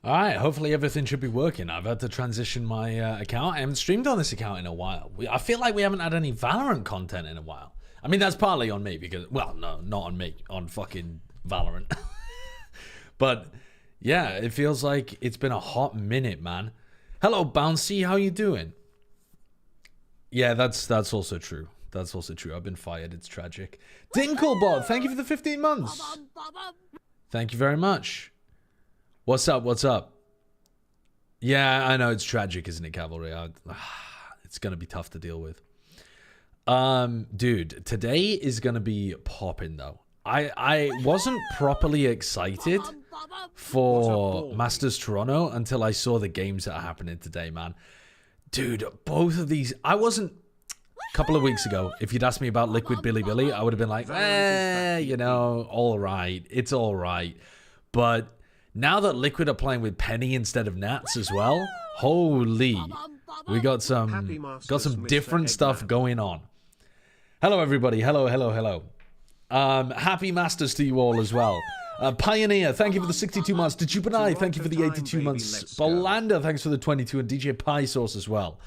All right, hopefully everything should be working. I've had to transition my account. I haven't streamed on this account in a while. I feel like we haven't had any Valorant content in a while. I mean, that's partly on me because, well, no, not on me, on fucking Valorant. But yeah, it feels like it's been a hot minute, man. Hello, Bouncy, how you doing? Yeah, that's also true. That's also true. I've been fired. It's tragic. Dinklebot, thank you for the 15 months. Thank you very much. What's up? What's up? Yeah, I know it's tragic, isn't it, Cavalry? It's gonna be tough to deal with. Dude, today is gonna be popping though. I wasn't properly excited for Masters Toronto until I saw the games that are happening today, man. Dude, both of these, I wasn't. A couple of weeks ago, if you'd asked me about Liquid Billy Billy, I would have been like, you know, all right, it's all right. But now that Liquid are playing with Penny instead of Nats as well, holy, we got some different stuff going on. Hello, everybody. Hello, hello, hello. Happy Masters to you all as well. Pioneer, thank you for the 62 months. Dejubanai, thank you for the 82 months. Bolanda, thanks for the 22. And DJ Pie Sauce as well.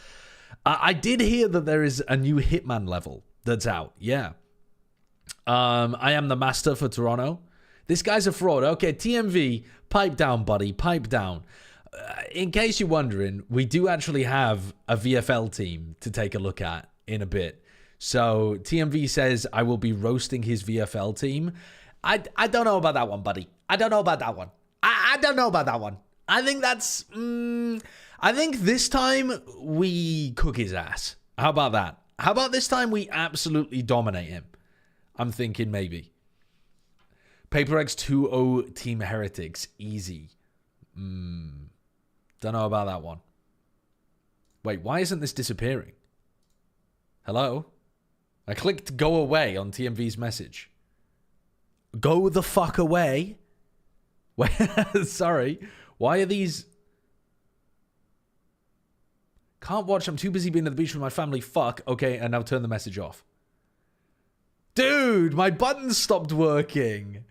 I did hear that there is a new Hitman level that's out. Yeah. I am the master for Toronto. This guy's a fraud. Okay, TMV, pipe down, buddy. Pipe down. In case you're wondering, we do actually have a VFL team to take a look at in a bit. So TMV says I will be roasting his VFL team. I don't know about that one, buddy. I don't know about that one. I don't know about that one. I think that's... I think this time we cook his ass. How about that? How about this time we absolutely dominate him? I'm thinking maybe. PRX 2-0 Team Heretics. Easy. Don't know about that one. Wait, why isn't this disappearing? Hello? I clicked go away on TMV's message. Go the fuck away? Wait, sorry. Why are these... Can't watch. I'm too busy being at the beach with my family. Fuck. Okay, and now turn the message off. Dude, my button stopped working.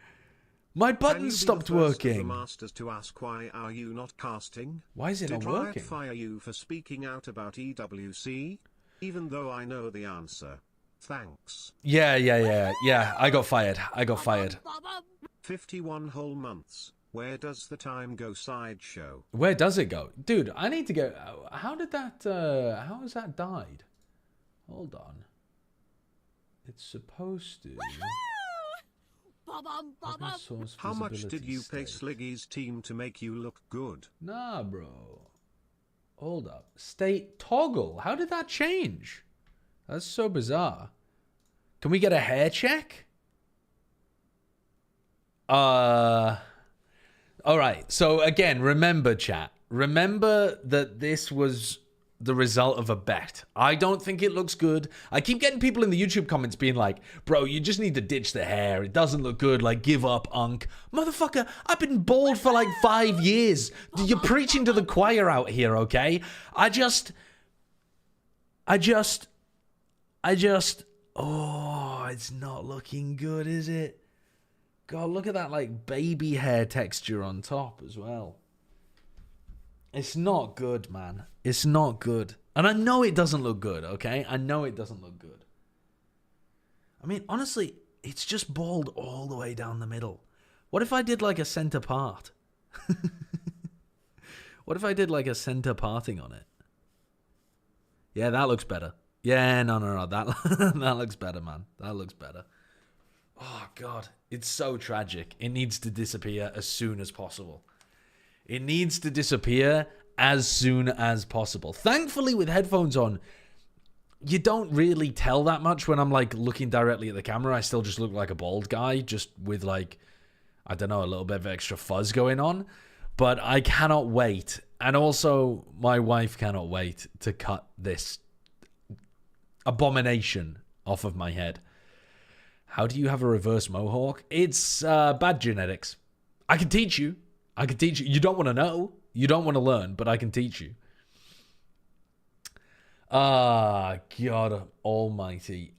My button stopped working. The masters to ask why are you not casting? Why is it not working? Did Riot fire you for speaking out about EWC? Even though I know the answer. Thanks. Yeah. I got fired. 51 whole months. Where does the time go sideshow? Where does it go? Dude, I need to go. How did that, how has that died? Hold on. It's supposed to. How much did you pay Sliggy's team to make you look good? Nah, bro. Hold up. State toggle. How did that change? That's so bizarre. Can we get a hair check? All right, so again, remember, chat. Remember that this was the result of a bet. I don't think it looks good. I keep getting people in the YouTube comments being like, bro, you just need to ditch the hair. It doesn't look good. Like, give up, Unk. Motherfucker, I've been bald for like 5 years. You're preaching to the choir out here, okay? I just... Oh, it's not looking good, is it? God, look at that, like, baby hair texture on top as well. It's not good, man. It's not good. And I know it doesn't look good, okay? I know it doesn't look good. I mean, honestly, it's just bald all the way down the middle. What if I did, like, a center part? What if I did, like, a center parting on it? Yeah, that looks better. Yeah, no. That looks better, man. That looks better. Oh, God. It's so tragic. It needs to disappear as soon as possible. It needs to disappear as soon as possible. Thankfully, with headphones on, you don't really tell that much when I'm, like, looking directly at the camera. I still just look like a bald guy, just with, like, I don't know, a little bit of extra fuzz going on. But I cannot wait. And also, my wife cannot wait to cut this abomination off of my head. How do you have a reverse mohawk? It's bad genetics. I can teach you. You don't want to know. You don't want to learn, but I can teach you. God almighty.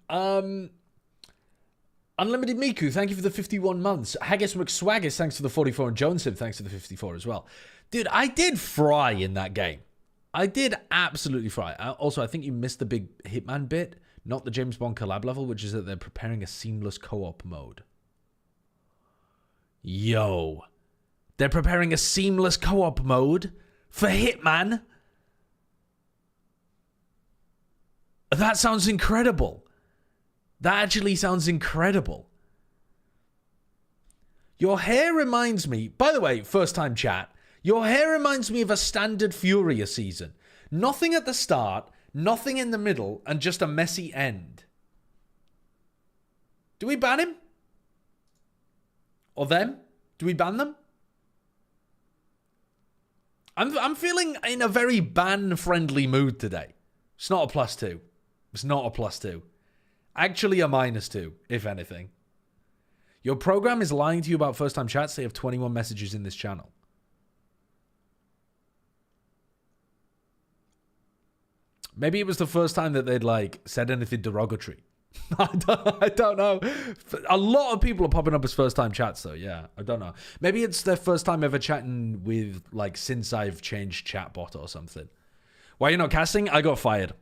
Unlimited Miku, thank you for the 51 months. Haggis McSwaggis, thanks for the 44. And Jonesib, thanks for the 54 as well. Dude, I did fry in that game. I did absolutely fry. Also, I think you missed the big Hitman bit, not the James Bond collab level, which is that they're preparing a seamless co-op mode. Yo. They're preparing a seamless co-op mode for Hitman? That sounds incredible. That actually sounds incredible. Your hair reminds me... By the way, first time chat. Your hair reminds me of a standard Furia season. Nothing at the start, nothing in the middle, and just a messy end. Do we ban him? Or them? Do we ban them? I'm feeling in a very ban-friendly mood today. It's not a +2. It's not a +2. Actually a -2, if anything. Your program is lying to you about first-time chats. They have 21 messages in this channel. Maybe it was the first time that they'd, like, said anything derogatory. I don't know. A lot of people are popping up as first-time chats, though. Yeah, I don't know. Maybe it's their first time ever chatting with, like, since I've changed chatbot or something. Why are you not casting? I got fired.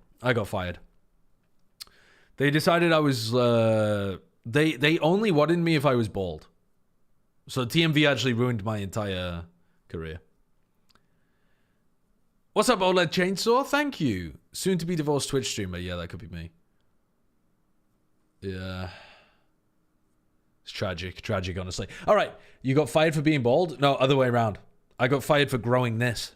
They decided I was... They only wanted me if I was bald. So TMV actually ruined my entire career. What's up, OLED Chainsaw? Thank you. Soon to be divorced Twitch streamer. Yeah, that could be me. Yeah. It's tragic, honestly. All right, you got fired for being bald? No, other way around. I got fired for growing this.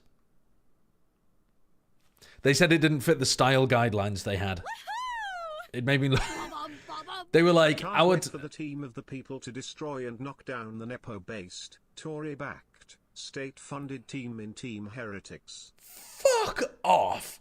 They said it didn't fit the style guidelines they had. It made me look... They were like, Can't wait for the team of the people to destroy and knock down the Nepo-based, Tory-backed, state-funded team in Team Heretics. Fuck off.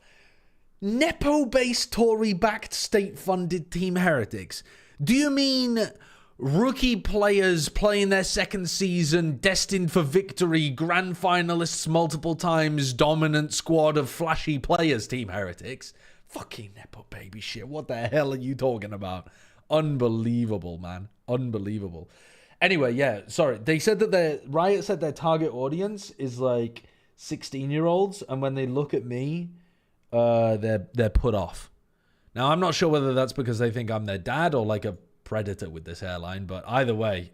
Nepo-based, Tory-backed, state-funded Team Heretics. Do you mean rookie players playing their second season, destined for victory, grand finalists multiple times, dominant squad of flashy players, Team Heretics? Fucking Nepo baby shit. What the hell are you talking about? Unbelievable, man. Unbelievable. Anyway, yeah, sorry. They said that Riot said their target audience is like 16-year-olds, and when they look at me, they're put off. Now, I'm not sure whether that's because they think I'm their dad or like a predator with this hairline, but either way,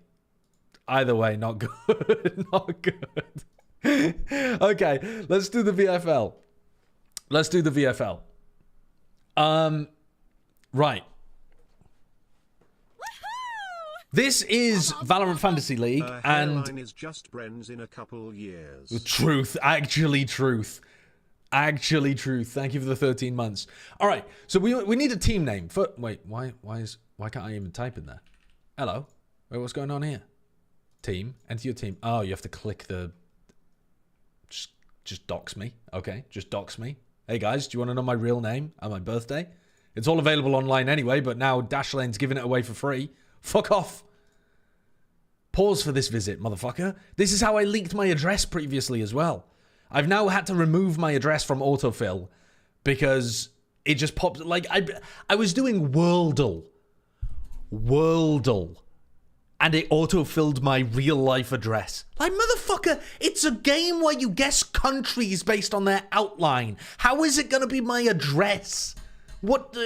not good. Not good. Okay, let's do the VFL. Right. This is Valorant Fantasy League, and is just Bren's in a couple years. Truth. Actually truth. Thank you for the 13 months. All right, so we need a team name. Wait, why can't I even type in there? Hello. Wait, what's going on here? Team. Enter your team. Oh, you have to click the. Just dox me. Okay, just dox me. Hey guys, do you want to know my real name and my birthday? It's all available online anyway, but now Dashlane's giving it away for free. Fuck off. Pause for this visit, motherfucker. This is how I leaked my address previously as well. I've now had to remove my address from autofill because it just popped. Like, I was doing Wordle, and it autofilled my real life address. Like, motherfucker, it's a game where you guess countries based on their outline. How is it going to be my address? What do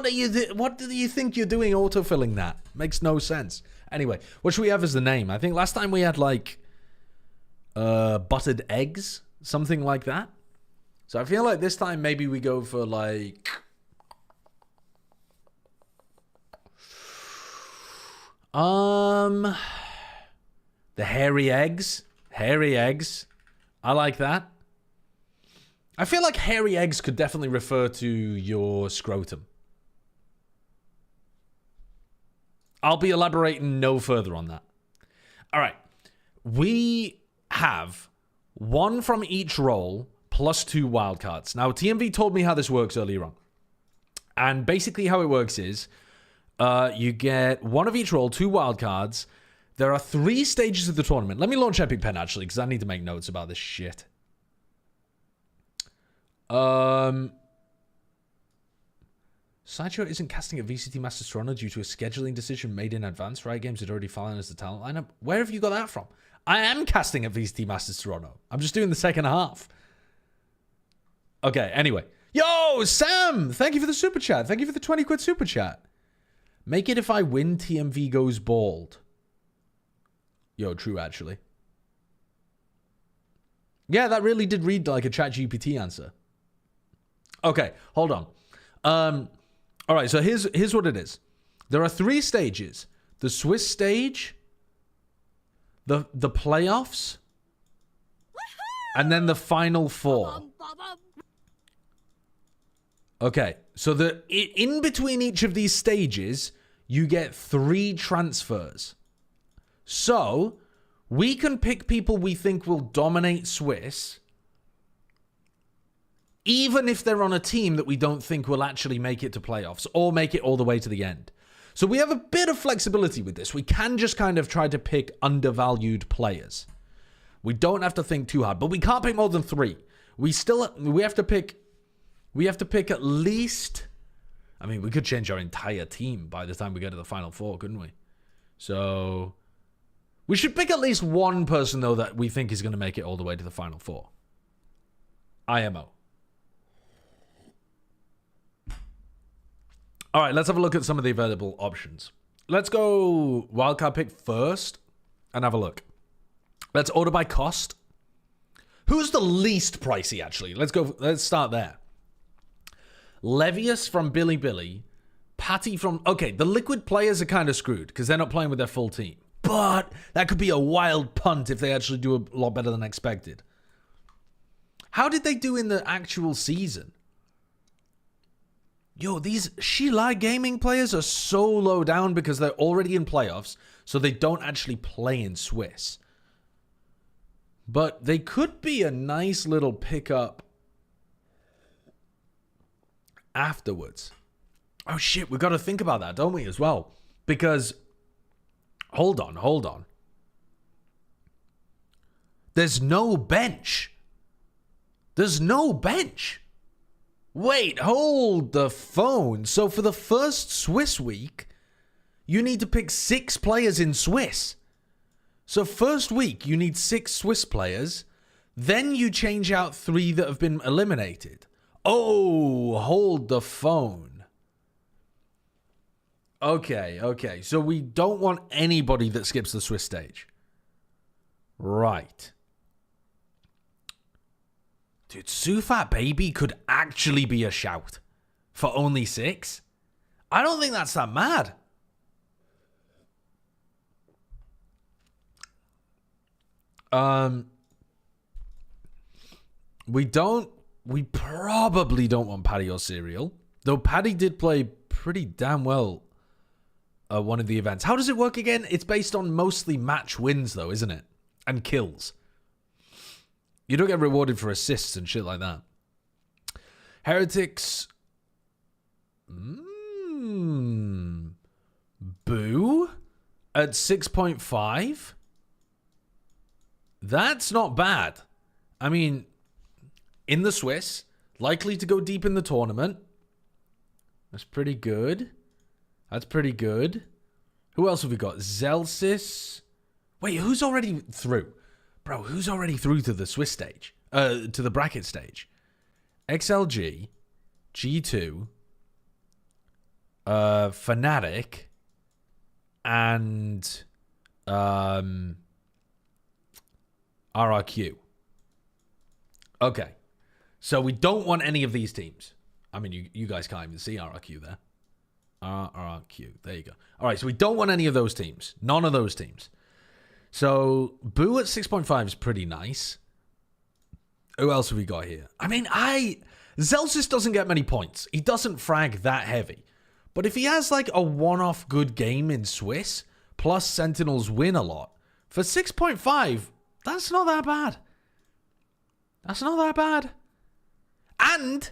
you think you're doing autofilling that? Makes no sense. Anyway, what should we have as the name? I think last time we had like buttered eggs, something like that. So I feel like this time maybe we go for like the hairy eggs. Hairy eggs. I like that. I feel like hairy eggs could definitely refer to your scrotum. I'll be elaborating no further on that. All right. We have one from each role plus 2 wildcards. Now, TMV told me how this works earlier on. And basically how it works is you get one of each role, 2 wildcards. There are 3 stages of the tournament. Let me launch Epic Pen, actually, because I need to make notes about this shit. Sideshow isn't casting at VCT Masters Toronto due to a scheduling decision made in advance. Riot Games had already finalized the talent lineup. Where have you got that from? I am casting at VCT Masters Toronto. I'm just doing the second half. Okay, anyway. Yo, Sam! Thank you for the super chat. Thank you for the 20 quid super chat. Make it if I win, TMV goes bald. Yo, true, actually. Yeah, that really did read like a ChatGPT answer. Okay, hold on. All right, so here's what it is. There are 3 stages. The Swiss stage, the playoffs, and then the final 4. Okay, so in between each of these stages, you get 3 transfers. So, we can pick people we think will dominate Swiss, even if they're on a team that we don't think will actually make it to playoffs or make it all the way to the end. So we have a bit of flexibility with this. We can just kind of try to pick undervalued players. We don't have to think too hard, but we can't pick more than 3. We have to pick at least, I mean, we could change our entire team by the time we get to the final 4, couldn't we? So we should pick at least 1 person though that we think is going to make it all the way to the final 4. IMO. All right, let's have a look at some of the available options. Let's go wildcard pick first and have a look. Let's order by cost. Who's the least pricey, actually? Let's start there. Levius from Billy. Patty from... Okay, the Liquid players are kind of screwed because they're not playing with their full team. But that could be a wild punt if they actually do a lot better than expected. How did they do in the actual season? Yo, these Shilai Gaming players are so low down because they're already in playoffs, so they don't actually play in Swiss. But they could be a nice little pickup afterwards. Oh shit, we've got to think about that, don't we, as well? Because, hold on. There's no bench. Wait, hold the phone. So for the first Swiss week, you need to pick 6 players in Swiss. So first week, you need 6 Swiss players. Then you change out 3 that have been eliminated. Oh, hold the phone. Okay. So we don't want anybody that skips the Swiss stage. Right. Dude, Sufat Baby could actually be a shout for only 6. I don't think that's that mad. We probably don't want Paddy or Serial. Though Paddy did play pretty damn well one of the events. How does it work again? It's based on mostly match wins though, isn't it? And kills. You don't get rewarded for assists and shit like that. Heretics. Boo. At 6.5. That's not bad. I mean, in the Swiss, likely to go deep in the tournament. That's pretty good. Who else have we got? Zelsis. Wait, who's already through? Bro, who's already through to the Swiss stage? To the bracket stage? XLG, G2, Fnatic, and RRQ. Okay. So we don't want any of these teams. I mean, you guys can't even see RRQ there. RRQ. There you go. All right, so we don't want any of those teams. None of those teams. So, Boo at 6.5 is pretty nice. Who else have we got here? I mean, Zelsis doesn't get many points. He doesn't frag that heavy. But if he has like a one-off good game in Swiss, plus Sentinels win a lot, for 6.5, that's not that bad. And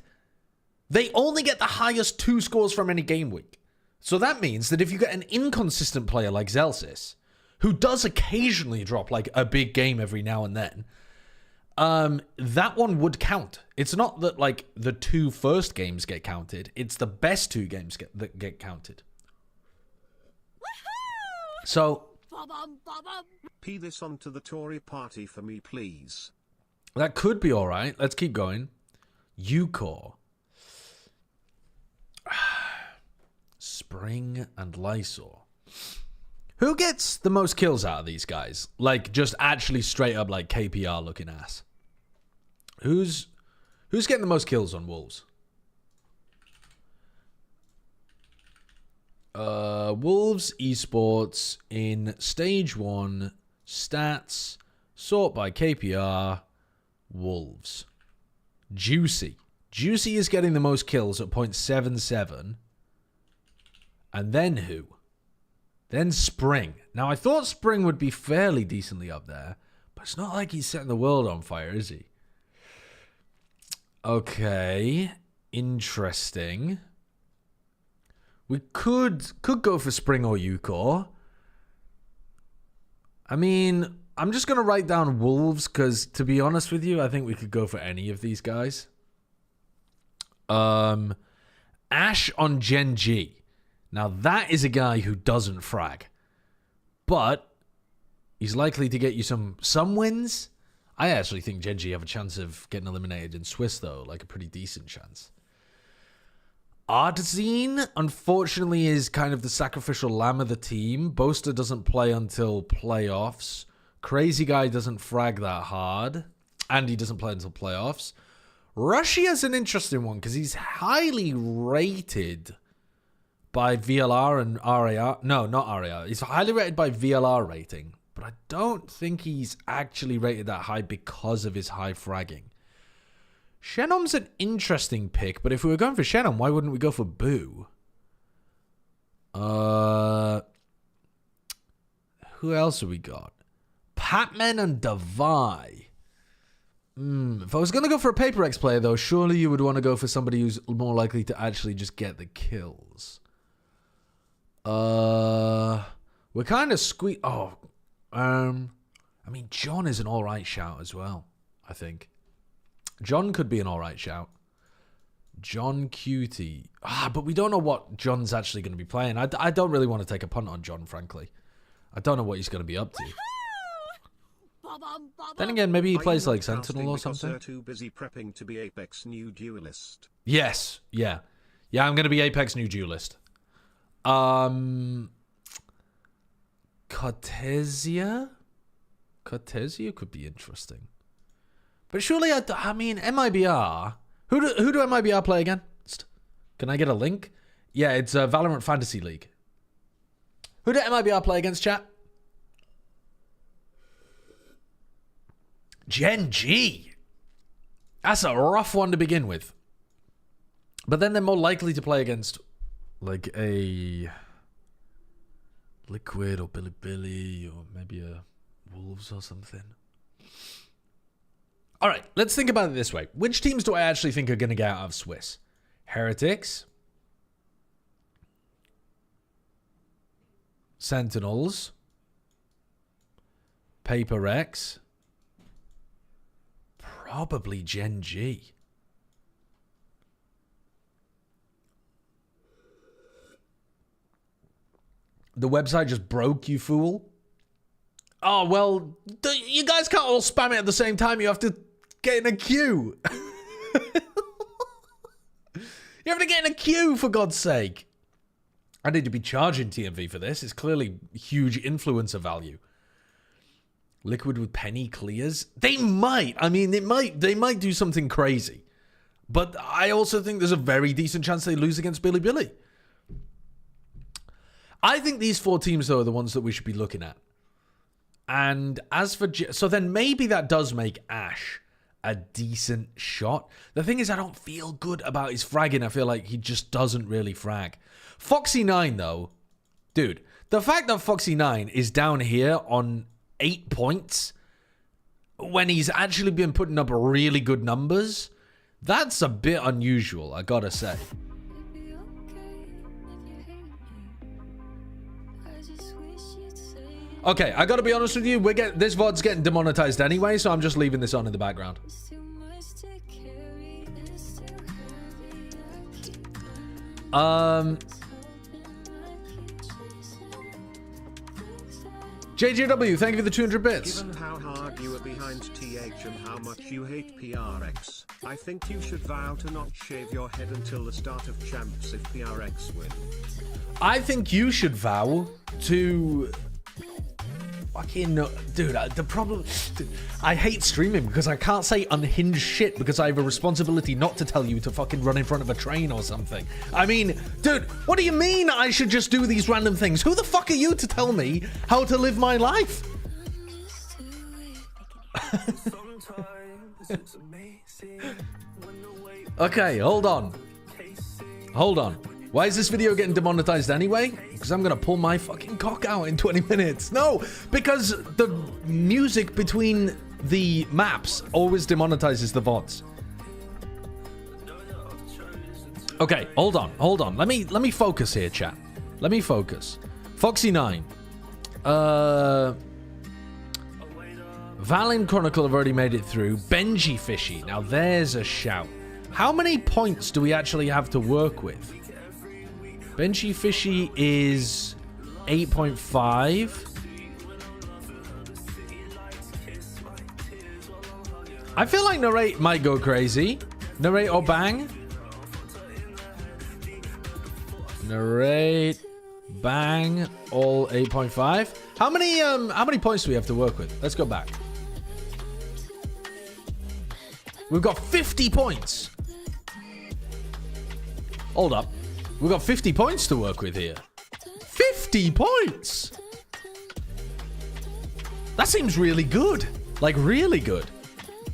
they only get the highest 2 scores from any game week. So that means that if you get an inconsistent player like Zelsis, who does occasionally drop like a big game every now and then, that one would count. It's not that like the 2 first games get counted. It's the best 2 games that get counted. So P this onto the Tory party for me, please. that could be all right. Let's keep going. Eucor. Spring and Lysor. Who gets the most kills out of these guys? Like, just actually straight up, like, KPR looking ass. Who's getting the most kills on Wolves? Wolves Esports in Stage 1. Stats. Sort by KPR. Wolves. Juicy. Juicy is getting the most kills at 0.77. And then who? Then Spring. Now, I thought Spring would be fairly decently up there, but it's not like he's setting the world on fire, is he? Okay. Interesting. We could go for Spring or Eucor. I mean, I'm just going to write down Wolves because, to be honest with you, I think we could go for any of these guys. Ash on Gen G. Now, that is a guy who doesn't frag. But he's likely to get you some wins. I actually think Gen G have a chance of getting eliminated in Swiss, though. Like, a pretty decent chance. Ardzine, unfortunately, is kind of the sacrificial lamb of the team. Boaster doesn't play until playoffs. Crazy Guy doesn't frag that hard. And he doesn't play until playoffs. Russia's an interesting one because he's highly rated by VLR and RAR. No, not RAR. He's highly rated by VLR rating. But I don't think he's actually rated that high because of his high fragging. Shenom's an interesting pick, but if we were going for Shenom, why wouldn't we go for Boo? Who else have we got? Patman and Davai. If I was going to go for a PRX player, though, surely you would want to go for somebody who's more likely to actually just get the kills. We're kind of squeak. Oh, I mean, John is an alright shout as well, I think. John could be an alright shout. John Cutie. But we don't know what John's actually going to be playing. I don't really want to take a punt on John, frankly. I don't know what he's going to be up to. Then again, maybe he plays like Sentinel or something. They're too busy prepping to be Apex new duelist. Yes, yeah. Yeah, I'm going to be Apex new duelist. Cartesia? Cartesia could be interesting. But surely, I mean, MIBR. Who do MIBR play against? Can I get a link? Yeah, it's Valorant Fantasy League. Who did MIBR play against, chat? Gen G. That's a rough one to begin with. But then they're more likely to play against, like, a Liquid or Billy or maybe a Wolves or something. All right, let's think about it this way. Which teams do I actually think are going to get out of Swiss? Heretics. Sentinels. PRX. Probably Gen G. The website just broke, you fool. Oh, well, you guys can't all spam it at the same time. You have to get in a queue. You have to get in a queue, for God's sake. I need to be charging TMV for this. It's clearly huge influencer value. Liquid with penny clears. They might. I mean, they might do something crazy. But I also think there's a very decent chance they lose against Billy. I think these 4 teams, though, are the ones that we should be looking at. And as for... So then maybe that does make Ash a decent shot. The thing is, I don't feel good about his fragging. I feel like he just doesn't really frag. Foxy9, though. Dude, the fact that Foxy9 is down here on 8 points when he's actually been putting up really good numbers, that's a bit unusual, I gotta say. Okay, I gotta be honest with you. This VOD's getting demonetized anyway, so I'm just leaving this on in the background. JJW, thank you for the 200 bits. Given how hard you are behind TH and how much you hate PRX, I think you should vow to not shave your head until the start of champs if PRX win. I think you should vow to... Fucking no, dude, the problem... Dude, I hate streaming because I can't say unhinged shit because I have a responsibility not to tell you to fucking run in front of a train or something. I mean, dude, what do you mean I should just do these random things? Who the fuck are you to tell me how to live my life? Okay, hold on. Hold on. Why is this video getting demonetized anyway? Because I'm going to pull my fucking cock out in 20 minutes. No, because the music between the maps always demonetizes the VODs. Okay, hold on, hold on. Let me focus here, chat. Let me focus. Foxy9. Valin Chronicle have already made it through. Benji Fishy. Now there's a shout. How many points do we actually have to work with? Benji Fishy is 8.5. I feel like Narrate might go crazy. Narrate or Bang? Narrate, Bang, all 8.5. How many points do we have to work with? Let's go back. We've got 50 points. Hold up. We've got 50 points to work with here. 50 points! That seems really good. Like, really good.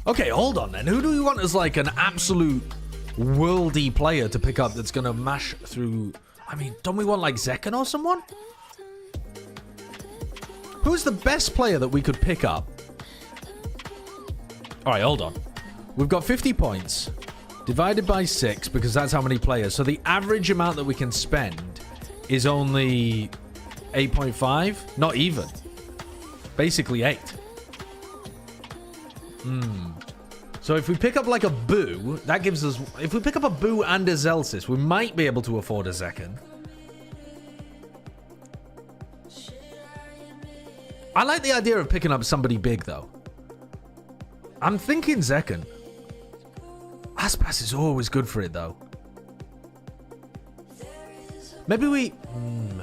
Okay, hold on then. Who do we want as, like, an absolute worldy player to pick up that's going to mash through... I mean, don't we want, like, Zekken or someone? Who's the best player that we could pick up? Alright, hold on. We've got 50 points. Divided by 6, because that's how many players. So the average amount that we can spend is only 8.5. Not even. Basically 8. So if we pick up like a Boo, that gives us... If we pick up a Boo and a Zelsis, we might be able to afford a Zekken. I like the idea of picking up somebody big, though. I'm thinking Zekken. Aspas is always good for it, though. Maybe we...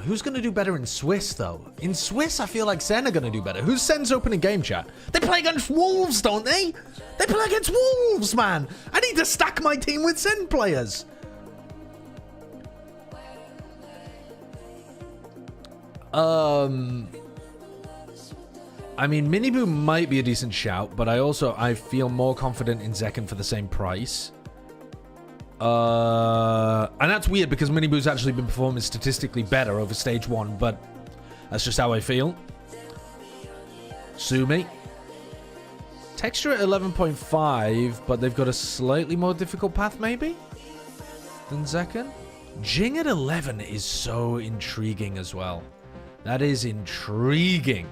who's going to do better in Swiss, though? In Swiss, I feel like Sen are going to do better. Who's Sen's opening game, chat? They play against Wolves, don't they? They play against Wolves, man. I need to stack my team with Sen players. I mean, Miniboo might be a decent shout, but I feel more confident in Zekken for the same price. And that's weird because Miniboo's actually been performing statistically better over stage 1, but that's just how I feel. Sue me. Texture at 11.5, but they've got a slightly more difficult path, maybe, than Zekken. Jing at 11 is so intriguing as well. That is intriguing.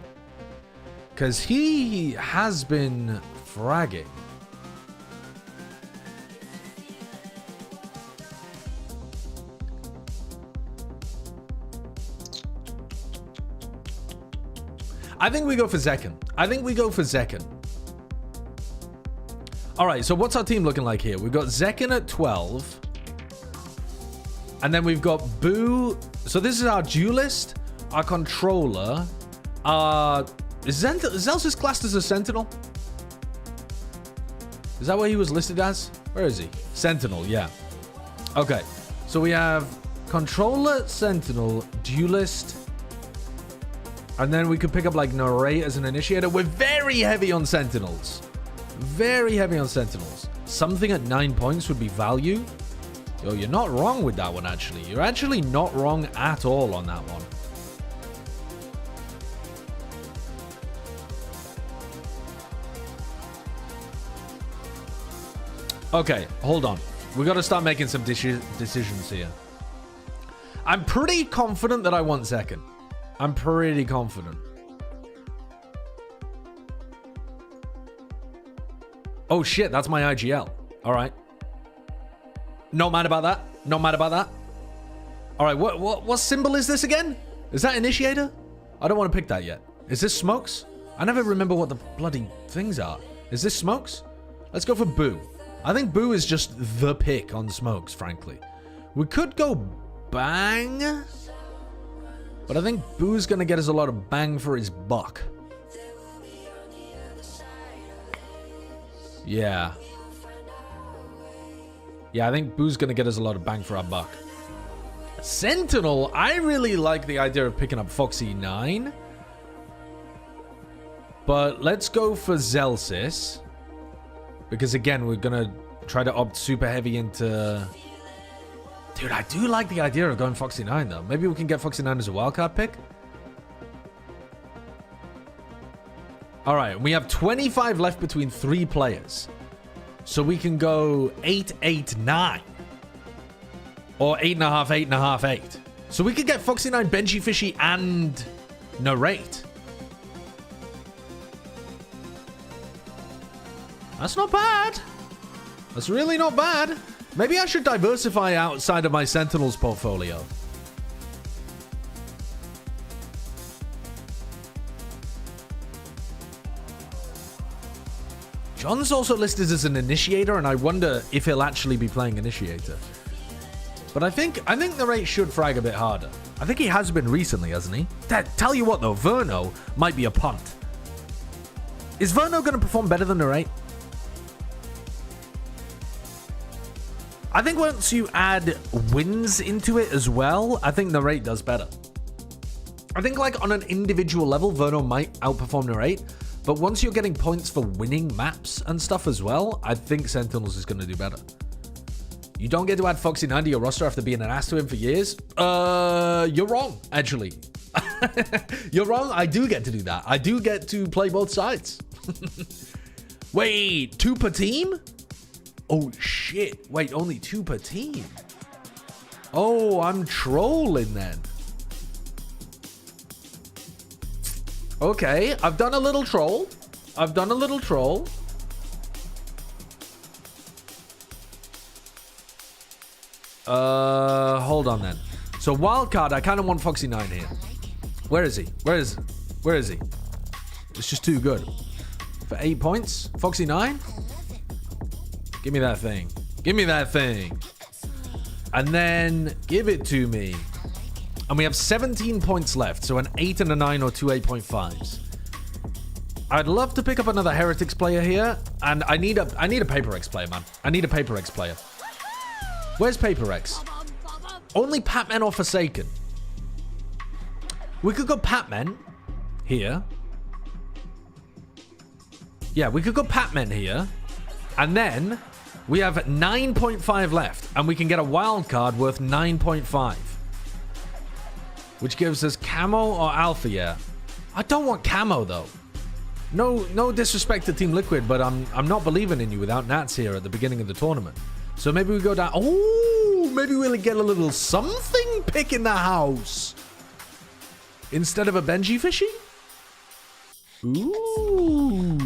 Because he has been fragging. I think we go for Zekken. Alright, so what's our team looking like here? We've got Zekken at 12. And then we've got Boo. So this is our duelist, our controller, Is Zelsis classed as a Sentinel? Is that what he was listed as? Where is he? Sentinel, yeah. Okay, so we have controller, Sentinel, duelist, and then we could pick up like Narrate as an initiator. We're very heavy on Sentinels. Very heavy on Sentinels. Something at 9 points would be value. Yo, you're not wrong with that one, actually. You're actually not wrong at all on that one. Okay, hold on. We got to start making some decisions here. I'm pretty confident that I want Zekken. I'm pretty confident. Oh, shit. That's my IGL. All right. Not mad about that. Not mad about that. All right. What symbol is this again? Is that Initiator? I don't want to pick that yet. Is this Smokes? I never remember what the bloody things are. Is this Smokes? Let's go for Boo. I think Boo is just the pick on Smokes, frankly. We could go Bang. But I think Boo's going to get us a lot of bang for his buck. Yeah. Yeah, I think Boo's going to get us a lot of bang for our buck. Sentinel, I really like the idea of picking up Foxy 9. But let's go for Zelsis. Because again, we're going to try to opt super heavy into... Dude, I do like the idea of going Foxy 9 though. Maybe we can get Foxy 9 as a wildcard pick. Alright, we have 25 left between 3 players. So we can go 8, 8, 9. Or 8.5, 8.5, 8. So we could get Foxy 9, Benji Fishy, and Narrate. That's not bad. That's really not bad. Maybe I should diversify outside of my Sentinels portfolio. John's also listed as an Initiator, and I wonder if he'll actually be playing Initiator. But I think the rate should frag a bit harder. I think he has been recently, hasn't he? Tell you what though, Verno might be a punt. Is Verno going to perform better than the rate? I think once you add wins into it as well, I think the rate does better. I think like on an individual level, Verno might outperform the rate. But once you're getting points for winning maps and stuff as well, I think Sentinels is going to do better. You don't get to add Foxy 9 to your roster after being an ass to him for years? You're wrong, actually. You're wrong. I do get to do that. I do get to play both sides. Wait, 2 per team? Oh, shit. Wait, only 2 per team? Oh, I'm trolling then. Okay, I've done a little troll. Hold on then. So wildcard, I kind of want Foxy 9 here. Where is he? Where is he? It's just too good. For 8 points, Foxy 9? Give me that thing. Give me that thing. And then give it to me. And we have 17 points left. So an 8 and a 9 or 2 8.5s. I'd love to pick up another Heretics player here. And I need a PRX player, man. I need a PRX player. Where's PRX? Only Patman or Forsaken. We could go Patman here. Yeah, we could go Patman here. And then we have 9.5 left. And we can get a wild card worth 9.5. Which gives us Camo or Alpha, yeah. I don't want Camo, though. No disrespect to Team Liquid, but I'm not believing in you without Nats here at the beginning of the tournament. So maybe we go down... Oh, maybe we'll get a little something pick in the house. Instead of a Benji Fishy? Ooh.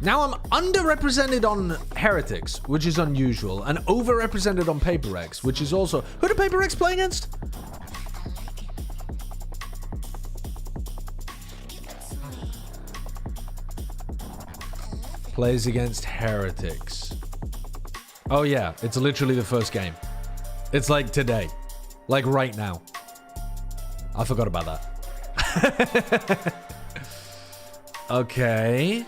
Now I'm underrepresented on Heretics, which is unusual, and overrepresented on PRX, which is also... Who did PRX play against? Plays against Heretics. Oh yeah, it's literally the first game. It's like today. Like right now. I forgot about that. Okay.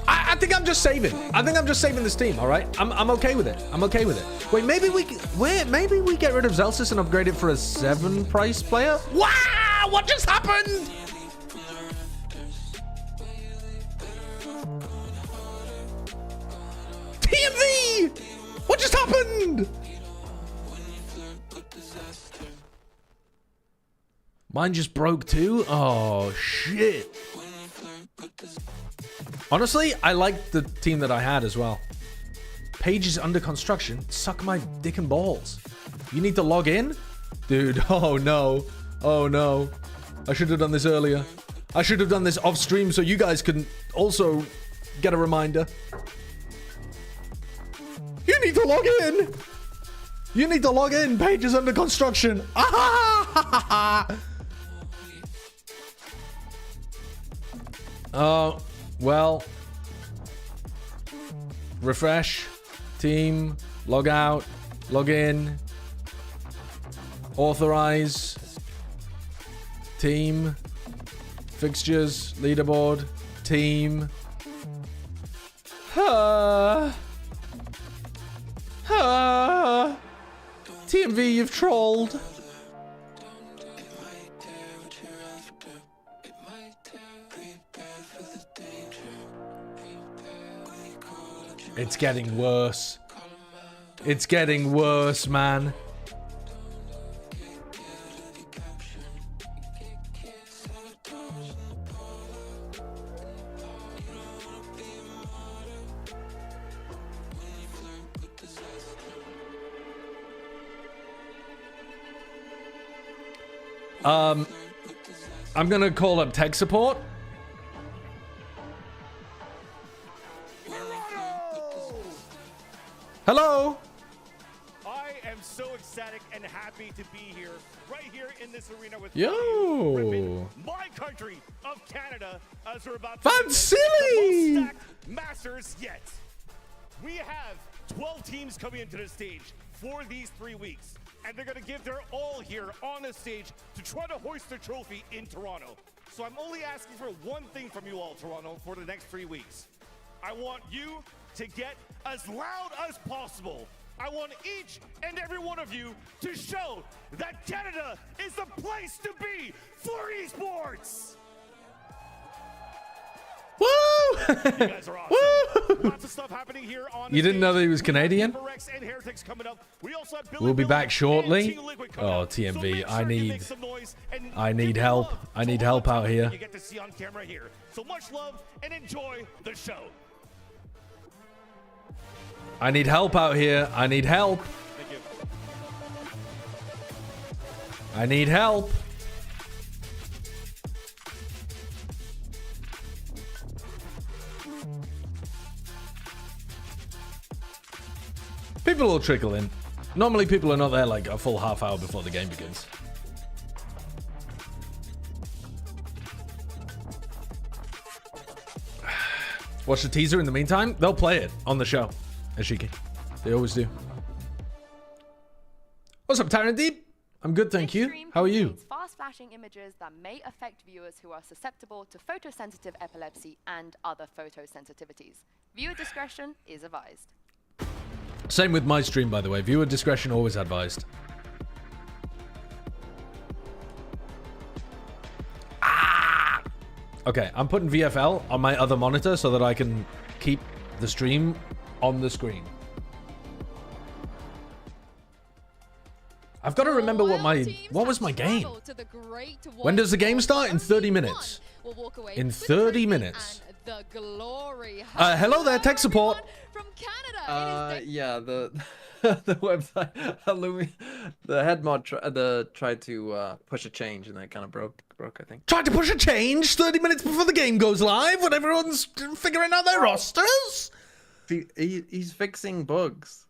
I think I'm just saving. I think I'm just saving this team, all right? I'm okay with it. I'm okay with it. Wait, maybe we get rid of Zelsis and upgrade it for a 7 price player? Wow! What just happened? TMV! What just happened? Mine just broke too? Oh, shit. Honestly, I liked the team that I had as well. Page is under construction. Suck my dick and balls. You need to log in? Dude, oh no. Oh no. I should have done this earlier. I should have done this off stream so you guys can also get a reminder. You need to log in. You need to log in. Page is under construction. Oh, well. Refresh. Team. Log out. Log in. Authorize. Team. Fixtures. Leaderboard. Team. TMV, you've trolled. It's getting worse. It's getting worse, man. I'm gonna call up tech support. Hello. I am so ecstatic and happy to be here, right here in this arena with Yo. my country of Canada, as we're about to Van witness Silly. the most stacked Masters yet. We have 12 teams coming into the stage for these 3 weeks, and they're going to give their all here on the stage to try to hoist the trophy in Toronto. So I'm only asking for one thing from you all, Toronto, for the next 3 weeks. I want you to get as loud as possible. I want each and every one of you to show that Canada is the place to be for esports. Woo! You guys are awesome. Woo! Lots of stuff happening here on You didn't know that he was Canadian? PRX and Heretics coming up. We also have We'll be back shortly. Oh, So TMV, make I sure you need make some noise and I give need your help. love I to need all help the out talent here. You get to see on camera here. So much love and enjoy the show. I need help out here. I need help. Thank you. I need help. People will trickle in. Normally people are not there like a full half hour before the game begins. Watch the teaser in the meantime. They'll play it on the show. Ashiki. They always do. What's up, Tyrant Deep? I'm good, thank you. How are you? Fast flashing images that may affect viewers who are susceptible to photosensitive epilepsy and other photosensitivities. Viewer discretion is advised. Same with my stream, by the way. Viewer discretion always advised. Ah! Okay, I'm putting VFL on my other monitor so that I can keep the stream on the screen. I've got to remember what was my game. When does the game start? In 30 minutes. In 30 minutes. Hello there, tech support. From Canada. Yeah, the the website, the head mod tried to push a change and it kind of broke. I think. Tried to push a change 30 minutes before the game goes live when everyone's figuring out their rosters. He's fixing bugs.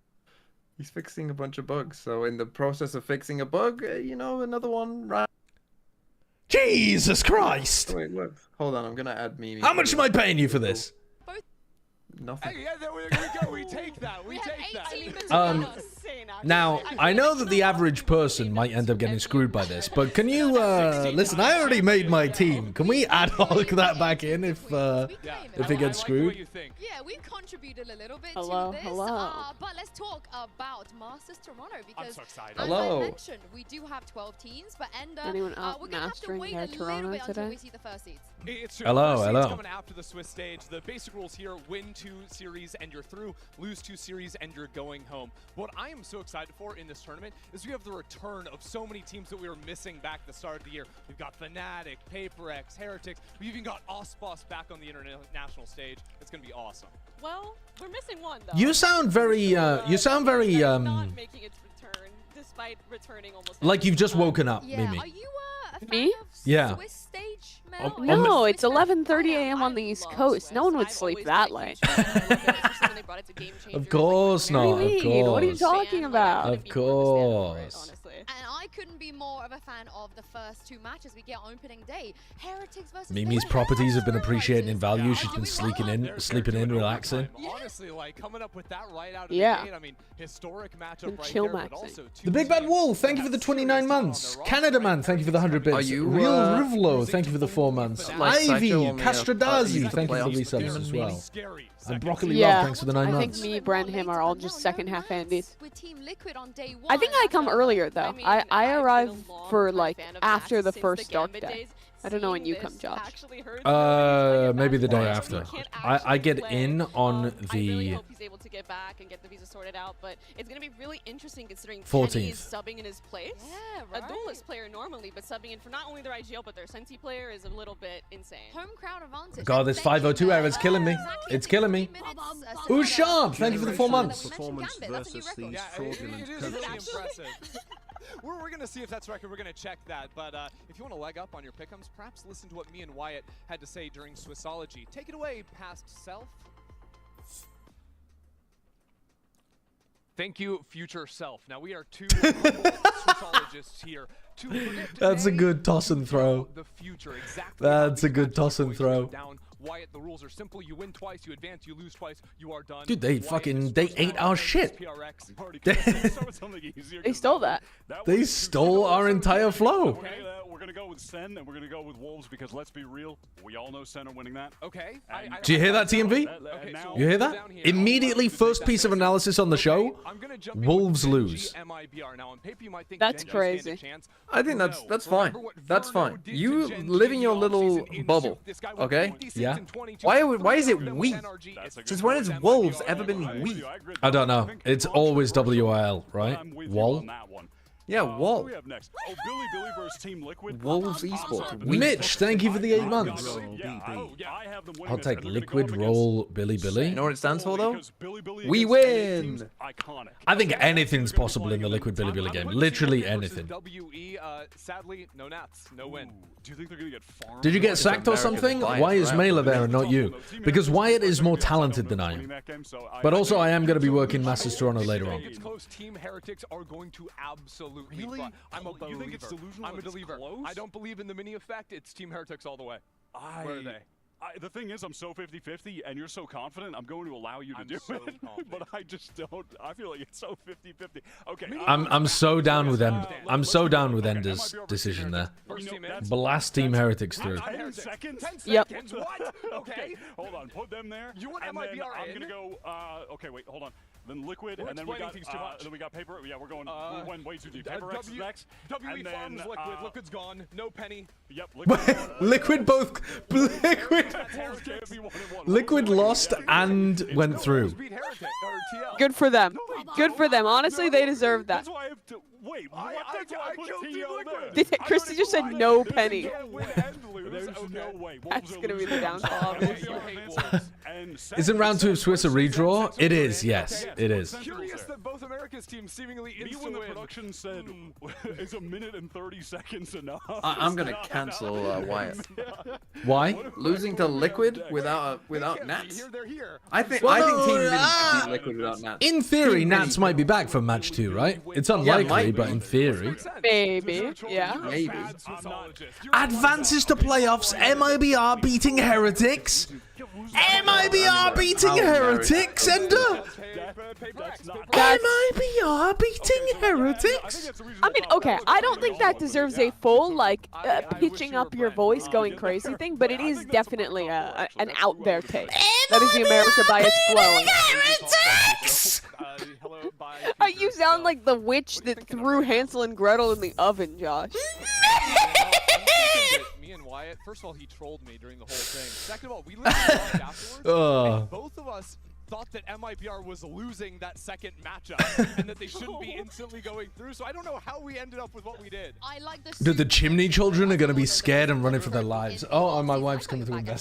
He's fixing a bunch of bugs. So in the process of fixing a bug, you know, another one. Jesus Christ! Wait, look. Hold on, I'm gonna add Mimi. How much am I paying you for this? Nothing. Hey, yeah, there we go. We take that. We take that. Now, I know that the average person might end up getting screwed by this, but can you, listen, I already made my team. Can we ad hoc that back in if it gets screwed? Yeah, we've contributed a little bit Hello, to this. hello. But let's talk about Masters Toronto because, so excited. as Hello. I mentioned, we do have 12 teams, but Anyone we're out going to have to mastering wait their a little Toronto bit until today? we see the first seeds. It's true. Hello, First hello. seeds coming after the Swiss stage. The basic rules here: win 2 series and you're through, lose 2 series and you're going home. What I am so excited for in this tournament is we have the return of so many teams that we were missing back at the start of the year. We've got Fnatic, PRX, Heretics. We even got Osboss back on the international stage. It's going to be awesome. Well, we're missing one though. You sound very not making its return, despite returning almost. like you've just woken up, Yeah, Mimi. are you a fan Me? of Yeah. Swiss stage, Oh, Mel? oh, No, it's Swiss fans? 11:30 I a.m. on the East love Coast. No Swiss. one would I've sleep always that been a late. huge fan. I love it, especially when they brought it to Game Changers, Of course like, not. What do you Of mean? What are you course. talking about? Of course. Honestly. And I couldn't be more of a fan of the first two matches we get on opening day. Heretics versus Mimi's Valorant. properties have been appreciated in value. Yeah. She's been Doing well. sleeping in, relaxing. Honestly, like coming up with that right out of Yeah. the gate. I mean, historic matchup And right chill there, but maxing. also The Big Bad teams Wolf, thank you that for the have 29 serious talent on months. their roster, Canada right? Man, thank you for the 100 bits. Are you, Real uh, Rivlo, thank you for the 4 months. Like Sideshow Ivy, only Castradazi, have thank you for the playoffs resubs as well. Scary. And Broccoli Yeah. Love, thanks for the 9 I months. think me, Brent, and him are all just second half Andes. With Team Liquid on day I think I come earlier though. I I I arrive arrive for like after the first dark day. I don't know when you come, Josh. Maybe the day after. I get in on I really the hope he's able to get back and get the visa sorted out, but it's gonna be really interesting considering 14th. Kenny is subbing in his place. Yeah, A right. duelist player normally, but subbing in for not only their IGL but their Senti player is a little bit insane. Home crowd advantage. God, this 502 error's killing me. Exactly. It's killing me. 3 minutes, Ooh, Sharp, thank you for the 4 months. Performance Gambit, that's a new versus record. these Yeah, fraudulent it is really coaches. impressive. We're going to see if that's record. We're going to check that. But if you want to leg up on your pick'ems, perhaps listen to what me and Wyatt had to say during Swissology. Take it away, past self. Thank you, future self. Now we are two Swissologists here to predict That's a today good toss and throw. the future. Exactly. That's how a these good matchups toss are and going to go throw. down. Wyatt, the rules are simple. You win twice, you advance, you lose twice, you are done. Dude, they Wyatt fucking- is they first ate round our against shit. PRX. They stole that. They stole our entire flow. We're gonna go with Sen and we're gonna go with Wolves because let's be real, we all know Sen are winning that. Okay. Do you hear that, TMV? Okay, so You hear down that? here. Immediately, first piece of analysis on the show, I'm gonna jump in with Wolves Gen G lose. MIBR. Now, on paper, you might think That's Gen G stand a crazy. chance. I think that's fine. Remember what That's Verno fine. did to You Gen G live in your the little offseason in bubble, Soup. This guy went okay? 26 Yeah. and 22. Why is it Three of them we? with NRG. Since when has Wolves ever been we? I don't know. It's always WIL, right? Wall. Yeah, Who Wall. we have next? Oh, Billy versus Team Liquid. Wolves Esports. We. Mitch, thank you for the 8 months. Yeah, I have them winning I'll this, take and they're gonna go Liquid up Roll Billy You Billy. know what it stands for though? because Billy We against NA win! teams, iconic. I think anything's possible in the Liquid Billy Billy game. Literally anything. WE, sadly, no nats, no win. Do you think they're gonna get farmed? Did you get sacked or America's something? biased, Why is right? Mailer there and not you? Because Wyatt is more talented than I am. But also, I am going to be working Masters Toronto later I on. think it's close. Team Heretics are going to absolutely Really? fly. I'm a believer. You think it's delusional I'm a if it's believer. close? I don't believe in the mini effect. It's Team Heretics all the way. Where are they? The thing is, I'm so 50-50, and you're so confident, I'm going to allow you to I'm do so it. confident. But I just don't. I feel like it's so 50-50. Okay. I'm so down with I'm so down with Ender's decision there. First team in. Blast Team Heretics through. 10 seconds? 10 Yep. seconds? What? Okay. Hold on. Put them there. You want and then MIBR I'm in? gonna go. Okay, wait. Hold on. Then Liquid, We're and then we explaining got. things too much. Then we got paper. Yeah, we're going. we went way too deep. Paper X is next. WE and then, Farms Liquid. Liquid's gone. No penny. Yep. Liquid. Liquid both. Liquid lost and went through. Beat Heretic or TL. Good for them. Good for them. Honestly, they deserve that. That's why I have to. Wait, what? That's why I put killed Team TL Liquid. there. Christy just said no penny. You can't win and lose. There's no way. That's Wolves are gonna be the losing. downfall, obviously. You hate Wolves. Isn't round 2 of Swiss a redraw? It is, yes. It is. Curious that both America's teams seemingly Me when the insta-win. production said, is a minute and 30 seconds enough? I'm gonna cancel Wyatt. Why? Losing to Liquid without They can't be Nats. here, they're here. I think Well, Team no, Mini beat Liquid without Nats. In theory, Team Nats Mini- might be back for match 2, right? It's unlikely, might but be. in theory. Maybe. Yeah. Maybe. Advances to playoffs, MIBR beating Heretics. MIBR beating Heretics, Ender. That's, MIBR beating Heretics. I mean, okay, I don't think that deserves a full, like, pitching up your voice, going crazy thing, but it is definitely an out there take. That is the America bias flowing. Heretics! You sound like the witch that threw Hansel and Gretel in the oven, Josh. Me and Wyatt, first of all, he trolled me during the whole thing. Second of all, we literally talked afterwards, and both of us thought that MIBR was losing that second matchup and that they shouldn't be instantly going through. So I don't know how we ended up with what we did. I like the Dude, the super chimney children are gonna be super scared and running for their super lives. in Oh, and my offseason. wife's I coming to got you back,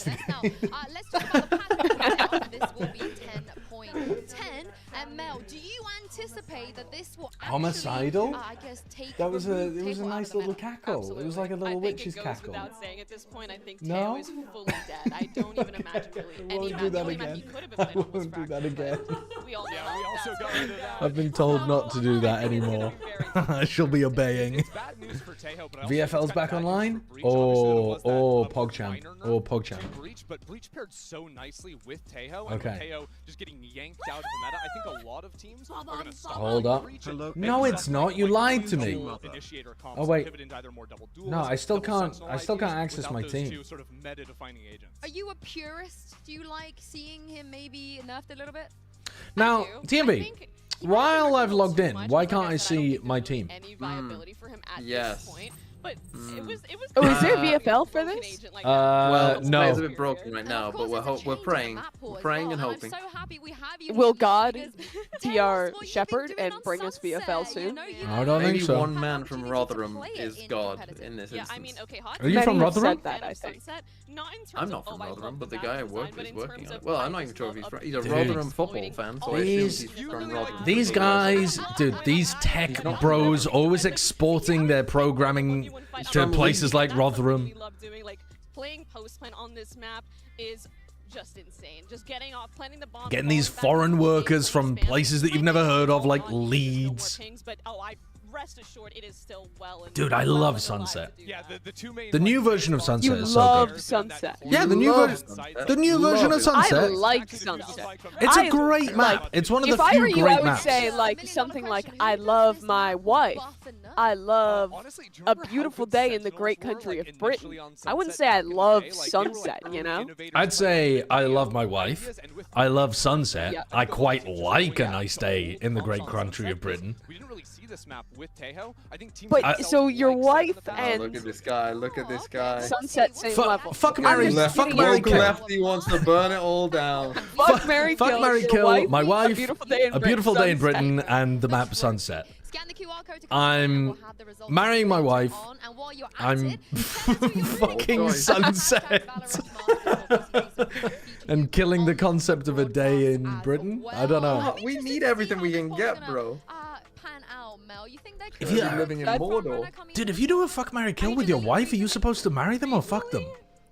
investigate. Now, let's talk about the pattern of this this will be 10.10. And Mel, do you anticipate that this will actually, Homicidal? I guess, take That was the it was a table out nice of the little middle? cackle. It was like a little witch's cackle. Without saying at this point, I think No? Teo is fully dead. I don't even imagine really any won't map. do The that only map again. he could have been I playing on was won't do that Fracture, again. but we all know Yeah, we also that's got rid of that. I've been told not to do that anymore. I shall be obeying. It's bad news for Tejo, but I also think VFL's it's back kinda bad online? news for Breach. Obviously, there was that Or level of PogChamp. minor Or nerf PogChamp. to Breach, but Breach paired so nicely with Tejo, and Okay. with Tejo just getting yanked out of the meta, I think a lot of teams are going to stop Hold playing up. Breach. Hello, No, it's not. You lied to me. Initiator comps Oh, wait. pivot into either more double duels, No, I still double can't. sentinel I still can't IDs access without my those team. two sort of meta-defining agents. Are you a purist? Do you like seeing him maybe nerfed a little bit? Now, I TMB, think he while might I've be logged too in, much, why but can't like I said, don't see think my there's team? Any viability for him at Yes. this point. But it was. Oh, is there VFL for no. Well, it's a bit broken And right of now, course, but it's a we're change in praying. map pool We're as praying well, and I'm hoping. so happy we have you Will here, God because PR tell us what you've Shepherd been doing and on bring us Sunset, VFL you soon? know, you I don't Maybe think so. one man from opportunity to Rotherham play it is in God competitive. in this Yeah, instance. I mean, okay, hot. Are you from Many have Rotherham? said that, I think. Not in terms I'm of, not from I Rotherham, love but the map guy I design, work but with is in working terms on of it. Well, I'm I not even just sure if love he's from. other He's a Dude. Rotherham football fan, so I assume These- he's from Rotherham. These guys, dude, these tech bros always exporting their programming to places like Rotherham. Love doing, like, playing post-plan on this map is just insane. Just getting off, planting the bomb. Getting these foreign workers from places that you've never heard of, like Leeds. But rest assured, it is still well. Dude, I love Sunset. Yeah, the two main. The new version of Sunset You is so love good. Sunset. Yeah, the new Love version. Sunset. The new Love version of it. Sunset. I like Sunset. It's a I great map. like- It's one of If the I few were you, great I would maps. say like something like, I love my wife. I love a beautiful day in the great country of Britain. I wouldn't say I love Sunset, you know? I'd say I love my wife. I love Sunset. Yeah. I quite like a nice day in the great country of Britain. We didn't really see this map with Tejo. I think teams But themselves so your like wife setting the Oh, and look at this guy. Look at this guy. Sunset same level. Fuck I'm Mary. just Left, Fuck kidding. Mary woke Kill. lefty wants to burn it all down. Fuck, Mary, Fuck kill. Mary Your Kill. My a wife. beautiful day in A beautiful day in Sunset. Britain and the map Sunset. Scan the QR code to I'm confirm, and we'll have the results marrying my later wife. on, and while you're at I'm it, send us who you're rooting fucking for. Sunset. And killing the concept of a day in As Britain? well. I don't know. I'm We interested need to see everything how we this can poll's get, gonna, bro. pan out, Mel. You think that If could you- be living in a Mordor. front-runner coming Dude, in? if you do a fuck Mary Kill with your wife, are you supposed to marry them or fuck them?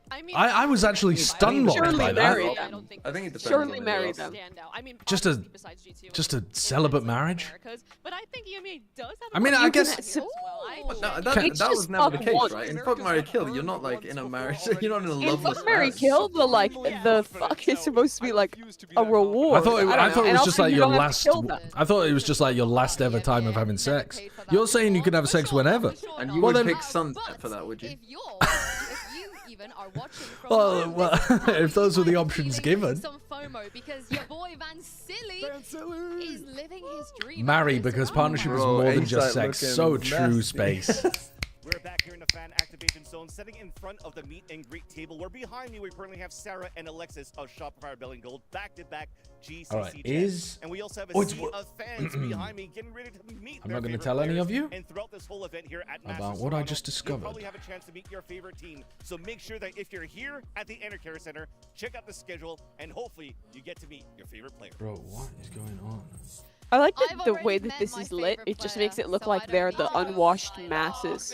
I mean, I was actually stunned surely by marry that. them. I think it depends Surely on marry the them. else. I mean, Just a- obviously besides G2 just a and celibate in marriage? Americas, but I think EMEA does have I mean, a I you guess- can as well. I No, check. that It's was just never the fuck case, once. right? In Fuck, Marry, Kill, you're not like in a marriage. You're not in a In loveless Fuck, Marry, marriage. Kill, the fuck is supposed to be like a reward. I thought it don't know. was And just also like you your don't have to last. kill them. I thought it was just like your last ever time of having sex. You're saying you can have sex whenever. And you Well, would then- pick Sunset for that, would you? If you even are watching from Well, home, well, this is how if those you were the might be options feeling given. some FOMO because your boy Van Silly is living his dream. Marry out because this partnership is Bro, more than just A-side sex. So looking true, nasty. space. We're back here in the fan activation zone, sitting in front of the meet and greet table, where behind me we currently have Sarah and Alexis of Shopify Billing Gold, back-to-back GCC All right, champs. And we also have a Oh, it's- sea of fans behind me getting ready to meet I'm their not gonna favorite tell any players. of you And throughout this whole event here at about Masters what I Toronto, just discovered. You'll probably have a chance to meet your favorite team. So make sure that if you're here at the Intercare Center, check out the schedule, and hopefully you get to meet your favorite player. Bro, what is going on? I like that I've the already way that met this my is lit. favorite It just player, makes it look so like I they're don't the know. unwashed masses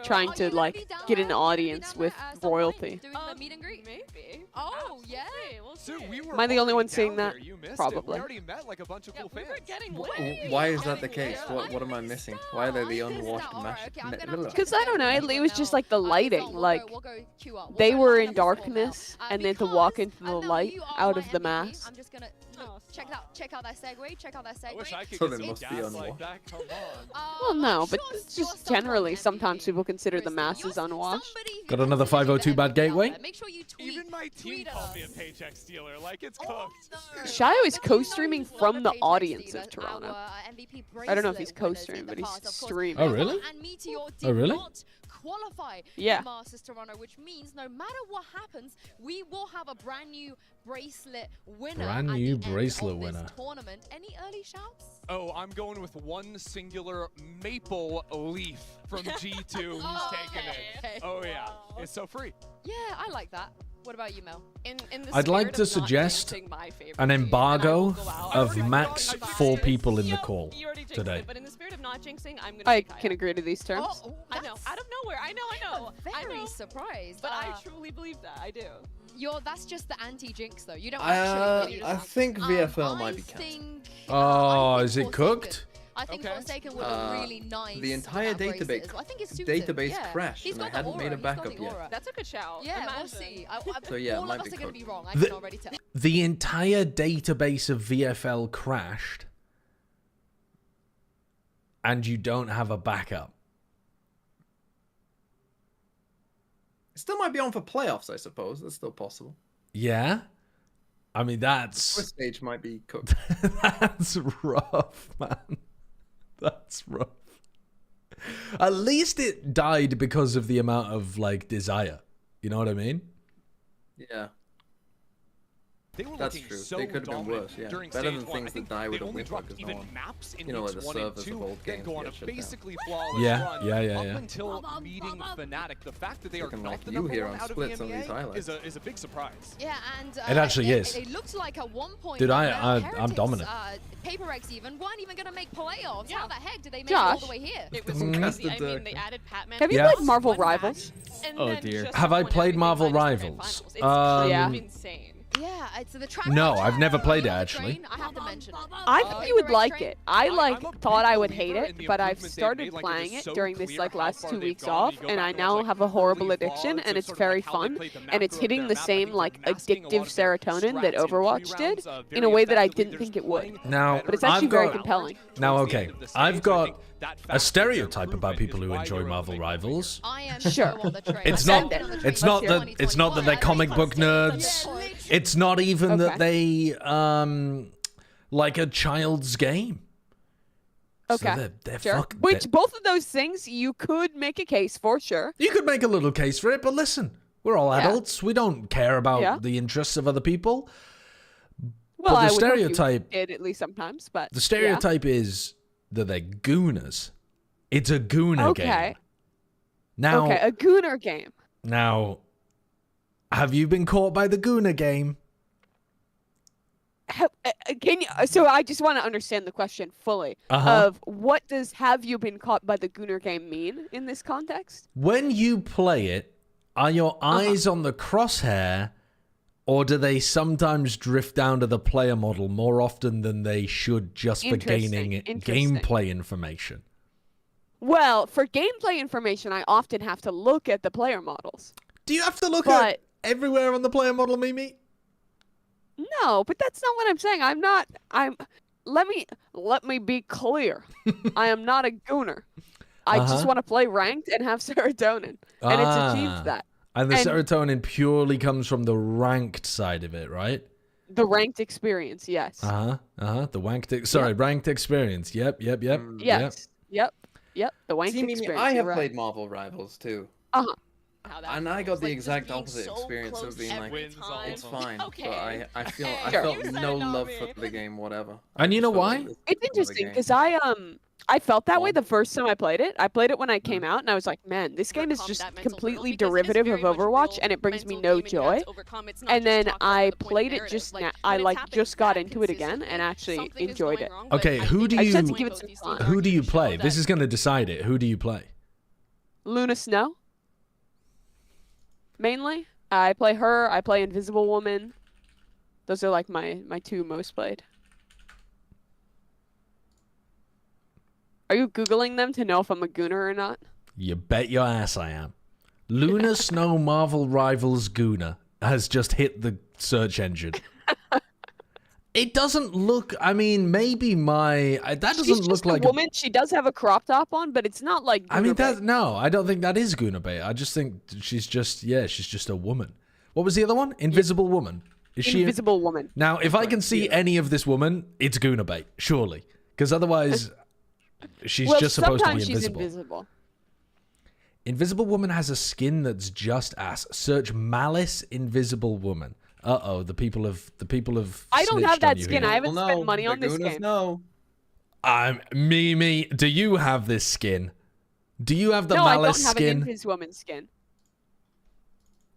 trying Are to you gonna like be down get there? an Are you gonna be audience down with there at some point royalty. doing the meet and greet? Maybe. Oh, yeah. So we were Am I the only already one seeing down that? there. You missed it. Probably. We already met like a bunch of cool fans. Why is that the case? What am I missing? Why are they the unwashed mash? Because I don't know, it was just like the lighting. Like they were in darkness, and then to walk into the light out of the mass. I'm just gonna check out that segue. Check out that segue. I wish I could So get they some must be gas unwashed. like that. Come on. Well, no, but Sure, it's sure just someone generally can sometimes be people consider the Chris, masses you're unwashed. somebody who Got can another really 502 get bad everything out gateway? there. Make sure you tweet. Even my team tweet called me a us. paycheck stealer. Like it's Oh, cooked. no. Shayo is But do you know co-streaming who's from not the a paycheck audience stealer? of Toronto. Our MVP I don't know if he's bracelet winners co-streaming, in but the he's past, of course. streaming. Oh, really? And Meteor did Oh, really? not qualify Yeah. in Masters Toronto, which means no matter what happens, we will have a brand new bracelet winner. Brand at new the end bracelet of this winner. Tournament. Any early shouts? Oh, I'm going with one singular maple leaf from G2 who's taking it. Okay. Oh yeah, it's so free. Yeah, I like that. What about you, Mel? In the I'd like spirit to of not suggest jinxing my favorite an team, and I embargo will go out- of Oh, max no, no, 4 no, people in the no, call you already jinxed today. it, but in the spirit of not jinxing, I'm gonna I say can Kaya. agree to these terms. Oh, I know, out of nowhere. I know. I very know. surprised. But I truly believe that. I do. That's just the anti-jinx though. You don't actually. You I just, think VFL might be I cancelled. think, Oh, I is think it Forsaken- cooked? I think Okay. Forsaken would look really nice. The entire without braces database as well. I think it's suited. database Yeah. crashed, He's and I got the hadn't made aura, a he's got backup the yet. aura. That's a good shout. Yeah, we'll Imagine. see. So yeah, it all might of us be are going to be cooked. wrong. I The- can already tell. The entire database of VFL crashed, and you don't have a backup. It still might be on for playoffs, I suppose. That's still possible. Yeah? I mean, First that's stage might be cooked. that's rough, man. That's rough. At least it died because of the amount of like desire. You know what I mean? Yeah. They were That's looking true. so They could have been dominant worse, yeah. during Better stage than one. things I think that die with they a only win dropped focus even on. maps in You know, weeks like the 1 and servers of 2, old then games go on get a shut down. basically flawless Yeah, run yeah. up until meeting Fnatic. The fact that they are Looking not like the you number here one on out of Split, the some of these MEA highlights. is a big surprise. Yeah, and It actually is. It looked like at one point. Dude, that I'm Heretics, dominant. PRX even weren't even going to make playoffs. Yeah. How the heck did they make it all Josh. the way here? It was Cast crazy. the I mean, duck. they added Patman. Have you Yeah. played Marvel One match, Rivals? and Oh, then dear. just Have I won played everything Marvel minus the grand Rivals? finals. It's Yeah. insane. Yeah, it's the track. No, I've never played it, actually. I have to mention it. I think you would PRX like train? it. I I'm like a big thought I would hate believer in it, the but I've improvements they've started made. Like, playing it is it so during this clear like how last far 2 they've weeks gone. off, You go and back I and watch, now like, have a horrible early addiction, VODs and of it's sort of, very like, how they fun, played the and it's macro of hitting their the map. I same think like they're masking a lot addictive of their serotonin that strats in Overwatch did pre-rounds, in a way that I very didn't effectively. think it They're would. just Now, playing But it's actually I've very got- compelling. Now, towards the okay, end of the I've stage, so I got think that fact a that stereotype they're about people improving who is why enjoy you're a Marvel big believer. Rivals. I am Sure. so on the train. It's I've not. been on the train It's not since that. It's not that 2021. they're I comic think book it's- nerds. Yeah, It's not even that Okay. they like a child's game. So Okay, they're sure. fuck- Which they're- both of those things you could make a case for, sure. you could make a little case for it, but listen, we're all Yeah. adults. We don't care about Yeah. the interests of other people. Well, the I would hope you stereotype- did at least sometimes, but The stereotype is that they're gooners. It's a gooner Okay. game. Now, Okay, a Gooner game. now, have you been caught by the gooner game? Can you? So I just want to understand the question fully. Uh-huh. Of what does "have you been caught by the Gooner game" mean in this context? When you play it, are your Uh-huh. eyes on the crosshair, or do they sometimes drift down to the player model more often than they should just for gaining Interesting. gameplay information? Well, for gameplay information, I often have to look at the player models. Do you have to look But- at everywhere on the player model, Mimi? No, but that's not what I'm saying. Let me be clear. I am not a Gooner. I Uh-huh. just want to play ranked and have serotonin, and it's achieved that. And the And- serotonin purely comes from the ranked side of it, right? The ranked experience, yes. The ranked experience. Yep. Yes. Yep. The ranked See, Mimi, experience. I you're have right. played Marvel Rivals too. Uh-huh. How that And I got feels, the like, exact just being opposite so experience of close being like, every Wins all time. it's fine. Okay. But I Sure. felt You said no no, love man. for the game, whatever. And you know why? It's another interesting game. because I felt that way Well- the first time I played it. I played it when I came out, and I was like, man, this game is Overcome just that mental completely hurdle, because it's derivative of very much a Overwatch, real and it brings me mental no game and you have joy. to overcome. It's not And just then talk about I the point of played it narrative. just Like, now. when I it's like happened just got that into it again and consistently, actually something is enjoyed going it. wrong, but Okay, I who think do I just had you- to give it both some these time. teams Who do you actually show play? This that is going to decide it. Who do you play? Luna Snow. Mainly, I play her. I play Invisible Woman. Those are like my two most played. Are you Googling them to know if I'm a Gooner or not? You bet your ass I am. Luna Snow Marvel Rivals Gooner has just hit the search engine. It doesn't look. I mean, maybe that doesn't She's look just like a woman. She does have a crop top on, but it's not like. I mean, Gooner bait. no, I don't think that is Gooner bait. I just think she's just a woman. What was the other one? Invisible Woman. Is she Invisible Woman. Now, if I can see any of this woman, it's Gooner bait, surely, because otherwise, she's Well, just supposed to be sometimes she's invisible. invisible. Invisible Woman has a skin that's just ass. Search Malice Invisible Woman. Uh-oh, the people have I don't have snitched on that you skin. here. I haven't Well, spent no, money the on this Gooners game. know. Mimi, do you have this skin? Do you have the No, I don't Malice have skin? an Invis Woman skin.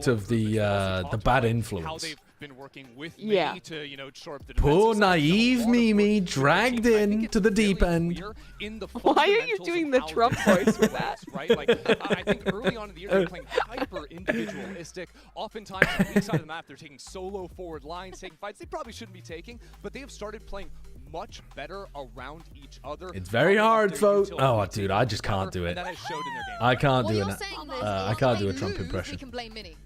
out of the bad how influence. they've been working with Yeah. me to, you know, shore up the Poor defensive side. naive Done a lot of Mimi work with the dragged team. I think in it's to the very deep end. clear in the Why are you fundamentals doing of the how Trump this voice with works, that? right? Like, I think early on in the year, they're playing hyper individualistic. Oftentimes, on the weak side of the map, they're taking solo forward lines, taking fights they probably shouldn't be taking, but they have started playing much better around each other. It's very hard, folks. Oh, utility dude, I just can't do it. and that has showed in their game. I can't Well, do you're it. saying this, I if can't they do a Trump lose, impression. We can blame Mini.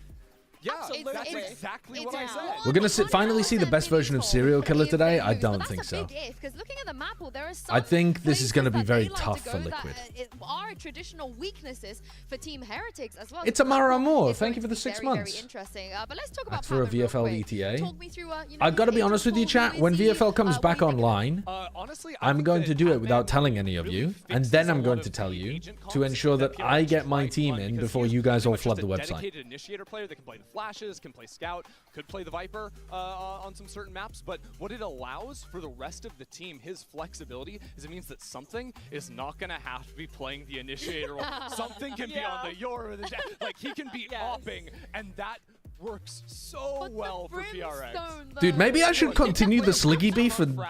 Yeah, Absolutely. that's It's- exactly it's what I said. We're gonna finally see the best version of Serial Killer today? I don't think so. Because looking at the map, there are I think this is gonna be places very that they tough like for to go Liquid. that, are traditional weaknesses for Team Heretics as well. It's So Amara that Moore. is Thank going you for to the be 6 very, months. Very interesting. But let's talk about That's for a Pavan real VFL quick. ETA. Talk me through, I've got to be his honest with you, pool, chat. who When is he? VFL comes What back do you think of him? online, Honestly, I I'm think going that to do it Pavan without telling any of really you, and fixes then a I'm lot going of to the tell you agent to comps ensure that PRX I get my might team run, in because before he's you guys pretty all much flood just the a website. dedicated initiator player that can play the flashes, can play scout, could play the Viper on some certain maps, but what it allows for the rest of the team, his flexibility, is it means that something is not going to have to be playing the initiator role. Something can be on the Yor or the Jack. Like, he can be opping, and that works so well for PRX. Dude, maybe I should continue the Sliggy beef and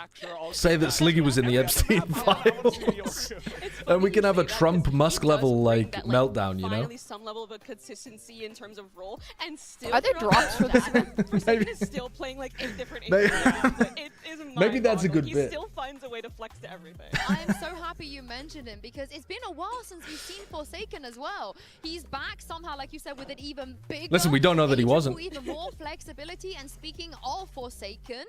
say that Sliggy was in the Epstein files. And we can have a Trump-Musk level, like, meltdown, you know? Finally some level of a consistency in terms of role, and still Are there drops for this? Forsaken is still playing like 8 different Maybe- it is Maybe that's a good he bit. still finds a way to flex to everything. I'm so happy you mentioned him because it's been a while since we've seen Forsaken as well. He's back somehow, like you said, with an even bigger. Listen, we don't know that he wasn't. Even more flexibility. And speaking of Forsaken,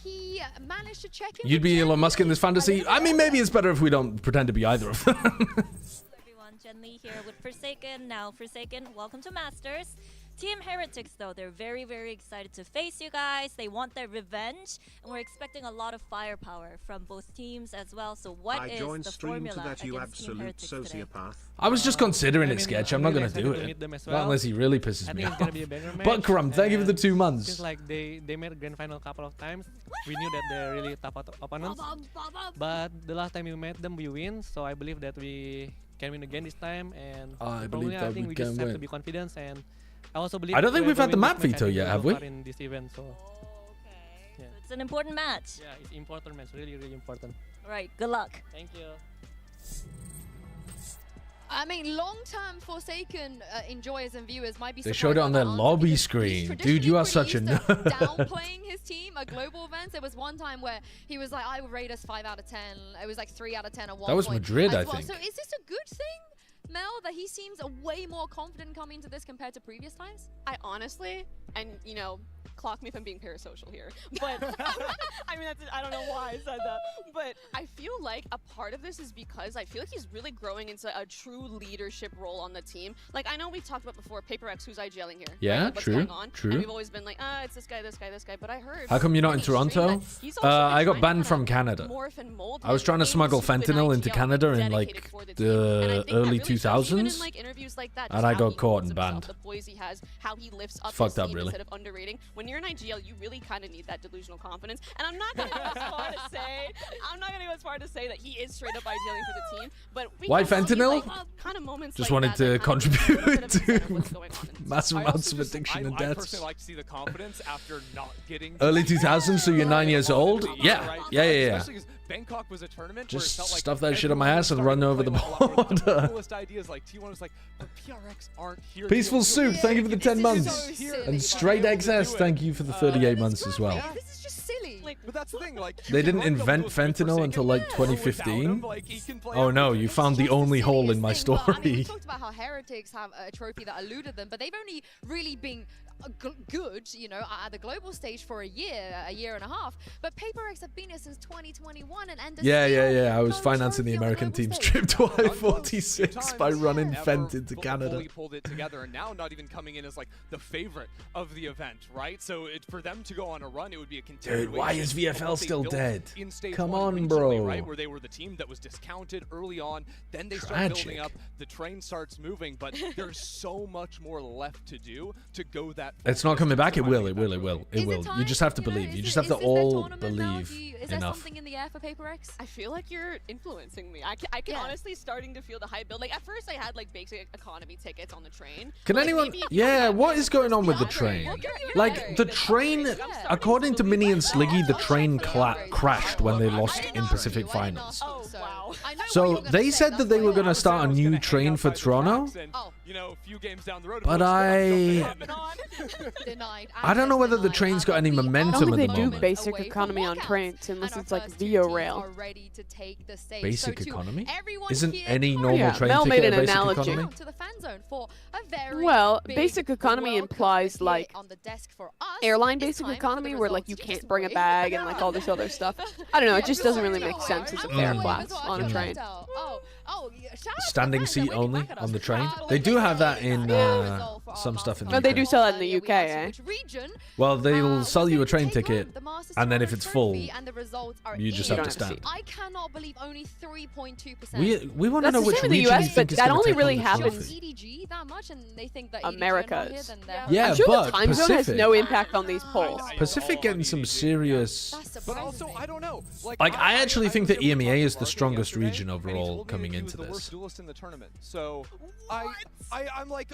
he managed to check in. You'd be Elon Musk in this fantasy? I mean, maybe it's better if we don't pretend to be either of them. Everyone, Jen Lee here with Forsaken. Now, Forsaken, welcome to Masters. Team Heretics, though, they're very, very excited to face you guys. They want their revenge, and we're expecting a lot of firepower from both teams as well. So what I is joined the stream to formula that, you against Team absolute Heretics today? sociopath. I was just considering it, I mean, Sketch. I'm not really going to do excited to it. meet them as Not well. unless he really pisses I me think it's off. gonna be a banger match. But Crumb, thank you for the 2 months. Seems like they made a grand final a couple of times. We knew that they're really tough opponents. But the last time we met them, we win. So I believe that we can win again this time. And I probably believe that I think we we can just have to win. be confident. And I also believe I don't think we've had the whoever map wins this veto match, I yet, think have will we? go far in this event. So So it's an important match. yeah, it's important match. Really, really important. All right, good luck. Thank you. I mean, long-term Forsaken enjoyers and viewers might be They surprised showed it on by their that answer lobby because screen. he's Dude, you are traditionally such a pretty used to nerd. downplaying his team at global events. There was one time where he was like, I would rate us 5 out of 10. It was like 3 out of 10 at one That was point Madrid, as I well. think. So is this a good thing, Mel, that he seems way more confident coming into this compared to previous times? I honestly, and you know, clock me if I'm being parasocial here, but I mean, I don't know why I said that, but I feel like a part of this is because I feel like he's really growing into a true leadership role on the team. Like, I know we talked about before, PRX, who's IGLing here. Yeah, right? Like, what's true, going on? true. And we've always been like, it's this guy, this guy, this guy, but I heard. How come you're not in Toronto? I got banned from Canada. I was trying to smuggle fentanyl into Canada in like the early 2000s, and I got caught and banned. The poise he has, how he lifts up Fucked his up, team really. instead of underrating. When you're in IGL, you really kind of need that delusional confidence. And I'm not gonna go as far to say, that he is straight up IGLing for the team. But we Why can see, fentanyl? like, kind of moments Just like wanted that to that kind of give you a contribute bit of a sense of to what's going on. massive I amounts also of just- addiction and I deaths. personally like to see the confidence after not getting Early 2000s, so you're 9 years old? Yeah, yeah. Especially 'cause Bangkok was a tournament where it Just felt like stuff that shit on my everyone ass and started run over the playing a lot more of the border. coolest ideas, like T1 was like, but PRX aren't here. Peaceful to do it. Soup, thank you for the 10 This is months. so silly. And Straight XS, thank you for the 38 months as well. This is just silly. But that's the thing, like They didn't invent fentanyl until like 2015. Oh no, you found the only hole in my Thing, but, I mean, we story. talked about how Heretics have a trophy that eluded them, but they've only really been good, you know, at the global stage for a year and a half. But PRX have been here since 2021, and Yeah. I was no financing the trophy on American global team's stage. trip to I-46 by running Fent into Canada. Fully pulled it together, and now not even coming in as like the favorite of the event, right? So for them to go on a run, it would be a continuation. Dude, why is of VFL what they still built dead? in stage Come one on, recently, bro. Right, where they were the team that was discounted early on, then they start Tragic. building up. The train starts moving, but there's so much more left to do to go that. It's not coming back. It will. It Is will. it You time? just have to You know, believe. is You it- just have is to this their all tournament now? believe Is there enough. something in the air for PRX? I feel like you're influencing me. I can honestly starting to feel the hype build. Like, at first I had like basic economy tickets on the train. Can but, like, anyone? maybe if Yeah, you what is going on with the train? Like the train, according to Minnie and Sliggy, the train crashed when they lost in Pacific Finals. Oh wow! So they said that they were going to start a new train for Toronto, a few games down the road. But Denied. I don't know whether the train's got any I don't momentum think at they the do moment. basic economy on trains unless it's like Via Rail. Basic economy? Isn't any normal train Mel made ticket an a basic analogy. economy? Well, basic economy implies like airline basic economy where like you can't bring a bag and like all this other stuff. I don't know, it just doesn't really make sense as a fare class on a train. Standing seat only on the train? They do have that in some stuff in the No, UK. they do sell that in the UK, eh? Well, they'll sell you a train ticket, and then if it's full, you just have to stand. I cannot believe only 3.2%. We want to know That's the which same in the region US, you but think is that gonna only take really on the happens- trophy. EDG that much, and they think that Americas. Yeah, I'm sure but the time zone has Pacific. no impact on these polls. Pacific getting some serious. But also, I don't know. Like, I actually think that EMEA is the strongest region overall coming into the worst this. duelist in the tournament. So I'm like,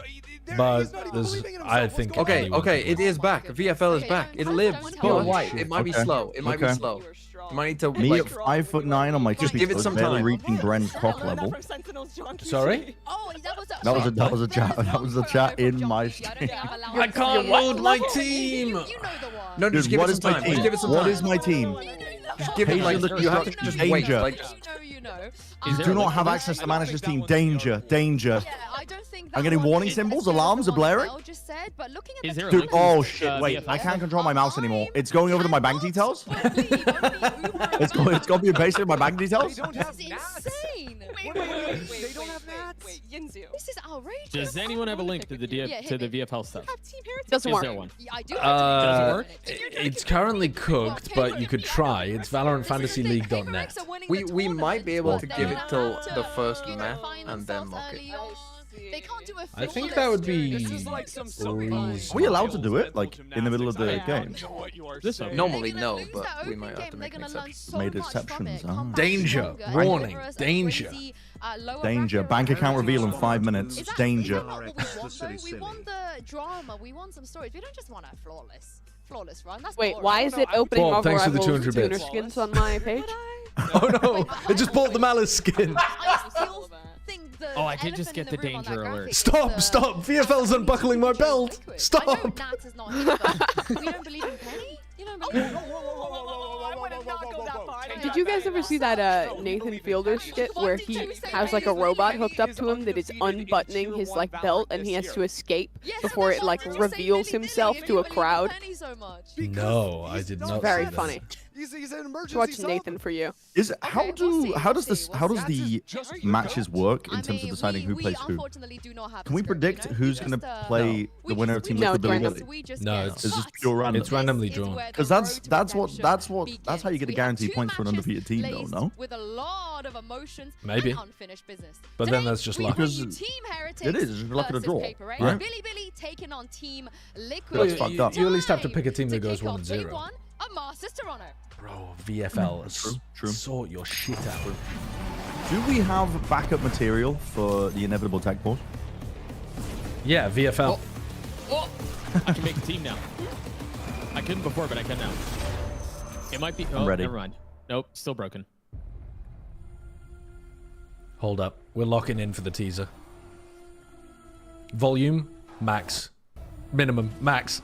But there's, I think. Okay, anyone okay, can it win. is back. VFL is back. It lives. Oh, But shit. it might be Okay. slow. It might be Okay. slow. You might need to Me like, at 5'9" on my Just tippy give it toes, some barely time. reaching Bren's cock level. Sorry? That was a chat. That was a chat in my stream. I can't load my team. No, just Dude, give what it is some my time. team? Just give it some What time. is my team? Just give it like Patient you have to just wait. danger. Like, Do not have access to manager's team. Danger, danger. I'm getting warning symbols. Alarms are blaring. Is there a Dude, link oh to, shit! Wait, I VFL? can't control my mouse anymore. It's going over to my bank details. It's got to be a basic my bank details. This is insane. Wait, Yinzu. This is outrageous. Does anyone have a link to the VFL stuff? Doesn't Is work. there one? I do. Does it work? It's currently cooked, but you could try. It's ValorantFantasyLeague.net. we might be able to give it till the first map and then mock it. They can't do a I think that would be. Are we allowed to do it like in the middle of the game? Normally no, but we might have to make an exception. Made exceptions. Ah. Danger! Warning! Danger! Danger! Bank account reveal in 5 minutes. Danger! We want the drama. We want some stories. We don't just want a flawless run. That's Wait, boring. why is it opening Paul, Marvel thanks for the Rivals 200 tuner bits. skins on my page? Oh no! I just bought the Malice skin. Oh, I did just get the danger alert. Stop! Stop! VFL's unbuckling my belt! Stop! Nats is not here, but we don't believe in Penny? You don't believe in Did you guys ever see that Nathan Fielder skit where he has like a robot hooked up to him that is unbuttoning his like belt and he has to escape before it like reveals himself to a crowd? No, I did not. Very see that. funny. He's an emergency. Watch Nathan for you. Is how does the matches work in terms of deciding who plays who? Can we predict who's going to play the winner of Team No, Liquid random. Billy? No, It's just pure random. It's randomly drawn. Because that's how you get a guaranteed points for an undefeated team, though. No. with a lot of emotions Maybe. and unfinished business. But Today, then that's just we luck. bring Because you Team Heretics it is, it's luck of the versus draw, Paper X. right? Billy taking on Team Liquid. Well, That's fucked up. you at least have to pick a team that To goes kick off day 1-0. one of Masters Toronto. Bro, VFL, True. sort your shit out. Do we have backup material for the inevitable tech pause? Yeah, VFL. Oh, I can make a team now. I couldn't before, but I can now. It might be. Oh, ready. never mind. Nope, still broken. Hold up. We're locking in for the teaser. Volume, max. Minimum, max.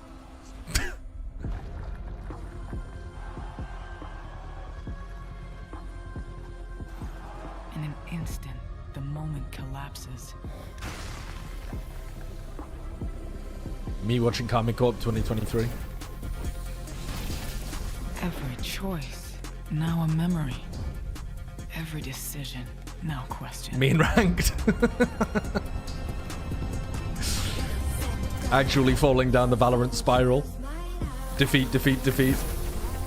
In an instant, the moment collapses. Me watching Karmic Corp 2023. Every choice, now a memory. Every decision, now question. Me in ranked. Actually falling down the Valorant spiral. Defeat, defeat, defeat.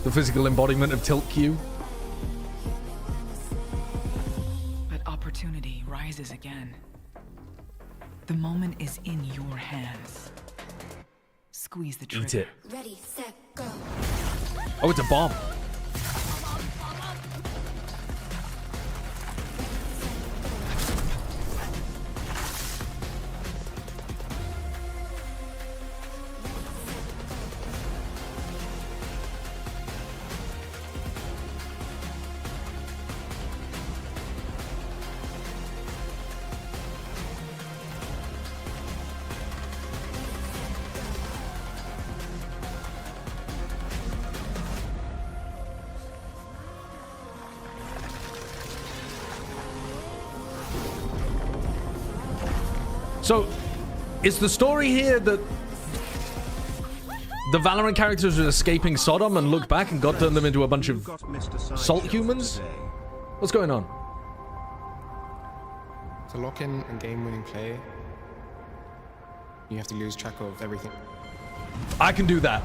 The physical embodiment of tilt Q. But opportunity rises again. The moment is in your hands. Squeeze the trigger. Eat it. Ready, set, go. Oh, it's a bomb. So, is the story here that the Valorant characters were escaping Sodom and looked back and God turned them into a bunch of salt humans? What's going on? To lock in a game-winning play, you have to lose track of everything. I can do that.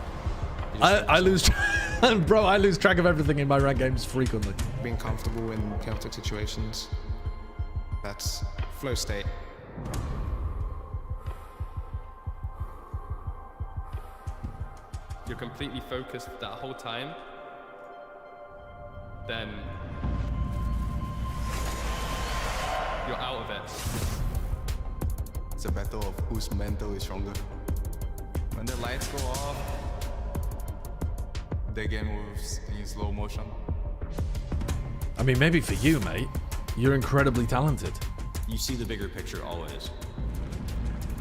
I lose, bro. I lose track of everything in my ranked games frequently. Being comfortable in chaotic situations, that's flow state. You're completely focused that whole time, then you're out of it. It's a battle of whose mental is stronger. When the lights go off, the game moves in slow motion. I mean, maybe for you, mate. You're incredibly talented. You see the bigger picture always.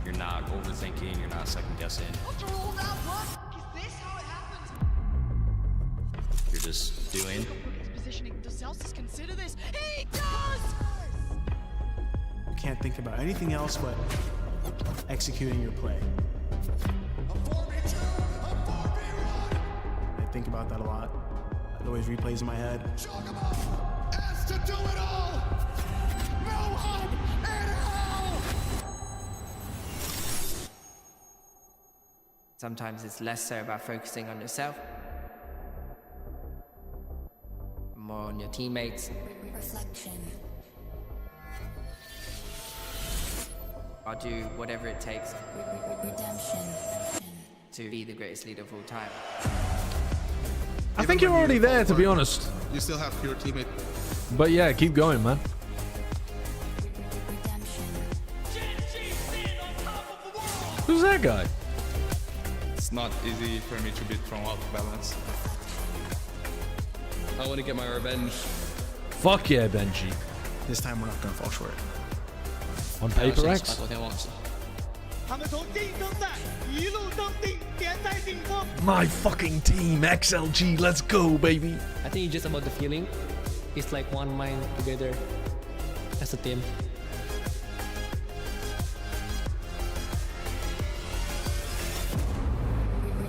You're not overthinking, you're not second guessing. You're just doing. Positioning. Does Celsius consider this? He does! You can't think about anything else but executing your play. I think about that a lot. It always replays in my head. Has to do it all! No hope in hell! Sometimes it's less so about focusing on yourself, more on your teammates. Reflection. I'll do whatever it takes Redemption. to be the greatest leader of all time. I think you're already there, to be honest. You still have your teammate. But yeah, keep going, man. Who's that guy? It's not easy for me to be thrown out of balance. I want to get my revenge. Fuck yeah, Benji. This time we're not gonna fall short. On Paper X? My fucking team, XLG, let's go, baby. I think it's just about the feeling. It's like one mind together as a team.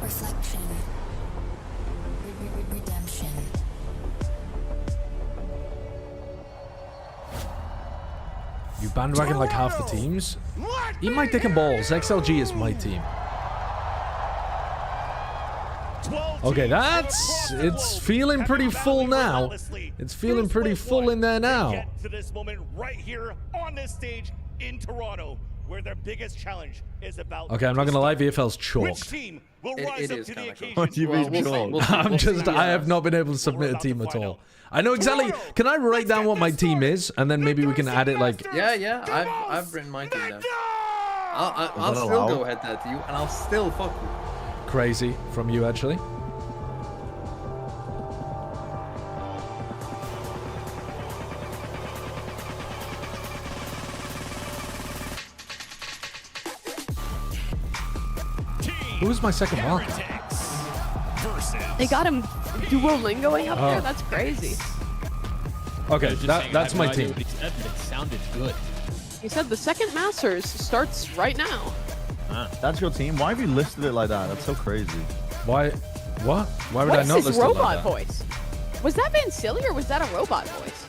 Reflection. Redemption. You bandwagon like half the teams? Eat my dick and balls. XLG is my team. Okay, it's feeling pretty full now. It's feeling pretty full in there now. Get to this moment right here on this stage in Toronto, where their biggest challenge is about. Okay, I'm not gonna lie, VFL's chalked. Which team will rise up to the occasion? What do you mean chalked? I have not been able to submit a team at all. I know exactly. Can I write down what my team is, and then maybe we can add it like? Yeah. I've written my team down. I'll still go head to you, and I'll still fuck you. Crazy from you, actually. Who was my second marker? They got him Duolingoing up there? Oh. That's crazy. Okay, that's my team. It sounded good. He said the second Masters starts right now. That's your team? Why have you listed it like that? That's so crazy. Why? What? Why would What I is not this list it like robot that? voice? Was that Van Silly or was that a robot voice?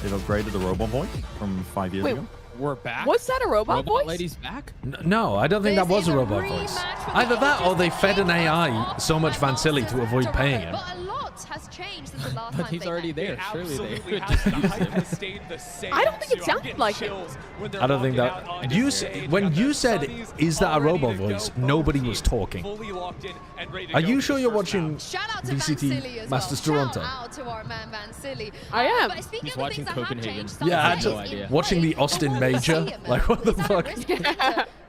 They've upgraded the robot voice from 5 years Wait, ago. We're back? Was that a robot voice? Lady's back? No, I don't think that was a robot voice. Either that or they fed an AI so much Van Silly to avoid paying him. But a lot has changed since the last But time he's they already met. there. Surely they Absolutely could just has. The use hype him. has stayed the same. I don't think it I'm sounded getting like him. chills when they're I don't think walking that. out on You stage. when Got you their said, sunnies "Is that a all ready robot to go. voice?" Both Nobody was teams talking. fully locked in and ready to Are go you for sure this you're first round. watching Shout out to Van Silly VCT as Masters well. Toronto? Shout out to our man Van Silly. I am. But speaking He's of the watching things that have Copenhagen. changed, Yeah, Sunset actually, is watching the in Austin play. Major. Colosseum. Like, what the Is that a fuck? risk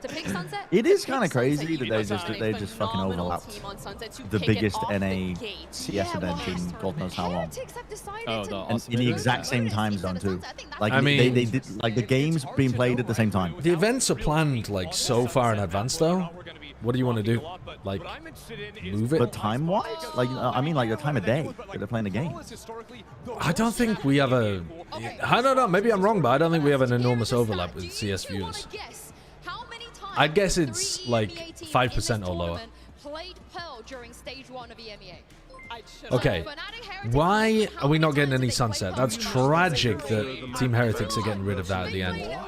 to pick Sunset? It is To kind of pick crazy Sunset, that you they must just have they a just fucking phenomenal overlapped team on Sunset to the kick it biggest off the NA gate. CS event in God knows how long. Heretics have decided Oh, to the And awesome in the video. exact same time zone too. Like I mean- they did like the games being played at the same time. The events are planned like so far in advance, though, What do you want to do? Like, move it? But time-wise? Like, I mean, like the time of day that they're playing the game. I don't think we have a... I don't know. Maybe I'm wrong, but I don't think we have an enormous overlap with CS viewers. I guess it's like 5% or lower. Okay, why are we not getting any sunset? That's tragic that Team Heretics are getting rid of that at the end.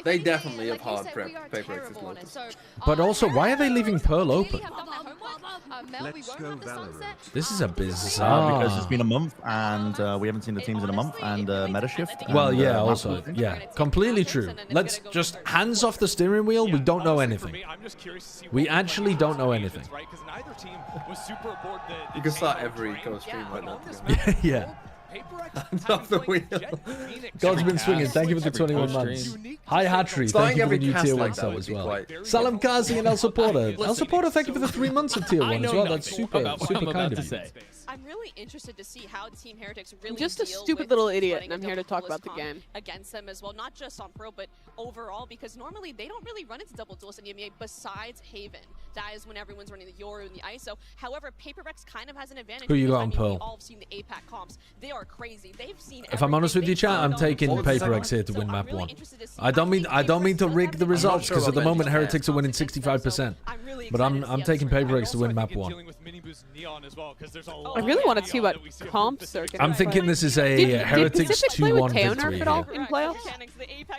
They definitely have hard prep PRX's locals. But also, why are they leaving Pearl open? Let's go Valorant. This is a bizarre... because it's been a month, and we haven't seen the teams in a month, and meta shift. Well, and, yeah, also, yeah, completely true. Let's just hands off the steering wheel. We don't know anything. We actually don't know anything. You can start every co-stream right now. Yeah. Hands off the wheel. God's been swinging. Thank you for the 21 months. Hi, Hatchery. Thank you for the new tier 1 sub as well. Salam Kazi and El Supporter. El Supporter, thank you for the 3 months of tier 1 as well. That's super kind of you. I'm really interested to see how Team Heretics really I'm just a deal stupid with little idiot, and I'm running here to talk double about the duelist game. comp against them as well, not just on Pro, but overall, because normally they don't really run into double duelists in the EMEA besides Haven. That is when everyone's running the Yoru and the ISO. However, PRX kind of has an advantage. Who you got on because, Pearl? We've all seen the APAC comps. They are crazy. They've seen If I'm honest with you, chat, I'm taking PRX here to win map 1. I don't mean to rig the results, because at the moment Heretics are winning 65%. But I'm taking PRX to win map 1. I really want to see what comps are. I'm thinking this is a Heretics 2-1 victory. At all in playoffs?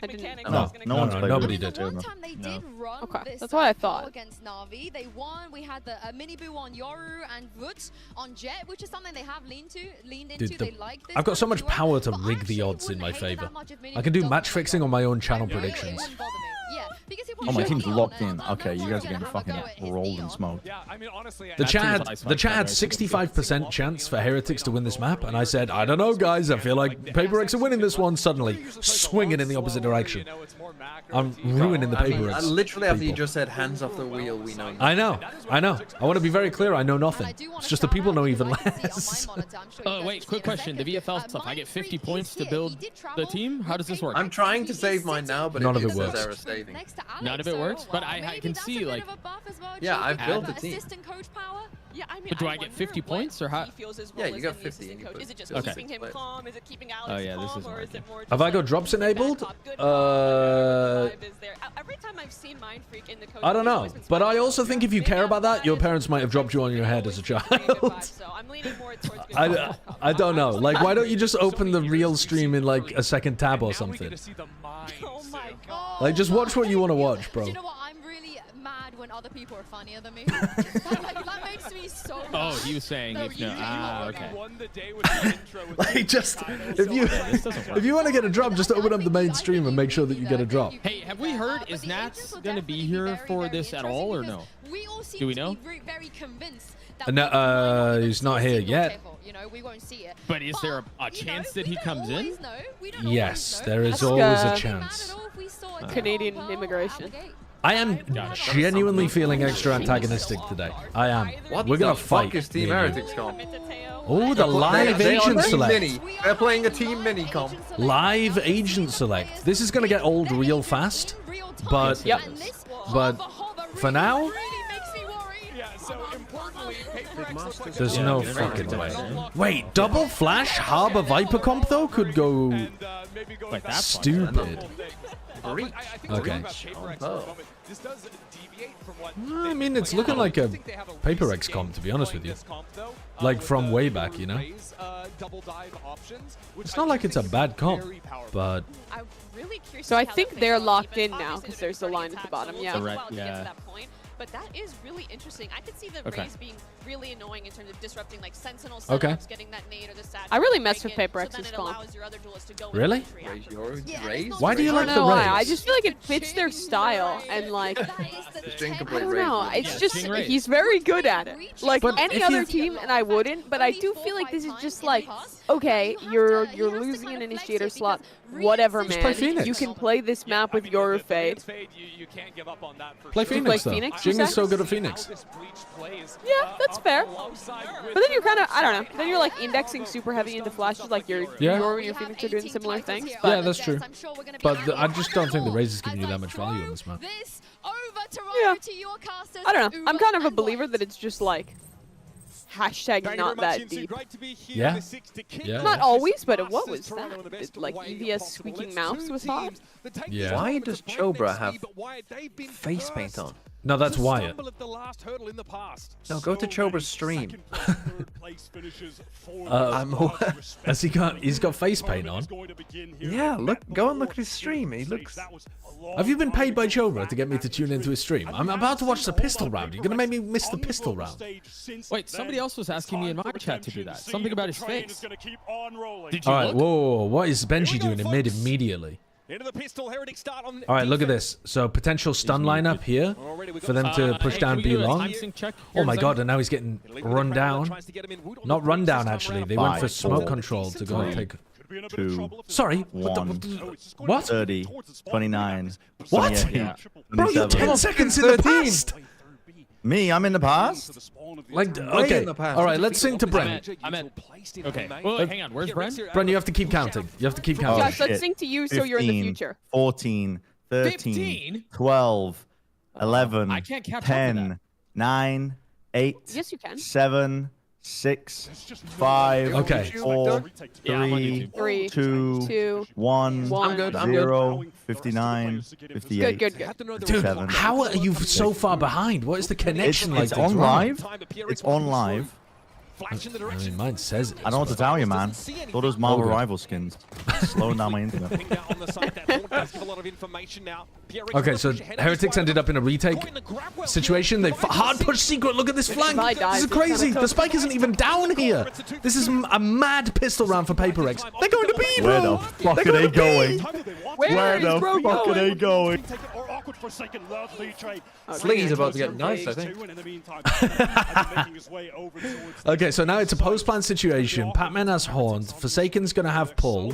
I didn't. Nobody did. Okay, that's what I thought. Against Na'Vi, they won. We had the mini boo on Yoru and Vut on Jet, which is something they have leaned into. Dude, They like this. I've got so much power to rig the odds in my favor. I can do match fixing on my own channel predictions. Oh, my team's locked in. Okay, you guys are getting fucking rolled and smoked. The chat had 65% chance for Heretics to win this map, and I said, I don't know, guys. I feel like PRX are winning this one. Suddenly, swinging in the opposite direction. I'm ruining the PRX. Literally after you just said hands off the wheel, we know. I know. I want to be very clear. I know nothing. It's just the people know even less. Oh, wait, quick question. The VFL stuff, I get 50 points to build the team? How does this work? I'm trying to save mine now, but none of it says works. devastating. None of it works, but I can see, like... Yeah, I've built a team. Yeah, I mean, But do I get 50 points, or how? Yeah, you got 50. Is it just Okay. keeping him calm? Is it keeping Alex Oh, yeah, this calm? is Or is it more Have I got drops enabled? Every time I've seen Mind Freak in the code, I don't know. But I also think if you care about that, your parents might have dropped you on your head as a child. I don't know. Like, why don't you just open the real stream in, like, a second tab or something? Oh my god. Like, just watch what you want to watch, bro. Do you know what? I'm really mad when other people are funnier than me. that makes me so mad. Oh, he was saying if no. Ah, okay. Like, just if you want to get a drop, just open up the main stream and make sure that you get a drop. Hey, have we heard, is Nats going to be here for this at all, or no? Do we know? Very convinced. No, he's not here yet. You know, we won't see it. But is there a chance that he comes in? Yes, there is always a chance. Canadian immigration. I am genuinely feeling extra antagonistic today. I am. We're gonna fight. Is Team Heretics comp? Oh, the live agent select. They're playing a team mini comp. Live agent select. This is gonna get old real fast, but for now, there's no fucking way. Wait, double flash Harbor Viper comp though could go like stupid. Okay. I mean, it's looking like a PRX comp, to be honest with you. Like from way back, you know? It's not like it's a bad comp, but... So I think they're locked in now, because there's the line at the bottom, yeah. But that is really interesting. I could see the Raze being really annoying in terms of disrupting like Sentinel setups, Okay. getting that nade or the Satchel. I really mess with break in, PRX's so then it comp. allows your other duelists to go Really? Raze? Why do you like the why. I Raze? just feel like it fits their style, and like, I don't know. It's just, he's very good at it. Like But any if other you- team, and I wouldn't, but I do feel like this is just like, okay, you're losing an initiator slot. Whatever, Just play man. Phoenix. You can play this map with your Fade. Play Phoenix, though. Phoenix? Just Jing is so good at Phoenix. Yeah, that's fair. But then you're kind of, I don't know. Then you're like indexing super heavy into flashes, like your Yoru and Phoenix are doing similar things. But Yeah, that's true. But I just don't think the Raze is giving you that much value on this map. yeah, I don't know. I'm kind of a believer that it's just like hashtag not that deep. Yeah. Yeah. Not always, but what was that? Like EVS squeaking mouse was hot. Yeah. Why does Chobra have face paint on? No, that's Wyatt. No, go to Chobra's stream. Has he got? He's got face paint on. Yeah, look. Go and look at his stream. He looks. Have you been paid by Chobra to get me to tune into his stream? I'm about to watch the pistol round. You're gonna make me miss the pistol round. Wait, somebody else was asking me in my chat to do that. Something about his face. Did you All right, whoa, what is Benji doing in mid immediately? All right, look at this. So potential stun lineup here for them to push down B long. Oh my god, and now he's getting run down. Not run down, actually. They went for smoke control to go and take... 2. Sorry. 1. What? 30. 29. What? 28, Bro, you're 10 seconds in the past. Me, I'm in the past? Like, okay. All right, let's sing to Brent. Okay. Well, hang on. Where's Brent? Brent, you have to keep counting. You have to keep counting. Josh, let's sing to you so you're in the future. 14, 13, 15? 12, 11, I can't catch up to 10, 9, 8, Yes, you can. 7, 6, 5, Okay. 4, Yeah, I'm on 3, Three, 2, two, 1, I'm good, I'm 0, 59, 58, Good. Dude, 57. how are you so far behind? What is the connection like? It's on live. It's on live. I mean, mine says it. I don't know what to tell you, man. All those Marvel Rival skins. Slowing down my internet. Okay, so Heretics ended up in a retake situation. They hard push secret. Look at this flank. This is crazy. The spike isn't even down here. This is a mad pistol round for PRX. They're going to B, bro. Where the fuck are they going? Where the fuck are they going? Sliggy's about to get nice, I think. Okay, so now it's a post-plan situation. Pac-Man has horns. Forsaken's going to have pull.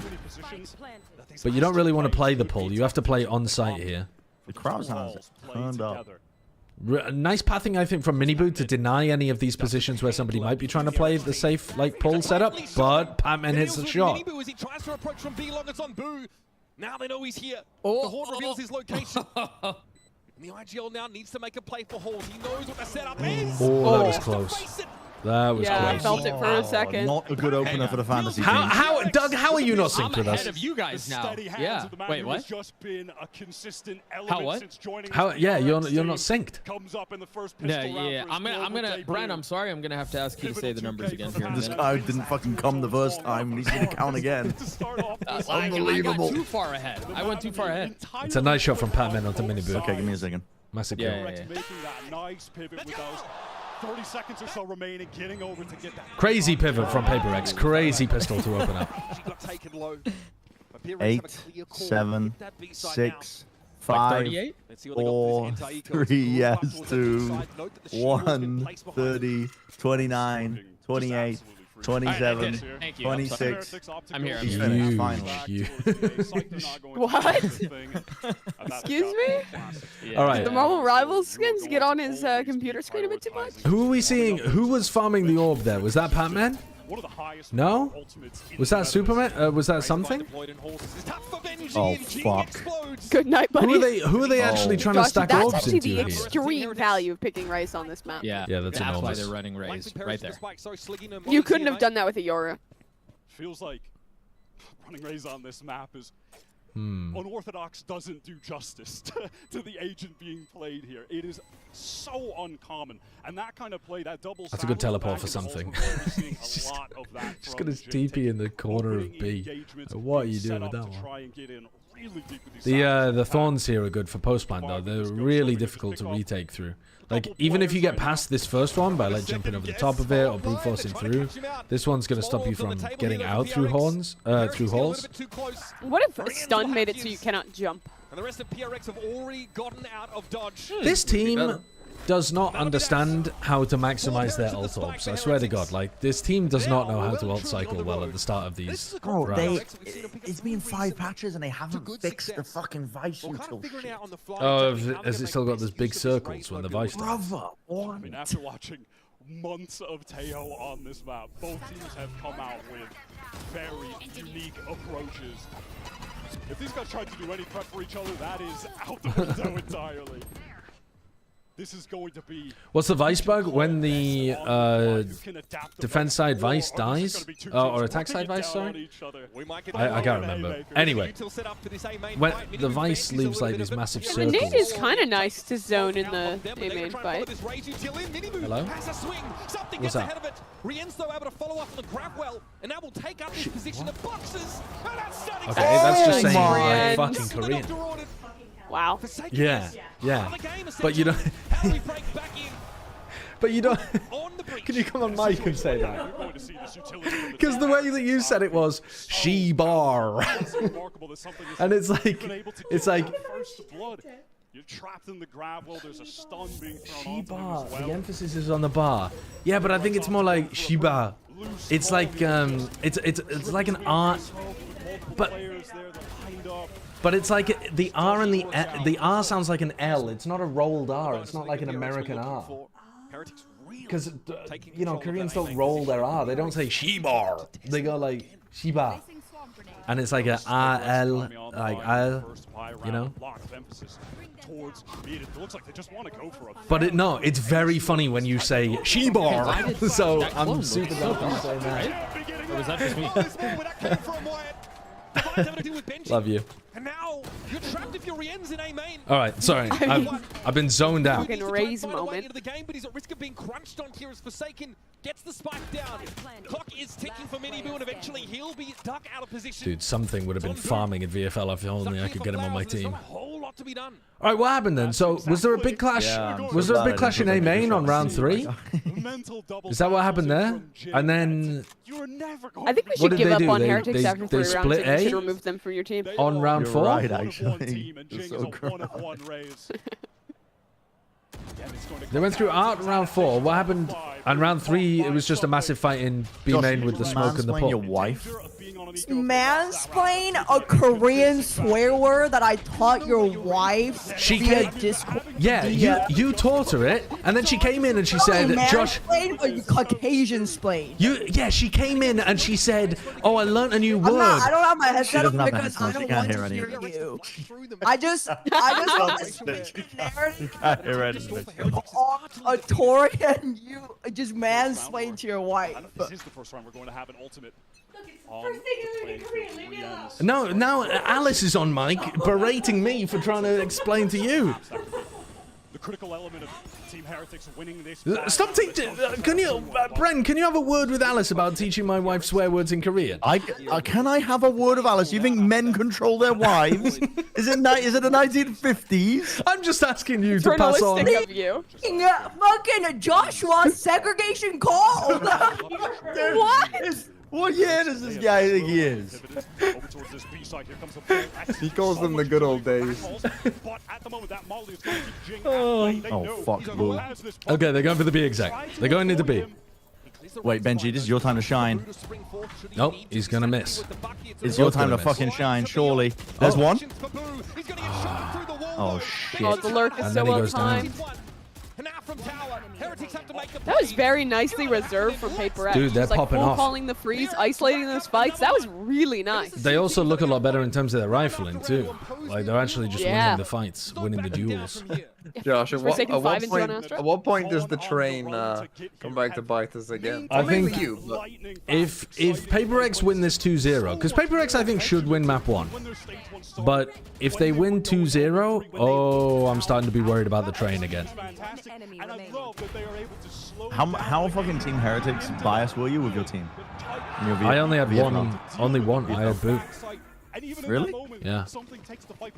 But you don't really want to play the pull. You have to play on-site here. The crowd's hands turned up. Nice pathing, I think, from Miniboot to deny any of these positions where somebody might be trying to play the safe, like, pull setup. But Pac-Man hits the shot. Now they know he's here. The Horn reveals his location. And the IGL now needs to make a play for Horn. He knows what the setup is. Oh, that was close. That was Yeah, I close. felt it for a second. Not a good opener for the fantasy team. Doug, how are you not synced with us? I'm ahead of you guys now. Yeah. Wait, what? How what? How? Yeah, you're not synced. Yeah. I'm gonna. Brent, I'm sorry. I'm gonna have to ask you to say the numbers again here. This guy didn't fucking come the first time, and he's gonna count again. Unbelievable. I got too far ahead. I went too far ahead. It's a nice shot from Pac-Man onto Miniboot. Okay, give me a second. Massive kill. Yeah. Making that nice pivot with those 30 seconds or so remaining, getting over to get that. Crazy pivot from PRX. Crazy pistol to open up. 8, 7, 6, 5, 4, 3, yes, 2, 1, 30, 29, 28, 27, 26. I'm here. He's finished, finally. What? Excuse me? All right. Did the Marvel Rivals skins get on his computer screen a bit too much? Who are we seeing? Who was farming the orb there? Was that Pac-Man? No? Was that Superman? Was that something? Oh, fuck. Good night, buddy. Who are they actually trying to stack that's orbs actually into the here? extreme value of picking Rice on this map. Yeah, that's why enormous. they're running Raze right there. You couldn't have done that with a Yoru. Feels like running Raze on this map is unorthodox, doesn't do justice to the agent being played here. It is so uncommon, and that kind of play, that double. That's a good teleport for something. He's just got his TP in the corner of B. What are you doing with that one? The thorns here are good for post-plan though. They're really difficult to retake through. Like, even if you get past this first one by like jumping over the top of it or brute forcing through, this one's gonna stop you from getting out through horns, through holes. What if stun made it so you cannot jump? And the rest of PRX have already gotten out of dodge. This team does not understand how to maximize their ult orbs. I swear to God, like, this team does not know how to ult cycle well at the start of these Bro, rounds. it's been 5 patches and they haven't fixed the fucking Vice util shit. Oh, has it still got those big circles when the Vice dies? Brother, I mean, after watching months of Teo on this map, both teams have come out with very unique approaches. If these guys tried to do any prep for each other, that is out the window entirely. This is going to be... What's the Vice bug? When the defense side Vice dies? Or attack side Vice, sorry? I can't remember. Anyway, when the Vice leaves like these massive The circles. nade is kind of nice to zone in the A-main fight. Hello? What's that? Rien's though able to follow up on the grab well, and now will take up this position of boxes. Okay, that's just saying like fucking Korean. Wow. Yeah, yeah. But you don't... But you don't... Can you come on mic and say that? Because the way that you said it was She-bar. And it's like... You're trapped in the grab well, there's a stun being thrown onto him as well. The emphasis is on the bar. Yeah, but I think it's more like Shiba. It's like it's like an R, but it's like the R and the R sounds like an L. It's not a rolled R. It's not like an American R. Because you know, Koreans don't roll their R. They don't say Shiba. They go like Shiba. And it's like a R-L, like L, you know? But no, it's very funny when you say She-bar. So I'm super glad you saying that. Or was that just me? Love you. And now you're trapped if you're Rien's in A main. All right, sorry. I've been zoned out. Fucking raise moment. Into the game, but he's at risk of being crunched on here as Forsaken gets the spike down. Clock is ticking for Miniboo, and eventually he'll be stuck out of position. Dude, something would have been farming in VFL if only I could get him on my team. A whole lot to be done. All right, what happened then? So, was there a big clash? Was there a big clash in A main on round 3? Is that what happened there? And then... I think we should give up on Heretics after 3 rounds. Split You should A remove them from your team. on round 4? Right, actually. It's so They went through out round 4. What happened? And round 3, it was just a massive fight in B main with the smoke and the pop. Your wife? Mansplain a Korean swear word that I taught your wife via Discord. Yeah, you taught her it, and then she came in and she said, "Josh, a Caucasian splain." Yeah, she came in and she said, "Oh, I learned a new word." I don't have my headset on have because my I don't headset. want She to can't hear hear you. I just want to a Tory and you just mansplain to your wife. This is the first time we're going to have an ultimate. No, now Alice is on mic berating me for trying to explain to you. The critical element of Team Heretics winning this. Stop teaching. Can you, Bren? Can you have a word with Alice about teaching my wife swear words in Korean? Can I have a word of Alice? You think men control their wives? Is it the 1950s? I'm just asking you to pass on. Of you. Fucking Joshua segregation call. What? What year does this guy think he is? He calls them the good old days. Oh, fuck, bull. Okay, they're going for the B exec. They're going into B. Wait, Benji, this is your time to shine. Nope, he's gonna miss. It's your time to fucking shine, surely. There's one. Oh, shit. Oh, the lurk is And so then he goes well down. timed. That was very nicely reserved from PRX. Dude, they're Just, like, popping full off. calling the freeze, isolating those fights. That was really nice. They also look a lot better in terms of their rifling too. Like they're actually just winning the fights, winning the duels. Josh, at Forsaken 5 into an at what point does the train come back to bite us again? I think Mainly you, but... if PRX win this 2-0, because PRX I think should win map 1, but if they win 2-0, oh, I'm starting to be worried about the train again. How fucking Team Heretics biased were you with your team? I only had only one. I had boot. Really? Yeah.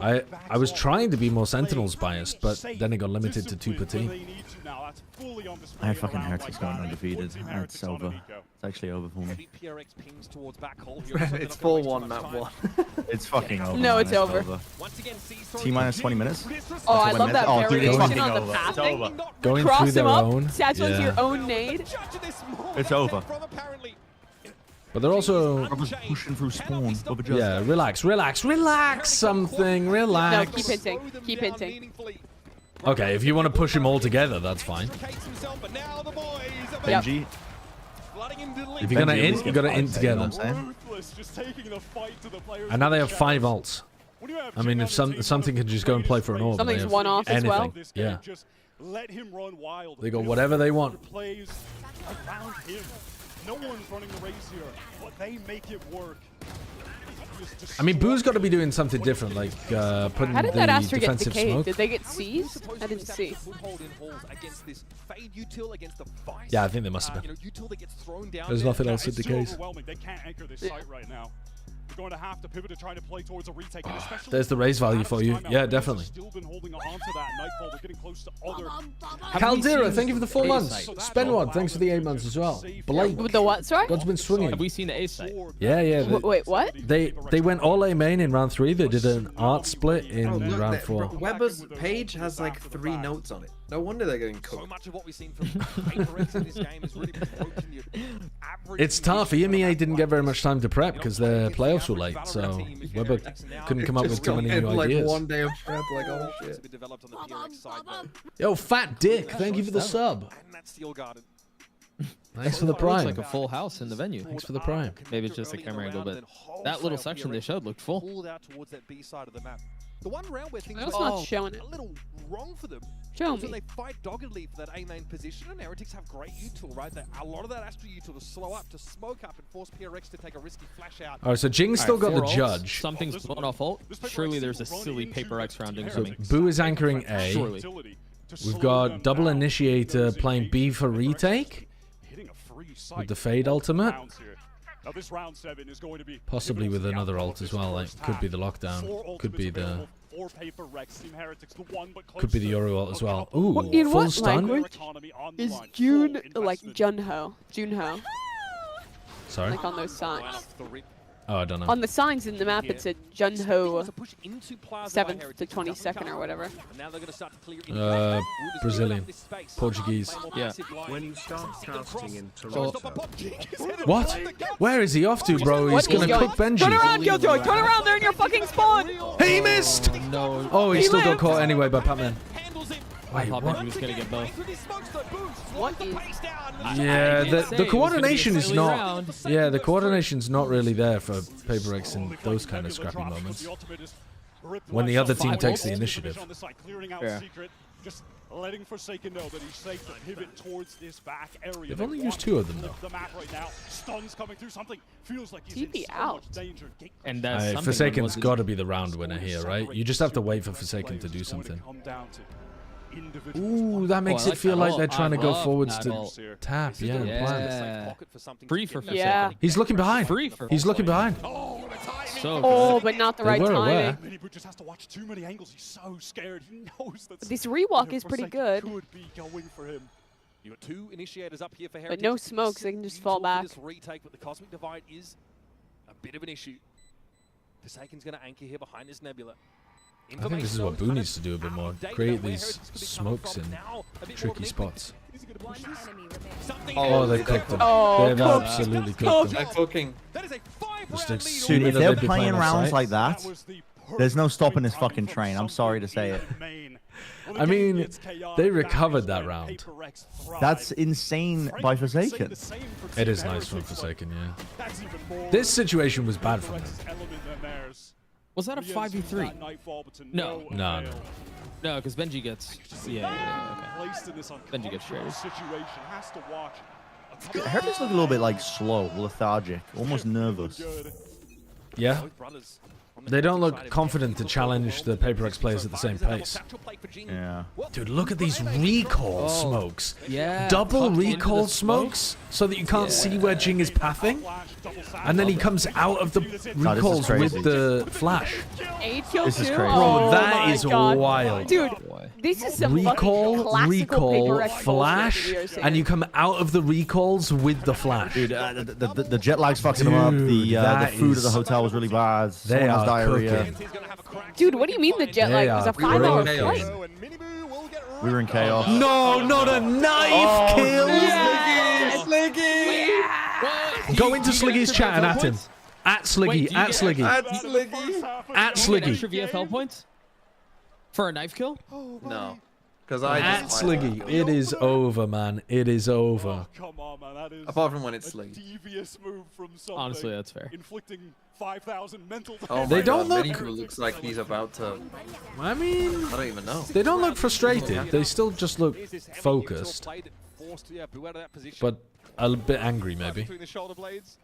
I was trying to be more Sentinels biased, but then it got limited to 2 per team. fully on display. I had fucking Heretics going undefeated. It's over. It's actually over for me. PRX pings towards back hole here. It's 4-1 map 1. It's fucking over. No, man. it's over. Once again, T-minus 20 minutes? Oh, I love that Oh, dude, it's variation fucking on the over. pathing. It's over. Going Cross through him their up, own. satch onto your own nade. It's over. But they're also pushing through spawn. yeah. Relax, relax, relax. Something. No, Relax. keep hinting. Keep hinting. Okay, if you want to push them all together, that's fine. Benji. If you're gonna int, you gotta int together. And now they have 5 ults. I mean, if something can just go and play for an orb. Something's they have one-off as well. anything. Yeah. Let him run wild. They got whatever they want. Plays around him. No one's running the race here, but they make it work. I mean, Boo's got to be doing something different, like putting How did the that Astra get defensive decayed? smoke. Did they get seized? I didn't see. Yeah, I think they must have been. There's nothing else that decays. They can't anchor this site right now. They're going to have to pivot to trying to play towards a retake. And especially There's the raise value for you. Yeah, definitely. Still been holding on to that. Nightfall, we're getting close to other. Caldera, thank you for the 4 months. Spenwad, thanks for the 8 months as well. Blake, With the what, sorry? God's been swinging. Have we seen the A site? Yeah, yeah. Wait, what? They went all A main in round 3. They did an art split in round 4. Weber's page has like 3 notes on it. No wonder they're getting cooked. So much of what we've seen from PRX in this game has really broken your average. It's tough. EMEA didn't get very much time to prep because their playoffs were late, so Weber couldn't come up with too many new like ideas. 1 day of prep, like oh shit. Yo, Fat Dick, thank you for the sub. Thanks for the Looks prime. like a full house in the venue. Thanks for the prime. Maybe it's just a camera angle, but that little section they showed looked full. Pulled out towards that B side of the map. The one round where things That's went not showing it. a little wrong for them. Show So me. they fight doggedly for that A main position, and Heretics have great util, right? A lot of that Astra util to slow up, to smoke up, and force PRX to take a risky flash out. All right, so Jing's still got the judge. Something's blown off ult. Surely there's a silly Paper X round So incoming. Boo is anchoring A. Surely. We've got Double Initiator playing B for retake. With the Fade ultimate. Now this round 7 is going to be Possibly with another ult as well. Like, could be the lockdown. Could be the... Could be the Yoru ult as well. Ooh, In full what stun. language is June like Junho? Junho. Sorry? Like on those signs. Oh, I don't know. On the signs in the map, it said Junho 7th to 22nd or whatever. Brazilian. Portuguese. Yeah. When you start casting in Toronto. What? Where is he off to, bro? He's gonna cook Benji. Turn around, Killjoy! Turn around! They're in your fucking spawn! He missed! No. Oh, he still got lived. caught anyway by Pac-Man. I Wait, thought what? Benji was gonna get both. What is... Yeah, the coordination is not. round. Yeah, the coordination's not really there for Paper X in those kind of scrappy moments. When the other team takes the initiative. Yeah. Just letting Forsaken know that he's safe to pivot towards this back area. They've only used 2 of them though. The map right now. Stuns coming through something. Feels like he's in TP so out. much danger. And that's something Forsaken's that got to be the round winner here, right? You just have to wait for Forsaken to do something. Ooh, that makes I it like feel that like ult. they're trying to I go love forwards that to ult. tap, yeah, and plan. Yeah. Free for Forsaken. Yeah. He's looking behind. Free for He's looking behind. So Oh, good. but not the They right were aware. timing. Minibu just has to watch too many angles. He's so scared. He knows that This rewalk is pretty good. could be going for him. You got 2 initiators up here for But Heretics. no smoke, so they can just fall back. This retake, but the Cosmic Divide is a bit of an issue. Forsaken's going to anchor here behind this Nebula. I think this is what Boo needs to do a bit more. Create these smokes in tricky spots. Oh, they cooked them. Oh, They've cooked. absolutely Cooked. cooked They're them. cooking. Just Dude, assuming if that they're they'd be playing rounds offside. like that, there's no stopping this fucking train. I'm sorry to say it. I mean, they recovered that round. That's insane by Forsaken. It is nice from Forsaken, yeah. This situation was bad for them. Was that a 5v3? No. No, no. No, because Benji gets. Yeah, okay. Benji gets traded. Heretics look a little bit like slow, lethargic, almost nervous. Yeah. Both brothers They don't look confident to challenge the PRX players at the same pace. Yeah. Dude, look at these recall smokes. Yeah. Double recall smokes so that you can't see where Jing is pathing. And then he comes out of the recalls with the flash. 8 kills This is too? crazy. Bro, Oh that my is God. wild. Dude, this is some Recall, recall, flash, and you come out of the recalls with the flash. Dude, the jet lag's fucking them up. The food at the hotel was really bad. They Someone has are diarrhea. cooking. Dude, what do you mean the jet lag? It was a 5-hour flight. We were in chaos. No, not a knife kill! Yeah. Go into Sliggy's chat and at him. At Sliggy, at Sliggy. At Sliggy. Extra VFL points? For a knife kill? No. Because I At just Sliggy, it is over, man. It is over. Come on, man. That is Apart from when it's Sliggy. devious move from something. Honestly, that's fair. Inflicting 5,000 mental damage. Oh They my don't God, look- Minibu looks like he's about to. I mean, I don't even know. they don't look frustrated. They still just look focused. But a bit angry, maybe. Between the shoulder blades.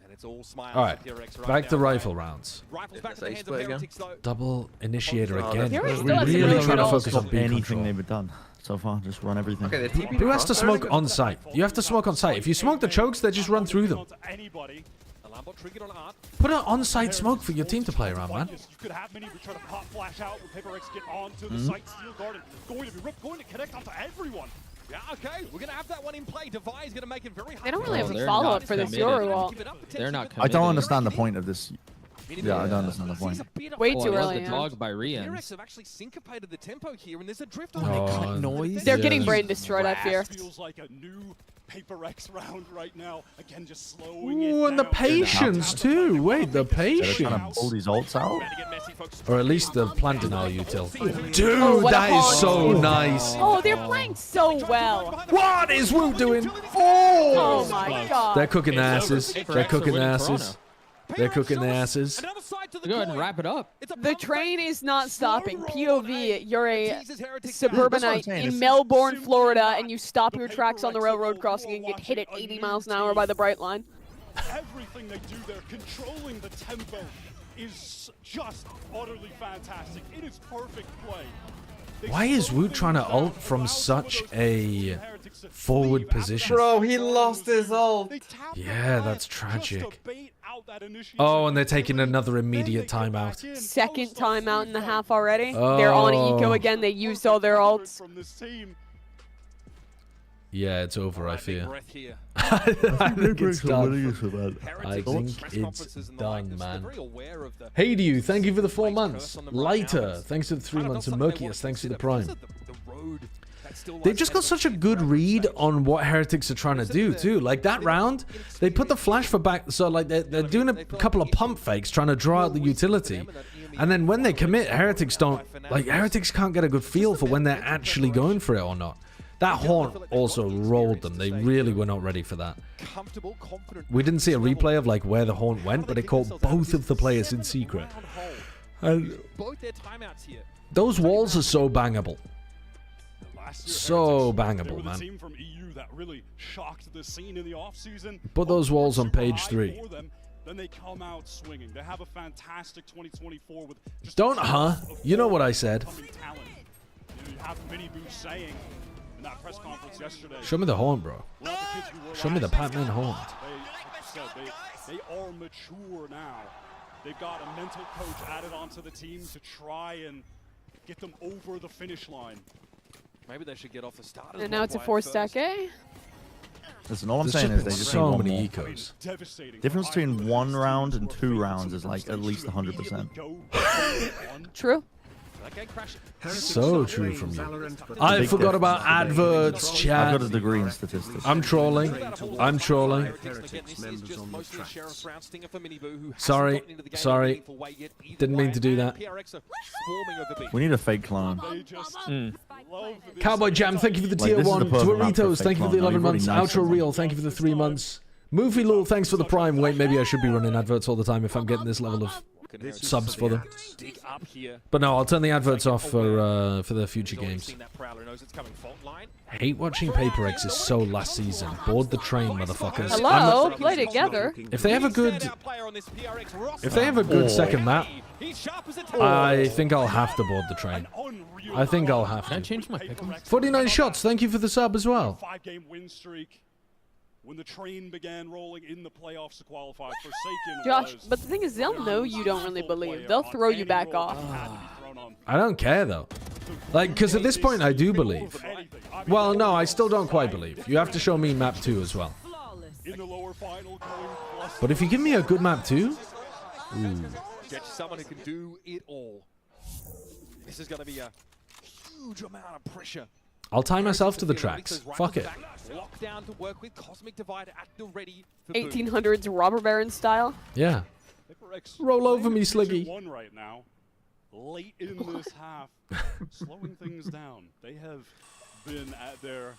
And it's all smiles. Alright, for PRX right back to now. rifle rounds. Rifles back Yes, to the ace hands of play again. Heretics, though. Double initiator Oh, again. that's- Still We're has some really really trying to good focus on Stop B anything control. they've done so far. Just run everything. Okay, the TP. Who has to smoke on site? You have to smoke on site. If you smoke the chokes, they just run through them. Anybody. The Lambot triggered on Art. Put an on-site smoke for your team to play around, man. You could have many who try to pop flash out when PRX get onto the site. Steel Garden going to be ripped, going to connect onto everyone. Yeah, okay. We're going to have that one in play. Divide is going to make it very hard. They don't really have a they're follow-up not for this committed. Yoru wall. They're not I committed. don't understand the point of this. Yeah, I don't understand the point. Way Oh, too I love early. the yeah. dog by PRX Rians. have actually syncopated the tempo here, and there's a drift Oh, on noise. They're Yeah. getting brain destroyed, I fear. Feels like a new PRX round right now. Again, just slowing it Ooh, and the down. patience too. Wait, the They're trying to patience. pull these ults out. Or at least the plant denial util. Oh, Dude, what a that is so hog. nice. Oh, they're playing so well. What is Wu doing? Oh my God. They're cooking their asses. It's They're for cooking their winning asses. They're cooking their asses. Another side to the Go ahead coin. and wrap it up. It's a The pump train fake. is not stopping. POV, you're a Teases Heretics suburbanite saying, in it's Melbourne, Florida, and you stop your tracks on the railroad crossing and get hit at 80 miles an hour by the bright line. Everything they do there, controlling the tempo, is just utterly fantastic. It is perfect play. They Why is slow Wu things trying to down ult from allow such some of those a Heretics to forward leave after position? Bro, he lost his ult. They tap Yeah, their that's land just to tragic. bait out that initiation. Oh, and they're taking another Then immediate they get back timeout. in. Second Oh, so timeout in the free half fight. already. They're on Oh. eco again. They used all their ults. From this team. Yeah, it's over, I Big fear. breath here. I think it's done. Heretics I press think it's conferences and the like, done, they're man. very aware of the- Hey to you, thank you for the 4 Curse months. on them right now. Lighter, It's thanks for the 3 kind of months. And not something they Mokius, want thanks for the to prime. consider, because of the road that still They've lies just ahead got of such a them. good read on what Heretics are trying to do too. Like that round, they put the flash for back, so like they're doing a couple of pump fakes trying to draw out the utility, and then when they commit, Heretics can't get a good feel for when they're actually going for it or not. That haunt also rolled them. They really were not ready for that. Comfortable, confident. We didn't see a replay of like where the haunt went, but it caught both of the players in secret. And Both their timeouts here. those walls are so bangable. Last year, So Heretics, they bangable, were the man. team from EU that really shocked the scene in the offseason. Put those walls on page 3. Then they come out swinging. They have a fantastic 2024 with just Don't, huh? You know what I said. coming talent. You have Minibu saying in that press conference yesterday. Show me the haunt, bro. "We're not the kids we were Show me the last Pac-Man year." haunt. Like you said, they are mature now. They've got a mental coach added onto the team to try and get them over the finish line. Maybe they should get off the start. And now it's a 4-stack A. Listen, all I'm There's saying just is they been just so need one many more. ecos. Devastating. Difference between 1 round and 2 rounds is like at least 100%. True. Okay, crash. So true from you. I forgot about adverts, I've chat. got a degree in statistics. I'm trolling. I'm trolling. Sorry. Sorry. Didn't mean to do that. We need a fake clone. Cowboy Jam, thank you for the Like, tier this is 1. the perfect map for Doritos, fake thank you for the clone. 11 Now, you've months. already knifed Outro someone. Real, thank you for the 3 months. Movie Lul, thanks for the prime. Wait, maybe I should be running adverts all the time if I'm getting this level of subs for them. Dig up here. But no, I'll turn the adverts off for the future games. Seen that Prowler, knows it's coming. Fault line. Hate watching Paper X is so last season. Board the train, motherfuckers. Hello, play together. If they have a good, second map, I think I'll have to board the train. I think I'll have to. Can I change my pick? 49 shots. Thank you for the sub as well. 5-game win streak. When the train began rolling in the playoffs to qualify, Forsaken Josh, but the thing is, they'll know you don't really believe. They'll throw you back off. I don't care though. Like, because at this point I do believe. Well, no, I still don't quite believe. You have to show me map 2 as well. But if you give me a good map 2, ooh. Get someone who can do it all. This is going to be a huge amount of pressure. I'll tie myself to the tracks. Fuck it. Lockdown to work with, Cosmic Divide at the ready for 1800s robber baron style. Yeah. Roll over me, Sliggy. One right now, late in this half, slowing things down. They have been at their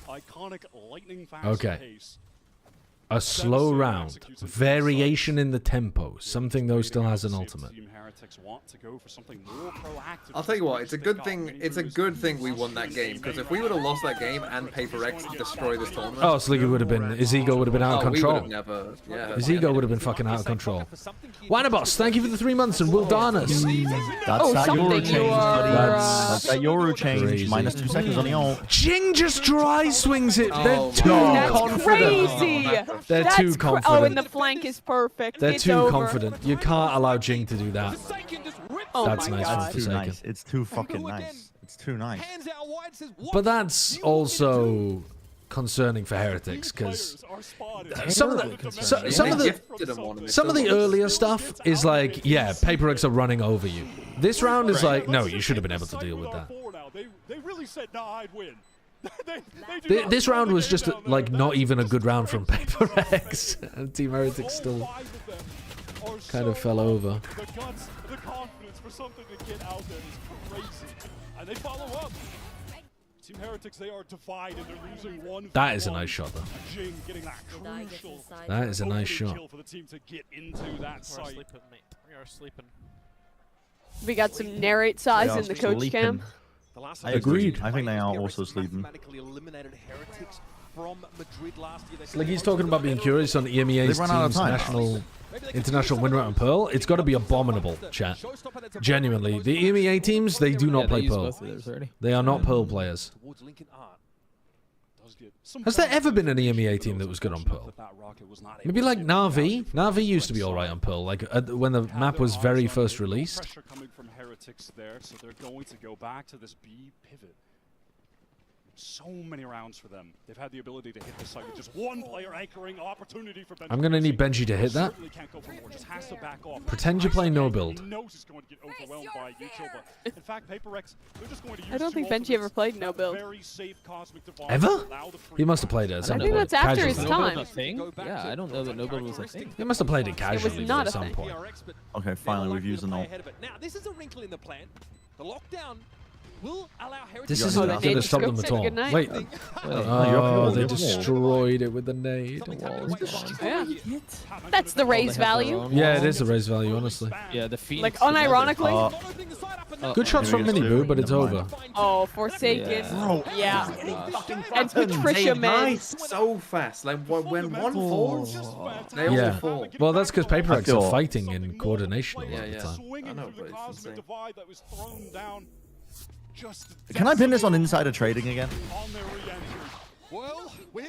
iconic lightning fast pace. A slow round. Variation in the tempo. Something though still has an ultimate. I'll tell you what, it's a good thing. It's a good thing we won that game, because if we would have lost that game and Paper X destroyed this tournament, Oh, Sliggy would have been. His ego would have been out of control. We would have never, yeah. His ego would have been fucking out of control. Wanaboss, thank you for the 3 months and will darn us. That's that Euro change, buddy. That's that Euro change. Crazy. Minus 2 seconds on the ult. Jing just dry swings it. They're too confident. Crazy. They're That's too confident. Oh, and the flank is perfect. They're It's too over. confident. You can't allow Jing to do that. Oh That's my nice God. from It's too Forsaken. nice. It's too fucking nice. It's too nice. But that's also concerning for Heretics, because some of the earlier stuff is like, yeah, Paper X are running over you. This round is like, no, you should have been able to deal with that. They really said, nah, I'd win. This round was just like not even a good round from Paper X, and Team Heretics still kind of fell over. The guts, the confidence for something to get out there is crazy. And they follow up. Team Heretics, they are divided. They're losing one. That is a nice shot, though. Jing getting that crucial. That is a nice shot. Kill for the team to get into that site. We are sleeping. We got some narrate size in the coach cam. I agreed. I think they are also sleeping. Sliggy's talking about being curious on EMEA's team's international win rate on Pearl. It's got to be abominable, chat. Genuinely. The EMEA teams, they do not play Pearl. They are not Pearl players. Has there ever been an EMEA team that was good on Pearl? Maybe like Na'Vi? Na'Vi used to be alright on Pearl, like when the map was very first released. Pressure coming from Heretics there, so they're going to go back to this B pivot. So many rounds for them. They've had the ability to hit the site with just one player anchoring opportunity for Benji. I'm going to need Benji to hit that. Pretend you're playing no build. I don't think Benji ever played no build. Ever? He must have played it at some I think point. that's after his Casually. time. Yeah, I don't know that no build was a thing. He must have played it casually not at a some thing. point. Okay, finally, we've used an ult. Now, this is a wrinkle in the plan. The lockdown will allow Heretics. This isn't going to stop them at all. Wait. Oh, they destroyed it with the nade. Yeah. That's the raise value. Yeah, it is a raise value, honestly. Yeah, the Phoenix. Like, unironically. Good shots from Mini-Boo, but it's over. Oh, Forsaken. Yeah. And Patricia, man. Nice, so fast. Like when one falls, they all fall. Well, that's because Paper X are fighting in coordination a lot of the time. I know, but it's insane. Can I pin this on insider trading again?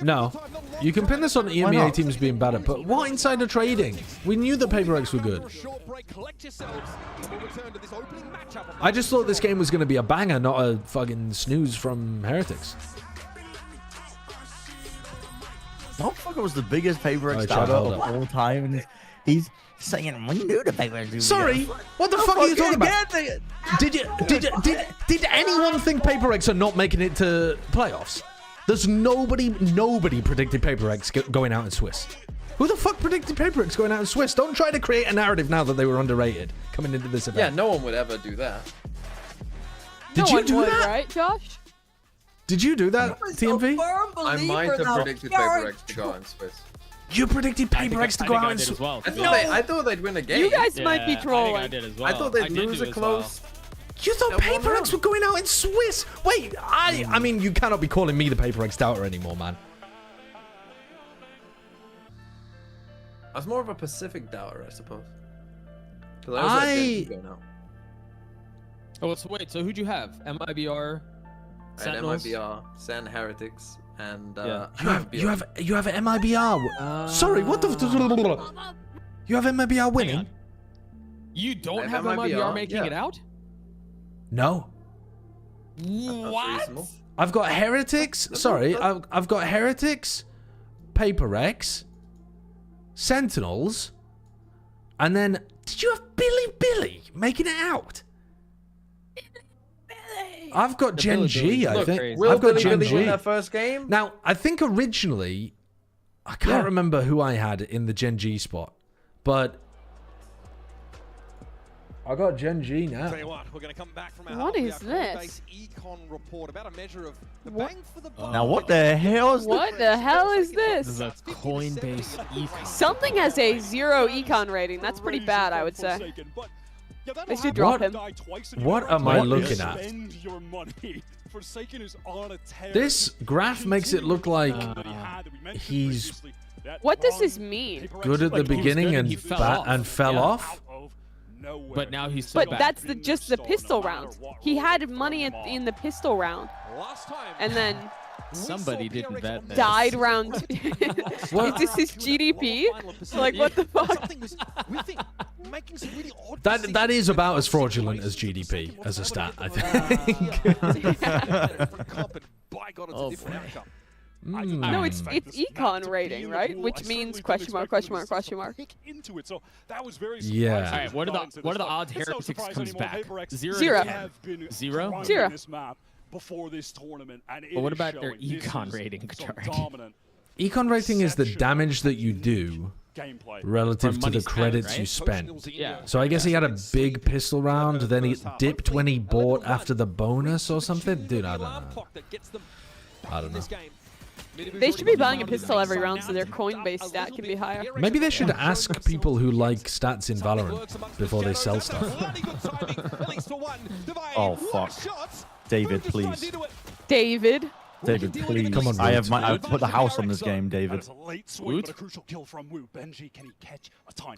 No. You can pin this on EMEA teams being bad at, but what insider trading? We knew that Paper X were good. I just thought this game was going to be a banger, not a fucking snooze from Heretics. Motherfucker was the biggest Paper X starter of all time, and he's saying, "We knew the Paper X." Sorry, what the fuck are you talking about? Did anyone think Paper X are not making it to playoffs? There's nobody predicted Paper X going out in Swiss. Who the fuck predicted Paper X going out in Swiss? Don't try to create a narrative now that they were underrated coming into this event. Yeah, no one would ever do that. Did you do would, that? Right, Josh? Did you do that, TMV? I might have predicted Paper X to go out in Swiss. You predicted PRX to go out and as well. I thought they'd win a game. You guys might be trolling. I did as well. I thought they'd lose a close. You thought PRX were going out in Swiss? Wait, I mean, you cannot be calling me the PRX doubter anymore, man. I was more of a Pacific doubter, I suppose. Now. Oh, so wait. So who'd you have? MIBR, Sentinels? MIBR, San Heretics, and You have MIBR. Sorry, what the? You have MIBR winning? You don't have MIBR making it out? No. What? I've got Heretics. Sorry, I've got Heretics, PRX, Sentinels, and then did you have Billy making it out? I've got Gen G, I think. I've got Gen G. Win their first game? Now, I think originally, I can't remember who I had in the Gen G spot, but I got Gen G now. Tell you what, we're going to come back from What is this? Econ report about a measure of the bang for the buck. Now what the hell is What the hell is This is this? a Coinbase econ. Something has a 0 econ rating. That's pretty bad, I would say. They should drop him. What am I looking at? This graph makes it look like he's What does this mean? good at the beginning and fell off. But now he's so But bad. that's just the pistol round. He had money in the pistol round, and then Somebody didn't bet this. died round. Is this his GDP? Like what the fuck? That is about as fraudulent as GDP as a stat, I think. No, it's econ rating, right? Which means question mark. Into it, so that was very Yeah. All right, what are the odds Heretics comes back? Zero. Zero? This map before this tournament, and But what about their econ rating chart? Econ rating is the damage that you do relative to the credits you spent. Yeah. So I guess he had a big pistol round, then he dipped when he bought after the bonus or something? Dude, I don't know. I don't know. They should be buying a pistol every round so their Coinbase stat can be higher. Maybe they should ask people who like stats in Valorant before they sell stuff. Oh fuck. David, please. David. David, please. Come on, I've put the house on this game, David.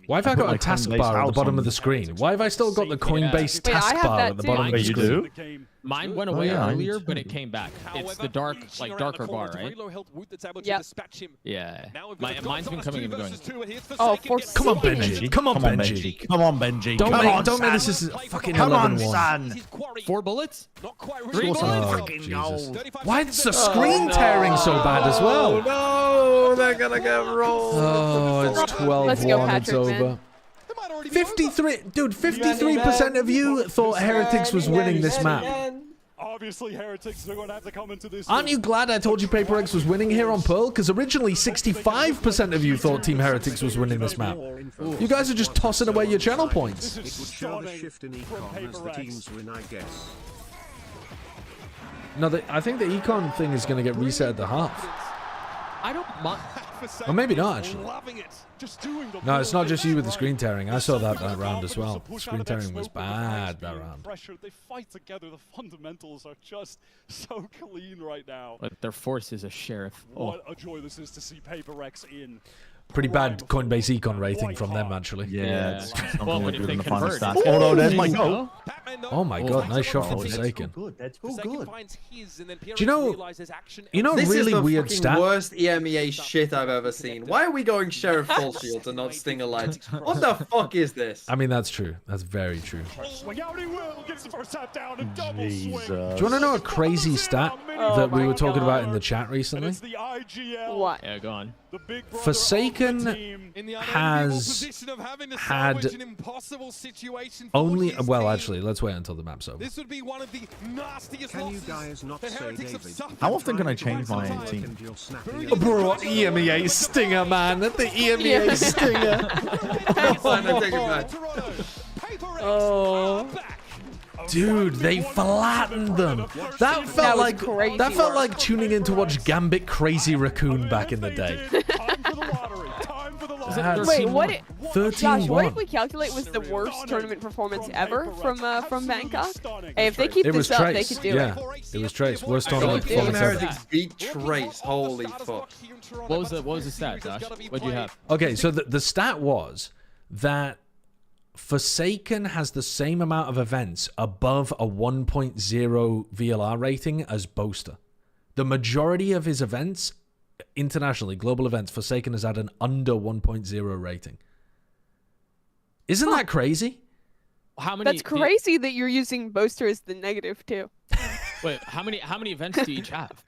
Why have I got a taskbar at the bottom of the screen? Why have I still got the Coinbase taskbar at the bottom of the screen? Mine went away earlier, but it came back. It's the darker bar, right? Yeah. Yeah. Mine's been coming and going. Oh, Come on, Benji. Come on, Benji. Come on, Benji. Don't make this is fucking 11-1. 4 bullets? 3 bullets? Oh, Jesus. Why is the screen tearing so bad as well? No, they're gonna get rolled. Oh, it's 12-1. Let's go, It's Patrick, over. man. 53% of you thought Heretics was winning this map. Obviously, Heretics are going to have to come into this. Aren't you glad I told you PRX was winning here on Pearl? Because originally 65% of you thought Team Heretics was winning this map. You guys are just tossing away your channel points. It would show the shift in econ as the teams win, I guess. No, I think the econ thing is going to get reset at the half. I don't mind. Or maybe not, actually. No, it's not just you with the screen tearing. I saw that round as well. Screen tearing was bad that round. They fight together. The fundamentals are just so clean right now. But their force is a sheriff. What a joy this is to see PRX in. Pretty bad Coinbase econ rating from them, actually. Yeah, it's something Well, we're if doing they in the final convert. stats. Oh no, there's my goal. Oh my god, nice shot from Forsaken. That's too good. Do you know This really is the weird fucking stat? worst EMEA shit I've ever seen. Why are we going Sheriff Full Shield and not Stinger Light? What the fuck is this? I mean, that's true. That's very true. Swing out, he will. Gets the first tap down and double swing. Do you want to know a crazy stat that we were talking about in the chat recently? What? Yeah, go on. Forsaken has had only... Well, actually, let's wait until the map's over. This would be one of the nastiest Can you guys not say David? How often can I change my team? Oh, bro, EMEA Stinger, man. The EMEA Stinger. Oh. Dude, they flattened them. That felt like tuning in to watch Gambit Crazy Raccoon back in the day. Wait, what? 13-1. Josh, what did we calculate was the worst tournament performance ever from Bangkok? Hey, if they keep this up, they could do it. It was Trace. Worst Team tournament performance ever. Heretics beat Trace. Holy fuck. What was the stat, Josh? What do you have? Okay, so the stat was that Forsaken has the same amount of events above a 1.0 VLR rating as Boaster. The majority of his events, internationally, global events, Forsaken has had an under 1.0 rating. Isn't that crazy? How many? That's crazy that you're using Boaster as the negative too. Wait, how many events do you each have?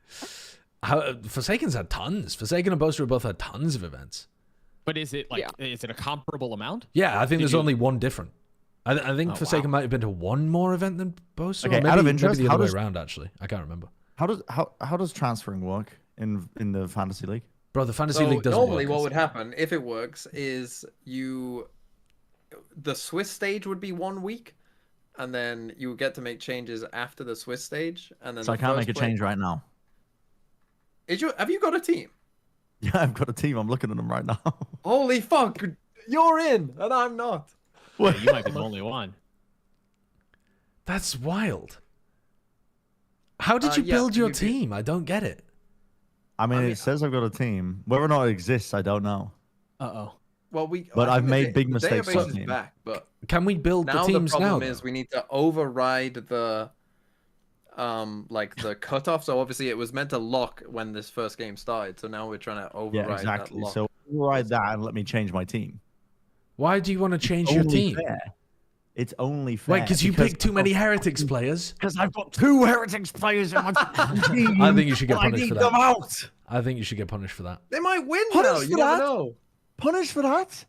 Forsaken's had tons. Forsaken and Boaster have both had tons of events. But is it is it a comparable amount? Yeah, I think there's only one different. I think Forsaken might have been to one more event than Boaster. Okay, or maybe, out of interest, maybe the how other does way around, actually. I can't remember. How does transferring work in the fantasy league? Bro, the fantasy league doesn't normally work. what would happen if it works is the Swiss stage would be 1 week, and then you would get to make changes after the Swiss stage, and then So I can't make a change right now. Have you got a team? Yeah, I've got a team. I'm looking at them right now. Holy fuck! You're in, and I'm not. Yeah, you might be the only one. That's wild. How did you build your team? I don't get it. I mean, it says I've got a team. Whether or not it exists, I don't know. Well, But I I've think made big mistakes. The database is back, but can we build the teams now? The problem is we need to override the the cutoff. So obviously it was meant to lock when this first game started. So now we're trying to override Yeah, exactly. that lock. So override that and let me change my team. Why do you want to change your Only team? fair. It's only fair. Wait, because you picked too many Heretics players? Because I've got 2 Heretics players in my team. I think you should get punished I for need that. them out. I think you should get punished for that. They might win Punish though. for You never that? know. Punish for that?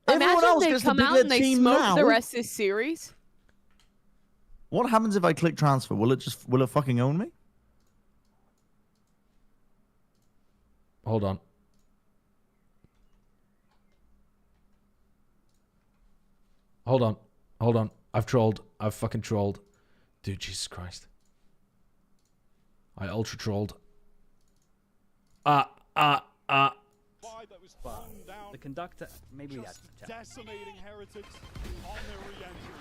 Everyone Imagine else they gets to come pick out their and they team smoke now. the rest of this series. What happens if I click transfer? Will it fucking own me? Hold on. Hold on. Hold on. I've trolled. I've fucking trolled. Dude, Jesus Christ. I ultra trolled. The conductor, maybe that's decimating Heretics on their re-entry.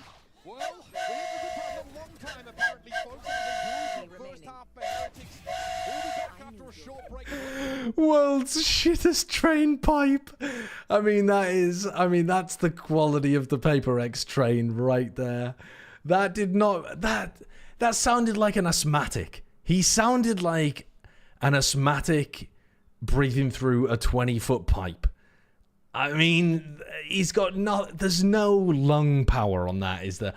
Well, we have a long time apparently, folks. First half for Heretics. We'll be back after a short break. World's shittest train pipe. That's the quality of the PaperX train right there. That did not, that sounded like an asthmatic. He sounded like an asthmatic breathing through a 20-foot pipe. I mean, he's got there's no lung power on that, is there?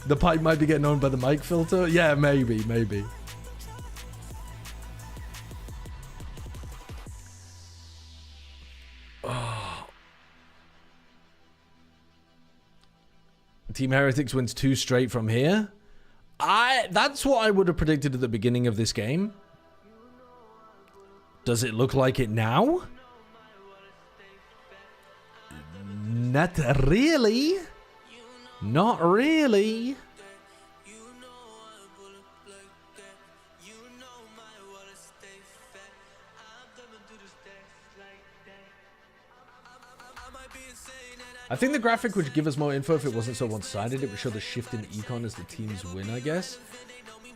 The pipe might be getting owned by the mic filter. Yeah, maybe. Team Heretics wins 2 straight from here. That's what I would have predicted at the beginning of this game. Does it look like it now? Not really. Not really. I think the graphic would give us more info if it wasn't so one-sided. It would show the shift in econ as the teams win, I guess.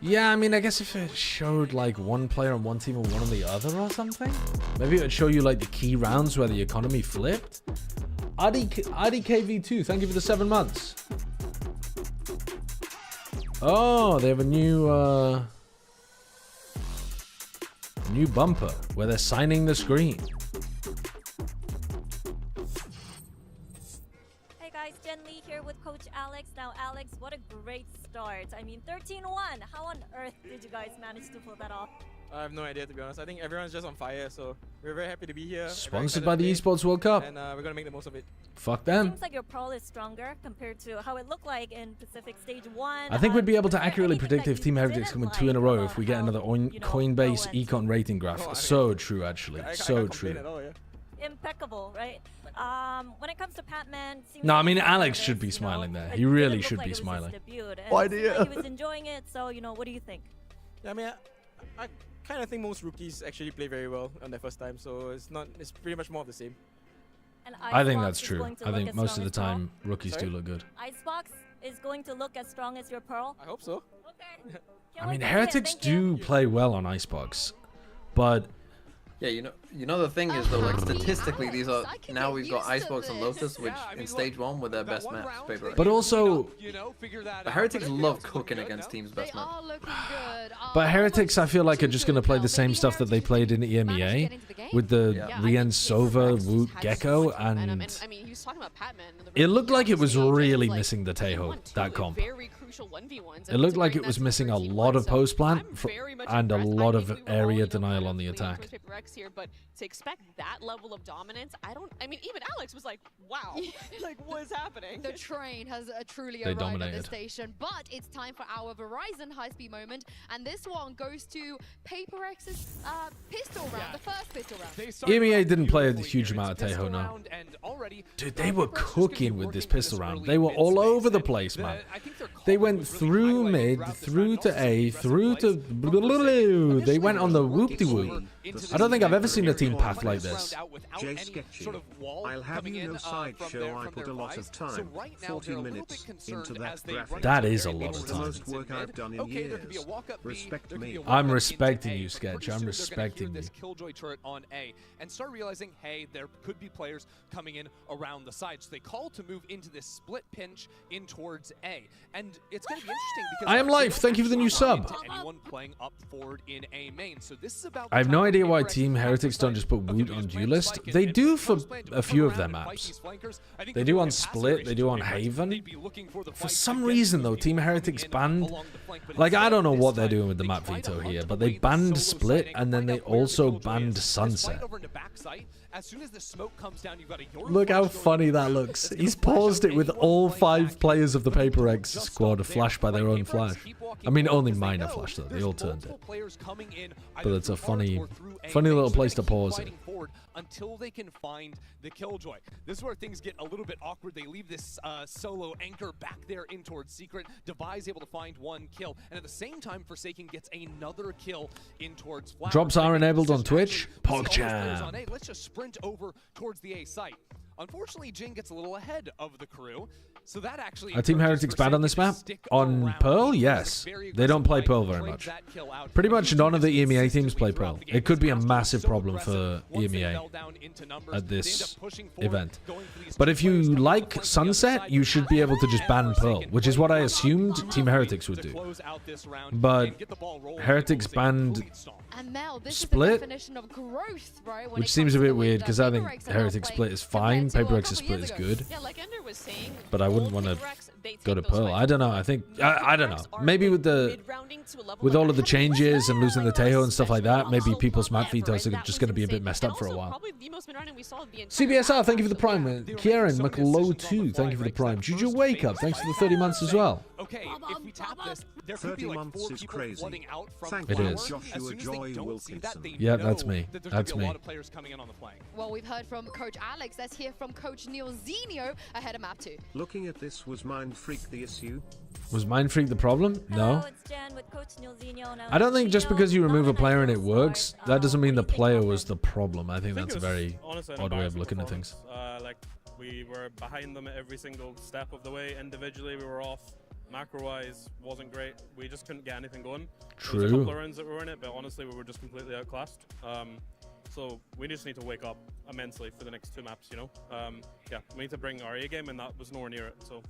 Yeah, I mean, I guess if it showed like one player on one team and one on the other or something. Maybe it would show you like the key rounds where the economy flipped. RDKV2, thank you for the 7 months. Oh, they have a new bumper where they're signing the screen. With Coach Alex. Now, Alex, what a great start. I mean, 13-1. How on earth did you guys manage to pull that off? I have no idea, to be honest. I think everyone's just on fire, so we're very happy to be here. Sponsored by the Esports World Cup. And we're going to make the most of it. Fuck them. Seems like your pro is stronger compared to how it looked like in Pacific Stage 1. I think we'd be able to accurately predict if Team Heretics come in 2 in a row if we get another Coinbase econ rating graph. So true, actually. So true. Impeccable, right? when it comes to Patman, No, I mean Alex should be smiling there. He really should be smiling. Why do you? He was enjoying it, so what do you think? Yeah, I mean, I kind of think most rookies actually play very well on their first time, so it's pretty much more of the same. And I think Icebox that's is true. going to I look think as most strong of the as Pearl. time rookies do look good. Icebox is going to look as strong as your Pearl. I hope so. Okay. I mean, Heretics do play well on Icebox, but yeah, you know the thing is though, like statistically, these are now we've got Icebox and Lotus, which in stage 1 were their best maps. Paper but also, but Heretics love cooking against teams' best map. but Heretics, I feel like are just gonna play the same stuff that they played in EMEA with the Rien Sova, Woot, Gecko, and I mean, he was talking about Patman. it looked like it was really missing the Tejo, that comp. Very crucial 1v1s. It looked like it was missing a lot of post plant and a lot of area denial on the attack. Here, but to expect that level of dominance, I mean, even Alex was like, wow, like, what is happening? The train has truly They arrived dominated. at the station, but it's time for our Verizon high-speed moment, and this one goes to Paper X's pistol round, the first pistol round. EMEA didn't play a huge amount of Tejo, no. Dude, they were cooking with this pistol round. They were all over the place, man. They went through mid, through to A, through to... They went on the whoop-de-whoop. I don't think I've ever seen a team path like this. Jay Sketchy, I'll have you know sideshow I put a lot of time, 40 minutes, into that graphic. That is a lot of It's the time. most work I've done in years. Respect me. I'm respecting you, Sketch. I'm respecting you. this Killjoy turret on A and start realizing, hey, there could be players coming in around the side. So they call to move into this split pinch in towards A. And it's going to be interesting because I am live. Thank you for the new sub. anyone playing up forward in A main. So this is about I have no idea why Team Heretics don't just put Woot on Duelist. They do for a few of their maps. They do on Split, they do on Haven. For some reason though, Team Heretics banned... Like, I don't know what they're doing with the map veto here, but they banned Split and then they also banned Sunset. As soon as the smoke comes down, you've got a Look how funny that looks. He's paused it with all 5 players of the Paper X squad flashed by their own flash. I mean, only minor flash though. They all turned it. But it's a funny little place to pause it. Until they can find the Killjoy. This is where things get a little bit awkward. They leave this solo anchor back there in towards Secret. Devi's able to find 1 kill. And at the same time, Forsaken gets another kill in towards Flower. Drops are enabled on Twitch. PogChamp. Let's just sprint over towards the A site. Unfortunately, Jin gets a little ahead of the crew. So that actually Are Team Heretics bad on this map? On Pearl? Yes. They don't play Pearl very much. Pretty much none of the EMEA teams play Pearl. It could be a massive problem for EMEA at this event. But if you like Sunset, you should be able to just ban Pearl, which is what I assumed Team Heretics would do. But Heretics banned Split, which seems a bit weird because I think Heretics Split is fine. Paper X's Split is good. But I wouldn't want to go to Pearl. I don't know. I think I don't know. Maybe with all of the changes and losing the Tejo and stuff like that, maybe people's map vetoes are just going to be a bit messed up for a while. CBSR, thank you for the prime. Kieran McLow2, thank you for the prime. Juju Wake Up, thanks for the 30 months as well. Okay, if we tap this, there 30 could be like months 4 is people crazy. flooding out from Thank It Flower. is. Joshua Joy Wilkinson. Yeah, that's me. That there's That's gonna be a me. lot of players coming in on the flank. Well, we've heard from Coach Alex. Let's hear from Coach Neil Zenio ahead of map 2. Looking at this, was Mind Freak the issue? Was Mind Freak the problem? No. It's Jen with Coach Neil Zenio. Now, I don't think just because you remove a player and it works, start, that doesn't mean the what do you think player about was the problem. I think it that's a was very honestly an odd way of embarrassing looking at things. performance. Like, we were behind them at every single step of the way. Individually, we were off. Macro-wise, wasn't great. We just couldn't get anything going. There was a True. couple of rounds that were in it, but honestly, we were just completely outclassed. So we just need to wake up immensely for the next 2 maps, you know? Yeah, we need to bring our A game, and that was nowhere near it, so...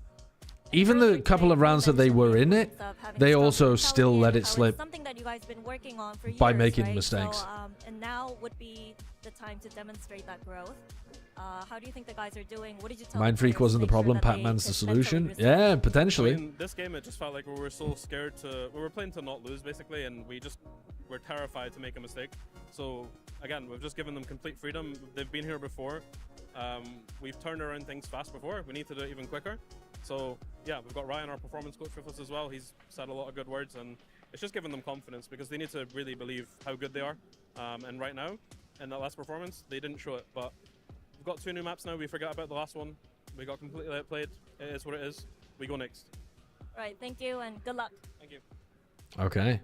Even the couple of rounds that they were in it, they also still let it slip something that you guys been working on for by years, making right? mistakes. So, and now would be the time to demonstrate that growth. How do you think the guys are doing? What did you tell Mind the Freak players wasn't to the make sure problem, that they Patman's the could mentally solution. resist? Yeah, potentially. In this game, it just felt like we were so scared to... We were playing to not lose, basically, and we just were terrified to make a mistake. So, again, we've just given them complete freedom. They've been here before. We've turned around things fast before. We need to do it even quicker. So, yeah, we've got Ryan, our performance coach, with us as well. He's said a lot of good words, and it's just given them confidence because they need to really believe how good they are. And right now, in that last performance, they didn't show it, but got 2 new maps now. We forgot about the last one. We got completely outplayed. It is what it is. We go next. All right, thank you and good luck. Thank you. Okay.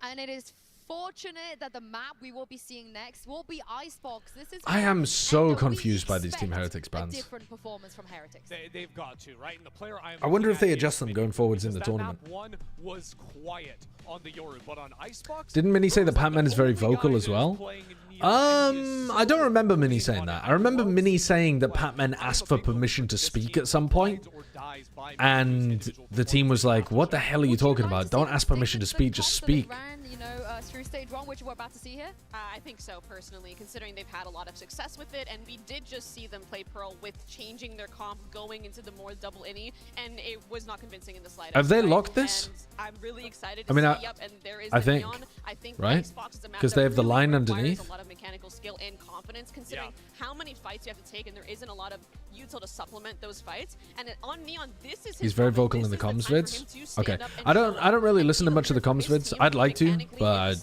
And it is fortunate that the map we will be seeing next will be Icebox. This is I am so confused by these Team Heretics bans. different performance from Heretics. They've got to, right? And the player I wonder if they adjust them going forwards in the tournament. Map 1 was quiet on the Yoru, but on Icebox, Didn't Mini say that Pac-Man is very vocal as well? I don't remember Mini saying that. I remember Mini saying that Pac-Man asked for permission to speak at some point, and the team was like, "What the hell are you talking about? Don't ask permission to speak, just speak." Through stage 1, which we're about to see here? I think so, personally, considering they've had a lot of success with it, and we did just see them play Pearl with changing their comp, going into the more double innie, and it was not convincing in the slightest. Have they locked this? And I'm really excited I to mean, see, yep, and there is I the think, neon. I think right? Icebox is a map Because that they have the really line requires underneath. a lot of mechanical skill and confidence, considering how many fights you have to take, and there isn't a lot of util to supplement those fights. And on Neon, this is his He's very moment. vocal This in the is the comms time for vids. him to stand Okay, up and I show don't really listen to much of the comms vids. I'd like to, but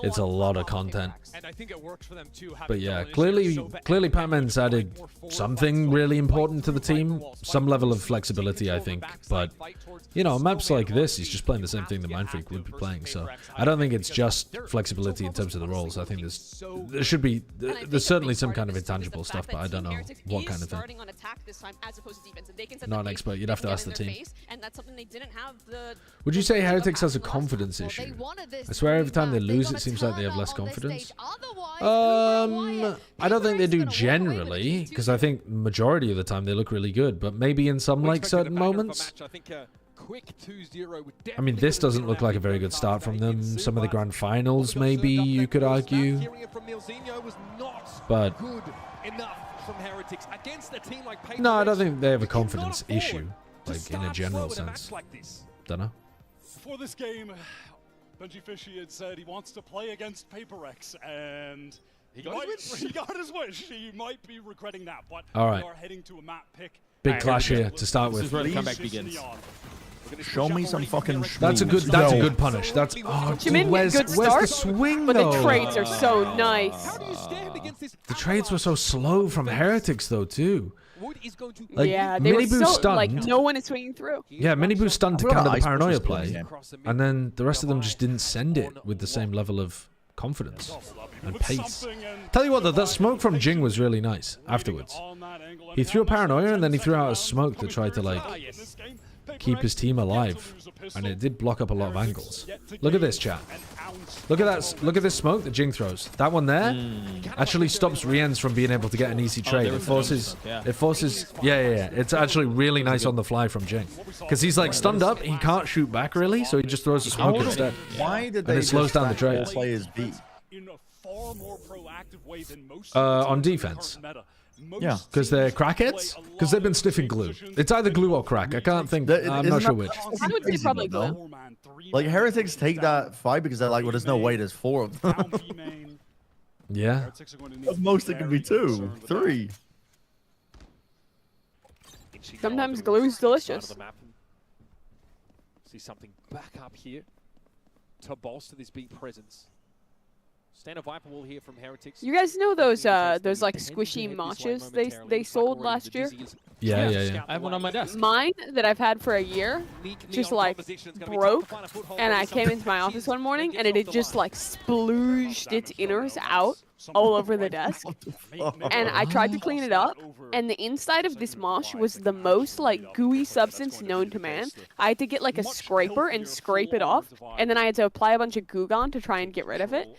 it's a lot of content. and I think it works for them too. But yeah, clearly Pac-Man's added something really important to the team. Some level of flexibility, I think. But, you know, maps like this, he's just playing the same thing that Mindfreak would be playing. So I don't think it's just flexibility in terms of the roles. I think there's certainly some kind of intangible stuff, but I don't know what kind of thing. Not an expert. You'd have to ask the team. Would you say Heretics has a confidence issue? I swear every time they lose, it seems like they have less confidence. I don't think they do generally, because I think majority of the time they look really good, but maybe in some like certain moments. I mean, this doesn't look like a very good start from them. Some of the grand finals, maybe you could argue, but no, I don't think they have a confidence issue, like in a general sense. Don't know. For this game, Benji Fishy had said he wants to play against PRX, and he got his wish. He might be regretting that, but all right. We are heading to a map pick. Big clash here to start with. This is where the comeback begins. Show me some fucking. That's a good punish. That's dude, where's the swing but though? the trades are so nice. The trades were so slow from Heretics though too. Like, yeah, they were Mini Boo so stunned. like no one is swinging through. Yeah, Mini Boo stunned to counter the paranoia play, and then the rest of them just didn't send it with the same level of confidence and pace. Tell you what though, that smoke from Jing was really nice afterwards. He threw a paranoia and then he threw out a smoke to try to like keep his team alive, and it did block up a lot of angles. Look at this, chat. Look at that. Look at this smoke that Jing throws. That one there actually stops Rien's from being able to get an easy trade. It forces. Yeah. It's actually really nice on the fly from Jing, because he's like stunned up. He can't shoot back really, so he just throws the smoke instead. Why did they? And it slows down the trade. Players B. On defense. Yeah, because they're crackheads. Because they've been sniffing glue. It's either glue or crack. I can't think. I'm not sure which. I would say probably glue. Like Heretics take that fight because they're like, well, there's no way there's 4 of them. Yeah. At most it could be 2, 3. Sometimes glue is delicious. See something back up here to bolster this big presence. Standard Viper wall here from Heretics. You guys know those like squishy moshes they sold last year? Yeah. I have one on my desk. Mine that I've had for a year just like broke, and I came into my office one morning and it had just like splooged its inners out all over the desk. And I tried to clean it up, and the inside of this mosh was the most like gooey substance known to man. I had to get like a scraper and scrape it off, and then I had to apply a bunch of Goo Gone to try and get rid of it.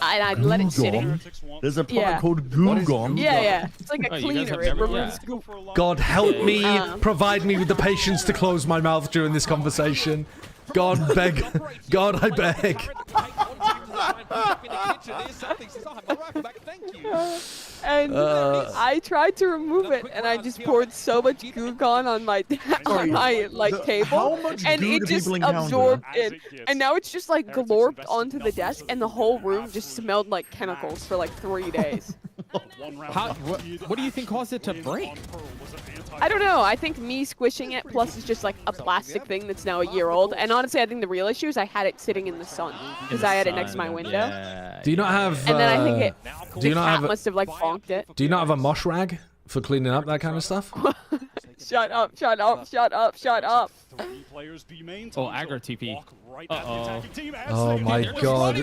And I'd let it sit in. There's a product called Goo Gone. Yeah. It's like a cleaner. It removes goo. God help me, provide me with the patience to close my mouth during this conversation. God I beg. And I tried to remove it, and I just poured so much Goo Gone on my like table, and it just absorbed it. And now it's just like glorped onto the desk, and the whole room just smelled like chemicals for like 3 days. What do you think caused it to break? I don't know. I think me squishing it, plus it's just like a plastic thing that's now a year old. And honestly, I think the real issue is I had it sitting in the sun because I had it next to my window. Do you not have? And then I think it. Do you the not cat have? must have like bonked it. Do you not have a mosh rag for cleaning up that kind of stuff? Shut up! Shut up! Shut up! Shut up! Oh, aggro TP. Oh my god.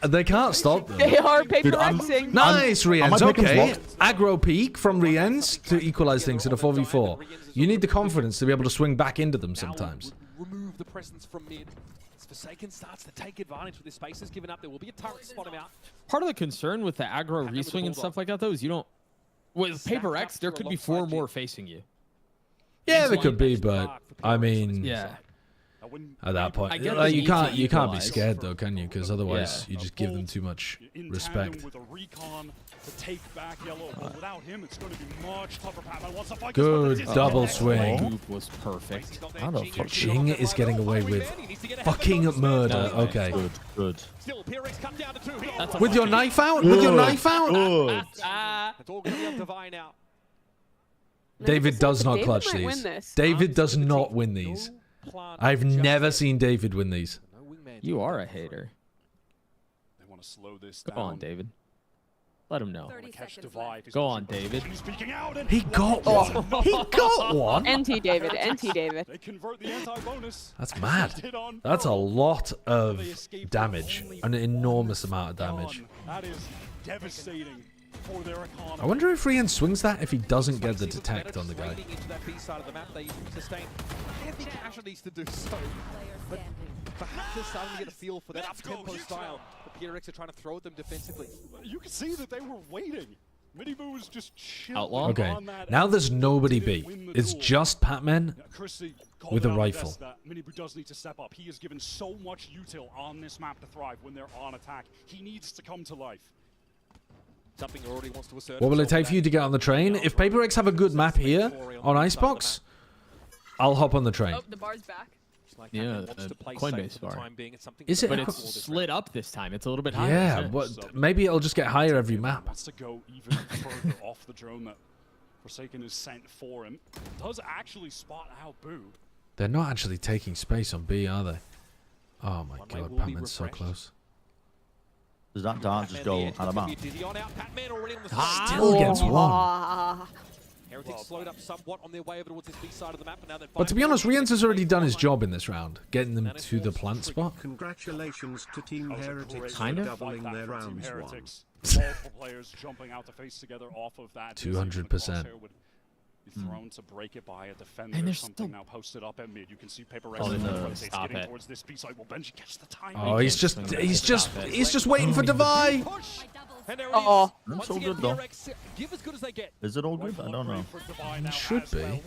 They can't stop them. They are paper-Xing. Nice, Riens. Okay. Aggro peak from Riens to equalize things in a 4v4. You need the confidence to be able to swing back into them sometimes. Remove the presence from mid. Forsaken starts to take advantage with his spaces given up. There will be a turret to spot him out. Part of the concern with the aggro reswing and stuff like that, though, is you don't. With Paper X, there could be 4 more facing you. Yeah, there could be, but I mean, yeah. At that point, you can't be scared though, can you? Because otherwise, you just give them too much respect. Good double swing. Was perfect. How the fuck? Jing is getting away with fucking murder. Okay. Good. With your knife out? With your knife out? It's all going to be up to Vi now. David does not clutch David might these. win this. David does not win these. I've never seen David win these. You are a hater. They want to slow this Go on, David. Let him know. Go on, David. He got one. He got one. NT David. NT David. They convert the anti-bonus. That's mad. That's a lot of damage. An enormous amount of damage. That is devastating for their economy. I wonder if Rian swings that if he doesn't get the detect on the guy. Into that B side of the map, they sustain heavy casualties to do so. But perhaps they're starting to get a feel for that up-tempo style. The PRX are trying to throw at them defensively. You can see that they were waiting. Minibu was just chilling. Okay, on that now there's nobody B. It's just Patman with a rifle. Minibu does need to step up. He is given so much util on this map to thrive when they're on attack. He needs to come to life. Something already wants to assert. What will it take for you to get on the train? If Paper X have a good map here on Icebox, I'll hop on the train. Oh, the bar's back. Yeah, Coinbase bar. Is it? But it's slid up this time. It's a little bit higher. Yeah, but maybe it'll just get higher every map. Wants to go even further off the drone that Forsaken is sent for him. Does actually spot out Boo. They're not actually taking space on B, are they? Oh my god, Patman's so close. Does that dart just go out of bounds? Still gets one. Heretics slowed up somewhat on their way over towards this B side of the map, and now they're But to be honest, Riens has already done his job in this round, getting them to the plant spot. Congratulations to Team Heretics Kind for of. doubling their rounds won. Multiple players jumping out to face together off of that. 200%. Thrown to break it by a defender. And there's something still... now posted up at mid. You can see Paper Oh, X no, stop getting it. towards this B side. Will Benji catch the time? Oh, he's just waiting for Devi. Oh, That's all good though. Is it all good? I don't know. It should be.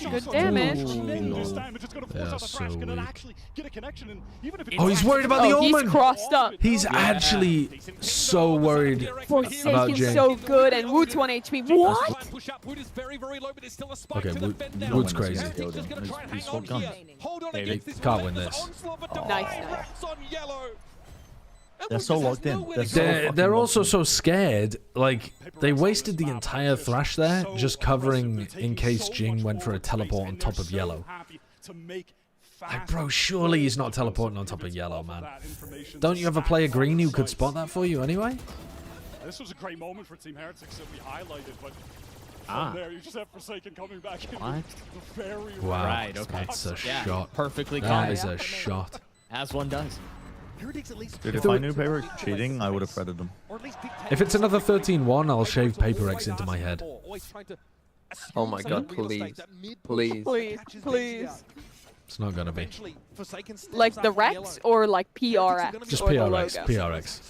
good damage. Yeah, so weak. Oh, he's worried about the Omen. He's crossed up. He's actually so worried about Forsaken's Jing. so good, and Wood's 1 HP. What? Okay, Wood's crazy. They can't win this. Nice. They're so locked in. They're also so scared. Like, they wasted the entire thrash there just covering in case Jing went for a teleport on top of yellow. Like, bro, surely he's not teleporting on top of yellow, man. Don't you have a player green who could spot that for you anyway? This was a great moment for Team Heretics that we highlighted, but from there you just have Forsaken coming back in. What? The very Wow, Right, okay. that's a Yeah, shot. perfectly That caught. is a shot. As one does. Dude, if I knew Paper X cheating, I would have fretted them. If it's another 13-1, I'll shave Paper X into my head. Oh my god, please. Please. Please, please. It's not gonna be. Like the Rex or like PRX? Just or the PRX. logo? PRX.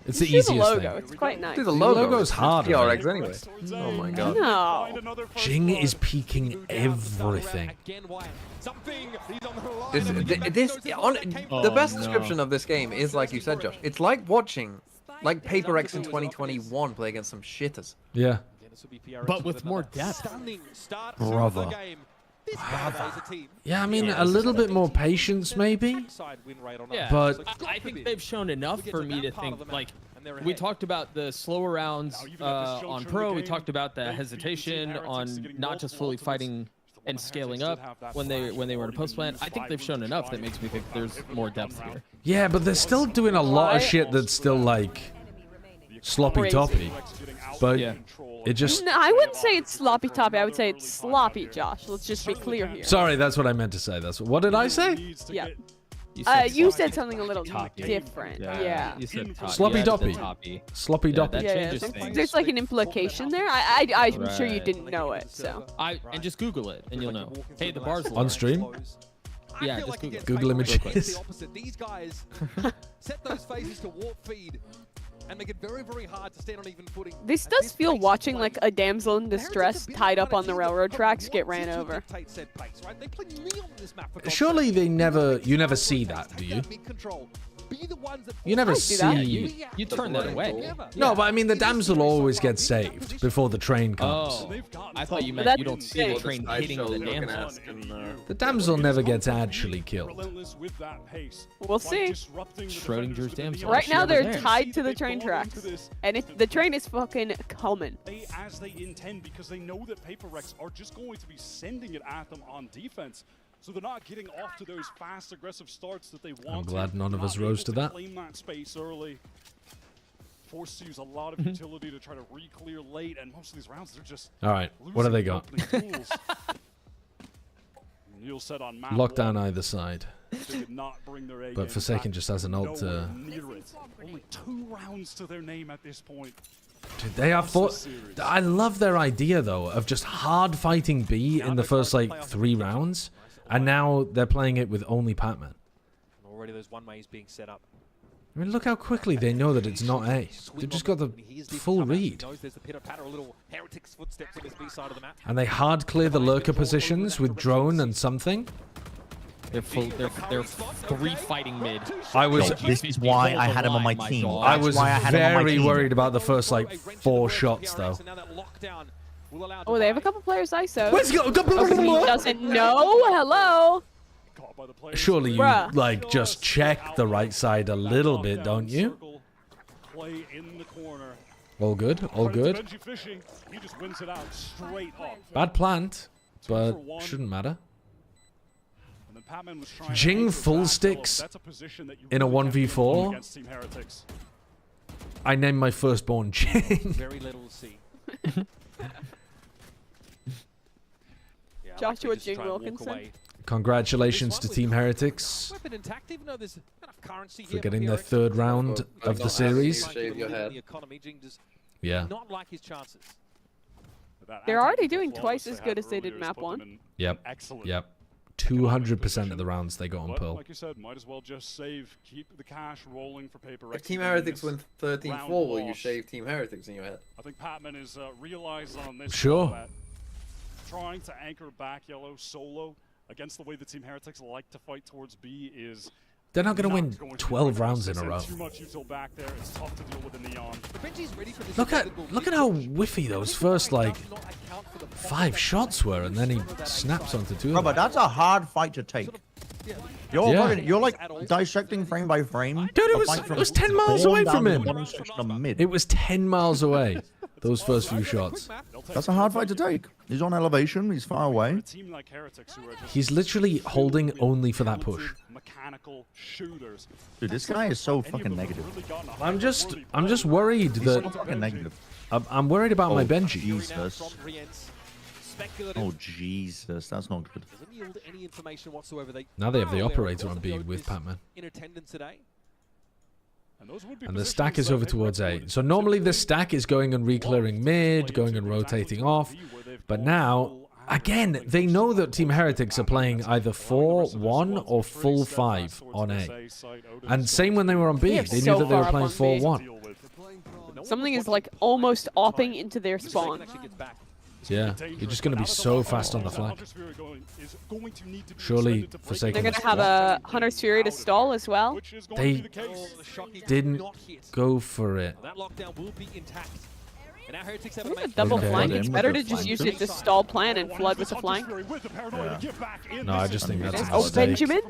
It's the Do easiest the logo. thing. It's quite nice. Do the The logo. logo's hard. PRX anyway. Oh my god. No. Jing is peeking everything. The best description of this game is like you said, Josh. It's like watching like Paper X in 2021 play against some shitters. Yeah. But with more depth. Brother. Yeah, I mean, a little bit more patience, maybe. Yeah, But I think they've shown enough for me to think, like, we talked about the slower rounds on Pro, we talked about the hesitation on not just fully fighting and scaling up when they were in a post plan. I think they've shown enough that makes me think there's more depth here. Yeah, but they're still doing a lot of shit that's still like sloppy toppy. But it just. No, I wouldn't say it's sloppy toppy. I would say it's sloppy, Josh. Let's just be clear here. Sorry, that's what I meant to say. What did I say? Yeah. You said something a little different. Yeah. You said sloppy doppy. Sloppy doppy. Yeah, there's like an implication there. I'm sure you didn't know it. So. And just Google it and you'll know. Hey, the bar's on stream. Yeah, just Google. Google images. These guys set those phases to warp feed and make it very, very hard to stand on even footing. This does feel watching like a damsel in distress tied up on the railroad tracks get ran over. Surely you never see that, do you? You never see. You turn that away. No, but I mean the damsel always gets saved before the train comes. Oh, I thought you meant you don't see the train hitting the damsel. The damsel never gets actually killed. We'll see. Schrodinger's damsel. Right now they're tied to the train tracks, and the train is fucking coming. As they intend, because they know that PRX are just going to be sending it at them on defense. So they're not getting off to those fast, aggressive starts that they want. I'm glad none of us rose to that. Claim that space early. Forced to use a lot of utility to try to re-clear late, and most of these rounds they're just. All right, what do they got? Neil said on map Lockdown either side. But game Forsaken just has an ult to. Only 2 rounds to their name at this point. Dude, they are I love their idea though of just hard fighting B in the first like 3 rounds, and now they're playing it with only Pac-Man. Already those one ways being set up. I mean, look how quickly they know that it's not A. They've just got the full read. And they hard clear the lurker positions with drone and something. They're 3 fighting mid. This is why I had him on my team. I was very worried about the first like 4 shots though. Oh, they have a couple players ISO. Let's go. He doesn't know. Hello. Surely you like just check the right side a little bit, don't you? All good. All good. Bad plant, but shouldn't matter. Jing full sticks in a 1v4. I named my firstborn Jing. Very little C. Joshua Jing Wilkinson. Congratulations to Team Heretics for getting their 3rd round of the series. Yeah. They're already doing twice as good as they did map 1. Yep. Yep. 200% of the rounds they got on Pearl. Like you said, might as well just save, keep the cash rolling for PRX. If Team Heretics win 13-4, will you shave Team Heretics in your head? I think Patman is realized on this. Sure. That trying to anchor back Yellow solo against the way the Team Heretics like to fight towards B is. They're not going to win 12 rounds in a row. Too much util back there. It's tough to deal with the Neon. Look at how whiffy those first like 5 shots were, and then he snaps onto 2 of them. But that's a hard fight to take. You're like dissecting frame by frame. Dude, it was 10 miles away from him. It was 10 miles away. Those first few shots. That's a hard fight to take. He's on elevation. He's far away. He's literally holding only for that push. Dude, this guy is so fucking negative. I'm just worried that. So fucking negative. I'm worried about my Benji. Jesus. Oh Jesus, that's not good. Now they have the operator on B with Pac-Man. And the stack is over towards A. So normally the stack is going and re-clearing mid, going and rotating off. But now, again, they know that Team Heretics are playing either 4-1 or full 5 on A. And same when they were on B. They knew that they were playing 4-1. Something is like almost opping into their spawn. Yeah, you're just going to be so fast on the flank. Surely Forsaken. They're going to have a Hunter's Fury to stall as well. They didn't go for it. With a double flank, it's better to just use it to stall plan and flood with the flank. Yeah. No, I just think that's a Oh, mistake. Benjamin?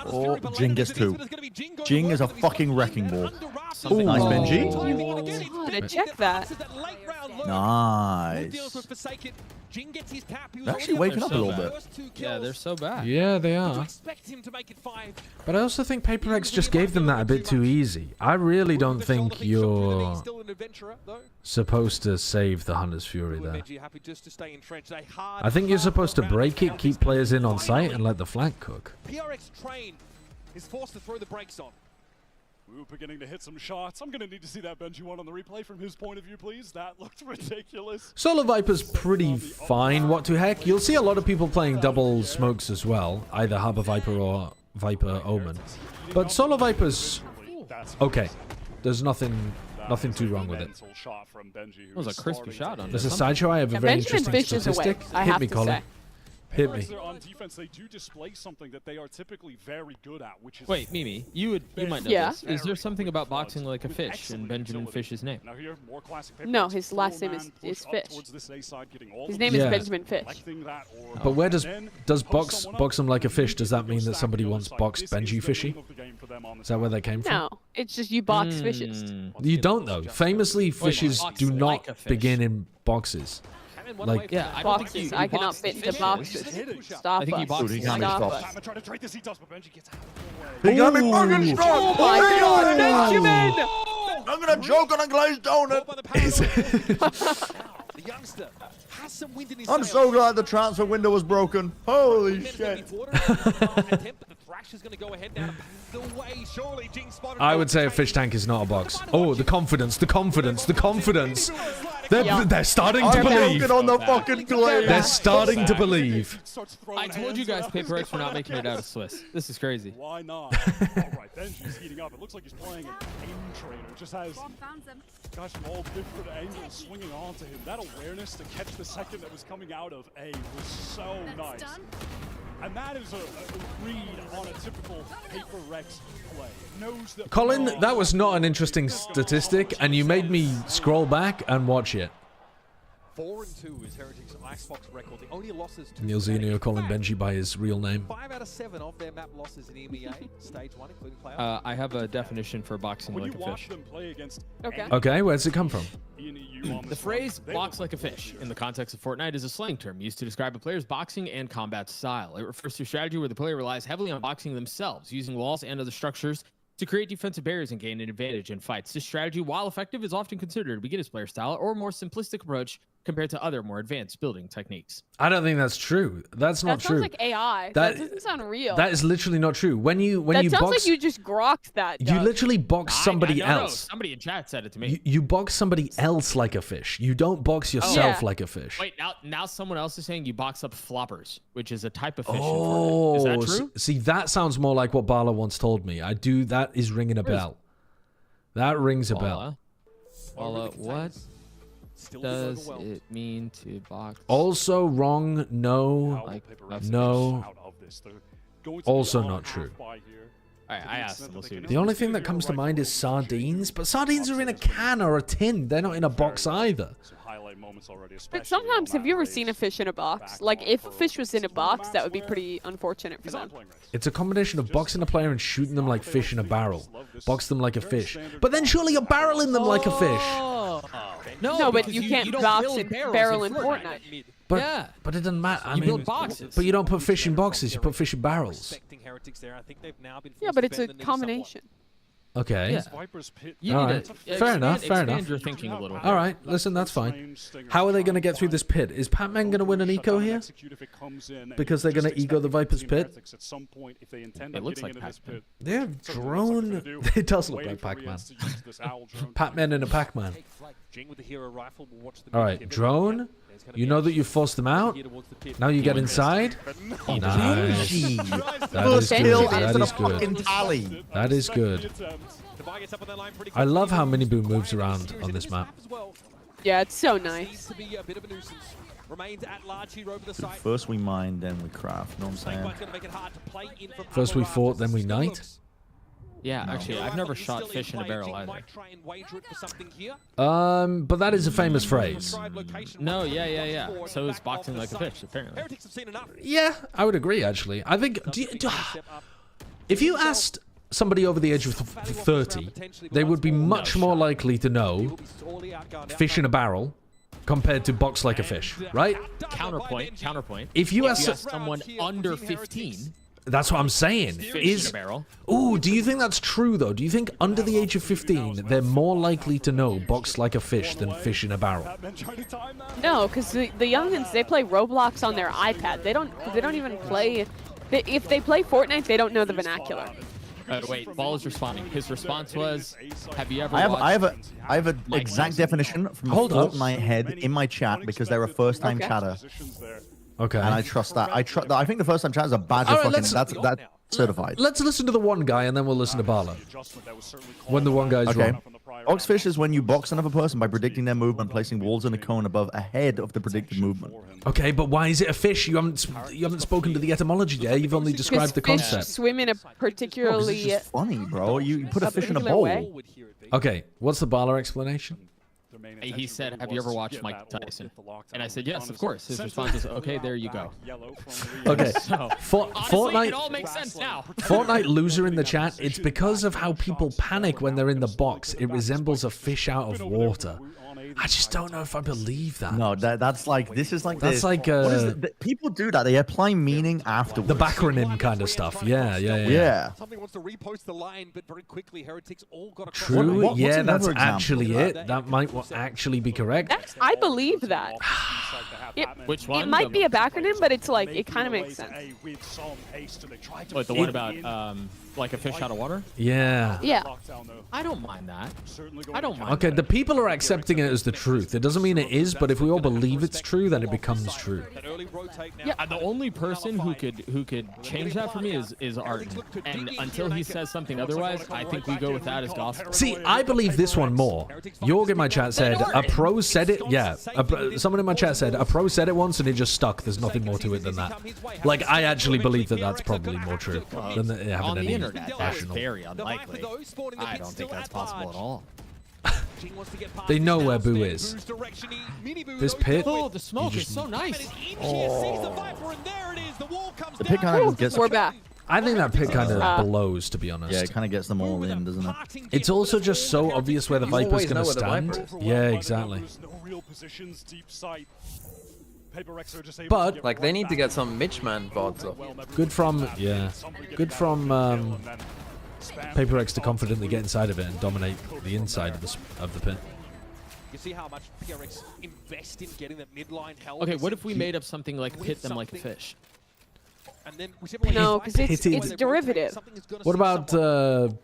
Oh, Jing gets 2. Jing is a fucking wrecking ball. something. Nice, Benji. Oh, to check that. Nice. They're actually waking up a little bit. Yeah, they're so bad. Yeah, they are. But I also think PRX just gave them that a bit too easy. I really don't think you're supposed to save the Hunter's Fury there. I think you're supposed to break it, keep players in on site, and let the flank cook. PRX train is forced to throw the brakes on. We're beginning to hit some shots. I'm going to need to see that Benji one on the replay from his point of view, please. That looked ridiculous. Solo Viper's pretty fine, what to heck. You'll see a lot of people playing double smokes as well, either Harbor Viper or Viper Omen. But Solo Viper's okay. There's nothing too wrong with it. That was a crispy shot on There's a sideshow. I have a very interesting statistic. Hit me, Colin. Hit me. On defense, they do display something that they are typically very good at, which is... Wait, Mimi, you might know this. Is there something about boxing like a fish in Benjamin Fish's name? No, his last name is Fish. His name is Benjamin Fish. But where does box him like a fish? Does that mean that somebody once boxed Benji Fishy? Is that where that came from? No, it's just you box fishes. You don't though. Famously, fishes do not begin in boxes. Like, yeah, I boxes. I cannot fit into boxes. Stop. I think he boxes. He can't be stopped. He got me fucking strong. Oh my God, Benjamin! I'm gonna choke on a glazed donut. The youngster has some wind in his I'm so glad the transfer window was broken. Holy shit. I would say a fish tank is not a box. Oh, the confidence, the confidence, the confidence. They're starting to believe. On the fucking glaze. They're starting to believe. I told you guys PRX were not making it out of Swiss. This is crazy. Why not? Alright, Benji's heating up. It looks like he's playing an aim trainer. Just has guys from all different angles swinging onto him. That awareness to catch the second that was coming out of A was so nice. And that is a read on a typical PRX play. Knows that Colin, that was not an interesting statistic, and you made me scroll back and watch it. 4-2 is Heretics' Icebox record. The only losses to Neil Zenio calling Benji by his real name. 5 out of 7 of their map losses in EMEA, stage 1, including playoffs. I have a definition for boxing like a fish. Okay, where's it come from? The phrase box like a fish in the context of Fortnite is a slang term used to describe a player's boxing and combat style. It refers to a strategy where the player relies heavily on boxing themselves, using walls and other structures to create defensive barriers and gain an advantage in fights. This strategy, while effective, is often considered a beginner's player style or a more simplistic approach compared to other more advanced building techniques. I don't think that's true. That's not true. That sounds like AI. That doesn't sound real. That is literally not true. When you sounds box, like you just grokked that. You literally box somebody else. No, somebody in chat said it to me. You box somebody else like a fish. You don't box yourself like a fish. Wait, now someone else is saying you box up floppers, which is a type of fish. Oh, is that true? See, that sounds more like what Bala once told me. That is ringing a bell. That rings a bell. Bala, what does it mean to box? Also wrong. No. No. Also not true. Alright, I asked them. We'll see. The only thing that comes to mind is sardines, but sardines are in a can or a tin. They're not in a box either. But sometimes, have you ever seen a fish in a box? Like, if a fish was in a box, that would be pretty unfortunate for them. It's a combination of boxing a player and shooting them like fish in a barrel. Box them like a fish. But then surely you're barreling them like a fish. No, but you can't box and barrel in Fortnite. But it doesn't matter. I mean, build boxes. But you don't put fish in boxes. You put fish in barrels. Yeah, but it's a combination. Okay. Yeah. All right. Fair enough. Fair enough. Your thinking a little. All right. Listen, that's fine. How are they going to get through this pit? Is Pac-Man going to win an eco here? Because they're going to ego the Viper's pit? It looks like Pac-Man. Yeah, drone. It does look like Pac-Man. Pac-Man and a Pac-Man. All right, drone. You know that you forced them out. Now you get inside. Nice. That is good. That is good. That is good. I love how Miniboom moves around on this map. Yeah, it's so nice. First we mine, then we craft. You know what I'm saying? First we fought, then we knight. Yeah, actually, I've never shot fish in a barrel either. But that is a famous phrase. No, yeah. So is boxing like a fish, apparently. Yeah, I would agree, actually. I think... if you asked somebody over the age of 30, they would be much more likely to know fish in a barrel compared to box like a fish, right? Counterpoint. If you ask someone under 15, that's what I'm saying. Fish in a barrel. Ooh, do you think that's true though? Do you think under the age of 15 they're more likely to know box like a fish than fish in a barrel? No, because the youngins, they play Roblox on their iPad. They don't even play. If they play Fortnite, they don't know the vernacular. Wait, Ball is responding. His response was, "Have you ever?" I have an exact definition from a Fortnite head in my chat because they're a first-time chatter. Okay. And I trust that. I think the first-time chatter is a badge of fucking. That's certified. Let's listen to the one guy and then we'll listen to Barlow. When the one guy's wrong. Boxfish is when you box another person by predicting their movement, placing walls in a cone above ahead of the predicted movement. Okay, but why is it a fish? You haven't spoken to the etymology there. You've only described the concept. Fish swim in a particularly. This is just funny, bro. You put a fish in a bowl. Okay, what's the Barlow explanation? He said, "Have you ever watched Mike Tyson?" And I said, "Yes, of course." His response was, "Okay, there you go." Okay, So, Fortnite. Honestly, it all makes sense now. Fortnite loser in the chat. It's because of how people panic when they're in the box. It resembles a fish out of water. I just don't know if I believe that. No, that's like That's like what is people do that. They apply meaning afterwards. The backronym kind of stuff. Yeah. Somebody wants to repost the line, but very quickly, Heretics all got across. True. Yeah, that's actually it. That might actually be correct. I believe that. Which one? It might be a backronym, but it's like it kind of makes sense. What, the one about like a fish out of water? Yeah. Yeah. I don't mind that. I don't mind. Okay, the people are accepting it as the truth. It doesn't mean it is, but if we all believe it's true, then it becomes true. Yeah, the only person who could change that for me is Arden. And until he says something otherwise, I think we go with that as gospel. See, I believe this one more. Yorg in my chat said a pro said it. Yeah, someone in my chat said a pro said it once and it just stuck. There's nothing more to it than that. Like, I actually believe that that's probably more true than having any internet, that's very unlikely. I don't think that's possible at all. They know where Boo is. This pit. Oh, the smoke is so nice. The pit kind of gets. We're back. I think that pit kind of blows, to be honest. Yeah, it kind of gets them all in, doesn't it? It's also just so obvious where the Viper's going to stand. Yeah, exactly. But like they need to get some Mitchman bots up. Good from PaperX to confidently get inside of it and dominate the inside of the pit. You see how much PRX invest in getting that midline held. Okay, what if we made up something like pit them like a fish? And then no, because it's derivative. What about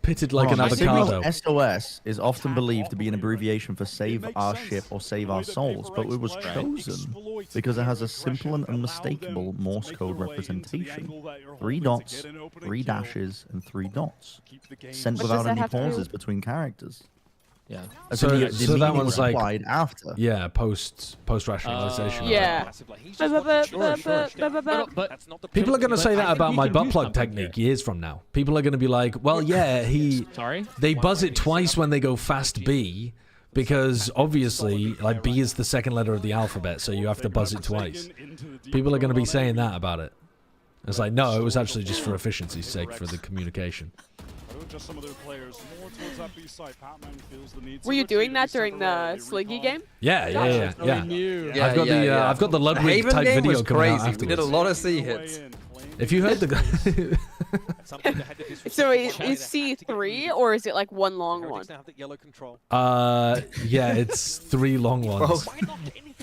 pitted like an avocado? SOS is often believed to be an abbreviation for save our ship or save our souls, but it was chosen because it has a simple and unmistakable Morse code representation. 3 dots, 3 dashes, and 3 dots. Sent without any pauses between characters. Yeah. So that one's like after. Yeah, post rationalization. Yeah. People are going to say that about my butt plug technique years from now. People are going to be like, well, yeah, they buzz it twice when they go fast B because obviously like B is the second letter of the alphabet, so you have to buzz it twice. People are going to be saying that about it. It's like, no, it was actually just for efficiency's sake, for the communication. Were you doing that during the Sliggy game? Yeah. I've got the Ludwig Haven type game video was coming out crazy. afterwards. We did a lot of C hits. If you heard the So is C3 or is it like one long one? yeah, it's 3 long ones.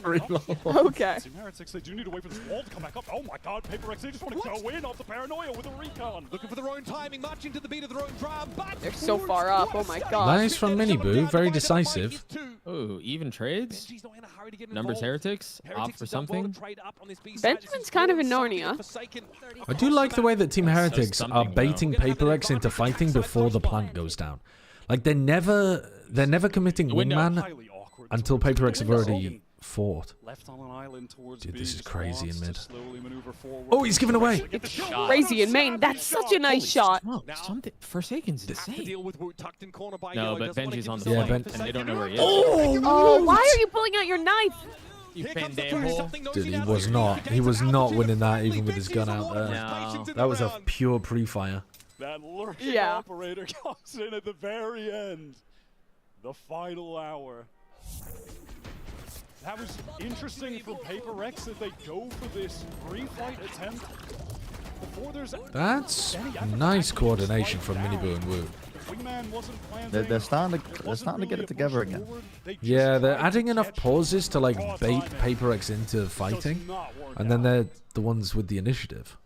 Okay. Heretics, they do need to wait for this wall to come back up. Oh my god, PaperX, they just want to go in off the paranoia with a recon. Looking for their own timing, marching to the beat of their own drum. They're so far up. Oh my god. Nice from Miniboo, very decisive. Oh, even trades? Numbers Heretics? Opt for something? Benjamin's kind of in Narnia. I do like the way that Team Heretics are baiting PaperX into fighting before the plant goes down. Like they're never committing wingman until PaperX have already fought. Dude, this is crazy in mid. Oh, he's giving away. It's crazy in main. That's such a nice shot. Something Forsaken's insane. No, but Benji's on the Yeah, flank, and they don't know where he is. Oh, why are you pulling out your knife? You pendejo. Dude, he was not. He was not winning that even with his gun out there. No. That was a pure pre-fire. That lurking operator comes in at the very end. The final hour. That was interesting from PRX that they go for this pre-flight attempt. Before there's That's nice coordination from Miniboo and Wu. They're starting to get it together again. Yeah, they're adding enough pauses to like bait PRX into fighting, and then they're the ones with the initiative.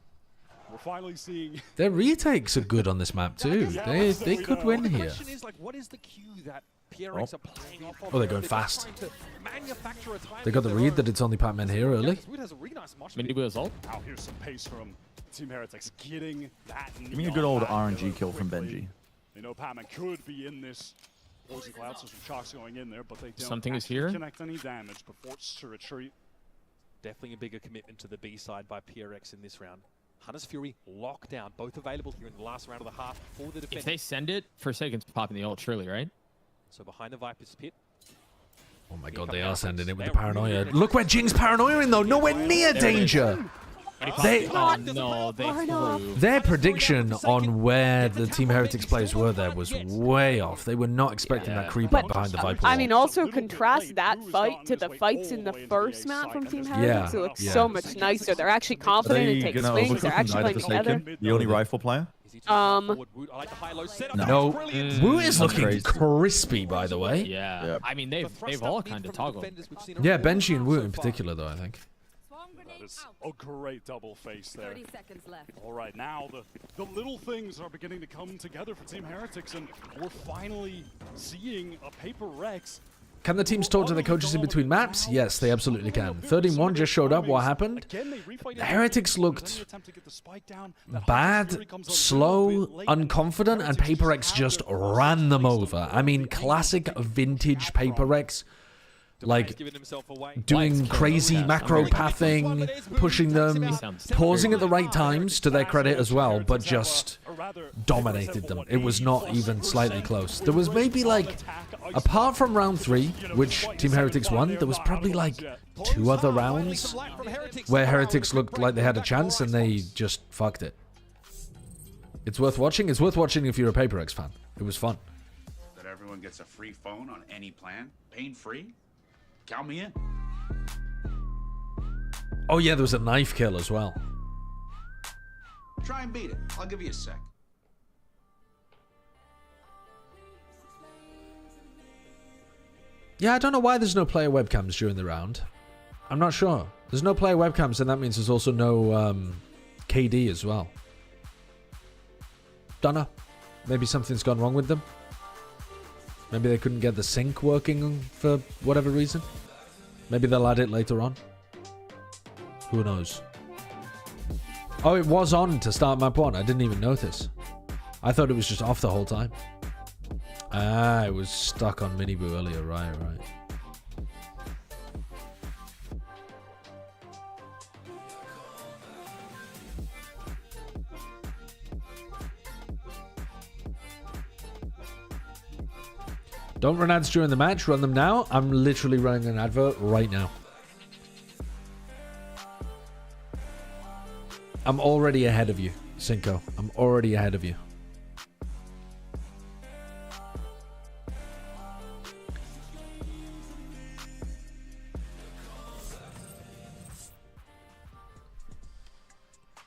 We're finally seeing Their retakes are good on this map too. They could win here. The question is, like, what is the cue that PRX are playing off of? Oh, they're going fast. Trying to manufacture a time They got the read that it's only Pac-Man here early. Miniboo assault. Now here's some pace from Team Heretics getting that. Give me a good old RNG kill from Benji. They know Pac-Man could be in this poison cloud, so some shocks going in there, but they don't Something is actually here. connect any damage, but forced to retreat. Definitely a bigger commitment to the B side by PRX in this round. Hunter's Fury lockdown, both available here in the last round of the half for the defense. If they send it, Forsaken's popping the ult, surely, right? So behind the Viper's pit. Oh my god, they are sending it with the paranoia. Look where Jing's paranoia in though, nowhere near danger. Their prediction on where the Team Heretics players were there was way off. They were not expecting that creep up behind the Viper I wall. mean, also contrast that fight to the fights in the first map from Team Heretics. It looks so much nicer. They're actually confident and take swings. They're actually playing together. The only rifle player? No, Wu is looking crispy, by the way. Yeah. I mean, they've all kind of toggled. Yeah, Benji and Wu in particular, though, I think. That is a great double face there. 30 seconds left. All right, now the little things are beginning to come together for Team Heretics, and we're finally seeing a PRX. Can the teams talk to their coaches in between maps? Yes, they absolutely can. 13-1 just showed up. What happened? The Heretics looked bad, slow, unconfident, and PRX just ran them over. I mean, classic vintage PRX. Like doing crazy macro pathing, pushing them, pausing at the right times to their credit as well, but just dominated them. It was not even slightly close. There was maybe like, apart from round 3, which Team Heretics won, there was probably like 2 other rounds where Heretics looked like they had a chance and they just fucked it. It's worth watching. It's worth watching if you're a PRX fan. It was fun. That everyone gets a free phone on any plan, pain-free. Count me in. Oh yeah, there was a knife kill as well. Try and beat it. I'll give you a sec. Yeah, I don't know why there's no player webcams during the round. I'm not sure. There's no player webcams, and that means there's also no KD as well. Don't know. Maybe something's gone wrong with them. Maybe they couldn't get the sync working for whatever reason. Maybe they'll add it later on. Who knows? Oh, it was on to start map 1. I didn't even notice. I thought it was just off the whole time. Ah, it was stuck on Miniboo earlier. Right. Don't run ads during the match, run them now. I'm literally running an advert right now. I'm already ahead of you, Cinco. I'm already ahead of you.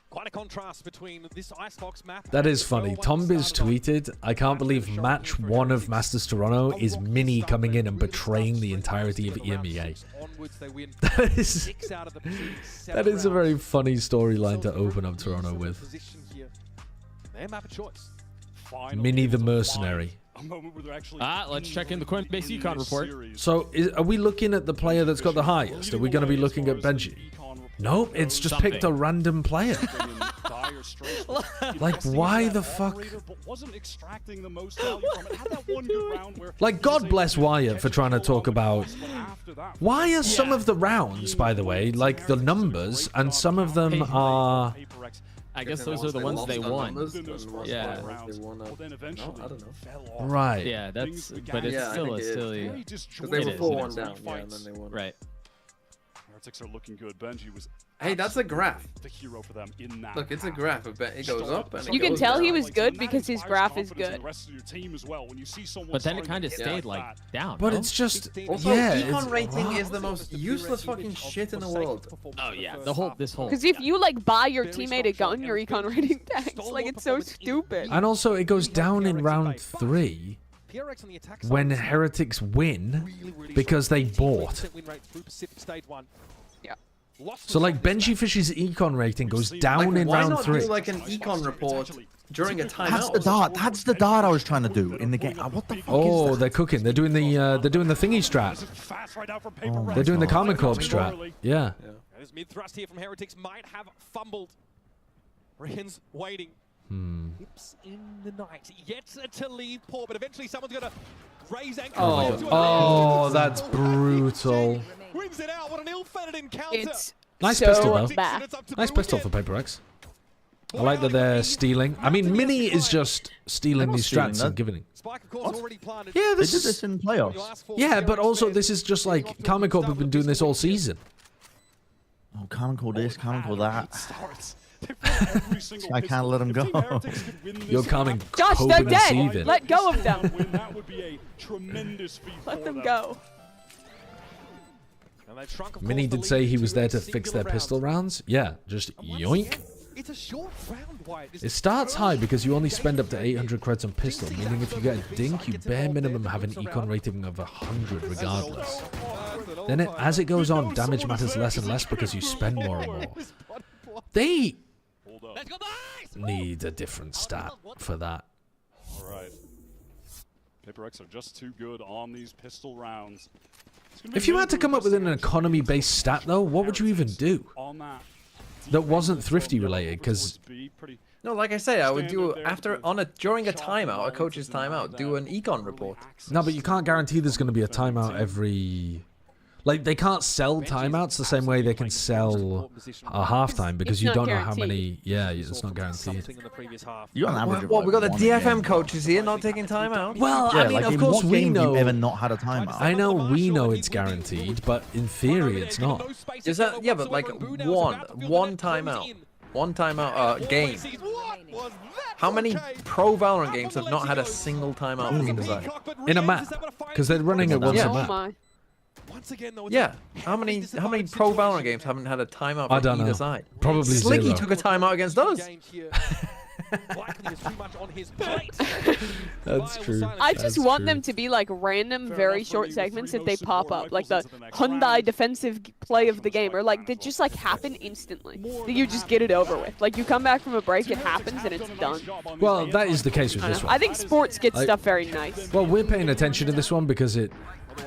Quite a contrast between this Icebox map. That is funny. Tombiz tweeted, I can't believe match 1 of Masters Toronto is Mini coming in and betraying the entirety of EMEA. That is a very funny storyline to open up Toronto with. Mini the Mercenary. Let's check in the Coinbase Econ report. So, are we looking at the player that's got the highest? Are we going to be looking at Benji? Nope, it's just picked a random player. Like, why the fuck? Like, God bless Wyatt for trying to talk about... Why are some of the rounds, by the way, like the numbers, and some of them are... I guess those are the ones they won. Yeah. Right. Yeah, that's... But it's still a silly... Because they were 4-1 down, yeah, and then they won. Right. Heretics are looking good. Benji was Hey, that's a graph. the hero for them in that. Look, it's a graph. It goes up and it You can goes tell down. he was good because his graph is good. But then it kind of stayed like down. But no? it's just Also, yeah. econ It's, rating is the most useless fucking shit in the world. Oh yeah, this whole. Because if you like buy your teammate a gun, your econ rating tanks. Like it's so stupid. and also it goes down in round 3 PRX on the attack when side Heretics win because they bought. win rate through Pacific Stage 1. Yeah. So like Benji Fish's econ rating goes down in Why round not 3. do like an econ report during a timeout? That's the dart. That's the dart I was trying to do in the game. What the fuck Oh, is that? they're cooking. They're doing the thingy strat. Oh, They're doing the God. Karma Corp strat. Yeah. This mid thrust here from Heretics might have fumbled. Rihan's waiting. Hips in the night. Yet to leave poor, but eventually someone's going to raise ankle. Oh, that's brutal. Wins it out. What an ill-fated encounter. It's Nice so pistol though. bad. Nice pistol for PRX. I like that they're stealing. I mean, Mini is just stealing these strats and giving it. Spike, of course, already planted. Yeah, They this did is. this in playoffs. Yeah, but also this is just like Karma Corp have been doing this all season. Oh, can't call this, can't call that. I can't let him go. You're coming. Josh, Cope they're and dead. Seven. Let go of them. That would be a tremendous feat Let for them go. And they've shrunk, of Mini course, the did say lead he was there to singular fix their rounds. pistol rounds. Yeah, just yoink. It's a short round, Wyatt. It starts high because you only spend up to 800 creds on pistol, meaning if you get a dink, you bare minimum have an econ rating of 100 regardless. Then as it goes on, damage matters less and less because you spend more and more. They need a different stat for that. All right. PRX are just too good on these pistol rounds. If you had to come up with an economy-based stat, though, what would you even do that wasn't thrifty related? Because No, like I say, I would do during a timeout, a coach's timeout, do an econ report. no, but you can't guarantee there's going to be a timeout every. Like they can't sell timeouts the same way they can sell a halftime because It's you not don't know how guaranteed. many. Yeah, it's not guaranteed. You on average. What, we got the DFM coaches here not taking timeout? Well, Yeah, I mean, like of in course what we game have know. you ever not had a timeout? I know we know it's guaranteed, but in theory it's not. Is that but like one timeout game. How many pro Valorant games have not had a single timeout from either side? In a map, because they're running it once Yeah. a map. my. Once again, though, Yeah. How many pro Valorant games haven't had a timeout I from don't either know. side? Probably Slicky zero. took a timeout against us. That's true. I just That's want true. them to be like random, very short segments that they pop up, like the Hyundai defensive play of the game, or like they just like happen instantly. That you just get it over with. Like you come back from a break, it happens, and it's done. Well, that is the case with I this know. one. I think sports gets Like- stuff very nice. Well, we're paying attention to this one because it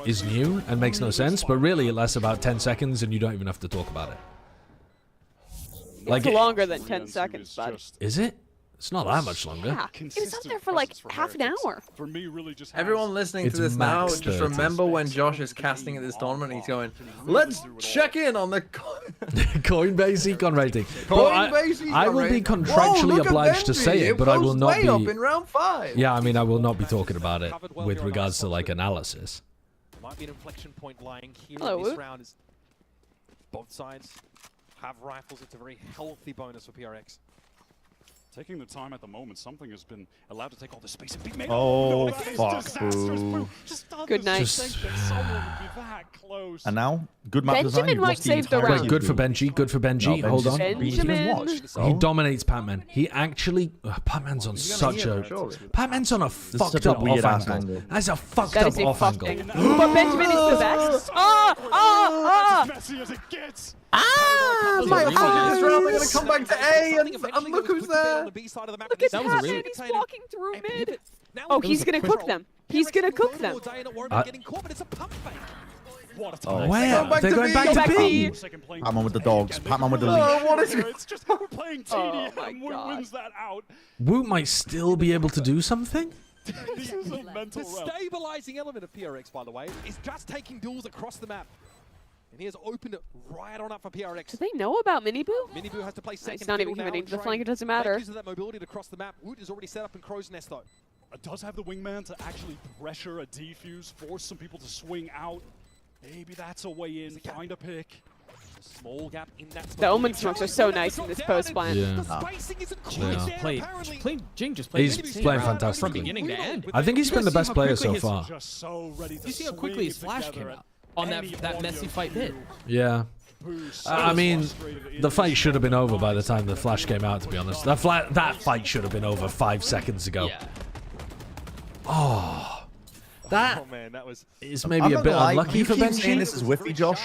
is new and makes no sense, but really it lasts about 10 seconds and you don't even have to talk about it. It's longer than 10 seconds, bud. Is it? It's not that much longer. Yeah, it was up there for like half an hour. For me, really just Everyone listening It's to this now, max just 30. remember when Josh is casting at this tournament, he's going, let's check in on the Coinbase econ rating. Bro, Coinbase I will be econ rating. contractually Whoa, look at obliged to Benji. say it, but I will closed not way up be. in round 5. Yeah, I mean, I will not be talking about it with regards to like analysis. Might be an inflection point lying here Hello, in this Woot. round. Is both sides have rifles. It's a very healthy bonus for PRX. taking the time at the moment. Something has been allowed to take all the space and be made. Oh, that is fuck, disastrous, boo. Boo. Just doesn't Good night. think that someone would be that close. And now, good map design. Benjamin you've might lost save the entire round. Wait, good for Benji. Good for Benji. No, Hold on. Benjamin. He dominates Pac-Man. He actually... Pac-Man's on such a... Pac-Man's on a fucked such a up weird off ass angle. angle. That's a fucked That up is a off fucked angle. angle. But Benjamin is the best. As messy as it gets. My opponent is round. They're going to come back to A, and look who's there. Look at Pac-Man. He's walking through mid. Oh, he's going to cook them. He's going to cook them. Oh, Where? They're going back to B. Pac-Man with the dogs. Pac-Man with the leash. Oh, what is it? It's just we're playing TD Oh my and Wu God. wins that out. Woot might still be able to do something. This is a mental The realm. stabilizing element of PRX, by the way, is just taking duels across the map. And he has opened it right on up for PRX. Do they know about Miniboo? Miniboo has to play second. It's not even fiddle now committing and to the try flank. It and doesn't make matter. use of that mobility to cross the map. Woot is already set up in Crow's Nest, though. It does have the wingman to actually pressure a defuse, force some people to swing out. Maybe that's a way in. Find a pick. Small gap in that The Omen smokes are so nice in this post plant. Yeah. Jing just played. He's playing fantastic from beginning to end. I think he's been the best player so far. You see how quickly his flash came out on that messy fight bit. Yeah. I mean, the fight should have been over by the time the flash came out, to be honest. That fight should have been over 5 seconds ago. Yeah. Oh. That man, that was is maybe a bit unlucky for Ben. This Benji. is Whiffy, Josh.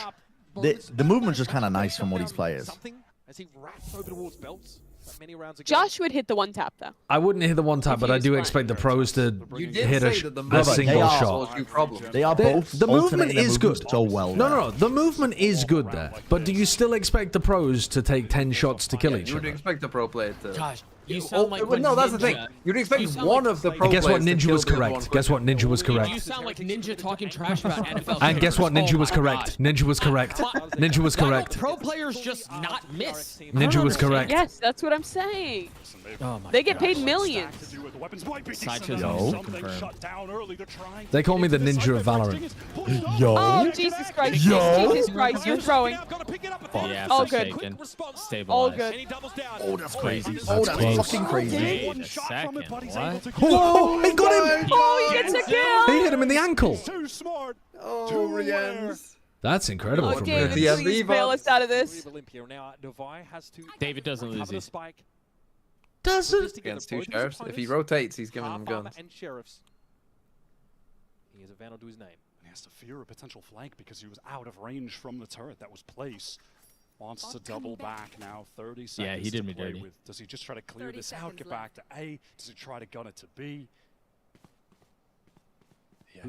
The movement's just kind of nice from what he's players. As he wrapped over towards belts many rounds ago. Josh would hit the one tap though. I wouldn't hit the one tap, but I do expect the pros to hit a single shot. They are both. The movement is good. So well. No. The movement is good there. But do you still expect the pros to take 10 shots to kill each You would other? expect the pro player to. Gosh, you sound like no, that's the thing. You'd expect one of the pro players. Guess what? to Ninja kill was the other one correct. Guess what? Ninja was You correct. sound like Ninja talking trash about NFL. And guess what? Ninja was Oh my correct. Ninja was correct. Ninja was Why don't correct. pro players just not miss? Ninja was correct. Yes, that's what I'm saying. Oh my They get paid millions. Yo. They call me the ninja of Valorant. Oh, Jesus Christ. Yo. Jesus Christ, you're throwing. Yeah, All for good. shaking. All Stabilize. good. Oh, that's crazy. That's close. fucking crazy. Wait a second. What? Oh, he got him! Oh, he gets a kill! He hit him in the ankle. Oh, Rians. That's incredible from Okay, Rian. please bail us out of this. David doesn't lose these. Doesn't? Against 2 sheriffs. If he rotates, he's giving them guns. And sheriffs. He has a Vandal to his name. He has to fear a potential flank because he was out of range from the turret that was placed. Wants to double back now. 30 seconds Yeah, he did to me play dirty. with. Does he just try to clear this out, get back to A? Does he try to gun it to B? Yeah,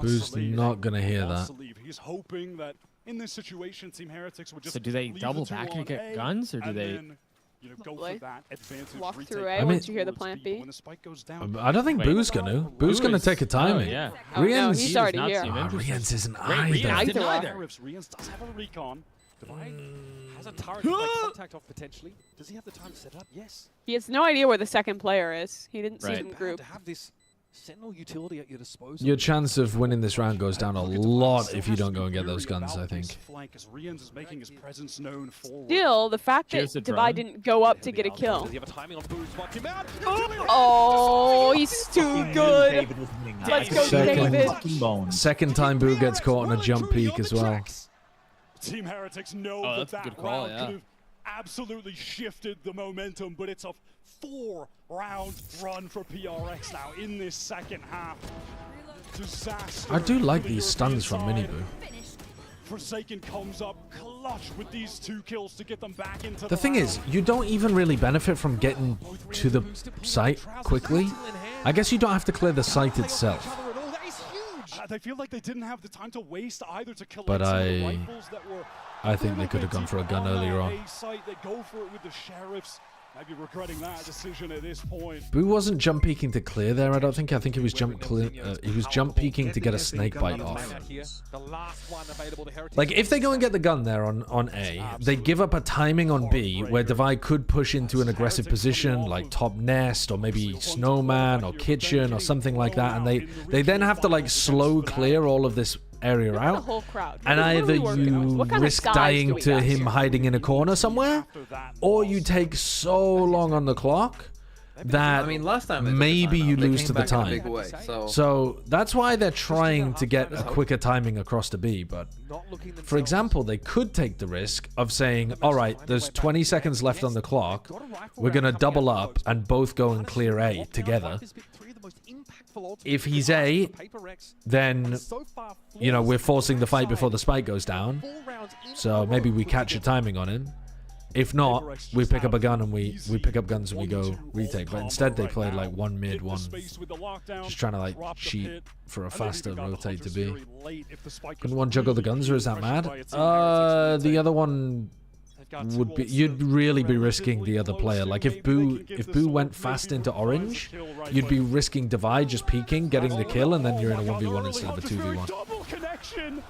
Boo's not going to hear that. He's hoping that in this situation, Team Heretics would just So do they leave double the 2 back on and get A, guns, or do and they? then, you know, go for that advantage, Walk retake through the A I mean- once you hear the plant B. B. When the spike goes down, I don't think Wait. Boo's going to. Boo's going to take a timing. Oh, yeah. Oh, no, Rian's, he's already not here. seem interested. Rian's isn't Rian either. didn't Either. either. Rians does have a recon. Has a turret to play contact off potentially. Does he have the time to set up? Yes. He has no idea where the second player is. He didn't see Right. them group. To have this Sentinel utility at your disposal. Your chance of winning this round goes down a lot if you don't go and get those guns, I think. Still, the fact that Cheers to Divide drone. didn't go up to get a kill. Does he have a timing on Boo's watch him out? Oh, he's too good. Let's go, David. Fucking bones. Second time Boo gets caught on a jump peek as well. Team Heretics know Oh, that that's a good that call, round yeah. could have absolutely shifted the momentum, but it's a 4-round run for PRX now in this second half. Disaster. I do like these stuns from Miniboo. Forsaken comes up clutch with these 2 kills to get them back into The thing is, you don't even really benefit from getting to the site quickly. I guess you don't have to clear the site itself. They feel like they didn't have the time to waste either to collect But some of the rifles that were I think they could have gone for a gun earlier on. Site. They go for it with the sheriffs. Maybe regretting that decision at this point. Boo wasn't jump peeking to clear there, I don't think. I think he was jump peeking to get a snake bite off. Like, if they go and get the gun there on A, they give up a timing on B where Divide could push into an aggressive position, like top nest, or maybe snowman, or kitchen, or something like that, and they then have to, like, slow clear all of this area The out. whole crowd. And either you risk dying to him hiding in a corner somewhere, or you take so long on the clock that I mean, last time they took maybe the time you out, they lose came to the back in a time. big way, so- So that's why they're trying to get a quicker timing across to B. But for example, they could take the risk of saying, all right, there's 20 seconds left on the clock. We're going to double up and both go and clear A together. If he's A, then, you know, we're forcing the fight before the spike goes down. So maybe we catch a timing on him. If not, we pick up a gun and we pick up guns and we go retake. But instead they played like one mid, one just trying to like cheat for a faster rotate to B. Couldn't one juggle the guns, or is that mad? The other one would be, you'd really be risking the other player. Like if Boo went fast into orange, you'd be risking Divide just peeking, getting the kill, and then you're in a 1v1 instead of a 2v1.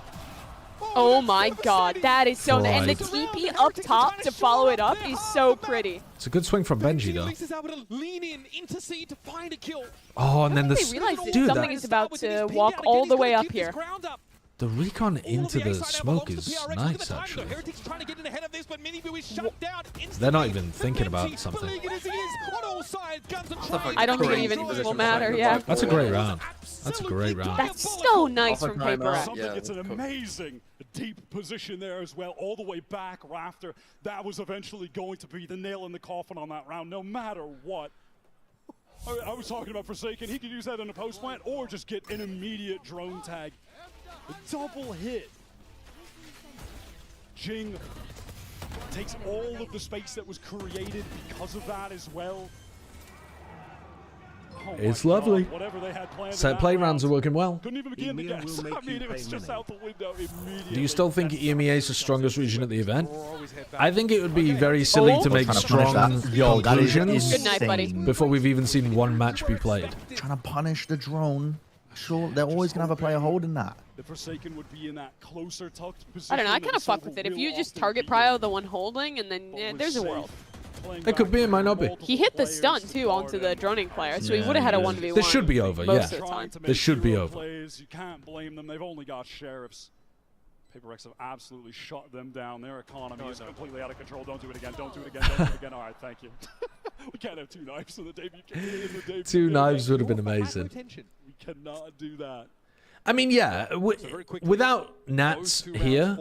Oh my god, that is so nice. And the TP up top to follow it up is so pretty. It's a good swing from Benji though. Lean in, intercede to find a kill. Oh, and then They realize that something is about to walk all the way up here. The recon into the smoke is nice, actually. They're not even thinking about something. I don't think it even will matter, yeah. That's a great round. That's a great round. That's so nice from PRX. Something gets an amazing deep position there as well, all the way back Rafter. That was eventually going to be the nail in the coffin on that round, no matter what. I was talking about Forsaken. He could use that in a post plant or just get an immediate drone tag. A double hit. Jing takes all of the space that was created because of that as well. Oh It's lovely. Whatever they had planned Set play rounds are working well. Couldn't even begin to guess. I mean, it was just out the window immediately. Do you still think EMEA is the strongest region at the event? I think it would be very silly to make strong conclusions Good night, buddy. before we've even seen one match be played. Trying to punish the drone. Sure, they're always going to have a player holding that. The Forsaken would be in that closer tucked position. I don't know, I kind of fuck with it. If you just target Prio, the one holding, and then there's a world. It could be, it might not be. He hit the stun, too, onto the droning player, so he would have had a 1v1. This should be over, most of the time. This should be over. You can't blame them. They've only got sheriffs. PRX have absolutely shut them down. Their economy is completely out of control. Don't do it again. Don't do it again. Don't do it again. All right, thank you. We can't have two knives in the debut. Two knives would have been amazing. We cannot do that. I mean, yeah, without Nats here,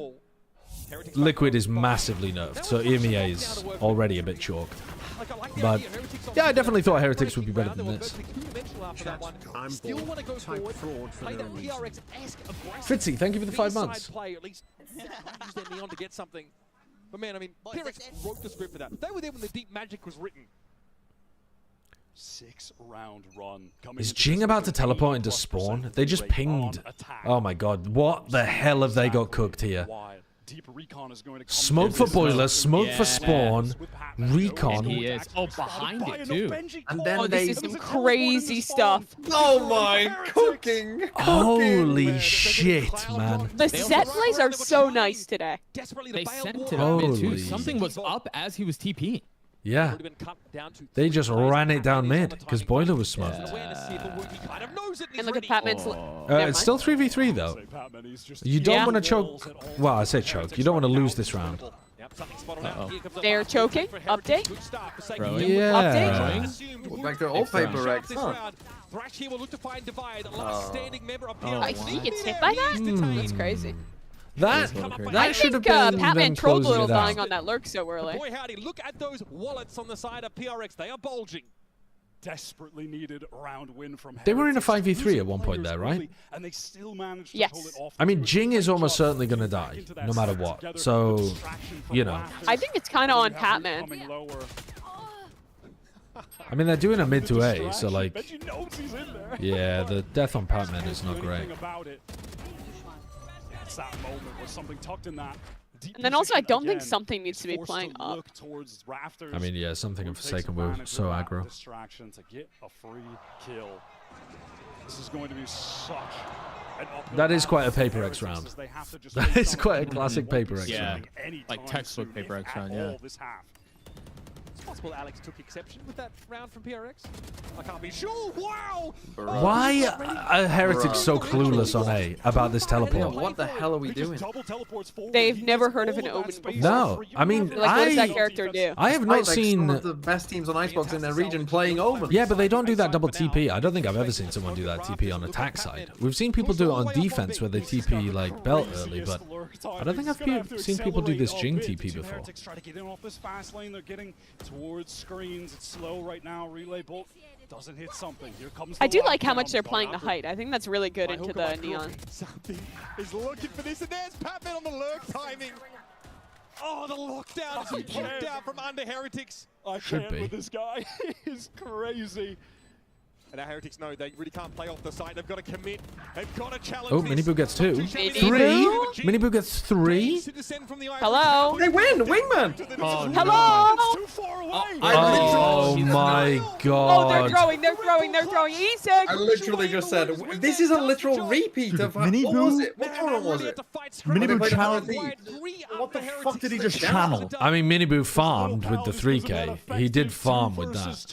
Liquid is massively nerfed, so EMEA is already a bit chalk. But yeah, I definitely thought Heretics would be better than this. I'm bored. Type fraud for no reason. Fitzy, thank you for the 5 months. At least use their neon to get something. But man, I mean, PRX wrote the script for that. They were there when the deep magic was written. 6-round run. Is Jing about to teleport into spawn? They just pinged. Oh my god, what the hell have they got cooked here? Smoke for boiler, smoke for spawn, recon. He is. Oh, behind it too. And then this is some crazy stuff. Oh my, cooking! Holy shit, man. The set plays are so nice today. They sent it up mid too. Something was up as he was TPing. Yeah. They just ran it down mid because boiler was smoked. And look at Patman's. It's still 3v3 though. You don't want to choke. Well, I say choke. You don't want to lose this round. They're choking. Update. Yeah. Back to old PRX. He gets hit by that? That's crazy. That should have I been think Patman trolled a little it dying out. on that lurk so early. Boy, howdy, look at those wallets on the side of PRX. They are bulging. Desperately needed round win from They were in a 5v3 at one point there, right? And they still managed to yes. pull it off. I mean, Jing is almost certainly going to die, no matter what. So, you know. I think it's kind of on Patman. I mean, they're doing a mid to A, so like, yeah, the death on Patman is not great. That moment was something tucked in that. And then also, I don't think something needs to be playing up. I mean, yeah, something and Forsaken were so aggro. Distraction to get a free kill. This is going to be such an that is quite a PRX round. That is quite a classic PRX round. Like textbook PRX round, yeah. It's possible Alex took exception with that round from PRX. I can't be sure. Wow! Why are Heretics so clueless on A about this teleport? What the hell are we doing? They've never heard of an Omen before. No, I mean, like, what does that character do? I have not seen some of the best teams on Icebox in their region playing Omen. Yeah, but they don't do that double TP. I don't think I've ever seen someone do that TP on attack side. We've seen people do it on defense where they TP like belt early, but I don't think I've seen people do this Jing TP before. Try to get in off this fast lane. They're getting towards screens. It's slow right now. Relay bolt doesn't hit something. Here comes I do like how much they're playing the height. I think that's really good into the neon. Something is looking for this, and there's Patman on the lurk timing. Oh, the lockdown is popped out from under Heretics. I can't with this guy. He's crazy. And our Heretics know they really can't play off the side. They've got to commit. They've got to challenge. Oh, Miniboo gets 2. 3. Miniboo gets 3. Hello. They win. Wingman. Oh, hello. Oh my god. Oh, they're throwing. They're throwing. They're throwing. Easy. I literally just said, this is a literal repeat of what was it? What tournament was it? Miniboo channeled. What the fuck did he just channel? I mean, Miniboo farmed with the 3K. He did farm with that.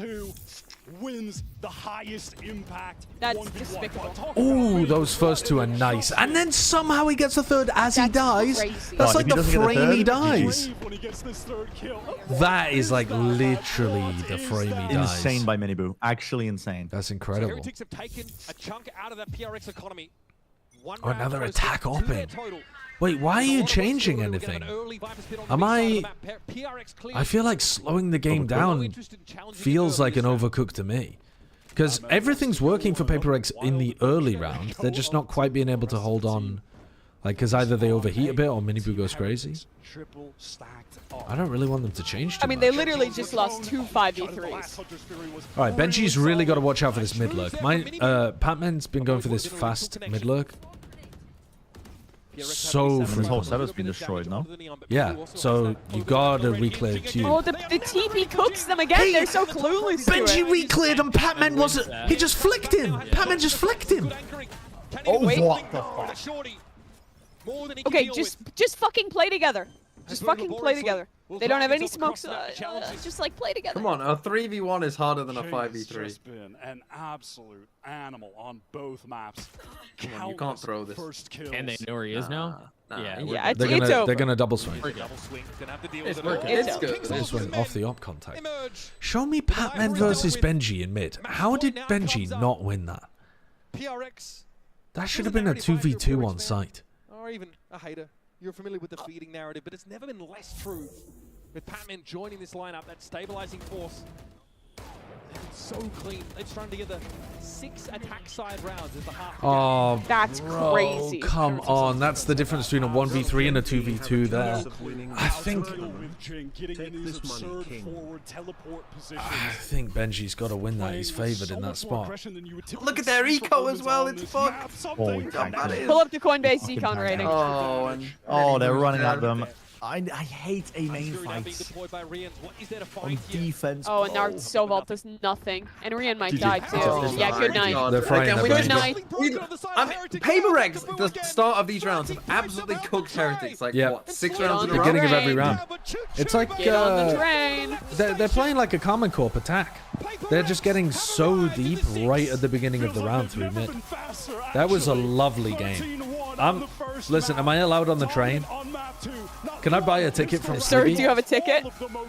wins the highest impact. That's despicable. Ooh, those first two are nice. And then somehow he gets a third as he dies. Crazy. That's Oh, like if the he doesn't get a frame he third, dies. When he gets this third kill. That is like literally the frame he dies. Insane by Minibu. Actually insane. That's So incredible. Heretics have taken a chunk out of that PRX economy. One Oh, round another goes attack to their opping. total. Wait, why are So a you lot of us changing thought we were gonna anything? have an early Vipers pit on the Am B side of I... the map. PRX clear. I feel like slowing the game down feels like an overcook to me. Because everything's working for Paper X in the early round. They're just not quite being able to hold on. Like, because either they overheat a bit or Minibu goes crazy. I don't really want them to change too I mean, much. they literally just lost 2 5v3s. Alright, Benji's really got to watch out for this mid lurk. Patman's been going for this fast mid lurk. So His whole frequent. setup's been destroyed, no? Yeah, so you gotta re-clear Q. Oh, the TP cooks them again. They're so clueless to Benji it. re-cleared and Patman wasn't. He just flicked him. Patman just flicked him. Oh, Wait. what the fuck? Okay, just fucking play together. Just fucking play together. They don't have any smokes. Just like play together. Come on, a 3v1 is harder than a 5v3. Has been an absolute animal on both maps. Come on, you can't throw this. First kills. And they know where he is now? Yeah. Yeah, it's They're over. gonna double swing. It's working. It's good. Double swing off the op contact. Show me Patman versus Benji in mid. How did Benji not win that? PRX. That should have been a 2v2 on site. Or even a hater. You're familiar with the feeding narrative, but it's never been less true. With Patman joining this lineup, that stabilizing force. They've been so clean. They've strung together 6 attack side rounds as the half. Oh, That's bro, crazy. come on. That's the difference between a 1v3 and a 2v2 there. I think Benji's got to win that. He's favored in that spot. Look at their eco as well. It's fucked. Oh, Pull up the Coinbase econ rating. Oh, they're running at them. I hate A main fights. On defense. Oh, and now Sovalt does nothing. And Rian might GG. die too. Oh Yeah, good night. They're frying their Good brains. night. Paper X, the start of these rounds have absolutely cooked Heretics. Like, Yeah. what, 6 rounds in a row? Beginning of every round. It's like Get on the train. they're playing like a Common Corp attack. They're just getting so deep right at the beginning of the round through mid. That was a lovely game. Listen, am I allowed on the train? Can I buy a ticket from Sir, do Sliggy? you have a ticket?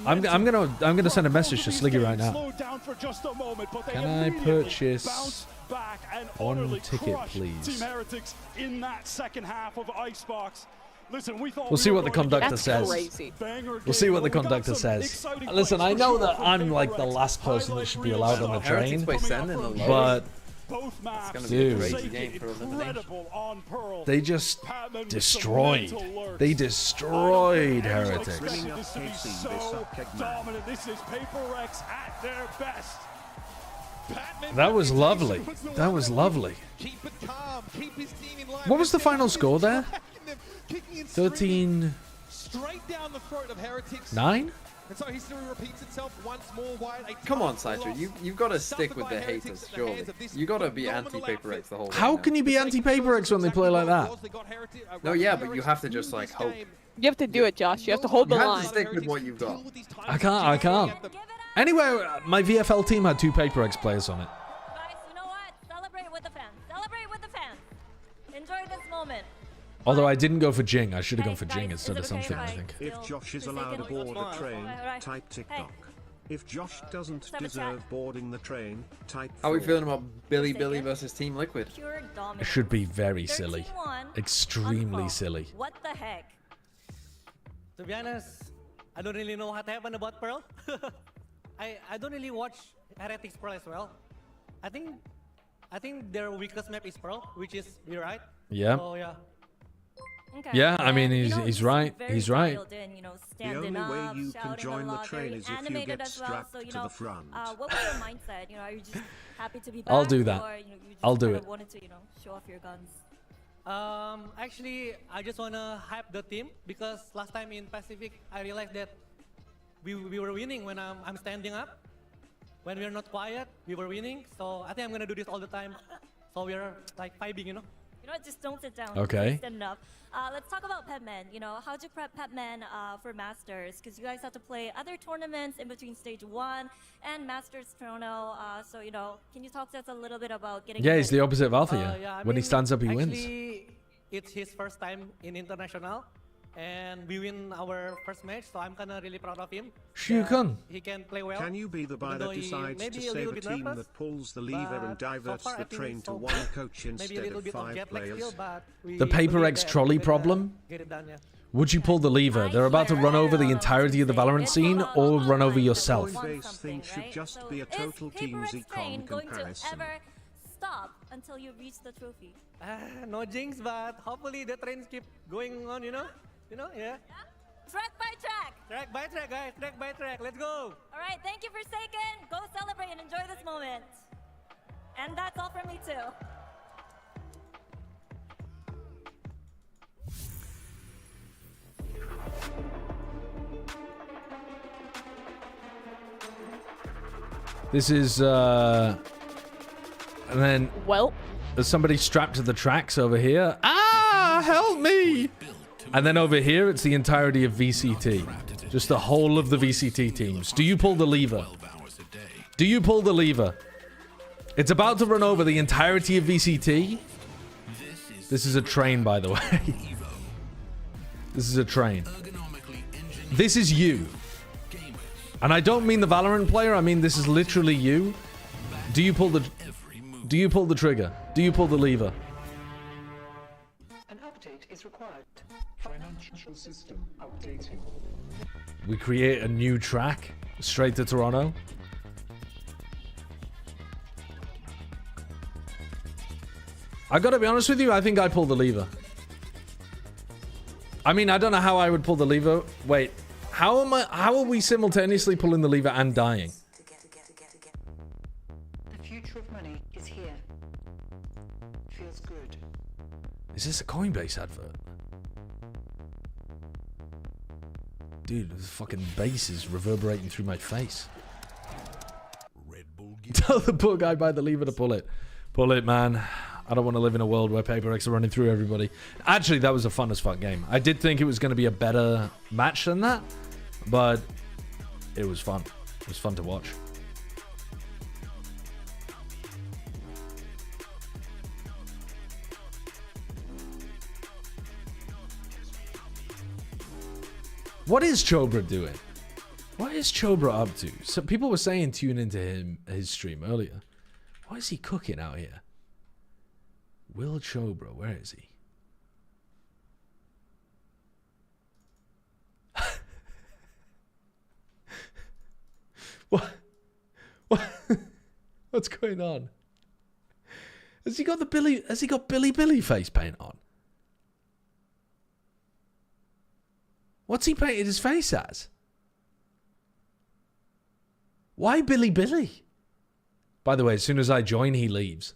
I'm gonna send a message to Sliggy right now. Can I purchase one ticket, please? Team Heretics in that second half of Icebox. Listen, we thought We'll see what the conductor That's says. crazy. We'll see what the conductor says. Listen, I know that I'm like the last person that should be allowed on the train, Heretics by sending the low. but both maps. It's gonna be a dude, crazy game for elimination. On Pearl. they just destroyed. They destroyed Heretics. This is so dominant. This is Paper X at their best. That was lovely. That was lovely. Keep it calm. Keep his team in line. What was the final score there? 13-9? Straight down the throat of Heretics. And so history repeats itself once more. Come on, Sideshow. You've got to stick with the haters, surely. You got to be anti-Paper X the whole way. How can you be anti-Paper X when they play like that? No, yeah, but you have to just, like, hope. You have to do it, Josh. You have to hold the You have line. to stick with what you've got. I can't. Anyway, my VFL team had 2 Paper X players on it. Guys, you know what? Celebrate with the fans. Celebrate with the fans. Enjoy this moment. Although I didn't go for Jing. I should have gone for Jing instead of something, I think. If Josh is allowed aboard a train, type TikTok. If Josh doesn't deserve boarding the train, type How are we 4. feeling about Billy versus Team Liquid? It should be very silly. Extremely silly. What the heck? To be honest, I don't really know what happened about Pearl. I don't really watch Heretics Pearl as well. I think their weakest map is Pearl, which is B, right? Yeah. So yeah. Okay. Yeah, I mean, And, he's right. very He's right. dialed in, The standing only way up, you can shouting join a the lot, train very is if you animated get as well. strapped So, to the front. what was your mindset? Are you just happy to be back? I'll do that. Or, you just I'll do kind it. of wanted to, show off your guns? Actually, I just wanna hype the team because last time in Pacific, I realized that we were winning when I'm standing up. When we're not quiet, we were winning. So I think I'm gonna do this all the time. So we're like vibing, You know, just don't sit down. Okay. Stand up. Let's talk about Pepman. You know, how'd you prep Pepman for Masters? Because you guys have to play other tournaments in between Stage 1 and Masters Toronto. So, you know, can you talk to us a little bit about getting... Yeah, he's the opposite of Alpha, Yeah, I when he mean, stands up, he wins. Actually, it's his first time in international, and we win our first match, so I'm kind of really proud of him. He can play well. Can you be the guy even that though he decides may to be a save little a bit team nervous, that pulls the lever and but so diverts far, I the think train he's to so one coach maybe a instead little of bit of 5 jet lag players? still, but we The Paper believe X that trolley we can, problem? get it done, yeah. Would you pull the lever? They're about to run over the entirety of the Valorant scene or run over yourself. Coinbase thing should just be a total team's econ going to comparison. ever stop until you reach the trophy? No jinx, but hopefully the trains keep going on, you know? Yeah. Track by track. Track by track, guys. Track by track. Let's go. All right, thank you for Forsaken. Go celebrate and enjoy this moment. And that's all from me too. This is, and then... Well... There's somebody strapped to the tracks over here. Ah, help me! And then over here, it's the entirety of VCT. Just the whole of the VCT teams. Do you pull the lever? Do you pull the lever? It's about to run over the entirety of VCT. This is a train, by the way. This is a train. This is you. And I don't mean the Valorant player, I mean this is literally you. Do you pull the trigger? Do you pull the lever? An update is required. Financial system updating. We create a new track straight to Toronto. I gotta be honest with you, I think I pull the lever. I mean, I don't know how I would pull the lever. Wait, how are we simultaneously pulling the lever and dying? The future of money is here. Feels good. Is this a Coinbase advert? Dude, the fucking bass is reverberating through my face. Tell the poor guy by the lever to pull it. Pull it, man. I don't want to live in a world where Paper X are running through everybody. Actually, that was a fun as fuck game. I did think it was going to be a better match than that, but it was fun. It was fun to watch. What is Chobra doing? What is Chobra up to? So people were saying tune into his stream earlier. What is he cooking out here? Will Chobra, where is he? What's going on? Has he got Billy face paint on? What's he painted his face as? Why Billy? By the way, as soon as I join, he leaves.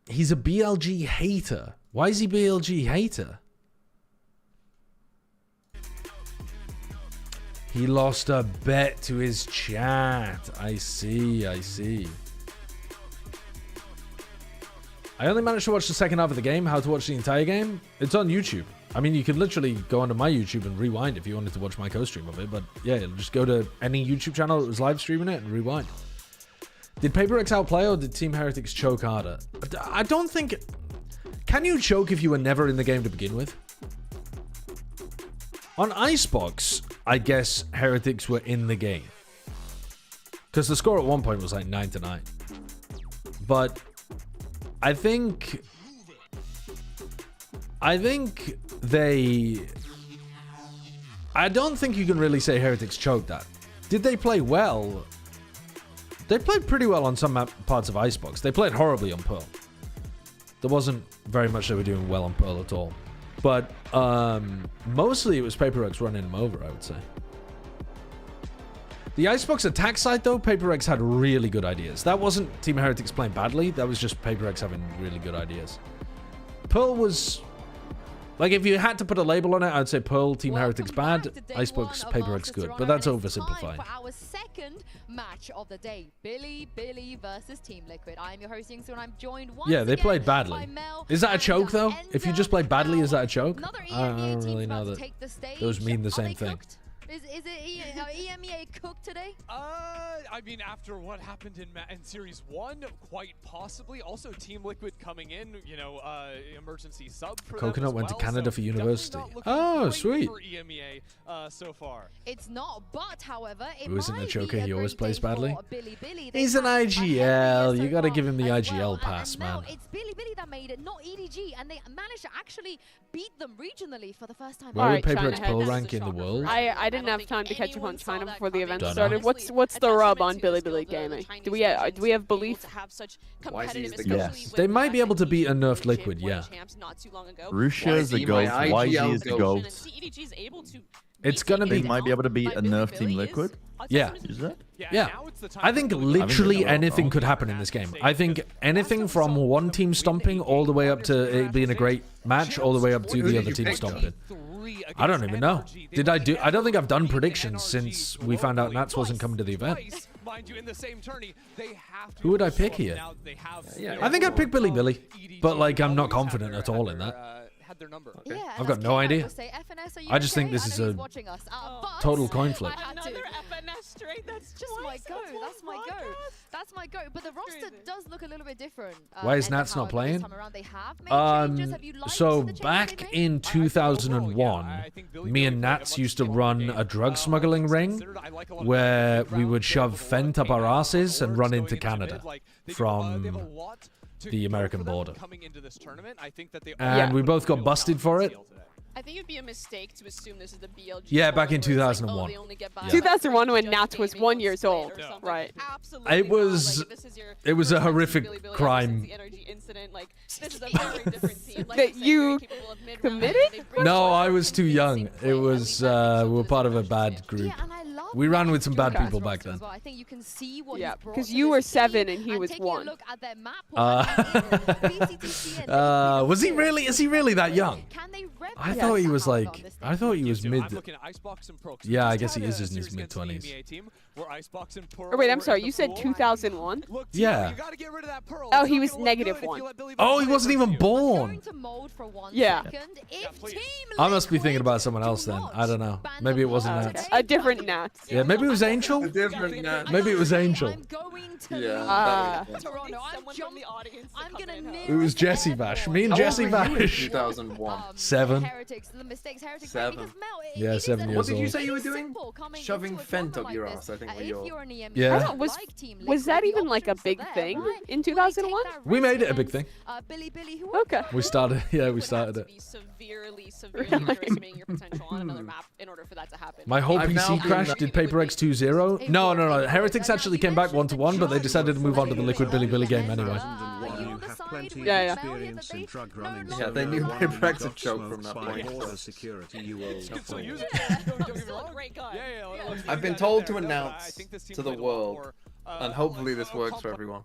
He's a BLG hater. Why is he BLG hater? He lost a bet to his chat. I see. I only managed to watch the second half of the game. How to watch the entire game? It's on YouTube. I mean, you could literally go onto my YouTube and rewind if you wanted to watch my co-stream of it. But yeah, just go to any YouTube channel that was live streaming it and rewind. Did Paper X outplay or did Team Heretics choke harder? I don't think... Can you choke if you were never in the game to begin with? On Icebox, I guess Heretics were in the game. Because the score at one point was like 9-9. But I think they... I don't think you can really say Heretics choked that. Did they play well? They played pretty well on some parts of Icebox. They played horribly on Pearl. There wasn't very much they were doing well on Pearl at all. But mostly it was Paper X running them over, I would say. The Icebox attack side, though, Paper X had really good ideas. That wasn't Team Heretics playing badly. That was just Paper X having really good ideas. Pearl was Like, if you had to put a label on it, I'd say Pearl, Team Heretics bad, Icebox, PaperX good. But that's oversimplifying. For our second match of the day, Billy versus Team Liquid. I'm your host, Yingsu, and I'm joined once Yeah, they again played badly. Is that a choke, though? If you just play badly, is that a choke? I don't really know that those mean the same thing. Is it EMEA cooked today? I mean, after what happened in Series 1, quite possibly. Also, Team Liquid coming in, you know, emergency sub for Coconut went to Canada for university. Oh, sweet. For EMEA so far. It's not, but however, Who isn't a choker? He always plays badly. Billy. He's an IGL. You got to give him the IGL pass, man. It's Billy that made it, not EDG, and they managed to actually beat them regionally for the first time. Where would PaperX Pearl rank in the world? I didn't have time to catch up on China before the event started. What's the rub on Billy Gaming? Do we have belief? Yeah, they might be able to beat a nerfed Liquid. Yeah. Russia's the GOAT. YG is the GOAT. It's gonna be. They might be able to beat a nerf Team Liquid. Yeah. Is it? Yeah. I think literally anything could happen in this game. I think anything from one team stomping all the way up to it being a great match, all the way up to the other team stomping. I don't even know. I don't think I've done predictions since we found out Nats wasn't coming to the event. Who would I pick here? I think I'd pick Billy, but like I'm not confident at all in that. Yeah, I've got no idea. I just think this is a total coin flip. Another FNS trade. That's just my go. That's my go. That's my go. But the roster does look a little bit different. Why is Nats not playing? So back in 2001, me and Nats used to run a drug smuggling ring where we would shove Fent up our asses and run into Canada from the American border. And we both got busted for it. I think it'd be a mistake to assume this is the BLG. Yeah, back in 2001. Yeah. 2001 when Nats was 1 year old, right? It was a horrific crime. That you committed? No, I was too young. It was we were part of a bad group. We ran with some bad people back then. Yeah, because you were 7 and he was 1. Was he really? Is he really that young? I thought he was like. I thought he was mid. Yeah, I guess he is in his mid-20s. Oh, wait, I'm sorry. You said 2001? Yeah. Oh, he was -1. Oh, he wasn't even born. Yeah. I must be thinking about someone else then. I don't know. Maybe it wasn't Nats. A different Nats. Yeah, maybe it was Angel. A different Nats. Maybe it was Angel. Yeah. It was Jesse Bash. Me and Jesse Bash. 2001. 7. 7. Yeah, 7 years old. What did you say you were doing? Shoving Fent up your ass, I think. Yeah. Was that even like a big thing in 2001? We made it a big thing. Okay. We started. Yeah, we started it. Severely underestimating your potential on another map in order for that to happen. My whole PC crashed. Did PaperX 2-0? No. Heretics actually came back 1-1, but they decided to move on to the Liquid Billy game anyway. Yeah. Yeah, they knew PRX would choke from that point. I've been told to announce to the world, and hopefully this works for everyone.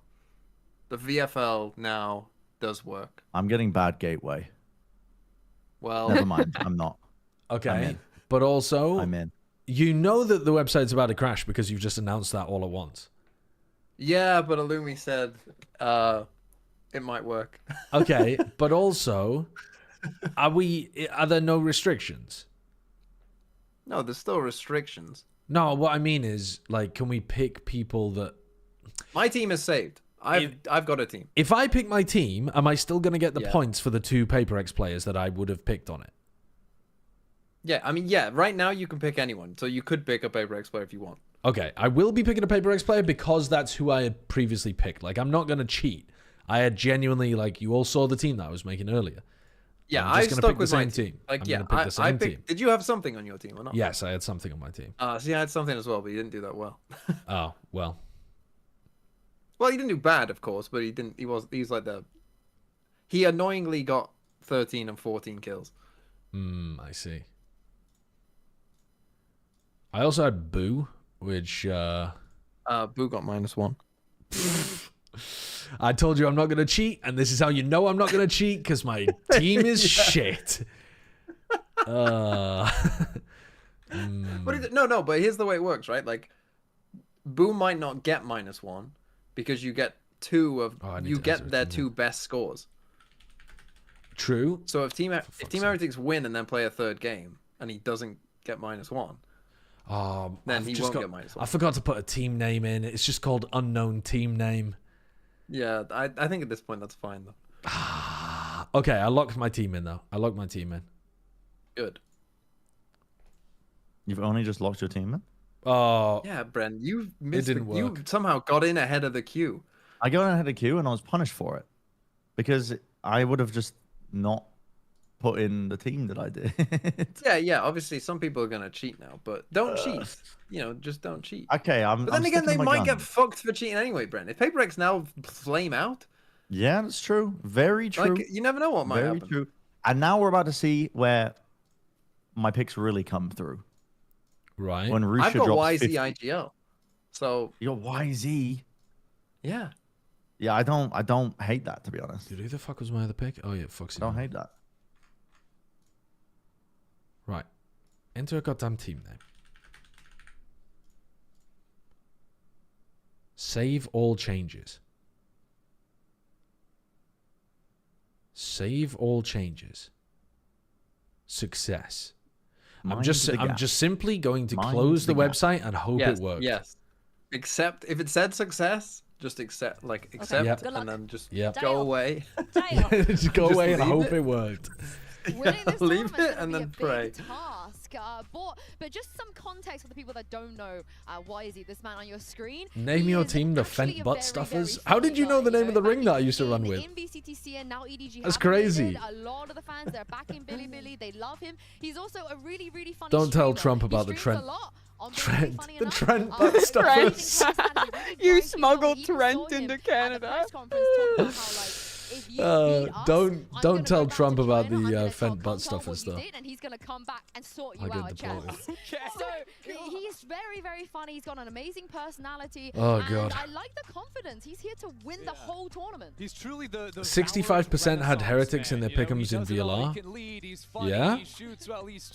The VFL now does work. I'm getting bad gateway. Well, never mind. I'm not. Okay, but also, I'm in. You know that the website's about to crash because you've just announced that all at once. Yeah, but Illumi said it might work. Okay, but also, are there no restrictions? No, there's still restrictions. No, what I mean is, like, can we pick people that... My team is saved. I've got a team. If I pick my team, am I still going to get the points for the 2 PaperX players that I would have picked on it? Yeah, I mean, yeah, right now you can pick anyone. So you could pick a PaperX player if you want. Okay, I will be picking a PaperX player because that's who I had previously picked. Like, I'm not going to cheat. I had genuinely, like, you all saw the team that I was making earlier. Yeah, I stuck with my team. Like, I'm yeah, gonna pick the same team. Did you have something on your team or not? Yes, I had something on my team. See, I had something as well, but he didn't do that well. Oh, well. Well, he didn't do bad, of course, but he's like he annoyingly got 13 and 14 kills. I see. I also had Boo, which Boo got -1. I told you I'm not going to cheat, and this is how you know I'm not going to cheat, because my team is shit. What is it? No, but here's the way it works, right? Like, Boom might not get -1 because you get their 2 best scores. True. So if Team Heretics win and then play a 3rd game and he doesn't get -1, then he won't get -1. I forgot to put a team name in. It's just called unknown team name. Yeah, I think at this point that's fine though. Okay, I locked my team in though. Good. You've only just locked your team in? Oh. Yeah, Bren, you missed. didn't work. You somehow got in ahead of the queue. I got in ahead of the queue and I was punished for it because I would have just not put in the team that I did. Yeah. Obviously, some people are gonna cheat now, but don't cheat. You know, just don't cheat. Okay, But then again, they might get fucked for cheating anyway, Bren. If PRX now flame out. Yeah, that's true. Very true. Like, you never know what might happen. Very true. And now we're about to see where my picks really come through. Right. When Rusha I've got drops YZ 50. IGL. So you got YZ. Yeah. Yeah, I don't hate that, to be honest. Dude, who the fuck was my other pick? Oh yeah, Foxy. I don't hate that. Right. Enter a goddamn team name. Save all changes. Save all changes. Success. I'm just simply going to close the website and hope it works. Yes. Except if it said success, just accept and then just go away. Just go away and hope it worked. Leave it and then pray. But just some context for the people that don't know, why is he this man on your screen? Name your team the Fent Butt Stuffers. How did you know the name of the ring that I used to run with? That's crazy. A lot of the fans, they're backing Billy. They love him. He's also a really funny Don't tell Trump about the Trent Butt Stuffers. You smuggled Trent into Canada. Don't tell Trump about the Fent Butt Stuffers though. And he's gonna come back and sort you out, Chance. So he's very funny. He's got an amazing personality. Oh god. I like the confidence. He's here to win the whole tournament. He's truly the 65% had Heretics in their pick'ems in VLR. Yeah,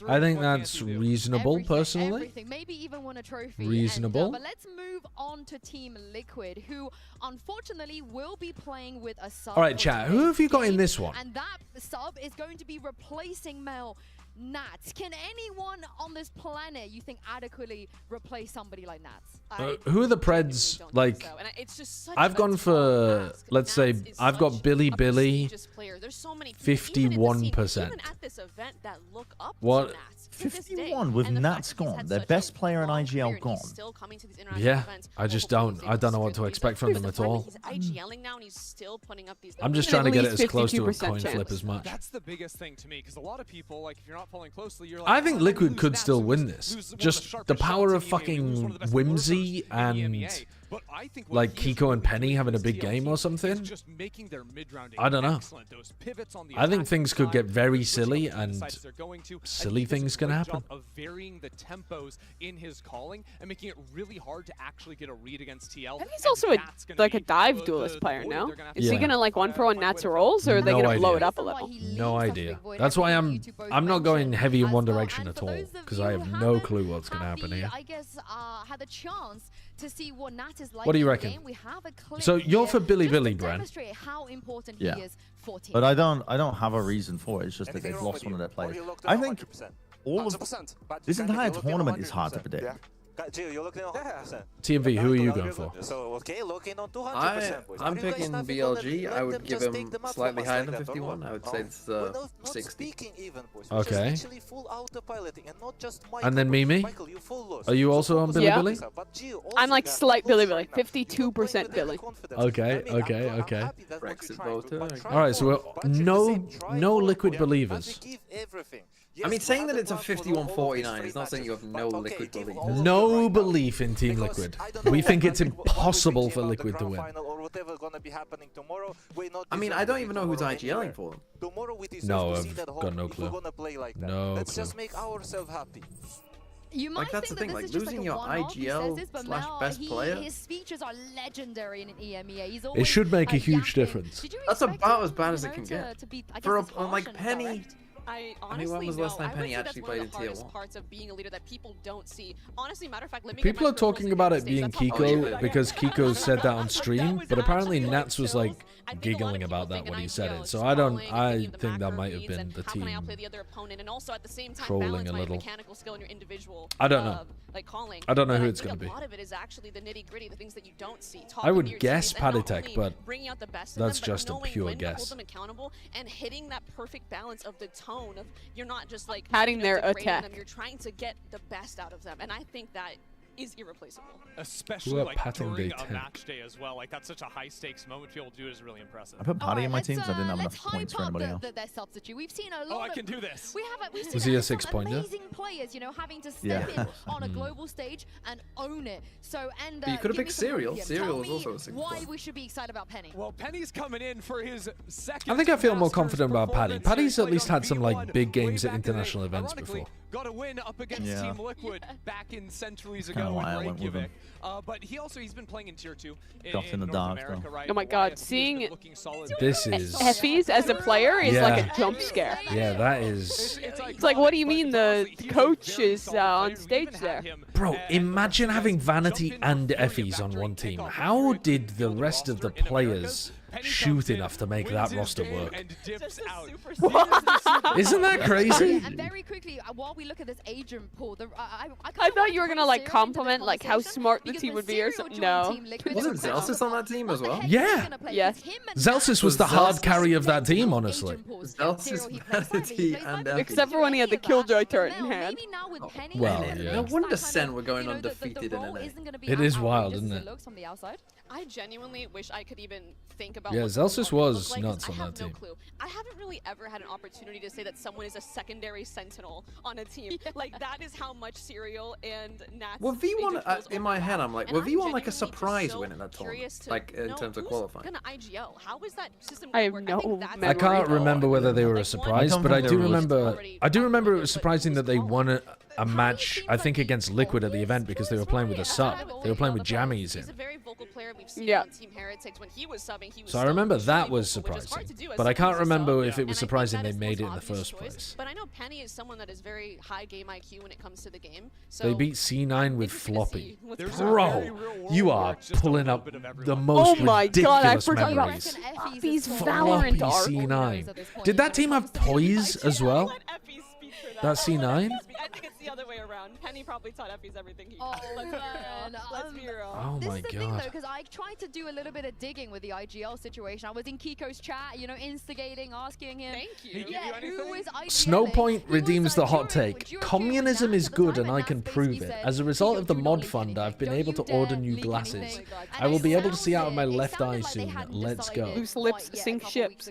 I think that's reasonable personally. Maybe even win a trophy. Reasonable. But let's move on to Team Liquid, who unfortunately will be playing with a sub. All right, chat. Who have you got in this one? And that sub is going to be replacing Mel Nats. Can anyone on this planet, you think, adequately replace somebody like Nats? Who are the Preds? Like, I've gone for, let's say, I've got Billy, 51%. What? 51 with Nats gone. Their best player in IGL gone. Yeah, I don't know what to expect from them at all. I'm just trying to get it as close to a coin flip as much. That's the biggest thing to me, because a lot of people, like, if you're not following closely, you're like, I think Liquid could still win this. Just the power of fucking Whimsy and like Kiko and Penny having a big game or something. I don't know. I think things could get very silly, and silly things can happen. Of varying the tempos in his calling and making it really hard to actually get a read against TL. And he's also a dive duelist player, no? Is he gonna like 1-pro on Nats rolls, or are they gonna blow it up a little? No idea. That's why I'm not going heavy in one direction at all, because I have no clue what's gonna happen here. I guess had the chance to see what Nat is like. What do you reckon? So you're for Billy, Bren. How important Yeah. he is for team. But I don't have a reason for it. It's just that they've lost one of their players. I think all of this entire tournament is hard to predict. TMV, who are you going for? I'm picking BLG. I would give him slightly higher than 51. I would say it's 60. Okay. And then Mimi? Are you also on Billy? I'm like slight Billy. 52% Billy. Okay. Brexit voter. All right, so we're no Liquid believers. I mean, saying that it's a 51-49 is not saying you have no Liquid belief. No belief in Team Liquid. We think it's impossible for Liquid to win. I mean, I don't even know who's IGLing for them. No, I've got no clue. No Let's clue. just make ourselves happy. You might that's the think thing, that like this is just losing a your one-off, he says this, but IGL Mel, / best player. His speeches are legendary in an EMEA. He's It always, should make a huge difference. That's about as bad as it can get. to be, I guess, For it's harsh like and Penny, direct. I honestly when was the last time I would Penny say that's actually one of played the in Tier hardest 1? parts of being a leader that people don't see. Honestly, matter of fact, let me People get are talking about it being Kiko because Kiko said that on stream, but apparently Nats was like giggling about that when he said it. So I think that might have been the team trolling a little. I don't know. I don't know who it's going to be. A lot of it is actually the nitty-gritty, the things that you don't see. I would guess Paditech, but that's just a pure when to hold guess. them accountable and hitting that perfect balance of the tone of you're not just like Padding their degrading attack. them, you're trying to get the best out of them, and I think that is irreplaceable. Especially like patting during they a take. match day as well. Like that's such a high stakes moment to be able to do it is really impressive. I put Paddy in my team because I didn't have enough points for anybody else. Their substitute. We've seen a lot I can do this. We've seen Was he a some 6-pointer? amazing players, you know, having to step in on a global stage and own it. So But you could have give me picked some Serial. hope. Serial Tell was me also a 6 why we should be excited about Penny. Well, Penny's coming in for his second. I think I feel more confident about Paddy. performance. Paddy's at Played least on had some like V1 big way games at back in the day. international events Ironically, before. Got a win up against Yeah. Team Liquid back in centuries Kinda ago why I in went with him. Reykjavik. But he's been playing in Tier 2 Shot in the North dark, America, though. right? Oh my Goliath, god, he has been seeing looking solid. This is Effie's as a player is like a jump scare. Yeah, that is. It's like, what do you mean the coach is on stage there? Bro, imagine having Vanity and Effie's on one team. How did the rest of the players shoot enough to make that roster work? Isn't that crazy? And very quickly, while we look at this agent pool, I thought you were gonna like compliment like how smart the team would be or something. No. Wasn't Zelsis on that team as well? Yeah. Yes. Zelsis was the hard carry of that team, honestly. Zelsis, Vanity, and Effie. Except for when he had the Killjoy turret in hand. Well, No yeah. wonder Sen were going undefeated in NA. It is wild, isn't it? Looks on the outside. I genuinely wish I could even think about Yeah, what Zelsis the opponent was looked like, 'cause nuts on I have that no team. clue. I haven't really ever had an opportunity to say that someone is a secondary sentinel on a team. Like that is how much Serial and Nats. Well, V1 in my head, I'm like, And were I'm V1 like a genuinely just surprise so win in that curious tournament? to Like in know terms of who's qualifying? gonna IGL? How is that system I have work? no think that's I can't remember whether they were a surprise, but I do remember. I do remember it was surprising that they won a match. I think against Liquid at the event because they were playing with a sub. They were playing with jammies He's a in. very vocal player. We've seen Yeah. on Team Heretics when he was subbing. He was So I still remember that extremely was vocal, which is hard surprising, to do as but I someone can't who's a remember sub. if it was And I think surprising that they is the made most it in the obvious first choice. place. But I know Penny is someone that is very high game IQ when it comes to the game. So They beat C9 with Floppy. what's Bro, you are pulling up the most Oh my god, I ridiculous forgot about memories. Floppy's Floppy Valorant art. C9. Did that team have toys as well? That C9? I think it's the other way around. Penny probably taught Effie's everything he knows. Let's be real. Let's be real. Oh This my is the thing god. though, because I tried to do a little bit of digging with the IGL situation. I was in Kiko's chat, you know, instigating, asking him. Thank you. Yeah, who was IGL? Snowpoint redeems the hot take. Communism is good and I can prove it. As a result of the mod fund, I've been able to order new glasses. I will be able to see out of my left eye soon. Let's go. Loose lips sink ships.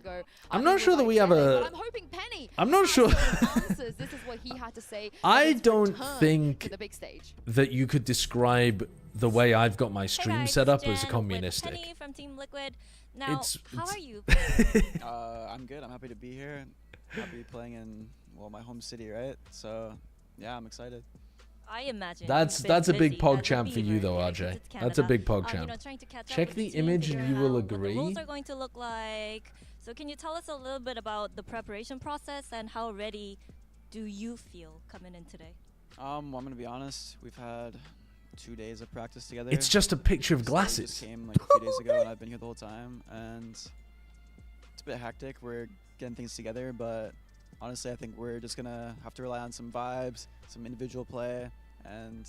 I'm not sure that we have a... I'm hoping Penny I'm not sure... answers. This is what he had to say. I don't to think the big stage. that you could describe the way I've got my stream set up as communistic. Penny from Team Liquid. Now, It's- how it's- are you? I'm good. I'm happy to be here. Happy playing in my home city, right? So yeah, I'm excited. I imagine That's a big pog champ for you though, RJ. That's a big pog champ. Check the image and you will what the agree. rules are going to look like. So can you tell us a little bit about the preparation process and how ready do you feel coming in today? I'm gonna be honest. We've had 2 days of practice together. It's just a picture of So we glasses. just came like a few days ago, and I've been here the whole time. And it's a bit hectic. We're getting things together, but honestly, I think we're just gonna have to rely on some vibes, some individual play, and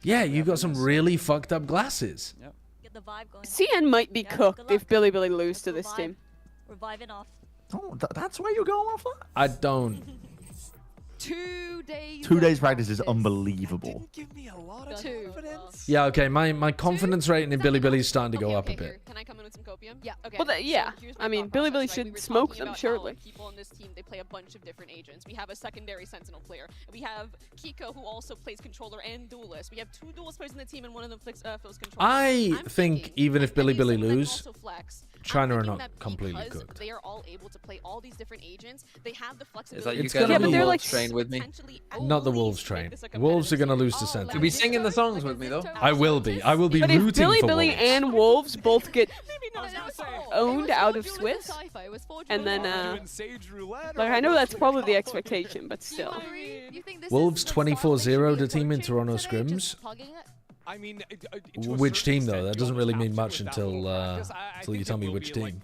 Yeah, you got some really fucked up glasses. Yep. Get the vibe going. CN might be Yeah, cooked good if luck. Billy lose to this vibe. team. We're vibing off. Oh, that's where you're going off that? I don't. 2 days. 2 days practice is unbelievable. give me a lot of Two. confidence. Yeah, okay, my confidence rating in Billy is starting to go up a Okay, bit. here. Can I come in with some copium? Yeah. Okay. Well, yeah. here's I my mean, thought Billy process, right? should We were smoke talking them, about surely. how people on this team, they play a bunch of different agents. We have a secondary Sentinel player. We have Kiko, who also plays controller and duelist. We have 2 duelist players in the team, and one of them fills controller. I I'm think thinking even if Billy Penny's someone that can lose, also flex. China are thinking not that completely because cooked. they are all able to play all these different agents, they have the It's like flexibility. you guys gonna on the be- Wolves train with me. Not the Wolves train. Wolves are going to lose to Sentinels. You'll be singing the songs with me though. I will be. I will be But rooting if Billy for Billy Wolves. and Wolves both get owned out of Swiss, and then like I know that's probably the expectation, but still. Wolves 24-0 the team in Toronto scrims. I mean, Which team though? That doesn't really mean much until you tell me which team.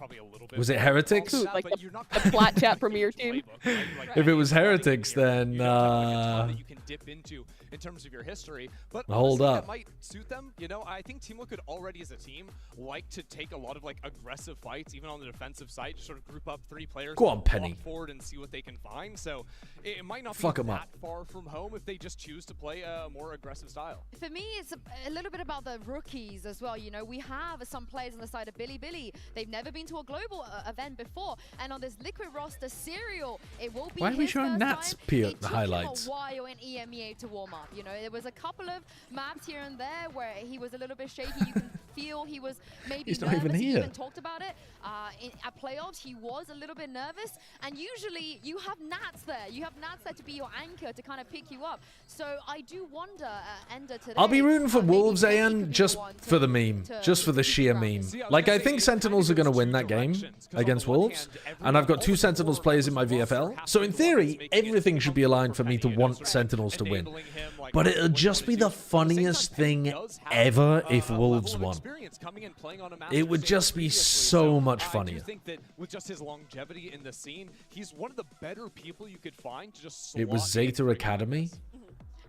Was it Heretics? Ooh, like the Flat Chat Premier team. If it was Heretics, then you can dip into in terms of your history, but hold honestly, up. that might suit them. You know, I think Team Liquid already as a team like to take a lot of like aggressive fights, even on the defensive side, to sort of group up 3 players, Go on, walk Penny. forward and see what they can find. So it might not Fuck be 'em that up. far from home if they just choose to play a more aggressive style. For me, it's a little bit about the rookies as well. You know, we have some players on the side of Billy Billy. They've never been to a global event before, and on this Liquid roster, Serial, it will be Why are we his showing first Nat's time. It the took highlights? him a while in EMEA to warm up. You know, there was a couple of maps here and there where he was a little bit shaky. You can feel he was maybe He's not nervous. even He here. even talked about it. At playoffs, he was a little bit nervous, and usually you have Nats there. You have Nats there to be your anchor to kind of pick you up. So I do wonder, Ender today. I'll be rooting for Wolves, AN, just for the meme. Just for the sheer meme. Like, I think Sentinels are going to win that game against Wolves, and I've got 2 Sentinels players in my VFL. So in theory, everything should be aligned for me to want Sentinels to win. But it'll just be the funniest thing ever if Wolves won. It would just be so much I funnier. do think that with just his longevity in the scene, he's one of the better people you could find to just It was slot in Zeta Academy?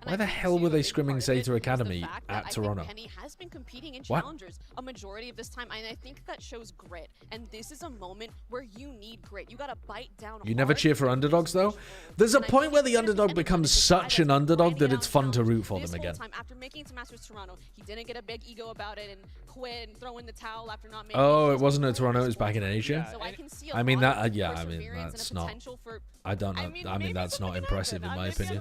Why the hell were they scrimming Zeta Academy at Toronto? Penny has been competing in What? challengers a majority of this time, and I think that shows grit. And this is a moment where you need grit. You gotta bite down. You never cheer for underdogs, though? There's a point where the underdog becomes such an underdog that it's fun to root for them again. Time after making it to Masters Toronto, he didn't get a big ego about it and quit and throw in the towel after not making Oh, it. it wasn't at Toronto, it was back in Asia? So I can see a I mean, lot that, of yeah, I mean, perseverance and a that's not, potential for- I don't know, I mean, that's not impressive in my opinion.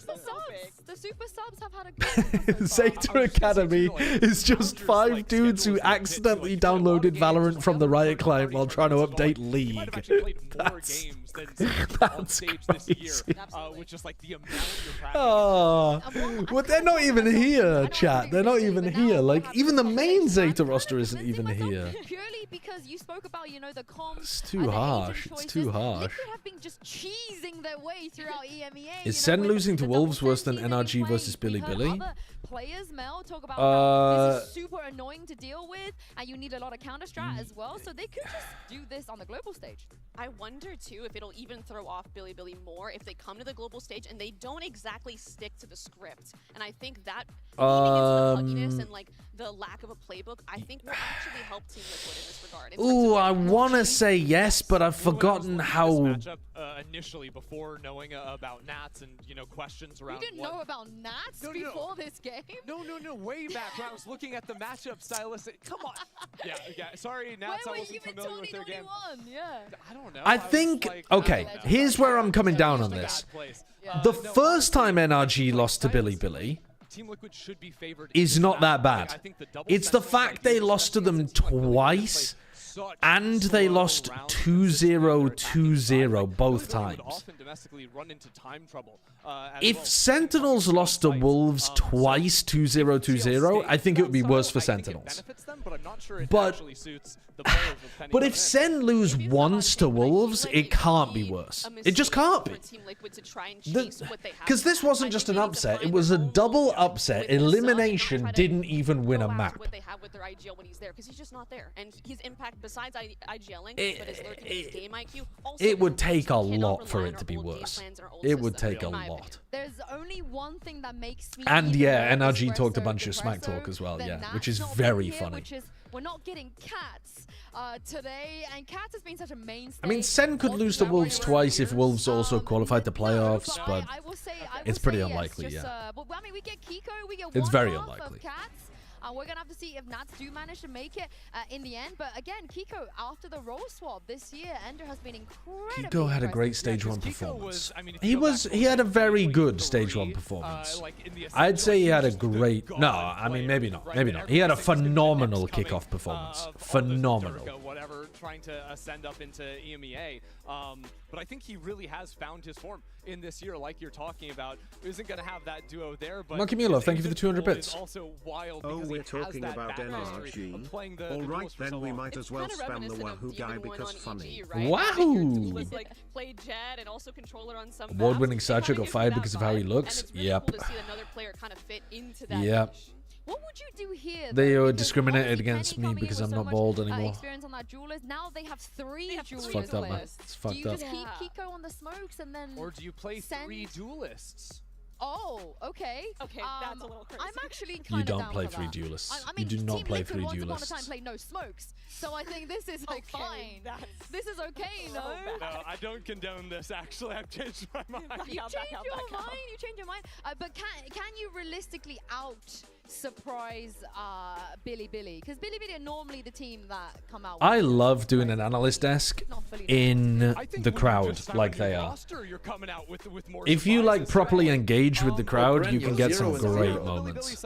The super subs have had a good Zeta Academy is just 5 dudes who accidentally downloaded Valorant from the Riot client while trying to update League. That's crazy. with just like the amount you're practicing. Oh, well, they're not even here, chat. They're not even here. Like, even the main Zeta roster isn't even here. Purely because you spoke about, you know, the comms. It's too harsh. It's too harsh. Liquid have been just cheesing their way throughout EMEA. Is Sen losing to Wolves worse than NRG versus Billy Billy? Players, Mel, talk about how this is super annoying to deal with, and you need a lot of counter strat as well. So they could just do this on the global stage. I wonder too if it'll even throw off Billy Billy more if they come to the global stage and they don't exactly stick to the script. And I think that leaning into the pugginess and like the lack of a playbook, I think will actually help Team Liquid in this regard. Ooh, I want to say yes, but I've forgotten how. Matchup, initially, before knowing about Nats and questions around. You didn't know about Nats before this game? No, way back when I was looking at the matchup stylistic. Come on. yeah. Sorry, Nats. I wasn't familiar with their game. Yeah. I don't know. I think, okay, here's where I'm coming down on this. The first time NRG lost to Billy Billy is not that bad. It's the fact they lost to them twice and they lost 2-0-2-0 both times. If Sentinels lost to Wolves twice 2-0-2-0, I think it would be worse for Sentinels. But if Sen lose once to Wolves, it can't be worse. It just can't be. Because this wasn't just an upset, it was a double upset. Elimination didn't even win a map. What they have with their IGL when he's there, because he's just not there. And his impact, besides IGLing, but his lurking, his game IQ, also It would take a lot for it to be worse. It would take a lot. There's only one thing that makes me. And yeah, more NRG talked a espresso bunch of smack depresso talk as well, than yeah, Nats which is not very being here, funny. Which is we're not getting Cats today, and Cats has been such a mainstay. I mean, Sen could lose to Wolves twice if Wolves also qualified to playoffs, but it's pretty unlikely, yeah. But I mean, we get Kiko, we get It's very one half unlikely. of Cats. We're going to have to see if Nats do manage to make it in the end. But again, Kiko, after the role swap this year, Ender has been incredible. Kiko had a great stage 1 performance. He had a very good stage 1 performance. I'd say he had a great... No, I mean, maybe not. Maybe not. He had a phenomenal kickoff performance. Phenomenal. Whatever, trying to ascend up into EMEA. But I think he really has found his form in this year, like you're talking about. Isn't going to have that duo there, but Monkey Mulo, thank you for the 200 bits. Also wild oh, we're talking about NRG. Alright, then we might as well spam the Wahoo guy because funny. Right? Wahoo! Like, played Jet and also controller on some Award-winning Sideshow got fired because of how he looks. Really yep. cool to see another player kind of fit into that yep. niche. What would you do here? They discriminated against me because I'm not bald anymore. Experience on that jewelers. Now they have 3 jewelers. It's fucked up, man. It's fucked up. Do you just keep Kiko on the smokes and then... Or do you play 3 duelists? Oh, okay. Okay, that's a little crazy. I'm actually kind You of don't down play for 3 that. duelists. I mean, You do not Team play Liquid 3 once upon a duelists. time played no smokes. So I think this is like fine. This is okay, no? No, I don't condone this, actually. I've changed my mind. You changed your mind? You changed your mind? But can you realistically surprise Billy? Because Billy are normally the team that come out. I love doing an analyst desk in the crowd like they are. If you like properly engage with the crowd, you can get some great moments.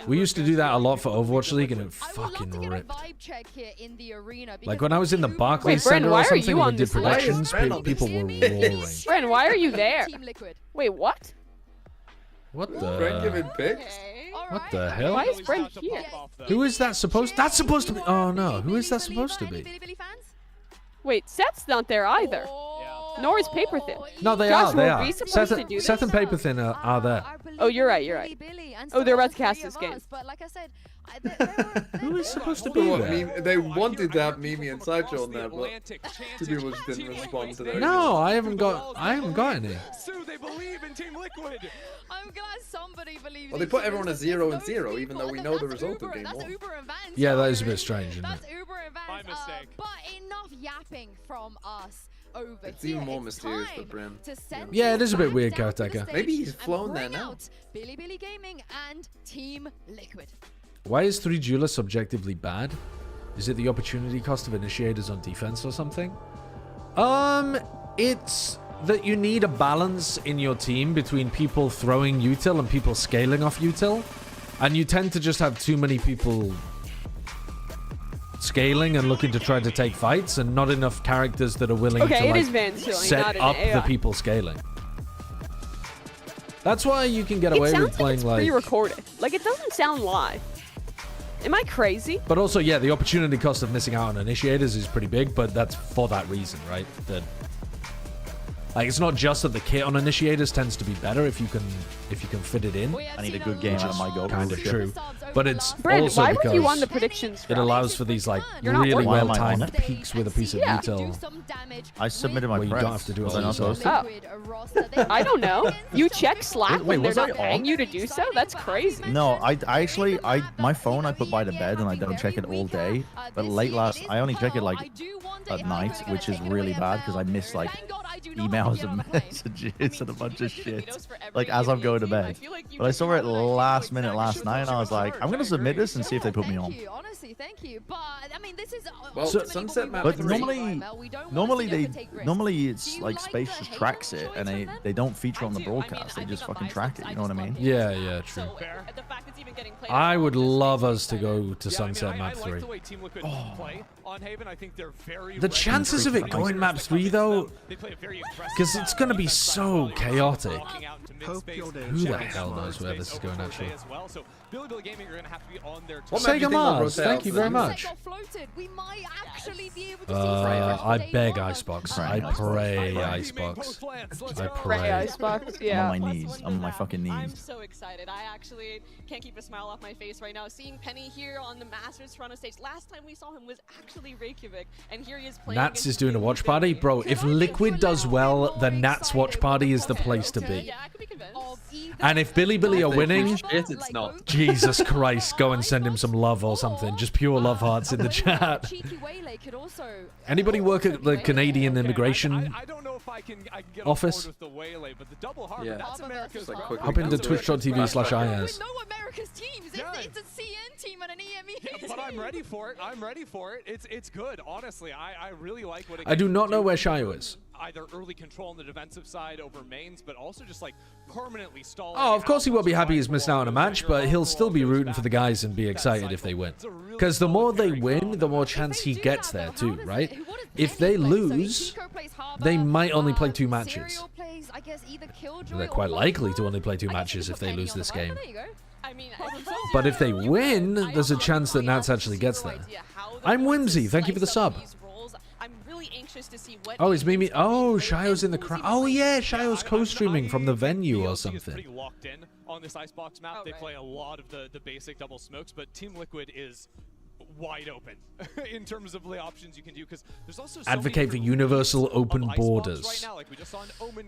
We used to do that a lot for Overwatch League, and it fucking ripped. Vibe check here in the arena. Like when I was in the Barclays Wait, Bren, Center why or are something, you when on we did this list? predictions, people were roaring. Bren, why are you there? Wait, what? What the? Brent giving pics? What the hell? Why is Brent here? Who is that supposed? That's supposed to be. Oh no, who is that supposed to be? Wait, Seth's not there either. Nor is Paperthin. No, they Josh, are. They were are. we supposed to do Seth this? and Paperthin are there. Oh, you're right. You're right. Oh, they're about to cast this game. But like I said, Who is supposed to be there? They wanted to have Mimi and Sideshow on there, but two people just didn't respond to their. No, I haven't got any. Sue, they believe in Team Liquid. I'm glad somebody believes. Well, they put everyone at 0 and 0, even though we know the result of game 1. Yeah, that is a bit strange, isn't it? That's Uber and Vance. My mistake. But enough yapping from us over It's here. even more mysterious for Brim. Yeah, it is a bit weird, Karateka. Maybe he's flown there now. Billy Gaming and Team Liquid. Why is 3 duelists objectively bad? Is it the opportunity cost of initiators on defense or something? It's that you need a balance in your team between people throwing util and people scaling off util. And you tend to just have too many people scaling and looking to try to take fights, and not enough characters that are willing to like, set up the people scaling. That's why you can get away with playing like pre-recorded. Like it doesn't sound live. Am I crazy? But also, yeah, the opportunity cost of missing out on initiators is pretty big, but that's for that reason, right? That like it's not just that the kit on initiators tends to be better if you can fit it in. I need a good game out of my goal. Kind of true, but it's Brent, also why because were you on the predictions? it allows for these like You're not really working. well Why am I on timed it? peaks with a piece of util. I submitted my Well, you press. don't have to do it Was all I not yourself. supposed to? Oh. I don't know. You check Slack Wait, when they're was I not paying on? you to do so? That's crazy. No, I actually, my phone I put by the bed and I don't check it all day. But I only check it like at night, which is really bad because I miss like emails and messages and a bunch of shit. Like as I'm going to bed. But I saw it last minute last night and I was like, I'm gonna submit this and see if they put me on. Honestly, thank you. But I mean, this is Well, Sunset Map But 3. normally it's like Space just tracks it and they don't feature on the broadcast. They just fucking track it. You know what I mean? Yeah, true. I would love us to go to Sunset Map 3. The chances of it going Map 3 though, because it's going to be so chaotic. Who the hell knows where this is going actually? Sega Mars, thank you very much. I beg Icebox. I pray Icebox. I pray. Icebox, yeah. I'm on my knees. I'm on my fucking knees. I'm so excited. I actually can't keep a smile off my face right now. Seeing Penny here on the Masters Toronto stage. Last time we saw him was actually Reykjavik, and here he is playing. Nats is doing a watch party, bro. If Liquid does well, the Nats watch party is the place to be. Yeah, I could be convinced. And if Billy are winning, It's not. Jesus Christ, go and send him some love or something. Just pure love hearts in the chat. Anybody work at the Canadian immigration I can get Office. on board with the Waylay, but the double harbor, Yeah. that's America's quickly Hop into go to it. twitch.tv/IS. No America's teams. It's a CN team and an EME team. But I'm ready for it. I'm ready for it. It's good. Honestly, I really like what it I do can not know where Shayo is. Either early control on the defensive side over mains, but also just like permanently stalling. Oh, of course he won't be happy he's missed out on a match, but he'll still be rooting for the guys and be excited if they win. Because the more they win, the more chance he gets there too, right? If they lose, they might only play 2 matches. They're quite likely to only play 2 matches if they lose this game. But if they win, there's a chance that Nats actually gets there. I'm Whimsy. Thank you for the sub. I'm really anxious to see what. Oh, it's Mimi. Oh, Shayo's in the crowd. Oh, yeah, Shayo's co-streaming from the venue or something. Pretty locked in on this Icebox map. They play a lot of the basic double smokes, but Team Liquid is wide open in terms of the options you can do, because there's also so Advocate for universal open borders.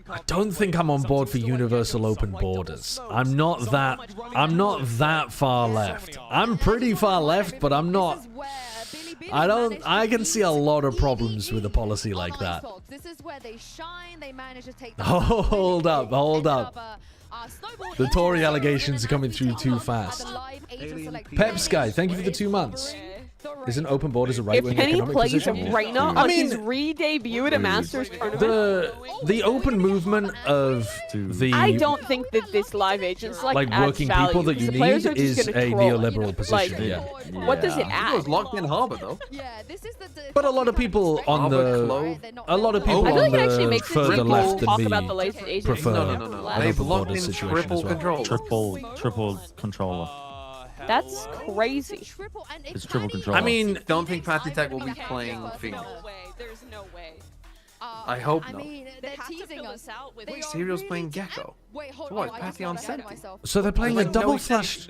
I don't think I'm on board for universal open borders. I'm not that far left. I'm pretty far left, but I'm not. I can see a lot of problems with a policy like that. This is where they shine. They manage to take Hold up. The Tory allegations are coming through too fast. Pep Sky, thank you for the 2 months. Isn't open borders a right-wing economic position? If Penny plays Reina on his re-debut at a Masters tournament, the open movement of the I don't think that this live agent's like adds working value, people that you the players need are just is a gonna troll, neoliberal position. Like, what does it add? It was locked in harbor though. But a lot of people on the I feel on like it actually the makes further people left talk than about me the latest agent. prefer No. an They've open locked border in situation triple as well. control. Triple controller. That's crazy. It's triple control. I mean, don't think Patty Tech will be playing Phoenix. There's no way. I hope I not. mean, they're teasing us. Wait, Serial's playing Gecko. Wait, hold So what, on. Patty on Senti? So they're playing a double flash.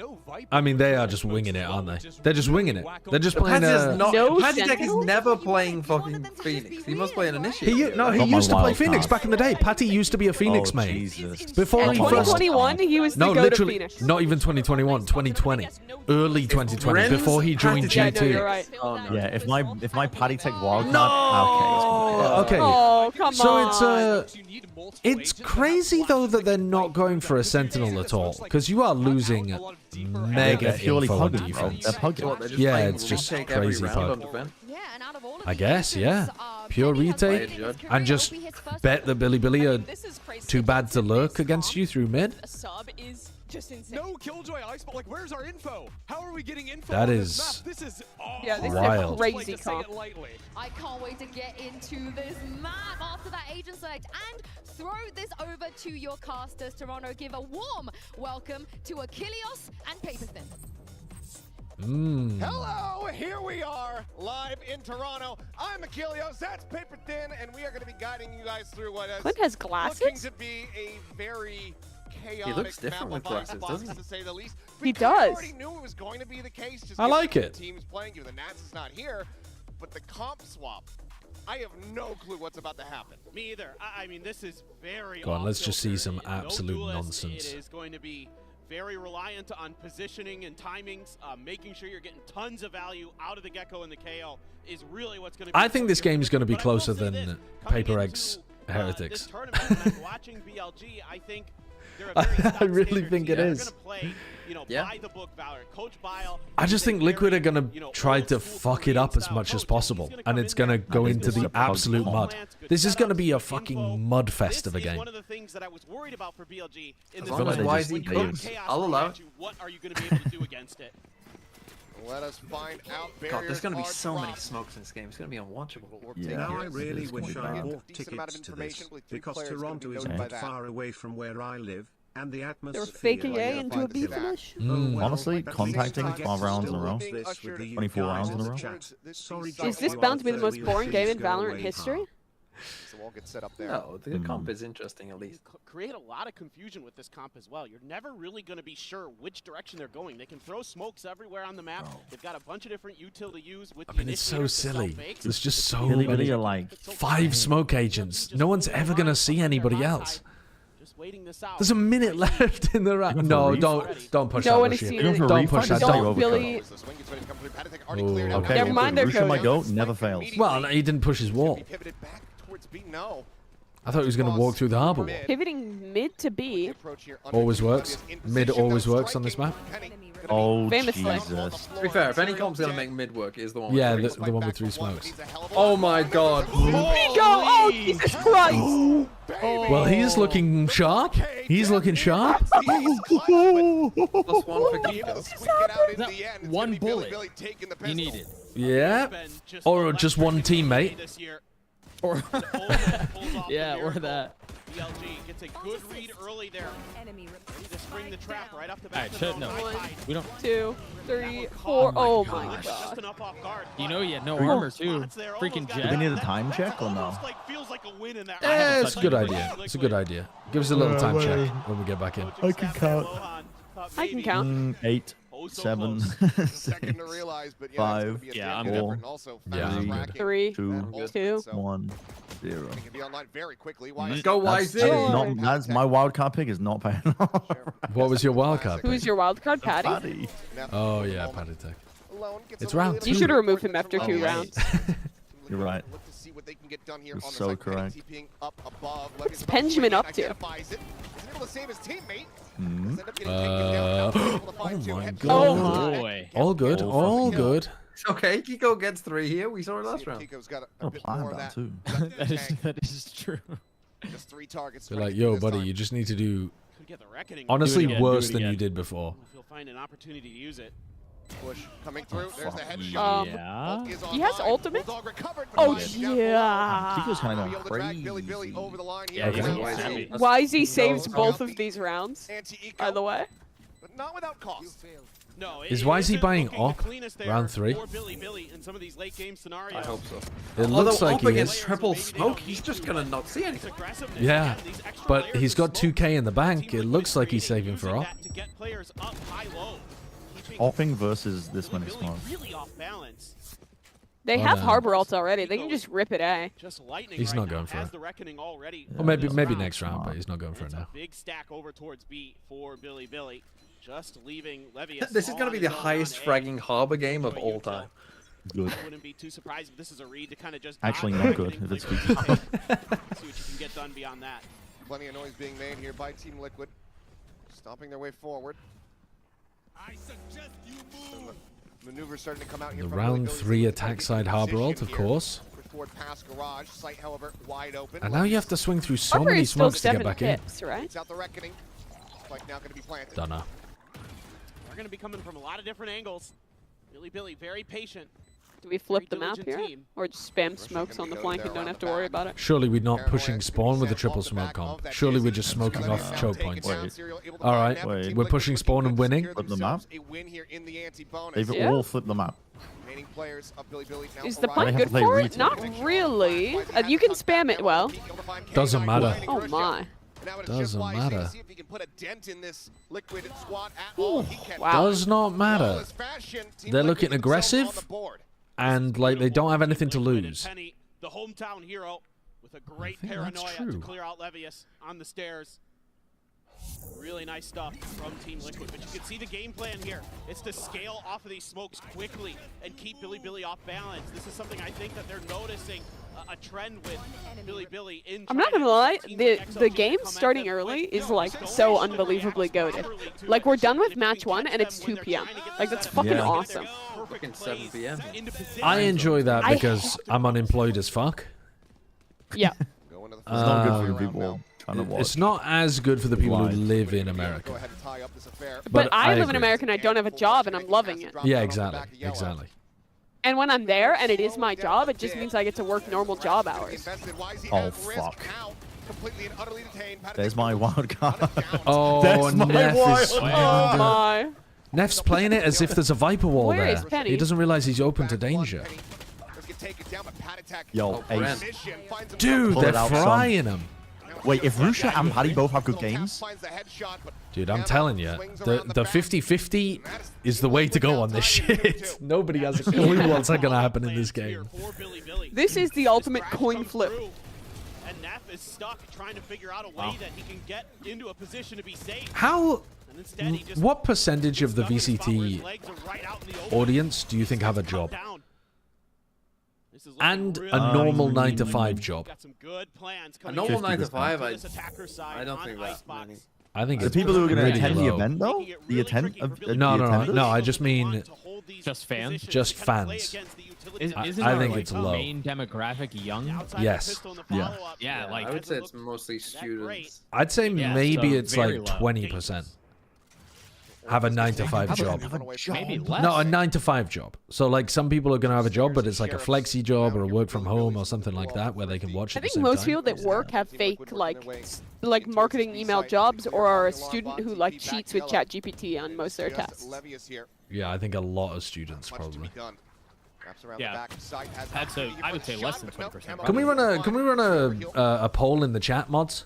I mean, they are just winging it, aren't they? They're just winging it. They're just playing Patty Tech is never playing fucking Phoenix. He must play an initiator. He used to play Phoenix back in the day. Patty used to be a Phoenix main. Before he first 2021, he was the no, go literally, to Phoenix. not even 2021, 2020, early 2020, Ren's before he joined Patty Tech- G2. You're right. Yeah, if my Patty Tech wildcard. Okay. Oh, come So it's crazy though that they're not going for a Sentinel at all, because you are losing mega purely info on pugging, bro. defense. They're pugging. Yeah, it's just crazy pug. I guess, yeah. Pure retake and just bet that Billy are too bad to lurk against you through mid. A sub is just insane. No Killjoy Iceball. Like, where's our info? How are we getting info? That on is this map? This is Yeah, this wild. is a crazy comp. I can't wait to get into this map after that agent select and throw this over to your casters. Toronto, give a warm welcome to Achilles and Paperthin. Hello, here we are, live in Toronto. I'm Achilles, that's Paper Thin, and we are going to be guiding you guys through what is Clint has glasses? looking to be a very chaotic looks different map with glasses, of doesn't boxes, he? to say the least. He We kind of does. already knew it was going to be the case. Just I given like the it. Teams playing, given the Nats is not here, but the comp swap. I have no clue what's about to happen. Me either. I mean, this is very. Go on, let's just see some no absolute duelist. nonsense. It is going to be very reliant on positioning and timings, making sure you're getting tons of value out of the Gecko and the KO is really what's going to be. I think this game is going to be But I will closer say than this, Paper X Heretics. This tournament, when I'm watching BLG, I think they're a very I really standard think team. it They're is. gonna play, by the book Valorant. Coach Bile. I just think Liquid are going to try to fuck it up as much as possible, and it's going to go into the absolute mud. This is going to be a fucking mud fest of a game. One of the things that I was worried about for BLG in As this long as tournament YZ when cooks, chaos I'll allow comes at you, what are you going to be able to do against it? Let us find out. God, there's going to be barriers so are many dropped. smokes in this game. It's going to be unwatchable. Now I really it's gonna wish be I bad. bought Decent amount of tickets to information this, with three because players gonna Toronto be isn't noted by that that. far away from where I live, and the They're atmosphere. faking I A into a find B is finish. Honestly, but contacting I guess 12 rounds in a still row, watch this with the 24 guys rounds in a the row. chat. Sorry, Is this you bound to be the are most 30 boring game in go Valorant away history? hard. So we'll get set up there. No, the comp is interesting at least. Create a lot of confusion with this comp as well. You're never really going to be sure which direction they're going. They can throw smokes everywhere on the map. They've got a bunch of different util to use with I the mean, it's so initiators to silly. self-fake. There's just so Billy many. are like 5 smoke agents. No one's ever going to see anybody else. Just waiting this out. There's a minute left in the round. No, don't push No that one is bullshit. seeing it. Don't push that. Don't Billy. Okay, Never mind, Rush they're my coding. goat never fails. Well, no, he didn't push his wall. Pivoted back towards B. No. I thought he was going to walk through the harbor wall. Pivoting mid to B. Always works. Mid always works on this map. Oh, Famously. Jesus. To be fair, if any comp's gonna make mid work, it is the one with Yeah, three the one with 3 smokes. Oh my god. Oh, Jesus Christ! Well, he's looking sharp. He's looking sharp. Plus one for Kiko. One bullet you needed. Yeah. Or just one teammate. Or yeah, or that. BLG gets a good read early there. Ready to spring the trap right off the back. Alright, no. We don't. 2, 3, 4. Oh my god. Just enough off guard. You know, he had no armor too. Freaking Do we jet. need a time check or no? Feels like a win in that. Yeah, it's a good idea. It's a good idea. Give us a little time check when we get back in. I can count. I can count. 8, 7, 6, 5, Yeah, I'm 4, good. Yeah, I'm good. 3, 2, 2. 1, 0. Can be online very quickly. Let's go That's YZ. not, my wildcard pick is not paying off. What was your wildcard? Who's your wildcard, Patty? Paddy. Oh yeah, Paddy Tech. It's round 2. You should have removed him after 2 rounds. You're right. You're so correct. What's Benjamin up to? Oh my god. Oh Boy. All good. All good. It's okay. Kiko gets 3 here. We saw it last round. Kiko's got Oh, plan that too. that is true. Just 3 targets. They're like, yo, buddy, you just need to do Could get the reckoning. honestly Do it again, worse do it than you again. did before. If he'll find an opportunity to use it. Push coming through. There's the headshot. Yeah. He has ultimate? Bulldog recovered, but Oh Wise down yeah. Kiko's kind of Able to drag Billy crazy. over the line here. Yeah, he's Okay. always happy. YZ saves both of these rounds, Anti-eco, by the way. but not without cost. No, Is it YZ isn't buying looking the op cleanest there round 3? for Billy in some of these late game scenarios. I hope so. It Although looks like up he against is. triple smoke, he's just gonna not see anything. Aggressiveness, Yeah, again, these extra but layers he's of got smoke. 2k in the bank. Team It looks like he's Liquid saving for using op. that to get players up high-low. Keeping Offing versus this many Billy smokes. really off balance. They Oh, have no. Harbor ults already. They can just rip it, eh? Just lightning He's right not now, going for has it. the reckoning already. Or maybe this round. next round, but he's not going for it It's a now. big stack over towards B for Billy. Just leaving Levius. This is gonna be the highest fragging harbor game of all time. Good. I wouldn't be too surprised if this is a read to kind of just Actually, dodge not the good, reckoning, if it's play feasible. safe, see what you can get done beyond that. Plenty of noise being made here by Team Liquid, stomping their way forward. I suggest you move. Maneuvers starting to come out here. The from round Billy 3 Billy. attack side Harbor ult, of Here. course. Push forward past garage. Sight, however, wide open. And now you have to swing through so Harbor many is still smokes to get 7 back in. pips, right? It's out the reckoning. Like now going to be planted. Dunno. They're going to be coming from a lot of different angles. Billy very patient. Do we flip the Very map diligent here? team. Or just spam smokes on the flank and don't have to worry about it? Surely we're not pushing spawn with a triple smoke comp. Surely we're just smoking off choke points. Alright, Wait. we're pushing spawn and winning. Flip the map. A win here in the anti-bonus. They've Yeah. all flipped the map. Remaining players of Billy now Is the arrive. plank have good to play for it? retail. Not really. You can spam it well. Doesn't matter. Oh my. Now it's Doesn't just YZ to matter. see if he can put a dent in this Liquid squad at all. He can. Wow. Does not matter. Flawless fashion. Team They're Liquid looking themselves on aggressive, the board. and like they don't have anything to Liquid and lose. Penny, the hometown hero, with a great think that's paranoia true. to clear out Levius on the stairs. Really nice stuff from Team Liquid, but you can see the game plan here. It's to scale off of these smokes quickly and keep Billy off balance. This is something I think that they're noticing a trend with Billy in I'm not China. gonna lie, Teams the like XLG the game come at starting them early quick. is No, like don't so react unbelievably goated. properly to Like it. we're done with If you match can 1 catch and it's them 2 when they're p.m. trying to get Like the that's setup. fucking Yeah. awesome. Fucking 7 p.m. Into position. I enjoy that I because I'm unemployed as fuck. Yeah. Going to the It's not good for Um, people trying to watch. It's not as good for the people who Live. live in Go America. ahead and tie up this affair. But I live in agree. America and I don't have a job and I'm loving it. Yeah, exactly. Exactly. And when I'm there and it is my job, it just means I get to work normal job hours. Oh, fuck. Completely and utterly detained. There's my wild card. Oh, There's my Neff is. wild Oh my. Neff's playing it as if there's a Viper wall Where there. is Penny? He doesn't realize he's open to danger. Yo, Ace. Dude, Pull they're it out, son. frying him. Wait, if Rusha and Paddy both have good games, Dude, I'm telling you, the 50-50 is the way to go on this shit. Nobody has a clue what's going to happen in this game. This is the ultimate coin flip. And Neff is stuck trying to figure out a way that he can get into a position to be safe. How... And instead he just What percentage of the stuck in his spot where his VCT legs are right out in the open. audience do you think have a job? Down. and a normal 9-to-5 job. A normal 9 to 50%. 5, I don't think that many. I think The it's people who are going to really attend the low. event, though? The No, I just mean Just fans? just fans. Isn't I our, think like, it's low. main demographic young? Yes. Yeah. Yeah, like I would say it's mostly students. I'd say Yeah, maybe so it's like very low. 20% have a 9-to-5 job. Maybe less. No, a 9-to-5 job. So like some people are going to have a job, but it's like a flexi job or a work from home or something like that where they can watch I at the think same most time. people that work have fake like marketing email jobs, or are a student who like cheats with ChatGPT on most of their tests. Yeah, I think a lot of students probably. Yeah, that's I would say less than 20%. Can we run a poll in the chat, mods?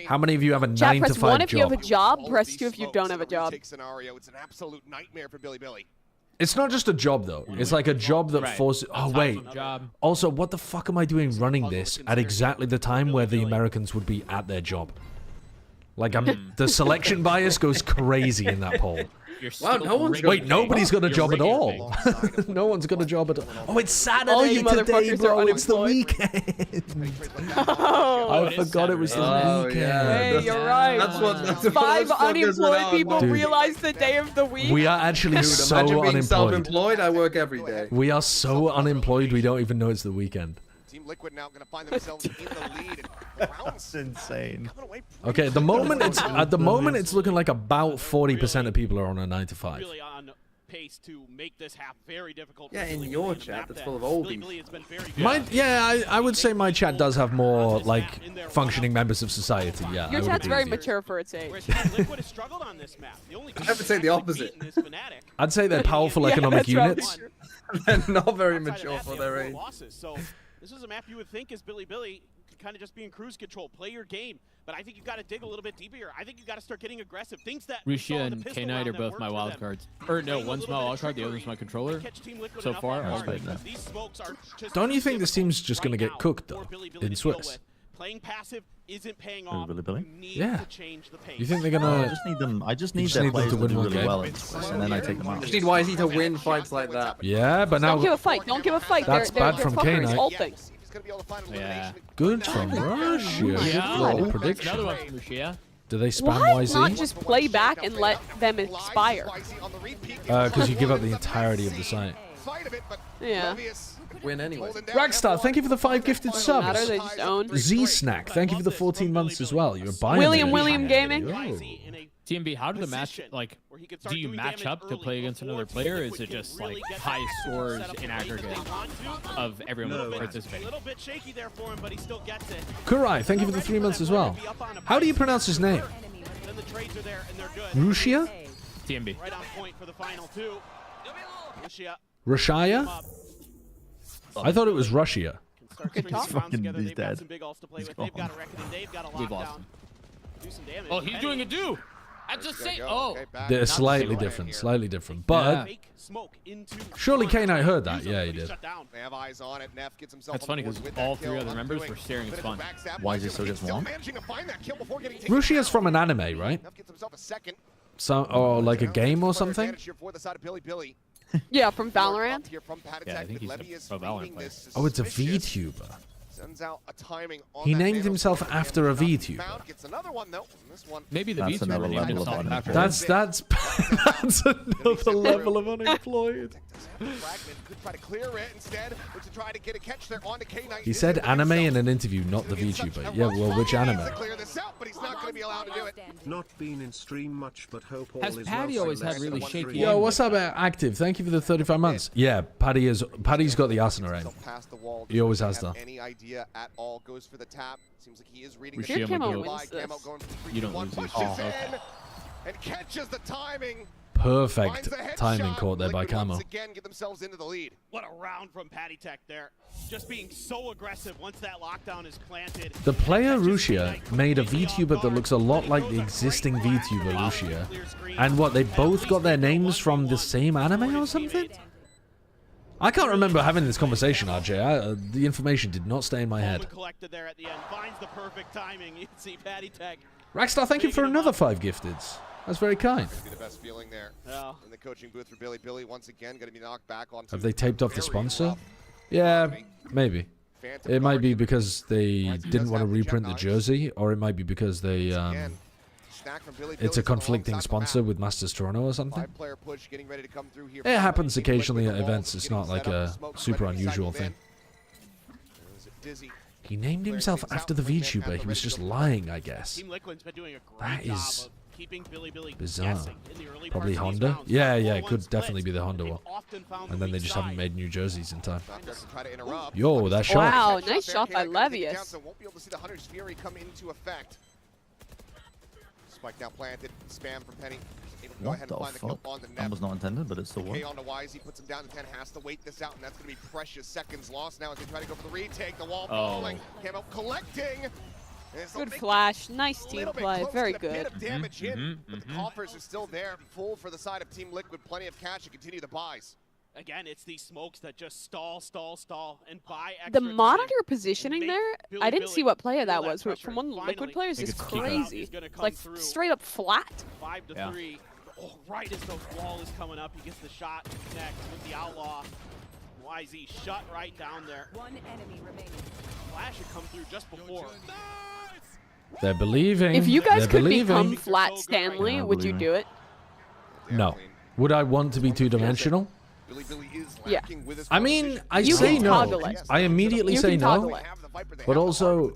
How many of you have a Chat, press 9-to-5 1 if you have a job? job, press 2 if you don't have a job. It's an absolute nightmare for Billy. It's not just a job though. It's like a job that Right. forces. Oh wait. Job. Also, what the fuck am I doing running this at exactly the time where the Americans would be at their job? Like the selection bias goes crazy in that poll. Wow, no one's Wait, nobody's got a job at all. No one's got a job at all. Oh, it's Saturday All you today, motherfuckers bro. are It's the unemployed. weekend. Oh, I forgot it was the weekend. hey, you're right. That's what 5 fuckers unemployed went on. people Dude. realize the day of the week. We are actually Dude, so imagine being unemployed. self-employed. I work every day. We are so unemployed we don't even know it's the weekend. Team Liquid now going to find themselves in the lead. That's insane. Okay, at the moment it's looking like about 40% of people are on a 9-to-5. Really on pace to make this half very difficult. Yeah, in your chat, that's full of oldies. I would say my chat does have more like functioning members of society. Yeah, I Your would chat's agree very with you. mature for its age. Liquid has struggled on this map. The only I would say the opposite. I'd say they're powerful Yeah, economic that's right. units. They're not very Outside of mature that, for they their have age. 4 losses. So this is a map you would think is Billy kind of just be in cruise control, play your game. But I think you've got to dig a little bit deeper here. I think you've got to start getting aggressive. Things that we saw Rushia in the and pistol K-Knight round are that both worked my for wild them. cards. Or no, Playing a one's little my bit wild of card, the other's my trickery controller. catch Team Liquid So enough far, off I'll guard play because that. these smokes are just Don't you think this difficult team's just going to right get now cooked for though Billy to in deal Swiss? with. Playing passive isn't paying Who, off. Billy? You need Yeah. to change the pace. You think they're I gonna? just need them. I just You need just their need them players to to win do one really game. well in Swiss, and then I take them out. Just need YZ to win fights like that. Yeah, but now Don't give a fight. Don't give a fight. That's they're, bad they're from fuckers, K-Knight. ulting. Yeah. good from Russia. Good God. little prediction. Another one from Rushia. Do they spam Why YZ? not just play back and let them expire? Because you give up the entirety of the site. Yeah. Win anyway. Ragstar, thank you for the 5 gifted Doesn't matter. subs. They just own. Z Snack, thank you for the 14 months as well. You're buying William Gaming. TMB, how do the match, like, do you match up to play against another player, or is it just, like, high scores in aggregate of everyone participating? A little bit shaky there for him, but he still gets it. Kurai, thank you for the 3 months as well. How do you pronounce his name? Then the trades are there and they're good. Rushia? TMB. Right on point for the final 2. Rushia Rashaya? I thought it was Russia. Good talk. He's dead. He's gone. We've lost him. Oh, he's doing a do! That's just say. Oh, They're slightly different, slightly different. But surely K-Knight heard that. Yeah, he did. They have eyes on it. Neff gets himself that's funny because all 3 other members were staring at Spawn. Why is it so just one? Rushia's from an anime, right? Neff gets himself a second. So, or like a game or something? Yeah, from Valorant. Yeah, I think he's a Valorant player. Oh, it's a VTuber. Sends out a timing on He that named nano himself scanner. after a VTuber. Gets another one though. This one. Maybe the That's VTuber another named level himself of after unemployed. That's another level of unemployed. Fragment could try to clear it instead, but to try to get a catch there onto K-Knight. He said anime in an interview, not the VTuber. Yeah, well, which anime? Clear this out, but he's not going to be allowed to do it. Not been in stream much, but hope all Has is Paddy well. always had really shaky Yo, what's up, Active? Thank you for the 35 months. Yeah, Paddy's got the Arsenal aim. Past the wall. He always has Doesn't that. have any idea at all. Goes for the tap. Seems like he is reading We the share Camo Magoo. wins this. Camo going for 3, You don't 2, 1, lose this. pushes Oh, okay. in and catches the timing. Perfect Finds the headshot. timing caught there by Liquid Camo. once again get themselves into the lead. What a round from Patty Tech there. Just being so aggressive once that lockdown is planted. The player Rushia made a VTuber that looks a lot like the existing VTuber Rushia. And what, they both got their names from the same anime or something? I can't remember having this conversation, RJ. The information did not stay in my head. Collected there at the end. Finds the perfect timing. You can see Patty Tech. Ragstar, thank you for another 5 gifteds. That's very kind. Be the best feeling there in the coaching booth for Billy. Billy once again going to be knocked back onto. Have they taped off the very sponsor? rough Yeah, maybe. It might be because they didn't want to reprint the jersey, or it might be because they it's a conflicting sponsor with Masters Toronto or something. It happens occasionally at events. It's not like a super unusual thing. He named himself after the VTuber. He was just lying, I guess. That is bizarre. Probably Honda? Yeah, it could definitely be the Honda one. And then they just haven't made new jerseys in time. Yo, that shot. Wow, nice shot by Levius. Spike now planted, spam from Penny. What the fuck? That was not intended, but it's still one. On to Wise, he puts him down to 10, has to wait this out, and that's going to be precious seconds lost now as they try to go for the retake. The wall falling, Camo collecting. Good flash, nice team play, very good. Bit of damage in, but the coffers are still there, full for the side of Team Liquid, plenty of cash to continue the buys. Again, it's these smokes that just stall, and buy extra The monitor positioning there, I didn't see what player that was, but from one of the Liquid players is Kiko. crazy. Like, straight up flat. 5 to 3. Oh, right as the wall is coming up, he gets the shot to connect with the Outlaw. YZ shut right down there. One enemy remaining. Flash had come through just before. They're believing. If you guys They're could believing. become Flat Stanley, would you do it? No. Would I want to be two-dimensional? Yeah. I mean, I You say can no. toggle it. I immediately You say can no. toggle it. But also,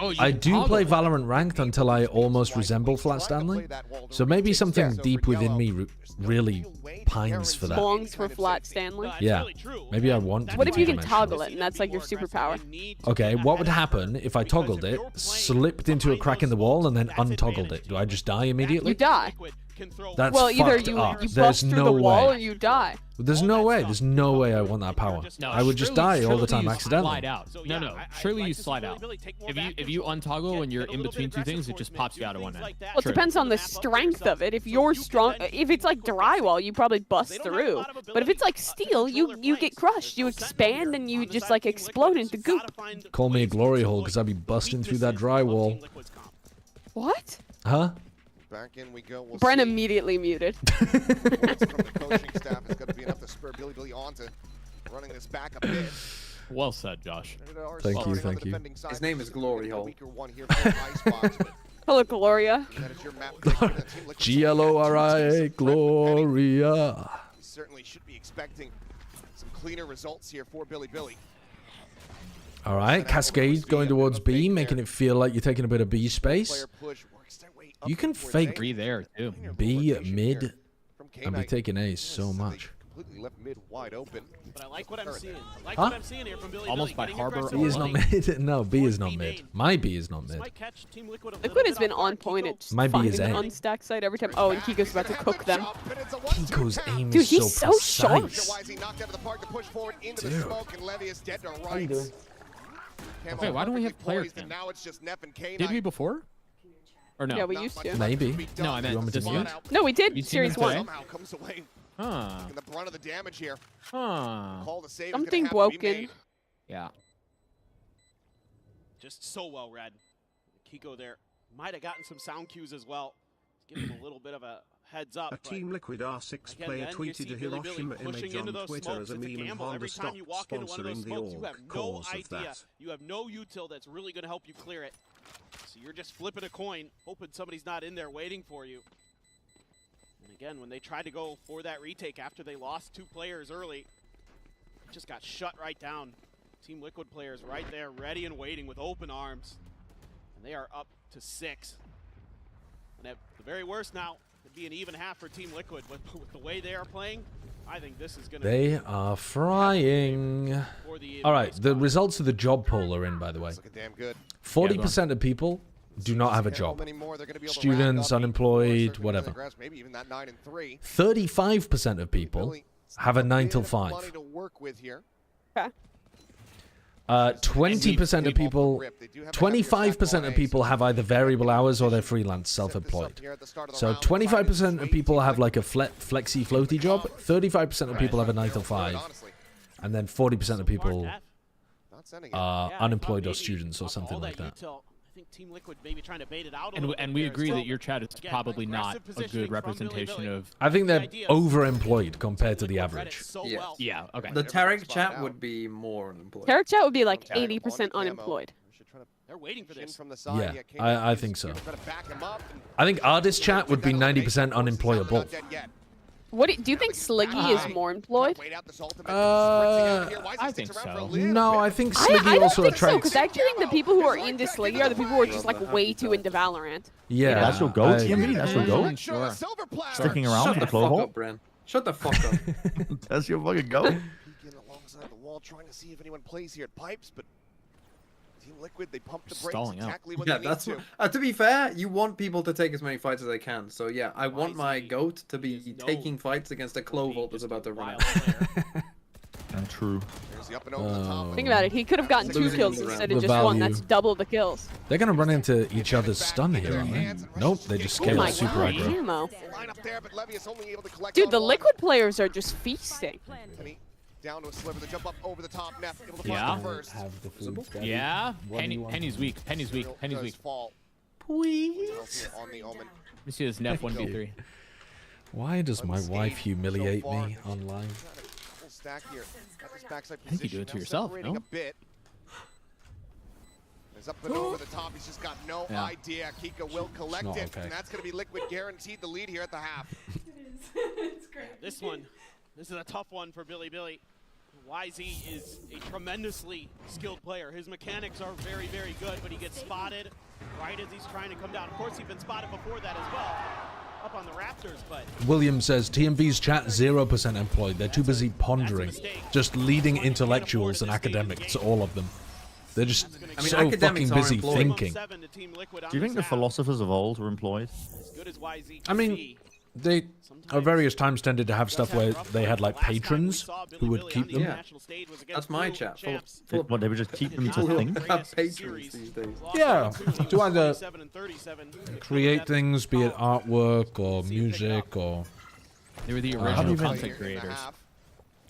Oh, you I can do toggle play it. Valorant ranked until I almost resemble Flat Stanley. So maybe something deep within me really pines for that. Longs for Flat Stanley. Yeah. Maybe I want to What be if you can two-dimensional. toggle it and that's like your superpower? Okay, what would happen if I toggled it, slipped into a crack in the wall, and then untoggled it? Do I just die immediately? You die. That's well, either fucked you up. bust There's through no the wall way. or you die. There's no way. There's no way I want that power. No, I would just die all the time you accidentally. Slide out. No. Surely you slide out. If you untoggle when you're in between two things, it just pops you out of one end. Well, it depends on the strength of it. If you're strong, if it's like drywall, you probably bust through. But if it's like steel, you get crushed. You expand and you just like explode into goop. Call me a glory hole because I'd be busting through that drywall. What? Huh? Back in we go. We'll Brent see. immediately muted. From the coaching staff is going to be enough to spur Billy on to running this back a bit. Well said, Josh. Thank you, thank you. His name is Glory Hole. Hello, Gloria. Gloria, Gloria. Certainly should be expecting some cleaner results here for Billy. All right, Cascade going towards B, making it feel like you're taking a bit of B space. You can fake B there too. B mid and be taking A so much. Completely left mid wide open. But I like what I'm seeing. I like Huh? what I'm seeing here from Billy. Almost by getting Harbor. aggressive B is not early. mid. No, B is not mid. My B is not mid. Might catch Team Liquid a Liquid little has bit been off on guard. point Kiko at just My B finding is the A. unstack site every time. Oh, and Kiko's about to cook them. Kiko's aim Dude, is he's so so sharp. precise. Knocked out of the park to push forward into the Dude. smoke, and Levy is dead to How you doing? rights. Wait, why don't we have player Poised, and cam? now it's just Neff and K9. Did we before? Or no? Yeah, we used to. Maybe. No, I You want me meant to this mute? one. No, we did. You seen Series that 1. today? Somehow comes away Huh. taking the brunt of the damage here. Huh. Call to save is Something gonna have to be broken. made. Yeah. Just so well read. Kiko there might have gotten some sound cues as well. Give him a little bit of a heads up. A but Team Liquid R6 again, player then you tweeted see a Billy Hiroshima pushing image into on those Twitter smokes. as a It's a meme and gamble. Honda Every time stopped you walk into one of those sponsoring the smokes, you org. have no Cause of idea. that. You have no util that's really going to help you clear it. So you're just flipping a coin, hoping somebody's not in there waiting for you. And again, when they tried to go for that retake after they lost 2 players early, it just got shut right down. Team Liquid players right there, ready and waiting with open arms. And they are up to 6. And at the very worst now, it'd be an even half for Team Liquid. But with the way they are playing, I think this is going to They are frying. All right, the results of the job poll are in, by the way. Looking damn good. 40% of people do not have a job. Students, unemployed, whatever. Maybe even that 9 and 3. 35% of people have a 9 till 5. Money to work with here. Okay. 20% of people, 25% of people have either variable hours or they're freelance, self-employed. So 25% of people have like a flexi floaty job, 35% of people have a 9 till 5, and then 40% of people are unemployed or students or something like that. think Team Liquid maybe trying to bait it out a And little and bit we there. agree Still, that your chat is again, probably not aggressive a positioning good from Billy representation Billy. of. I think they're overemployed compared to the average. Yeah. Yeah. Okay. The Tarek chat would be more unemployed. Tarek chat would be like 80% unemployed. They're waiting for this. From the side. Yeah, I think so. Try to back him up. I think artist chat would be 90% unemployable. What do you think Sliggy is more employed? I think so. No, I think I Sliggy don't also think so, attracts. because I actually think the people who are into Sliggy are the people who are just like way too into Valorant. Yeah, That's your goat, I you mean? agree. That's your goat? Sure. Sticking around Shut for the the fuck Clover? up, Bren. Shut the fuck up. That's your fucking goat? Peeking alongside the wall, trying to see if anyone plays here at Pipes, but Team Liquid, they pump the brakes Stalling out. exactly when Yeah, they need that's to. to be fair, you want people to take as many fights as they can. So yeah, I want my goat to be taking fights against a Clovolt that's about to run out. And true. There's the up and over the top. Think about it. He could have gotten 2 Losing kills the instead round. of The just 1. value. That's double the kills. They're gonna run into each other's stun here, aren't they? Nope, they just Oh scale my super god, aggro. ammo. Line up there, but Levius only able to collect Dude, on the one. Liquid players are just feasting. Penny down to a sliver, the jump up over the top, Neff able to Yeah. find the first. Yeah. Penny's weak. Penny's weak. Penny's weak. Fall. Please. On the Omen. Let me see this Neff 1v3. Why does my wife humiliate me online? Full stack here. Got this backside I think you do it to position, now yourself, separating no? a bit. He's up and over the top. He's just got no Yeah. idea. Kika will collect not it, okay. and that's going to be Liquid guaranteed the lead here at the half. This one, this is a tough one for Billy Billy. YZ is a tremendously skilled player. His mechanics are very, very good, but he gets spotted right as he's trying to come down. Of course, he's been spotted before that as well, up on the Raptors, but William says TMV's chat 0% employed. They're too busy pondering, just leading intellectuals and academics, all of them. They're just I mean, so academics fucking are busy employed. thinking. Do you think the philosophers of old were employed? as good as YZ I mean, they at various times tended to have stuff where they had like patrons who would keep them. Yeah. That's my chat. Full of What, they would just keep them to people who think? have patrons these days. Yeah, to either create things, be it artwork or music or. They were the How do original you content creators.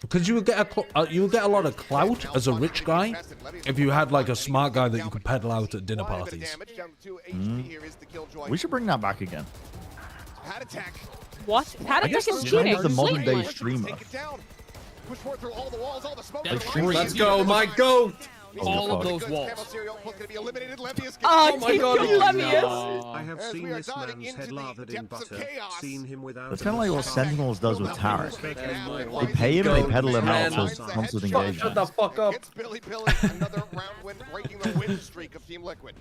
Because you would get a lot of clout as a rich guy if you had like a smart guy that you could peddle out at dinner parties. We should bring that back again. Pad attack. What? How I did guess they it's cheating? kind of the modern day Completely. streamer. Take it down. Push forward through all the walls, all the smoke. That's the true. ring. Let's go, my goat! All of fuck. those walls. Camo cereal gonna be eliminated. Levius Oh, my God, Levius. I have As seen we are this diving man's into head the lathered in depths of butter, chaos. seen him without That's kind of like what Sentinels does with Tarek. They They pay him, they peddle him out Man. for constant Shut the engagement. fuck up. It's Billy Billy, another round win, breaking the win streak of Team Liquid.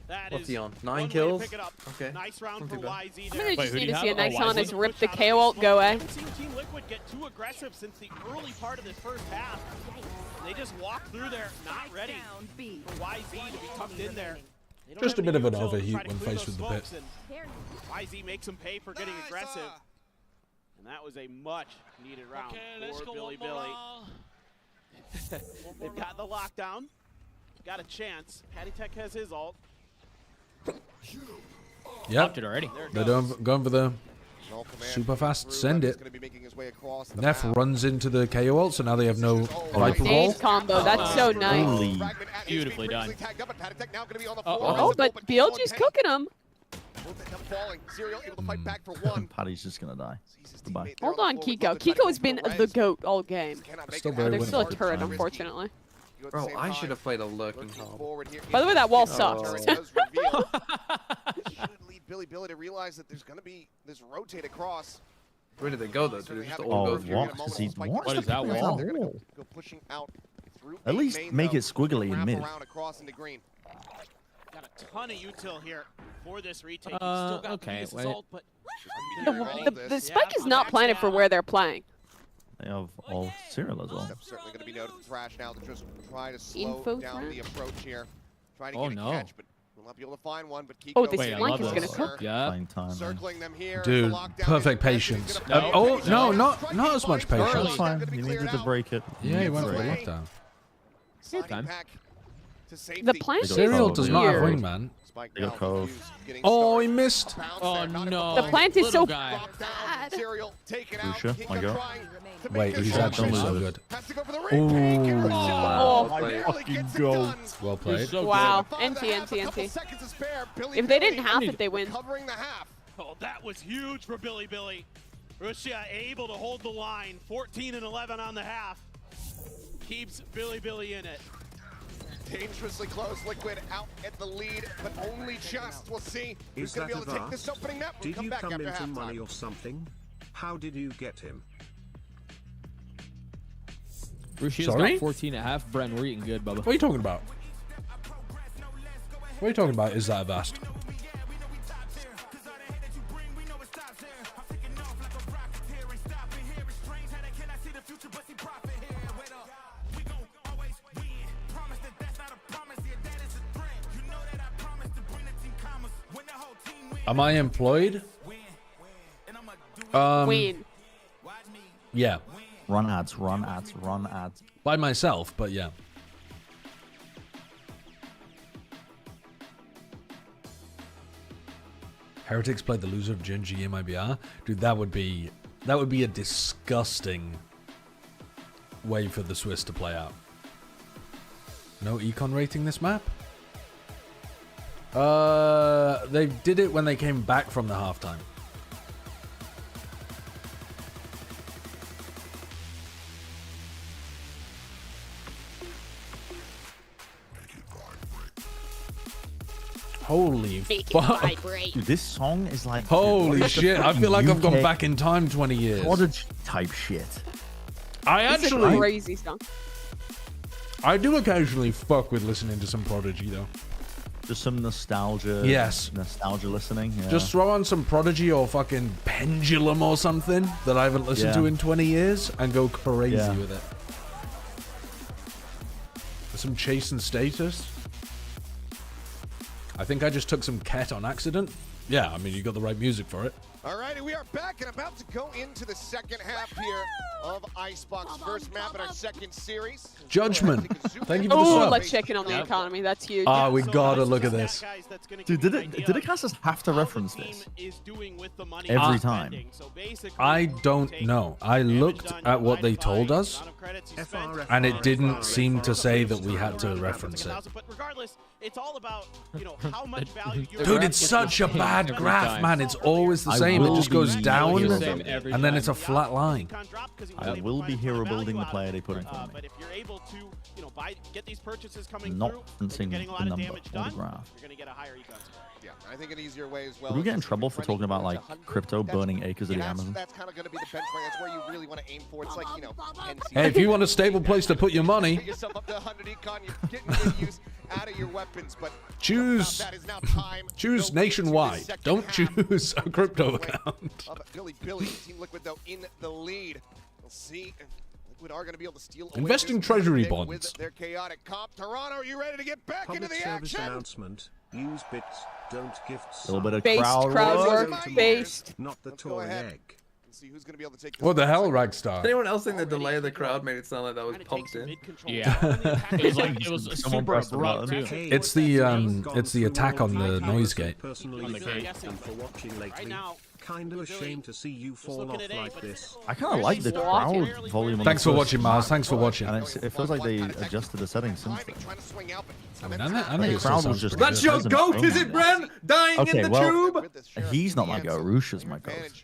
That What's is he on? one 9 way to kills? pick it up. Okay. Nice round Not for too bad. YZ I'm there. gonna Wait, just who do need you to see a have? nice Oh, on Wisely? us rip the Push out KO of out go, I eh? haven't seen Team Liquid get too aggressive since the early part of this first half. They just walked through there, not ready for YZ to be tucked in there. They don't Just have a bit any of an util to overheat try to when clear faced those with the pit. smokes, and YZ makes him pay for getting aggressive. And that was a much needed round for Billy Billy. They've got the lockdown, got a chance. Patty Tech has his ult. Yep, It already. they're going for the super fast send it. Neff runs into the KO ult, so now they have no Viper wall. Nade combo. That's so nice. Holy. Beautifully done. Oh, but BLG's cooking him. Paddy's just gonna die. Goodbye. Hold on, Kiko. Kiko has been the GOAT all game. Still Oh, very there's still a winnable. turret, unfortunately. Bro, I should have played a lurking hard. By the way, that wall Oh. sucks. Should lead Billy Billy to realize that there's going to be this rotate across. Where did they go though? Did they just all Oh, go through? what? Does he want What is that Where's wall? They're going to go pushing out through At A least main, make though, it squiggly in wrap mid. around across into green. Got a ton of util here for this retake. He's still got Okay, Levius' wait. ult, but The spike is not planted for where they're playing. They have all cereal as well. That's certainly going to be noted from Thrash now to just try to slow Info down Thrash? the approach here. Trying to Oh, get no. a catch, but will not be able to find one. But Kiko Oh, this Wait, I flank love is gonna this. cook. Yeah. Playing time, man. circling them here. Dude, The lockdown perfect is patience. eventually gonna Oh, break. no, not as much That's patience. fine. You needed to break it. You Yeah, he needed went to for the break it. lockdown. Sliding time. back to safety. The plant They is don't Serial does not have weird. wingman. Spike Good now cove. Fuse getting Oh, started. he missed. Oh no. The plant is so guy. bad. Serial taken out. Lucia, my God. Wait, he's actually so good. Has to go for the retake, and Rashad Oh, barely gets it goat. done. Well played. Wow. Bottom of the NT, half, a NT, couple NT. seconds to spare. Billy If they Billy didn't half it, they win. covering the half. Oh, that was huge for Billy Billy. Russia able to hold the line. 14 and 11 on the half. Keeps Billy Billy in it. Dangerously close. Liquid out at the lead, but only just. We'll see who's Is going to that be able to take this Avast? opening map. We'll Did come you back come after into halftime. money or something? How did you get him? Rushia's Sorry? got 14 and a half. Bren, we're eating good, Bubba. What are you talking about? What are you talking about? Is that Avast? Am I employed? Win. Yeah. Run ads, run ads, run ads. By myself, but yeah. Heretics played the loser of Gen G MIBR. Dude, that would be a disgusting way for the Swiss to play out. No econ rating this map? They did it when they came back from the halftime. Holy fuck. Dude, this song is like... Holy shit, I feel like I've gone UK back in time 20 years. Prodigy type shit. It's a crazy song. I do occasionally fuck with listening to some Prodigy, though. Just some nostalgia. Yes. Nostalgia listening. Yeah. Just throw on some Prodigy or fucking Pendulum or something that I haven't listened to in 20 years and go crazy with it. Some Chase and Status. I think I just took some Ket on accident. Yeah, I mean, you got the right music for it. Alrighty, we are back and about to go into the second half here of Icebox. First map in our second series. Judgment. Thank you for the Oh, sub. let's check in on the economy. That's huge. Ah, we gotta look at this. Dude, did the casters have to reference this every time? I don't know. I looked at what they told us, and it didn't seem to say that we had to reference it. But regardless, it's all about, you know, how much value you Dude, it's such a bad graph, man. It's always the same. It just goes down, and then it's a flat line. I will be hero building the player they put in front of me. But if you're able to, you know, get these purchases coming Not through, referencing getting a the lot of number damage or done, the graph. you're going to get a higher econ score. Yeah, I think an easier way as well. Would we get in trouble for talking about like crypto burning acres of the that's, Amazon? That's kind of going to be the benchmark. That's where you really want to aim for. It's like, you know, Hey, if you want a stable place to put your money, Get yourself up to 100 econ, you're getting good use out of your weapons, but choose nationwide. Don't choose a crypto account. Billy Team Liquid though in the lead. We'll see. Liquid are going to be able to steal away Invest this in treasury thing bonds. with their chaotic comp. Toronto, are you ready to get back Public into the service action? announcement. Use bits, don't gifts. A little bit of Based crowd work. work. Based. Not the toy egg. See who's going to be able to take this. What the hell, Ragstar? Anyone else think the delay of the crowd made it sound like that was pumped in? Yeah. It was Someone super pressed the abrupt, button. too. It's the attack on the noise gate. Personally thank you for watching lately. Kind of ashamed to see you fall off like this. I kind of like the crowd volume. On Thanks the for first watching, Mars. map. Thanks for watching. And it feels like they adjusted the settings since then. I mean, I think The crowd was just. That's your goat, is it, Bren? Dying Okay, in the well, tube? he's not my goat. Rusha's my goat.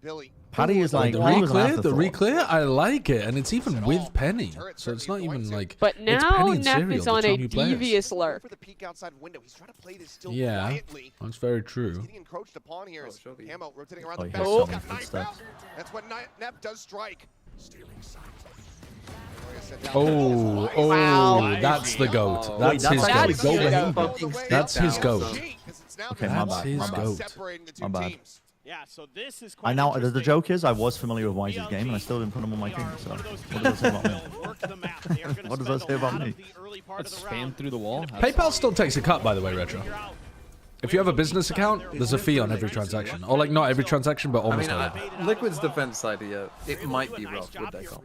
Billy. Paddy is like the Paddy was an reclear, the afterthought. reclear, I like it, and it's even with Penny, so it's not even like. But it's now Penny and Neff Serial, is the on two a new players. devious lurk. Yeah, that's very true. Getting encroached upon here is Camo rotating around Oh, the he back. has so Got many knifed footsteps. out. That's what Neff does strike. Stealing sight. Oh, that's the goat. Wait, That's his actually goat. goat. That's his goat. Okay, my That's bad. his My bad. goat. My bad. Yeah, so this is I now the joke is I was familiar with Wise's game and I still didn't put him on my team. So what does that say about me? What does that say about me? Let's spam through the wall. PayPal still takes a cut, by the way, Retro. If you have a business account, there's a fee on every transaction. Or like not every transaction, but I almost mean, all of it. Liquid's defense side here, it might be rough with that comp.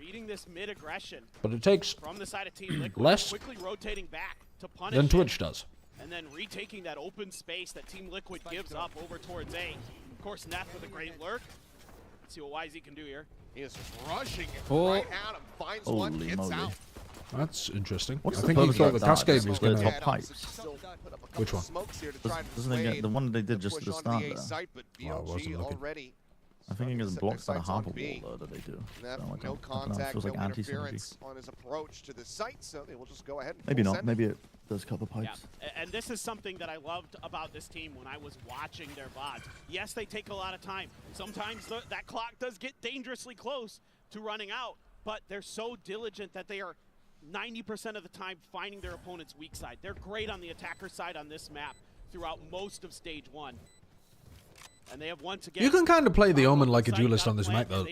But it takes from the side of Team Liquid, less quickly rotating back to punish than it. Twitch does. and then retaking that open space that Team Liquid gives up over towards A. Of course, Neff with a great lurk. Let's see what YZ can do here. He is rushing Oh. right out and finds one, Holy gets moly. out. That's interesting. What's I the think he purpose thought of the that? Cascade Just was go going to to... top pipes. Which one? Doesn't they get the one they did just at the start there? Oh, I wasn't looking. I think it gets blocked by the harbor wall though that they do. Neff, So, like, no I don't know, it contact, feels no like anti-synergy. interference on his approach to the site, so they will just go ahead and Maybe full not. send. Maybe it does cut the pipes. And this is something that I loved about this team when I was watching their VODs. Yes, they take a lot of time. Sometimes that clock does get dangerously close to running out, but they're so diligent that they are 90% of the time finding their opponent's weak side. They're great on the attacker side on this map throughout most of stage 1. And they have once again... You can kind of play the Omen like a duelist on this map though,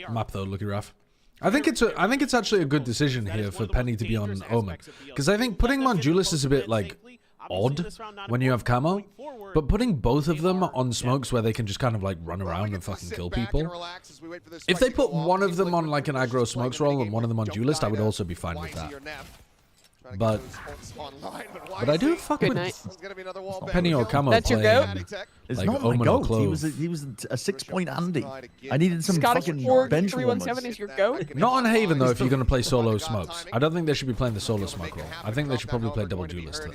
Lucky Raf. I think it's actually a good decision here for Penny to be on Omen, because I think putting him on duelist is a bit like odd when you have camo, but putting both of them on smokes where they can just kind of like run around and fucking kill people. If they put one of them on like an aggro smokes roll and one of them on duelist, I would also be fine with that. But I do fuck with Penny or Camo. That's your playing, goat? It's like, not my Omen or goat. Clove. He was a 6-point Andy. I needed some Scottish fucking Org bench 317 warmers. is your goat? Not on Haven though. If you're gonna play solo smokes, I don't think they should be playing the solo smoke roll. I think they should probably play double duelist.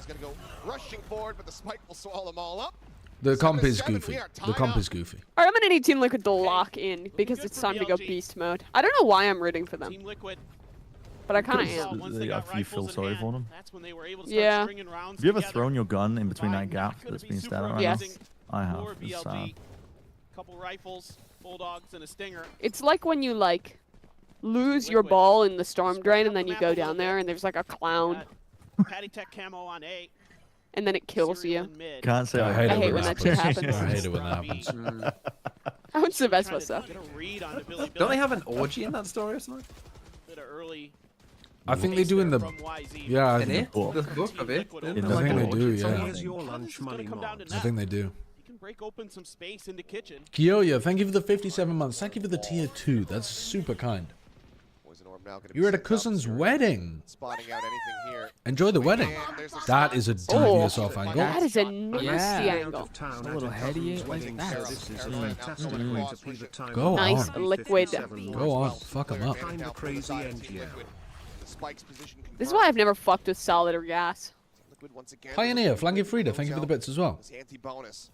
Rushing forward, but the spike will swallow them all up. The comp is goofy. The comp is goofy. Alright, I'm gonna need Team Liquid to lock in because it's time to go beast mode. I don't know why I'm rooting for them, but I kind of am. You feel sorry for them. Yeah. Have you ever thrown your gun in between that gap that's been stared at right Yes. now? I have. It's sad. Couple rifles, bulldogs, and a stinger. It's like when you like lose your ball in the storm drain and then you go down there and there's like a clown Patty Tech camo on A. and then it kills you. Can't say I I hate when that shit happens. I hate it when that happens. How much the best was stuff? Don't they have an orgy in that story or something? I think they do in the. Yeah, In it? The book of it? I think they do. Yeah. Here's your lunch money, Mom. I think they do. You can break open some space in the kitchen. Kyoya, thank you for the 57 months. Thank you for the tier 2. That's super kind. You're at a cousin's wedding. Spotting out anything here. Enjoy the wedding. That is a devious off angle. That is a nasty angle. A little heady like that. Go Nice on. liquid. Go on. Fuck them up. This is why I've never fucked with solid or gas. Pioneer, Flanking Frida, thank you for the bits as well. Anti-bonus.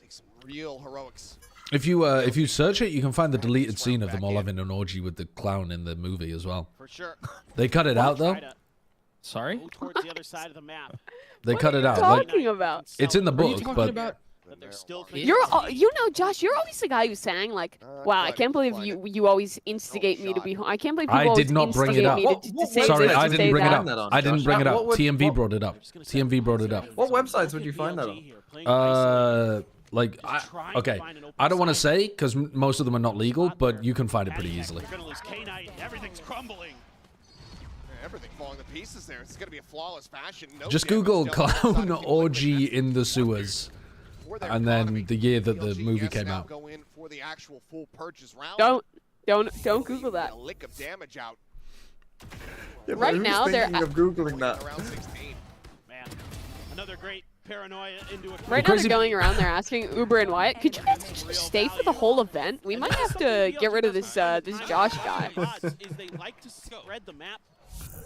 Take some real heroics. If you search it, you can find the deleted scene of them all having an orgy with the clown in the movie as well. For sure. They cut it out though. Sorry? Go towards the other side of the map. They cut it out. What are you Like, talking about? it's in the What are you book, talking but about? You know, Josh, you're always the guy who's saying like, "Wow, I can't believe you always instigate me to be. I can't believe people I always did not bring it up. instigate me to say Sorry, this, I to didn't say bring it that." up. I didn't bring it up. TMV brought it up. TMV brought it up. What websites would you find that on? Okay, I don't want to say because most of them are not legal, but you can find it pretty easily. You're gonna lose K-Knight. Everything's crumbling. Everything falling to pieces there. It's gonna be a flawless fashion. No Just damage Google dealt clown orgy in the sewers, and then the year that the movie came out. Go in for the actual full purchase round. Don't Google that. A lick of damage out. Right now, they're googling that. Man, another great paranoia into a. right now they're going around there asking Uber and Wyatt, "Could you guys just stay for the whole event? We might have to get rid of this this Josh guy." Is they like to spread the map,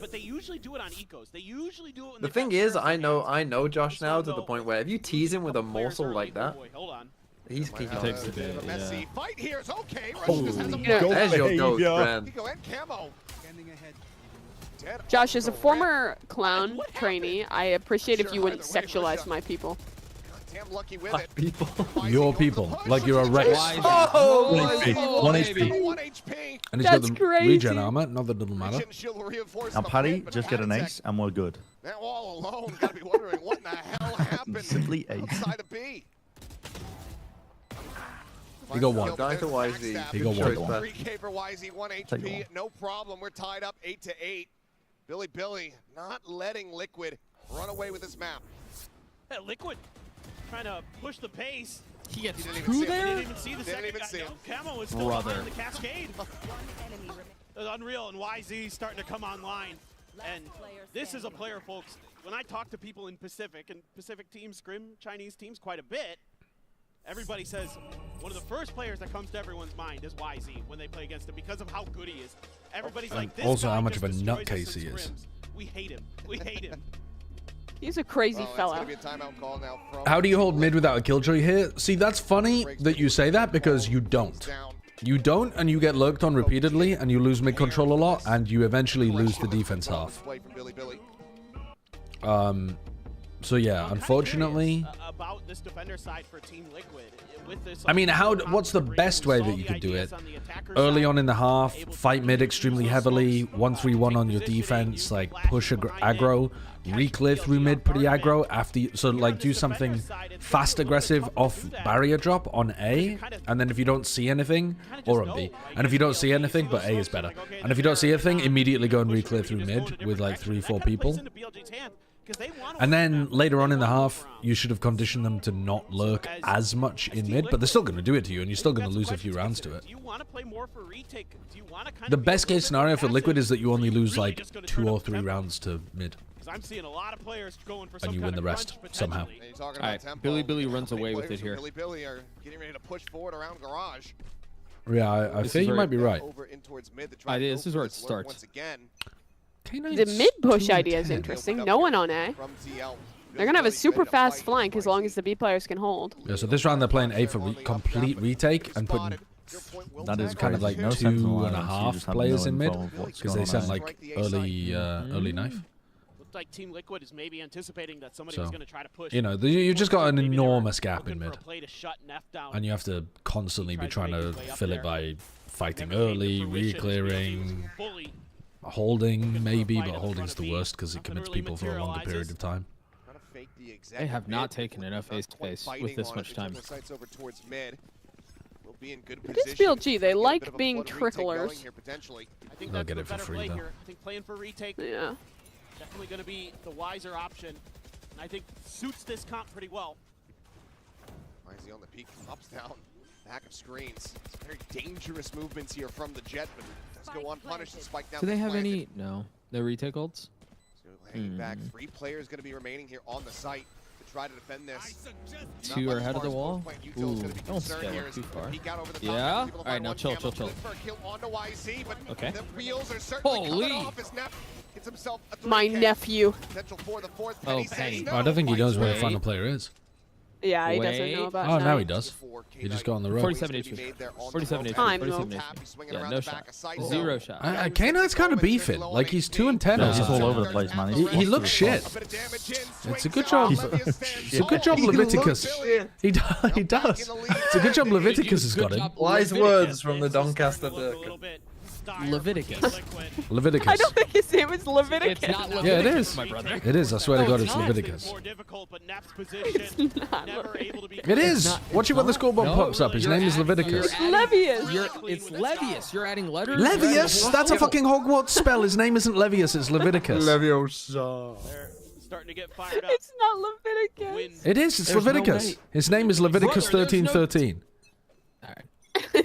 but they usually do it on ecos. They usually do it. When The thing is, I know Josh now to the point where if you tease him with a morsel like that, he's kicking Takes the day. Messy fight here is okay. Oh, there's your goat, friend. Nico and Camo. Dead. Josh, as a former clown trainee, I appreciate if you wouldn't sexualize my people. Damn lucky with it. People. Your people, like you're a Rex. Oh, 1 HP. 1 HP. And he's got That's the crazy. regen armor. Not that it doesn't matter. Shield will reinforce Now, the Paddy, plan, but just get an Patty ace and we're good. Now all alone, gotta be wondering what in the hell happened Simply ace. outside of B. He got one. Down to YZ. He got Good one. choice, 3K for YZ, 1 Take HP, one. no problem. We're tied up 8-8. Billy not letting Liquid run away with this map. That Liquid trying to push the pace. He gets He didn't even two see it. there? Didn't even see the Didn't second even guy. see him. No, Camo is still Brother. behind the cascade. It's unreal, and YZ starting to come online. And this is a player, folks. When I talk to people in Pacific, and Pacific teams scrim Chinese teams quite a bit, everybody says one of the first players that comes to everyone's mind is YZ when they play against him because of how good he is. Everybody's like, this also guy how much just of a destroys nutcase us in he is. scrims. We hate him. We hate him. He's a crazy fella. Gonna be a timeout call now from How do you hold mid without a killjoy here? See, that's funny that you say that because you don't. You don't, and you get lurked on repeatedly, and you lose mid control a lot, and you eventually lose the defense half. So yeah, unfortunately. About this defender side for Team Liquid. With this, I mean, what's the best way that you could do it? Early on in the half, fight mid extremely heavily, 1-3-1 on your defense, like push aggro, re-clear through mid pretty aggro after so like do something fast aggressive off barrier drop on A, and then if you don't see anything, or on B, and if you don't see anything, but A is better, and if you don't see anything, immediately go and re-clear through mid with like 3-4 people. And then later on in the half, you should have conditioned them to not lurk as much in mid, but they're still going to do it to you, and you're still going to lose a few rounds to it. The best case scenario for Liquid is that you only lose like 2 or 3 rounds to mid. I'm seeing a lot of players going for And you win the rest somehow. All right, Billy runs away with it here. Billy are getting ready to push forward around garage. Yeah, I think you might be right. This is where it starts. The mid push idea is interesting. No one on A. They're gonna have a super fast flank as long as the B players can hold. Yeah, so this round they're playing A for complete retake and putting that is kind of like no 2.5 players in mid because they sent like early knife. Looked like Team Liquid is maybe anticipating that somebody was going to try to push. You know, you just got an enormous gap in mid, and you have to constantly be trying to fill it by fighting early, re-clearing, holding maybe, but holding's the worst because it commits people for a longer period of time. They have not taken enough face-to-face with this much time. It is BLG. They like being tricklers. They'll get it for free though. I think playing for retake, yeah, definitely going to be the wiser option. And I think suits this comp pretty well. YZ on the peak, ups down, back of screens. It's very dangerous movements here from the Jet, but does go unpunished. Spike down. Do they have any? No, they're retake ults. So hanging back, 3 players going to be remaining here on the site to try to defend this. 2 are ahead of the wall. Ooh, don't scale it too far. Yeah. All right, now chill. Okay. Holy. My nephew. Oh, Penny. I don't think he knows where the final player is. Yeah, he doesn't know about Oh, that. now he does. He just got on the road. 47 HP. 47 HP. Time 47 move. HP. Yeah, no shot. 0 shot. K9's kind of beefing. Like, he's 2-10. No, he's all over the place, man. He looks shit. It's a good job. It's a good job Leviticus. He does. It's a good job Leviticus has got him. Wise words from the Doncaster Dirk. Leviticus. Leviticus. I don't think his name is Leviticus. It's not Leviticus, Yeah, it is. my brother. It is. I swear to God, it's Leviticus. It's not Leviticus. It is. Watch it when the scoreboard pops up. His name is Leviticus. It's Levius. It's Levius. You're adding letters. Levius? That's a fucking Hogwarts spell. His name isn't Levius. It's Leviticus. Leviosa. Starting to get fired up. It's not Leviticus. It is. It's Leviticus. His name is Leviticus 13:13.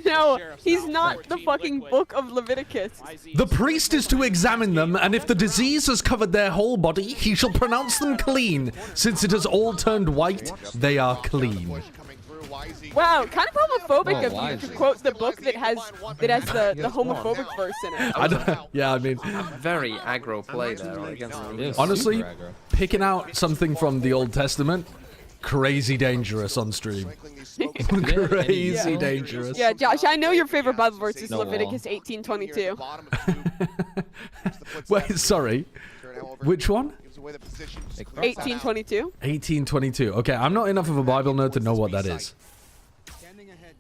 No, he's not the fucking book of Leviticus. The priest is to examine them, and if the disease has covered their whole body, he shall pronounce them clean. Since it has all turned white, they are clean. Wow, kind of homophobic of you to quote the book that has the homophobic verse in it. Yeah, I mean, Very aggro play there against the honestly, picking out something from the Old Testament, crazy dangerous on stream. Crazy dangerous. Yeah, Josh, I know your favorite Bible verse is Leviticus 18:22. Wait, sorry. Which one? 18:22. 18:22. Okay, I'm not enough of a Bible nerd to know what that is.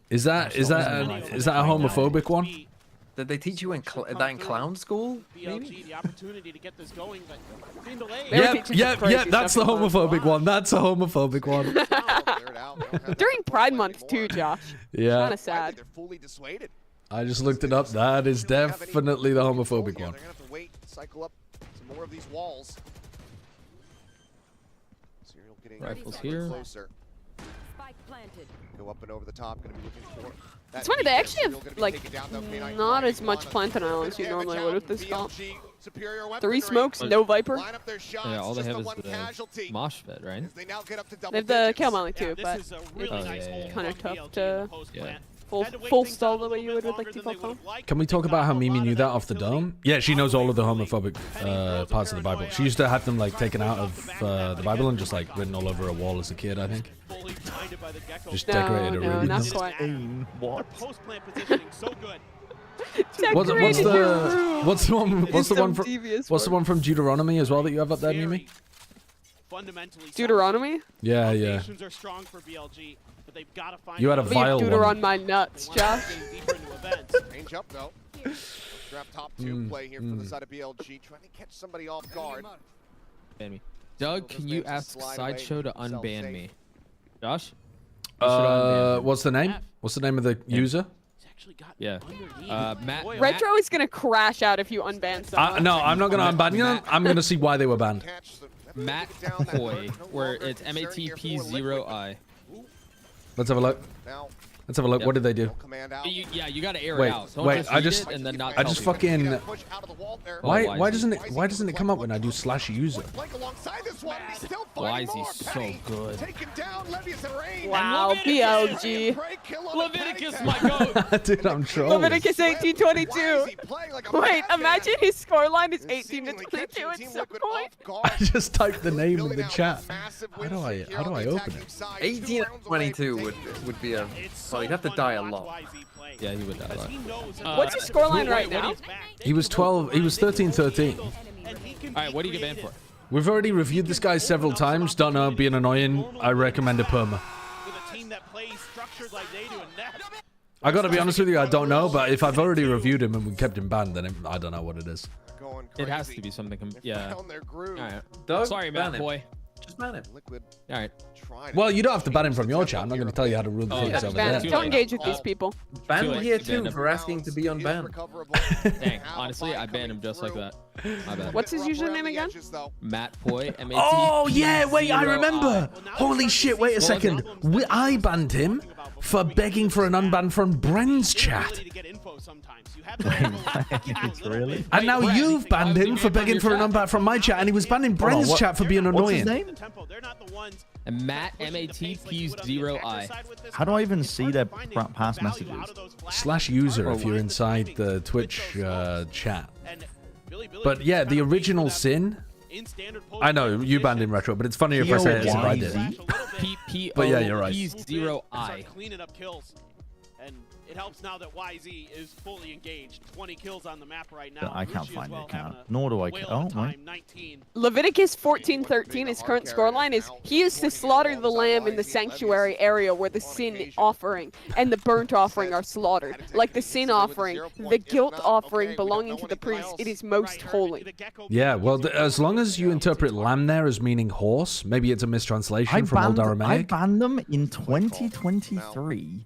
Is that a homophobic one? Did they teach you in clown school? BLG, the opportunity to get this going, but being delayed. Yeah, that's the homophobic one. That's a homophobic one. During Pride Month too, Josh. Yeah. Kind of sad. They're fully dissuaded. I just looked it up. That is definitely the homophobic one. They're gonna have to wait, cycle up some more of these walls. Rifles here. Closer. Go up and over the top. Going to be looking for. It's funny, they actually have, like, not as much plant denial as you normally would with this comp. 3 smokes, no Viper. Yeah, all they have is the Mosh Pit, right? They have the Kill Malik too, but it's kind of tough to full stall the way you would with like default comp. Can we talk about how Mimi knew that off the dome? Yeah, she knows all of the homophobic parts of the Bible. She used to have them like taken out of the Bible and just like written all over a wall as a kid, I think. Just decorated a room. Not quite. What? What's the one from Deuteronomy as well that you have up there, Mimi? Deuteronomy? Yeah, yeah. Are strong for BLG, but they've got to find You had a vile Deuter one. on my nuts, Josh. Range up though. Grab top 2 play here from the side of BLG, trying to catch somebody off guard. Doug, can you ask Sideshow to unban me? Josh? What's the name? What's the name of the user? Yeah. Matt. Retro is gonna crash out if you unban someone. No, I'm not gonna unban you. I'm gonna see why they were banned. Matt Poi, where it's MATP0I. Let's have a look. Let's have a look. What did they do? Yeah, you gotta air it out. Don't Wait, just I read just it and then not I just tell people. fucking why doesn't it come up when I do /user? Why is he so good? Wow, BLG. Leviticus, my goat. Dude, I'm trolling. Leviticus 18-22. Wait, imagine his scoreline is 18-22 at some point. I just typed the name in the chat. How do I open it? 18-22 would be a. Well, you'd have to die a lot. Yeah, he would die a lot. What's his scoreline right now? He was 12. He was 13-13. All right, what do you get banned for? We've already reviewed this guy several times. Don't know, being annoying. I recommend a perma. I gotta be honest with you, I don't know, but if I've already reviewed him and we kept him banned, then I don't know what it is. It has to be something. Yeah. All right. Doug, sorry, Matt boy. Just ban him. All right. Well, you don't have to ban him from your chat. I'm not going to tell you how to rule things over there. Don't engage with these people. Ban him here too for asking to be unbanned. Dang, honestly, I banned him just like that. My bad. What's his username again? Matt Poi. Oh yeah, wait, I remember. Holy shit! Wait a second. I banned him for begging for an unban from Bren's chat. Really? And now you've banned him for begging for an unban from my chat, and he was banned in Bren's chat for being annoying. What's his name? And Matt MATP0I. How do I even see their past messages? /user if you're inside the Twitch chat. But yeah, the original sin. I know you banned him retro, but it's funnier if I say it as if I did. But yeah, you're right. P0I. Cleaning up kills. And it helps now that YZ is fully engaged. 20 kills on the map right now. I can't find the account. Nor do I. Oh, wait. Leviticus 14-13, his current scoreline is he is to slaughter the lamb in the sanctuary area where the sin offering and the burnt offering are slaughtered. Like the sin offering, the guilt offering belonging to the priest, it is most holy. Yeah, well, as long as you interpret lamb there as meaning horse, maybe it's a mistranslation from Old Aramaic. I banned them in 2023.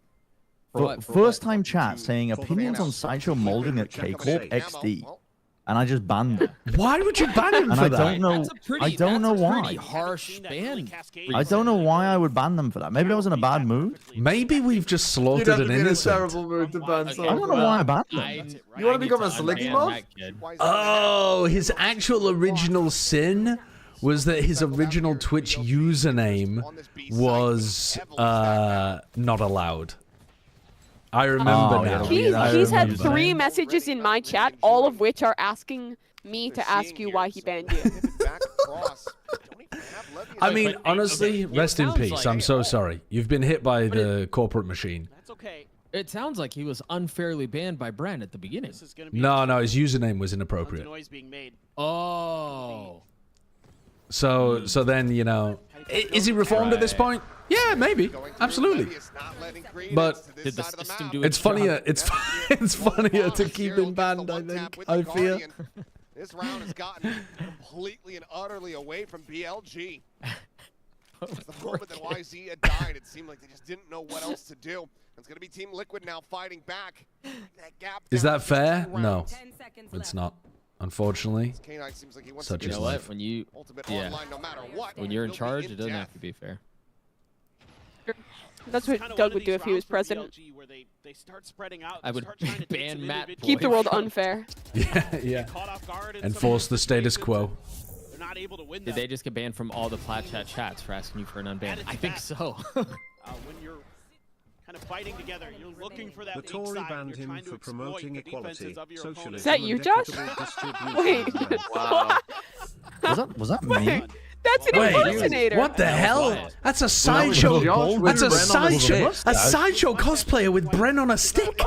First time chat saying opinions on Sideshow molding at K-Corp XD. And I just banned them. Why would you ban him for that? I don't know why. Pretty harsh ban. I don't know why I would ban them for that. Maybe I was in a bad mood. Maybe we've just slaughtered an innocent. Terrible mood to ban I don't know why I banned them. You want to become a slicky mod? Oh, his actual original sin was that his original Twitch username was not allowed. I remember now. He's had 3 messages in my chat, all of which are asking me to ask you why he banned you. I mean, honestly, rest in peace. I'm so sorry. You've been hit by the corporate machine. That's okay. It sounds like he was unfairly banned by Bren at the beginning. No, his username was inappropriate. Oh. So then, you know, is he reformed at this point? Yeah, maybe. Absolutely. But did the system do it's funnier. It's funnier to keep him banned, I think. I fear. This round has gotten completely and utterly away from BLG. The moment that YZ had died, it seemed like they just didn't know what else to do. It's going to be Team Liquid now fighting back. That gap is that fair? No, it's not. Unfortunately, such is life. When you, when you're in charge, it doesn't have to be fair. That's what Doug would do if he was president. BLG where they start spreading out, I would ban Matt. Keep the world unfair. Yeah. Enforce the status quo. They're not able to win. Did they just get banned from all the Plat Chat chats for asking you for an unban? I think so. When you're kind of fighting together, you're looking for that The weak Tory side. banned You're him trying to for exploit promoting the equality, defenses of your socialism, Is that and you, Josh? equitable Wait. distribution. Wow. Was that me? That's an impersonator. What the hell? That's a sideshow. That's a sideshow. A sideshow cosplayer with Bren on a stick.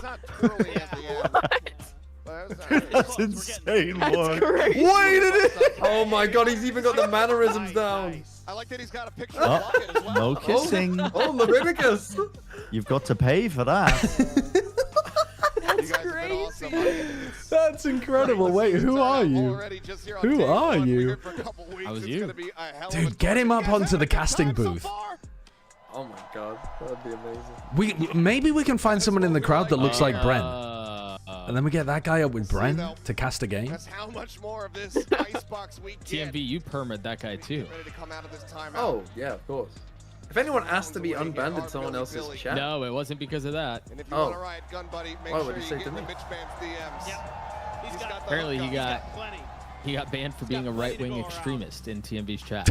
That's insane, That's boy. crazy. Wait a minute. Oh my god, he's even got the mannerisms down. I like that he's got a picture of Rocket as well. No kissing. Oh, Leviticus. You've got to pay for that. That's crazy. That's incredible. Wait, who are you? Who are you? How was you? Dude, get him up onto the casting booth. Oh my god, that'd be amazing. Maybe we can find someone in the crowd that looks like Bren. And then we get that guy up with Bren to cast a game. That's how much more of this icebox we get. TMV, you permit that guy too. Ready to come out of this timeout. Oh, yeah, of course. If anyone asked to be unbanned in someone else's chat. No, it wasn't because of that. And if you want to ride Gun Buddy, make Why sure would you you say get to in the me? Mitch Band's DMs. He's got the Apparently hook he up. got banned for being a right-wing extremist in TMV's chat.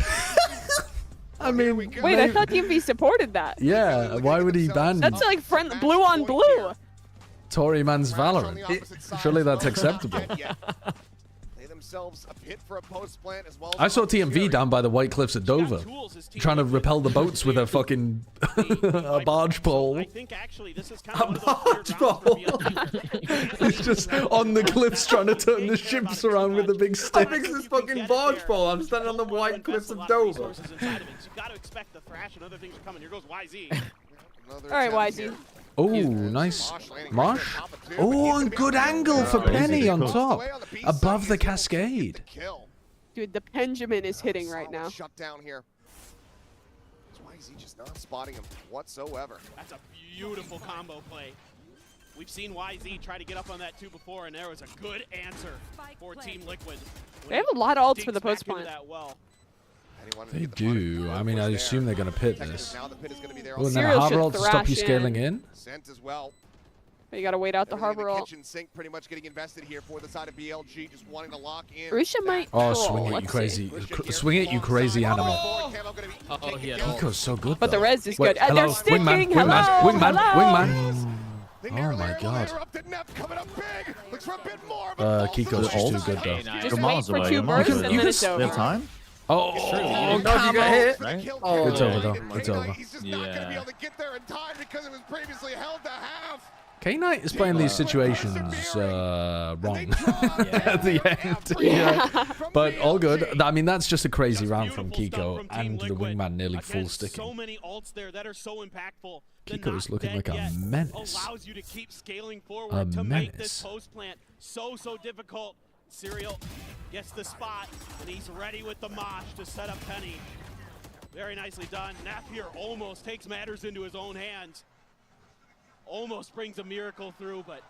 I mean, Wait, I thought TMV supported that. yeah, why would he ban That's like blue on blue. Tory man's Valorant? Surely that's acceptable. They themselves a pit for a post plant as well. I saw TMV down by the White Cliffs at Dover, trying to repel the boats with a fucking a barge pole. I think actually this is kind of one of those weird rounds for BLG. He's just on the cliffs trying to turn the ships around with a big How stick. big's this fucking barge pole? I'm standing on the White Cliffs of Dover. You've got to expect the thrash and other things are coming. Here goes YZ. All right, YZ. Oh, nice. Mosh? Oh, and good angle for Penny on top. Above the cascade. Dude, the Benjamin is hitting right now. Shut down here. Why is he just not spotting him whatsoever? That's a beautiful combo play. We've seen YZ try to get up on that too before, and there was a good answer for Team Liquid. They have a lot of ults for the post plant. They do. I mean, I assume they're going to pit this. Now the pit is going to be there. Oh, and then a harbor ult to stop you scaling in? Sent as well. You gotta wait out the harbor ult. Kitchen sink pretty much getting invested here for the side of BLG, just wanting to lock in. Risha might Oh, troll. swing it, you Let's crazy. see. Swing it, you crazy animal. Oh, yeah. Kiko's so good, But the though. res is Wait, good. hello, They're sticking. wingman, Hello. wingman, Hello. wingman. Oh my god. Kiko's just too good, though. Just wait for two bursts and then it's over. time? Oh, you got hit. Right? Oh, it's over, though. It's over. Yeah. K-Knight is playing these situations wrong at the end. Yeah. But all good. I mean, that's just a crazy round from Kiko and the wingman nearly full sticking. So many ults there that are so impactful. Kiko is looking like a menace. Allows you to keep scaling forward to make this post plant so difficult. Serial gets the spot, and he's ready with the mosh to set up Penny. Very nicely done. Napier almost takes matters into his own hands. Almost brings a miracle through, but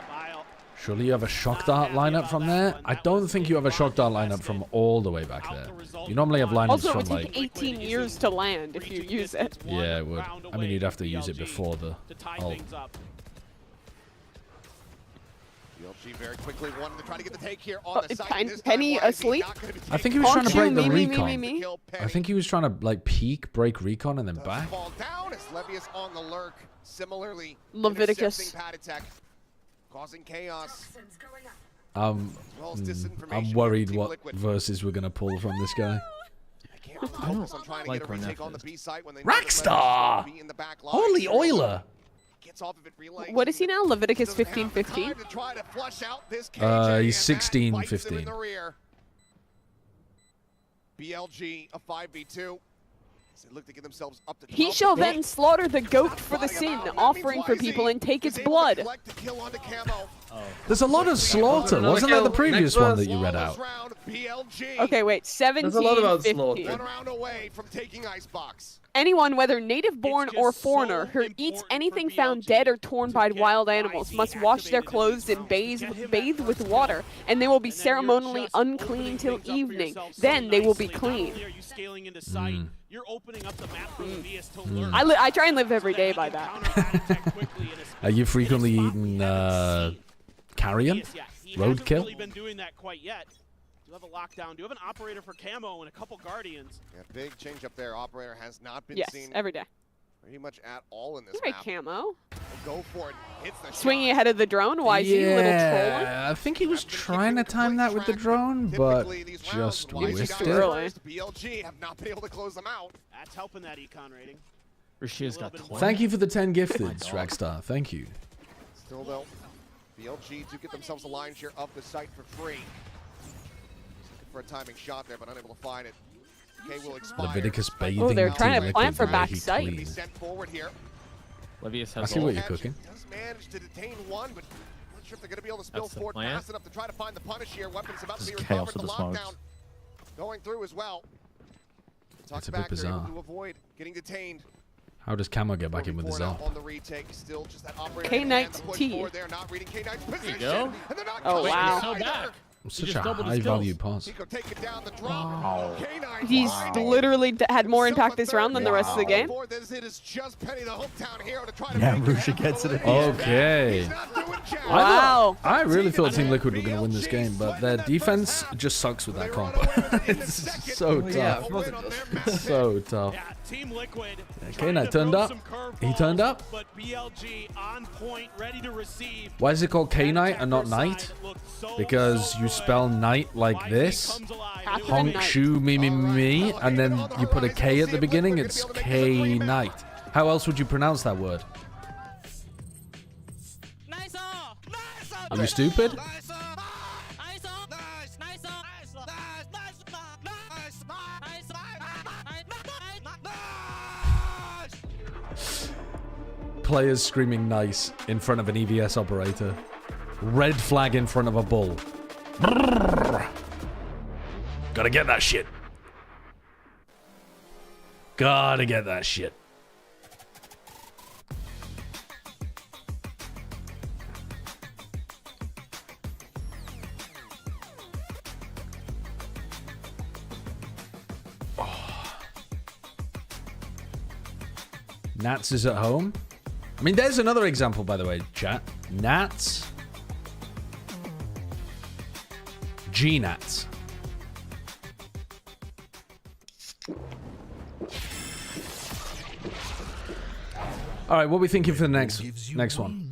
Bile. Surely you have a shock dart lineup from there? I don't think you have a shock dart lineup from all the way back there. You normally have lineups Also, it from would like... take 18 years to land if you use it. Yeah, it would. I mean, you'd have to use it before the ult. BLG very quickly wanting to try to get the take here on the side. This Penny time, asleep? I think he was trying to break the me, recon. me. I think he was trying to like peek, break recon, and then back. Fall down as Levius on the lurk. Similarly, Leviticus. Attack, causing chaos. I'm worried what verses we're gonna pull from this guy. I don't like Rockstar! Holy Euler! What is he now? Leviticus 15:15? He's 16-15. BLG a 5v2. They look to get themselves up to He shall then slaughter the goat for the sin, offering for people and take its blood. There's a lot of slaughter. Wasn't that the previous one that you read out? Okay, wait. 17:15. 1 round away from taking Icebox. Anyone, whether native-born or foreigner, who eats anything found dead or torn by wild animals must wash their clothes and bathe with water, and they will be ceremonially unclean till evening. Then they will be clean. you're opening up the map for Levius to learn. I try and live every day by that. Are you frequently eating carrion? He hasn't Roadkill? really been doing that quite yet. Do have a lockdown. Do have an operator for camo and a couple guardians. Yeah, big change up there. Operator has not been Yes, seen every day. pretty much at all in this Great map. camo. Go for it. Hits the Swinging ahead of the drone. YZ, little trolling. Yeah, I think he was trying to time that with the drone, but just whiffed it. BLG have not been able to close them out. That's helping that econ rating. Rashia's got 20. Thank you for the 10 gifted, Dragstar. Thank you. Still though, BLG do get themselves a lion's share of the site for free. Looking for a timing shot there, but unable to find it. K will expire. Leviticus bathing. Oh, they're trying to Team plan for Liquid very backside. clean. Sent forward here. Levius I has see what ult. you're cooking. Does manage to detain one, but not sure if they're going to be able to spill That's the forward plan. fast enough to try to find the punish here. Weapons about to be Just chaos recovered. The with the smokes. lockdown going through as well. That's a back, bit they're able bizarre. to avoid getting detained. How does Camo get back in with his Forward up? out on the retake, still just that operator K hand, Knight's the push T. forward there, not reading K Knight's position. go. And they're not Oh, coming wow. He's so either. back. Such just a doubled his high value kills. pause. Nico taking down the drop. K9 He's finding literally had more impact this round than the rest of the game. Before this, it is just Penny, the hometown hero, to try to Yeah, make it Rusha happen. gets it at the Okay. He's not doing jack. Wow. I really thought Team Liquid were going to win this game, but their defense just sucks with that comp. It's so tough. So tough. Yeah, Team Liquid. K9 turned up. He turned up. But BLG on point, ready to receive. Why is it called K-Knight and not Knight? Because you spell Knight like this. Honk, shoo, me, me, me. And then you put a K at the beginning. It's K-Knight. How else would you pronounce that word? Are you stupid? Players screaming nice in front of an EVS operator. Red flag in front of a bull. Brrr. Gotta get that shit. Gotta get that shit. Oh. Nats is at home. I mean, there's another example, by the way, chat. Nats. G-Nats. All right, what are we thinking for the next one?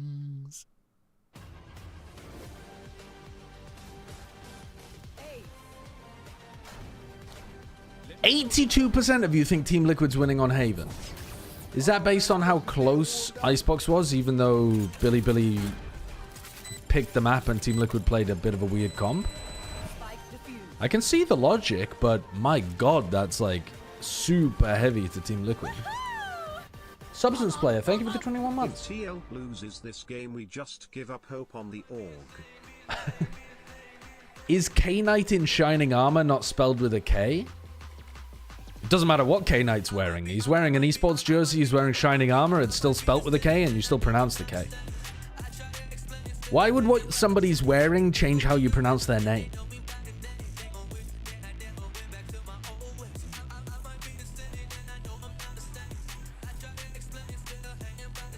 "82% of you think Team Liquid's winning on Haven. Is that based on how close Icebox was, even though Billy picked the map and Team Liquid played a bit of a weird comp? I can see the logic, but my god, that's like super heavy to Team Liquid. Substance Player, thank you for the 21 months. If TL loses this game, we just give up hope on the org. Is K-Knight in Shining Armor not spelled with a K? It doesn't matter what K-Knight's wearing. He's wearing an Esports jersey, he's wearing Shining Armor, it's still spelt with a K, and you still pronounce the K. Why would what somebody's wearing change how you pronounce their name?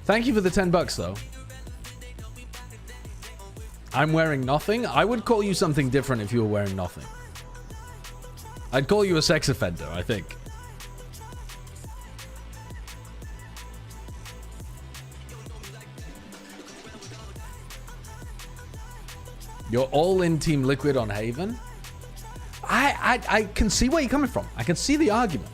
Thank you for the $10, though. I'm wearing nothing? I would call you something different if you were wearing nothing. I'd call you a sex offender, I think. You're all in Team Liquid on Haven? I can see where you're coming from. I can see the argument.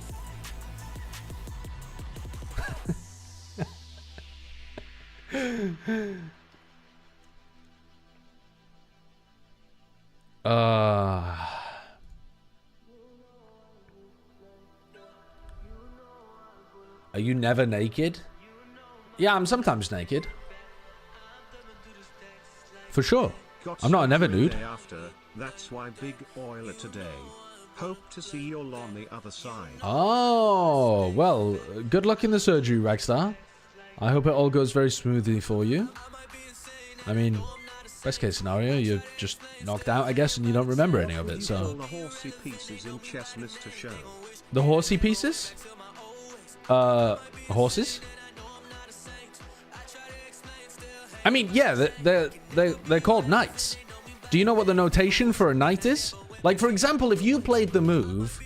Are you never naked? Yeah, I'm sometimes naked. For sure. I'm not a never nude. After, that's why big oiler today. Hope to see you all on the other side. Oh, well, good luck in the surgery, Ragstar. I hope it all goes very smoothly for you. I mean, Best case scenario, you're just knocked out, I guess, and you don't remember any of it. So the horsey pieces in chess, Mr. Show. the horsey pieces, horses. I mean, yeah, they're called knights. Do you know what the notation for a knight is? Like, for example, if you played the move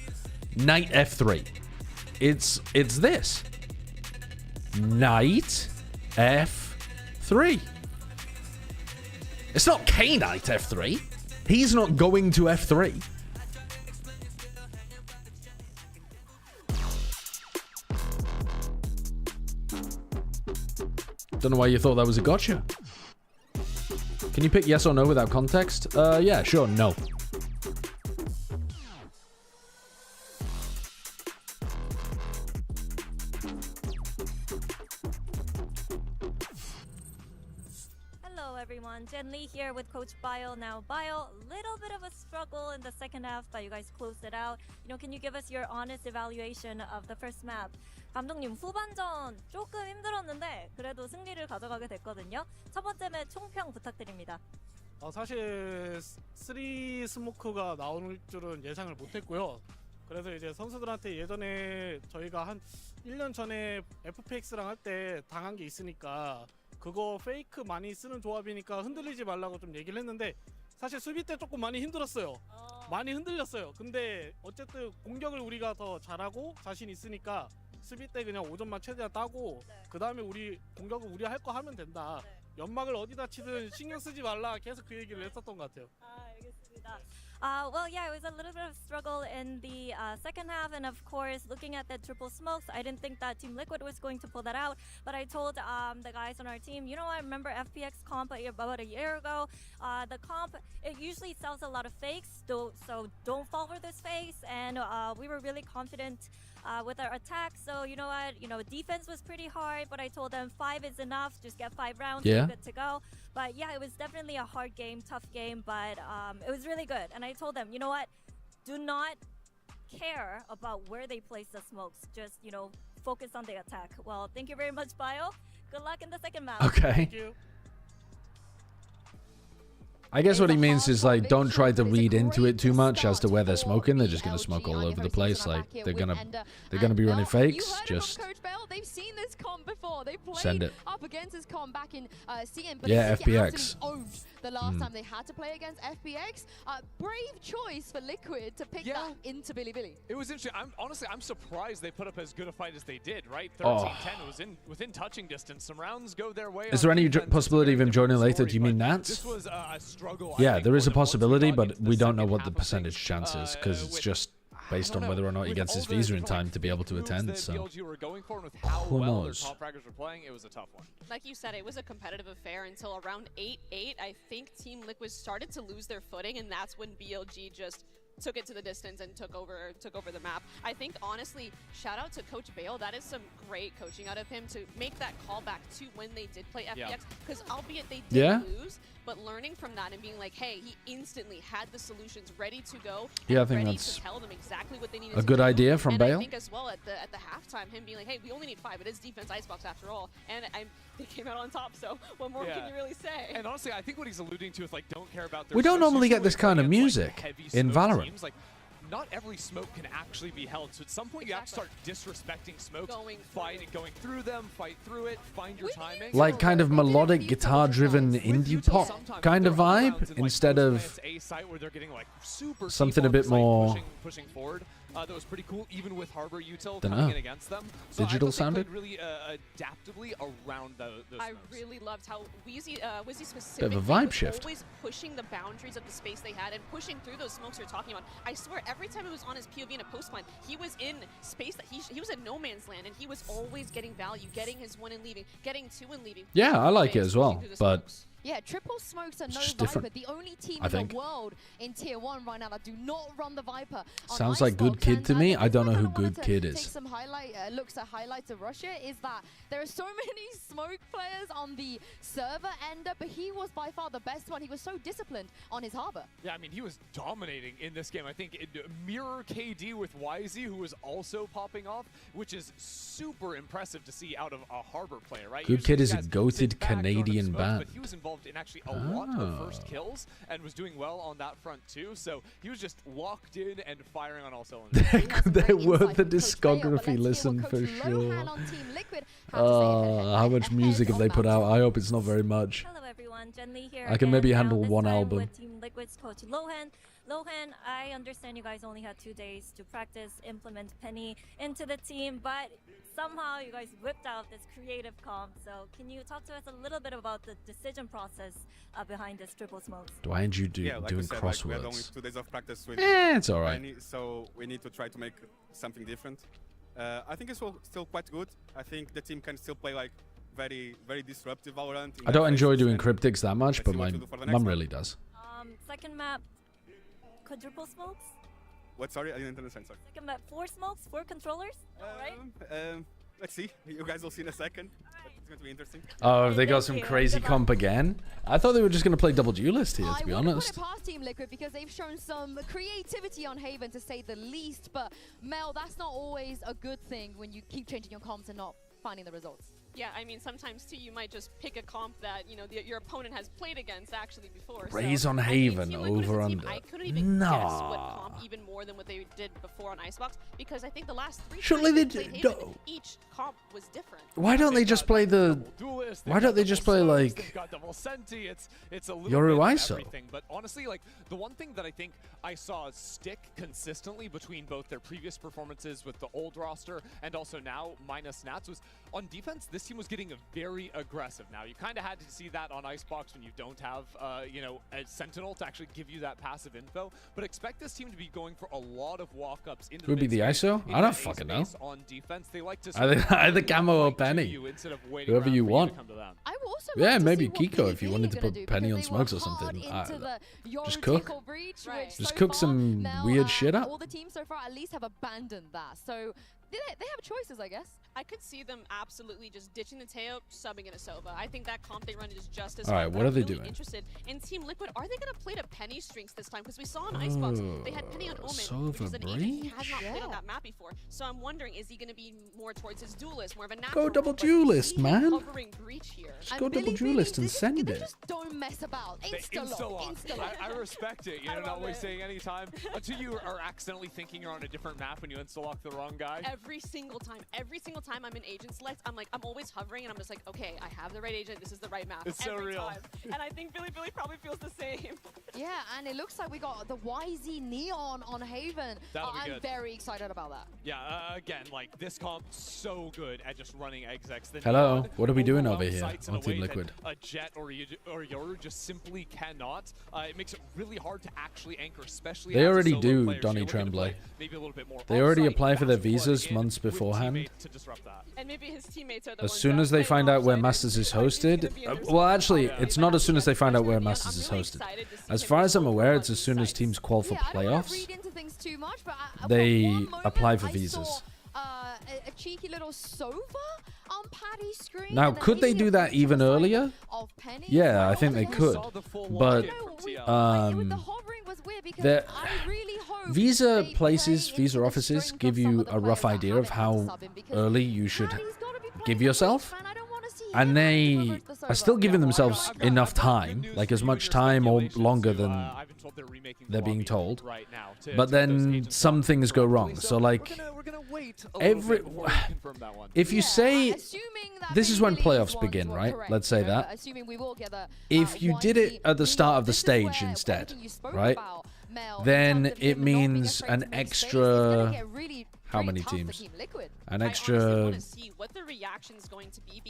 knight f3, it's this. Knight f3. It's not K knight f3. He's not going to f3. Don't know why you thought that was a gotcha. Can you pick yes or no without context? Yeah, sure, no. Hello everyone, Jen Lee here with Coach Bio. Now Bio, little bit of a struggle in the second half, but you guys closed it out. Can you give us your honest evaluation of the first map? 감독님, 후반전 조금 힘들었는데 그래도 승리를 가져가게 됐거든요. 첫 번째 맵 총평 부탁드립니다. 사실 3 스모크가 나올 줄은 예상을 못했고요. 그래서 이제 선수들한테 예전에 저희가 한 1년 전에 FPX랑 할 때 당한 게 있으니까 그거 페이크 많이 쓰는 조합이니까 흔들리지 말라고 좀 얘기를 했는데 사실 수비 때 조금 많이 힘들었어요. 많이 흔들렸어요. 근데 어쨌든 공격을 우리가 더 잘하고 자신 있으니까 수비 때 그냥 5점만 최대한 따고 그 다음에 우리 공격은 우리 할 거 하면 된다. 연막을 어디다 치든 신경 쓰지 말라. 계속 그 얘기를 했었던 것 같아요. 알겠습니다. Well, yeah, it was a little bit of struggle in the second half, and of course, looking at the triple smokes, I didn't think that Team Liquid was going to pull that out. But I told the guys on our team, I remember FPX comp about a year ago. The comp, it usually sells a lot of fakes, so don't fall for this fakes. And we were really confident with our attack. So you know what? Defense was pretty hard, but I told them 5 is enough. Just get 5 rounds. Yeah. We're good to go. But yeah, it was definitely a hard game, tough game, but it was really good. And I told them, you know what? Do not care about where they place the smokes. Just, focus on the attack. Well, thank you very much, Bio. Good luck in the second map. Okay. Thank you. I guess what he means is, like, don't try to read into it too much as to where they're smoking. They're just gonna smoke all over the place. Like, they're gonna be running fakes. Just they've seen this comp before. They played send it. up against this comp back in CN, but Yeah, they FPX. absolutely owned the last time they had to play against FPX. Brave choice for Liquid to pick that into Bilibili. It was interesting. I'm surprised they put up as good a fight as they did, right? 13-10, it was within touching distance. Some rounds go their way. Is there any possibility of him joining later? Do you mean Nats? This was a struggle. Yeah, there is a possibility, but we don't know what the percentage chance is because it's just based on whether or not he gets his visa in time to be able to attend. So who knows? It was a tough one. Like you said, it was a competitive affair until around 8-8. I think Team Liquid started to lose their footing, and that's when BLG just took it to the distance and took over the map. I think, honestly, shout out to Coach Bale. That is some great coaching out of him to make that callback to when they did play FPX. Because albeit they did lose, but learning from that and being like, hey, he instantly had the solutions ready to go. Yeah, I and think ready that's to tell them exactly what they needed a to good do. idea from and Bale. I think as well at the halftime, him being like, hey, we only need 5. It is defense icebox after all. And they came out on top, so what more can you really say? And honestly, I think what he's alluding to is, like, don't care about their We don't smokes. normally get Usually this kind of when we music play against, in smoke Valorant. teams, like, not every smoke can actually be held. So at some point, you have to start disrespecting smokes, going through them, fight through it, find your timing. Like kind of melodic guitar-driven indie pop kind of vibe instead of a site where they're getting like super something a bit more pushing forward. That was pretty cool, even with Harbor Util Dunno. coming in against them. So Digital I thought they sounded? played really adaptively around those I smokes. really loved how Wheezy Bit specifically of a vibe was shift. always pushing the boundaries of the space they had and pushing through those smokes you're talking about. I swear, every time it was on his POV in a post line, he was in space that he was in no man's land, and he was always getting value, getting his 1 and leaving, getting 2 and leaving. Yeah, I like it as well, but Yeah, triple smokes are no just Viper. different, The only team I in think. the world in Tier 1 right now that do not run the Viper. on sounds like Good Icebox. Kid And to me. I don't know I who kinda wanted Good to Kid take is. some looks at highlights of Russia is that there are so many smoke players on the server ender, but he was by far the best one. He was so disciplined on his harbor. Yeah, I mean, he was dominating in this game. I think mirror KD with YZ, who was also popping off, which is super impressive to see out of a Harbor player, right? Good Usually Kid is these a guys goated sit back, don't have Canadian smoke, band. but he was involved involved in actually a lot of first kills and was doing well on that front too. So he was just locked in and firing on all cylinders. They're worth the discography listen for sure. How much music have they put out? I hope it's not very much. Hello everyone, Jen Lee here. I can maybe again, handle now this one time album. With Team Liquid's coach Lohan. Lohan, I understand you guys only had 2 days to practice, implement Penny into the team, but somehow you guys whipped out this creative comp. So can you talk to us a little bit about the decision process behind this triple smokes? Why aren't you doing we had only crosswords? 2 days of practice with It's all right. Penny, so we need to try to make something different. I think it's still quite good. I think the team can still play like very disruptive Valorant. I don't enjoy doing cryptics that much, but my mum really does. Second map, quadruple smokes. What? Sorry, I didn't understand. Sorry. Second map, 4 smokes, 4 controllers. Alright. Let's see. You guys will see in a second. It's going to be interesting. Oh, they got some crazy comp again? I thought they were just going to play double duelist here, to be honest. I wouldn't put it past Team Liquid because they've shown some creativity on Haven, to say the least. But Mel, that's not always a good thing when you keep changing your comps and not finding the results. Yeah, I mean, sometimes too, you might just pick a comp that, you know, your opponent has played against actually before. Raise on Haven over under. I couldn't even guess what comp even more than what they did before on Icebox, because I think the last 3 Surely times they played do. Haven, each comp was different. Why don't they just play the... Why don't they just play like... They've got double Senti. It's a little Yoru bit of ISO. everything. But honestly, like, the one thing that I think I saw stick consistently between both their previous performances with the old roster and also now minus Nats was on defense, this team was getting very aggressive. Now, you kind of had to see that on Icebox when you don't have, you know, a Sentinel to actually give you that passive info. But expect this team to be going for a lot of walk-ups into Who would be the ISO? I don't fucking know. On defense, they like to Either Camo or Penny. Whoever you want. Yeah, maybe Kiko if you wanted to put Penny on smokes or something. Just cook. Just cook some weird shit up. All the teams so far at least have abandoned that. So they have choices, I guess. I could see them absolutely just ditching the Teo, subbing in a Sova. I think that comp they run is just as All right, fun, what but are I'm they really doing? Interested in Team Liquid. Are they going to play to Penny Strings this time? Because we saw on Icebox, they had Penny on Omen, which is an agent he has not played on that map before. So I'm wondering, is he going to be more towards his duelist, more of a natural? Go double duelist, man. Covering breach here. Just go double duelist and send it. Just don't mess about. Insta-lock. I respect it. You know, not wasting any time until you are accidentally thinking you're on a different map when you insta-lock the wrong guy. Every single time I'm in agent select, I'm always hovering and I'm just like, okay, I have the right agent, this is the right map. It's so real. Time. And I think Billy probably feels the same. Yeah, and it looks like we got the YZ Neon on Haven. I'm very excited about that. Yeah, again, like this comp so good at just running execs. Hello, what are we doing over here on Team Liquid? A Jet or Yoru just simply cannot. It makes it really hard to actually anchor, especially They as a already solo do, player. Donny You're looking to Tremblay. play maybe a little bit more They already offsite, apply for their fast forward visas in months with beforehand. teammates to disrupt that. And maybe his teammates are the As ones soon that as they play find out where alongside Masters is hosted, well, actually, it's not as soon as they find out where Masters is hosted. As far as I'm aware, it's as soon as teams qual for playoffs, they apply for visas. A cheeky little Sova on Paddy's screen. Now, could they do that even earlier? Yeah, I think they could. But the visa places, visa offices give you a rough idea of how early you should give yourself. And they are still giving themselves enough time, like as much time or longer than they're being told. But then some things go wrong. So like if you say this is when playoffs begin, right? Let's say that. If you did it at the start of the stage instead, right? Then it means an extra how many teams? An extra,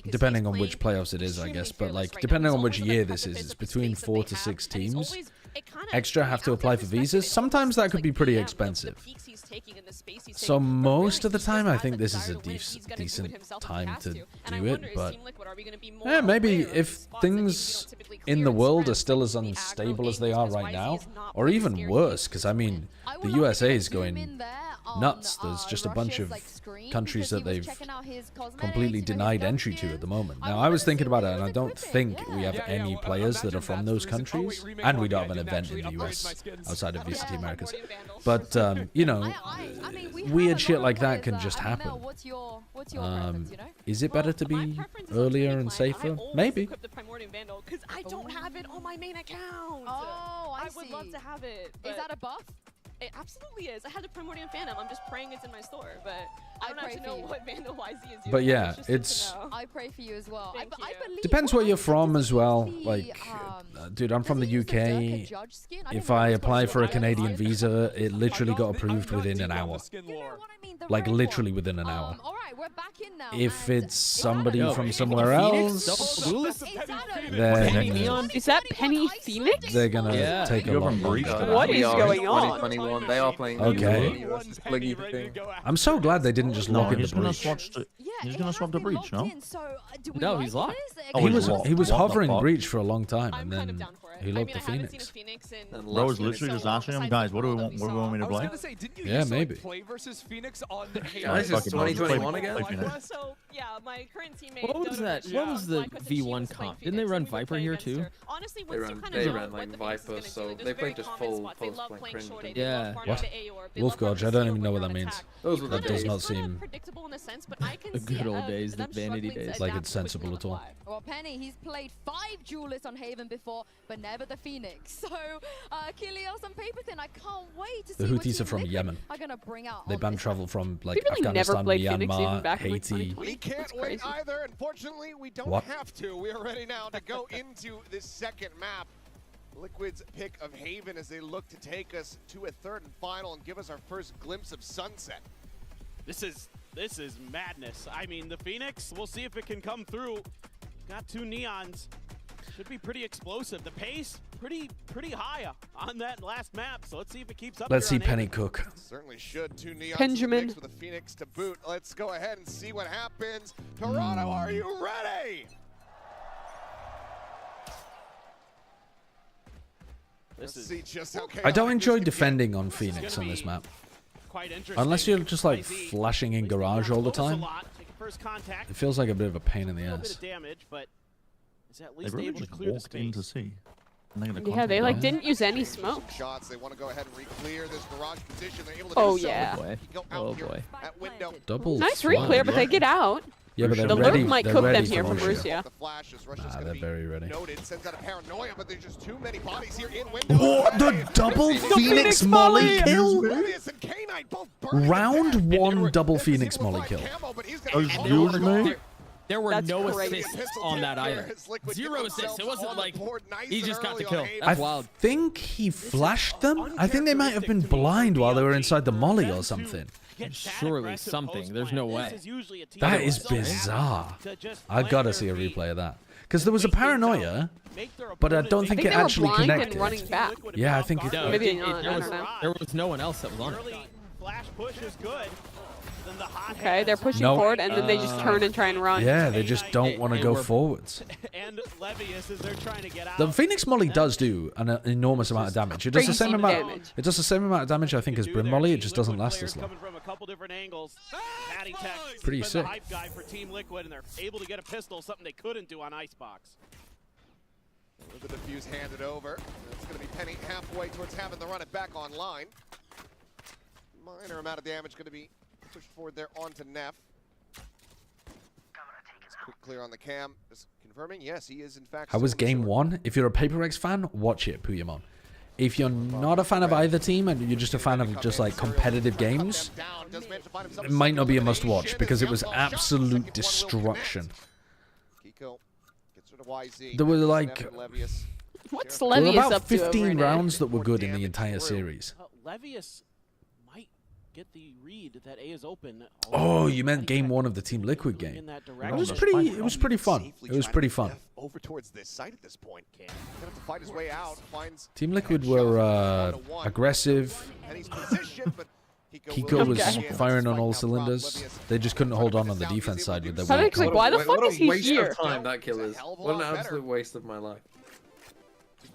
depending on which playoffs it is, I guess, but like depending on which year this is, it's between 4 to 6 teams. Extra have to apply for visas. Sometimes that could be pretty expensive. So most of the time, I think this is a decent time to do it, but yeah, maybe if things in the world are still as unstable as they are right now, or even worse, because I mean, the USA is going nuts. There's just a bunch of countries that they've completely denied entry to at the moment. Now, I was thinking about it, and I don't think we have any players that are from those countries, and we don't have an event in the US outside of VCT Americas. But, you know, weird shit like that can just happen. Is it better to be earlier and safer? Maybe. The Primordial Vandal because I don't have it on my main account. Oh, I would love to have it. Is that a buff? It absolutely is. I had the Primordial Phantom. I'm just praying it's in my store, but I don't actually know what Vandal YZ is using. But yeah, it's... I pray for you as well. I believe Depends where you're from as well. Like, dude, I'm from the UK. If I apply for a Canadian visa, it literally got approved within an hour. Like, literally within an hour. If it's somebody from somewhere else, then is that Penny Phoenix? they're gonna take a long break. What is going on? 2021, they are playing. Okay. I'm so glad they didn't just lock in the breach. He's gonna swap the breach, no? No, he's locked. Oh, he was hovering breach for a long time, and then he locked the Phoenix. Bro was literally just asking him, guys, what do we want? What do we want me to play? Yeah, maybe. Play versus Phoenix on the Guys, it's 2021 again. So yeah, my current teammate. What was that? What was the V1 comp? Didn't they run Viper here too? Honestly, They ran like Viper, so they played just full post-point cringe. Yeah. What? Wolf Gorge, I don't even know what that means. That does not seem the good old days, the vanity days. Like it's sensible at all. Well, Penny, he's played 5 duelists on Haven before, but never the Phoenix. So, Kilios and Paperthin, I can't wait to see The what Houthis are Team from Liquid Yemen. are gonna bring out They on ban this travel from like We really never Afghanistan, played Phoenix even Myanmar, back in, like, Haiti. 2020. We can't wait either. Unfortunately, we don't What? have to. We are ready now to go into this second map. Liquid's pick of Haven as they look to take us to a third and final and give us our first glimpse of sunset. This is madness. I mean, the Phoenix, we'll see if it can come through. Got 2 neons. Should be pretty explosive. The pace, pretty high on that last map. So let's see if it keeps up. Let's see here on Penny Haven. cook. Certainly should. 2 neons Benjamin. with a Phoenix to boot. Let's go ahead and see what happens. Toronto, are you ready? Let's see just how I don't chaotic enjoy this can defending on Phoenix on this map. Quite interesting. Unless you're just like flashing in garage all the time. First contact. It feels like a bit of a pain in the A little bit ass. of damage, but is at They least really able to just clear the walked in to space. see. And they're gonna Yeah, they like contact didn't use any smoke. Shots. They want to go ahead and re-clear this garage position. They're able to Oh do so. yeah. Go out here at window. Double. Nice flag. re-clear, but they get out. Yeah, but they're The ready. Lurk might They're cook ready them for here from Russia. Russia. The flashes. Russia's Nah, gonna they're be very ready. noted. Sends out a paranoia, but there's just too many bodies here in window. Oh, the double Phoenix Molly kill! Levius and K9 both burning Round 1 double Phoenix Molly kill. There were That's no crazy. assists on that either. 0 assists. It wasn't like he just got the kill. I That's wild. think he flashed them. I think they might have been blind while they were inside the molly or something. Surely something. There's no way. That is bizarre. I gotta see a replay of that. Because there was a paranoia, but I don't think it they were actually blind connected. and running back. Yeah, I think it No, Maybe not, there I was, don't know. there was no one else that was on it. Flash push is good. Then the hot Okay, they're pushing No. forward, and then they just turn and try and run. Yeah, they just don't want to go forwards. and Levius as they're trying to get out. The Phoenix Molly does do an enormous amount of damage. It does the same Crazy amount. damage. It does the same amount of damage, I think, as Brim Molly. It just doesn't last as long. Coming from a couple different angles. Patty Tech Pretty been sick. the hype guy for Team Liquid, and they're able to get a pistol, something they couldn't do on Icebox. With the defuse handed over. It's going to be Penny halfway towards having to run it back online. Minor amount of damage going to be pushed forward there onto Neff. Quick clear on the cam. Just confirming, yes, he is in fact. How was game 1? If you're a PaperX fan, watch it, Puyamon. If you're not a fan of either team and you're just a fan of just like competitive games, it might not be a must-watch because it was absolute destruction. Kiko gets rid of YZ. There were like What's there were Levius about up to over 15 in rounds that were good in the entire series. Levius might get the read that A is open. Oh, you meant game 1 of the Team Liquid game. It was pretty fun. It was pretty fun. Over towards this site at this point. Gonna have to fight his way out. Finds Team Liquid were aggressive. Penny's position, but Kiko was firing on all cylinders. They just couldn't hold on the defense side with their So weak it's like, point. why the fuck What is a he waste here? of time that kill is. What an absolute waste of my life.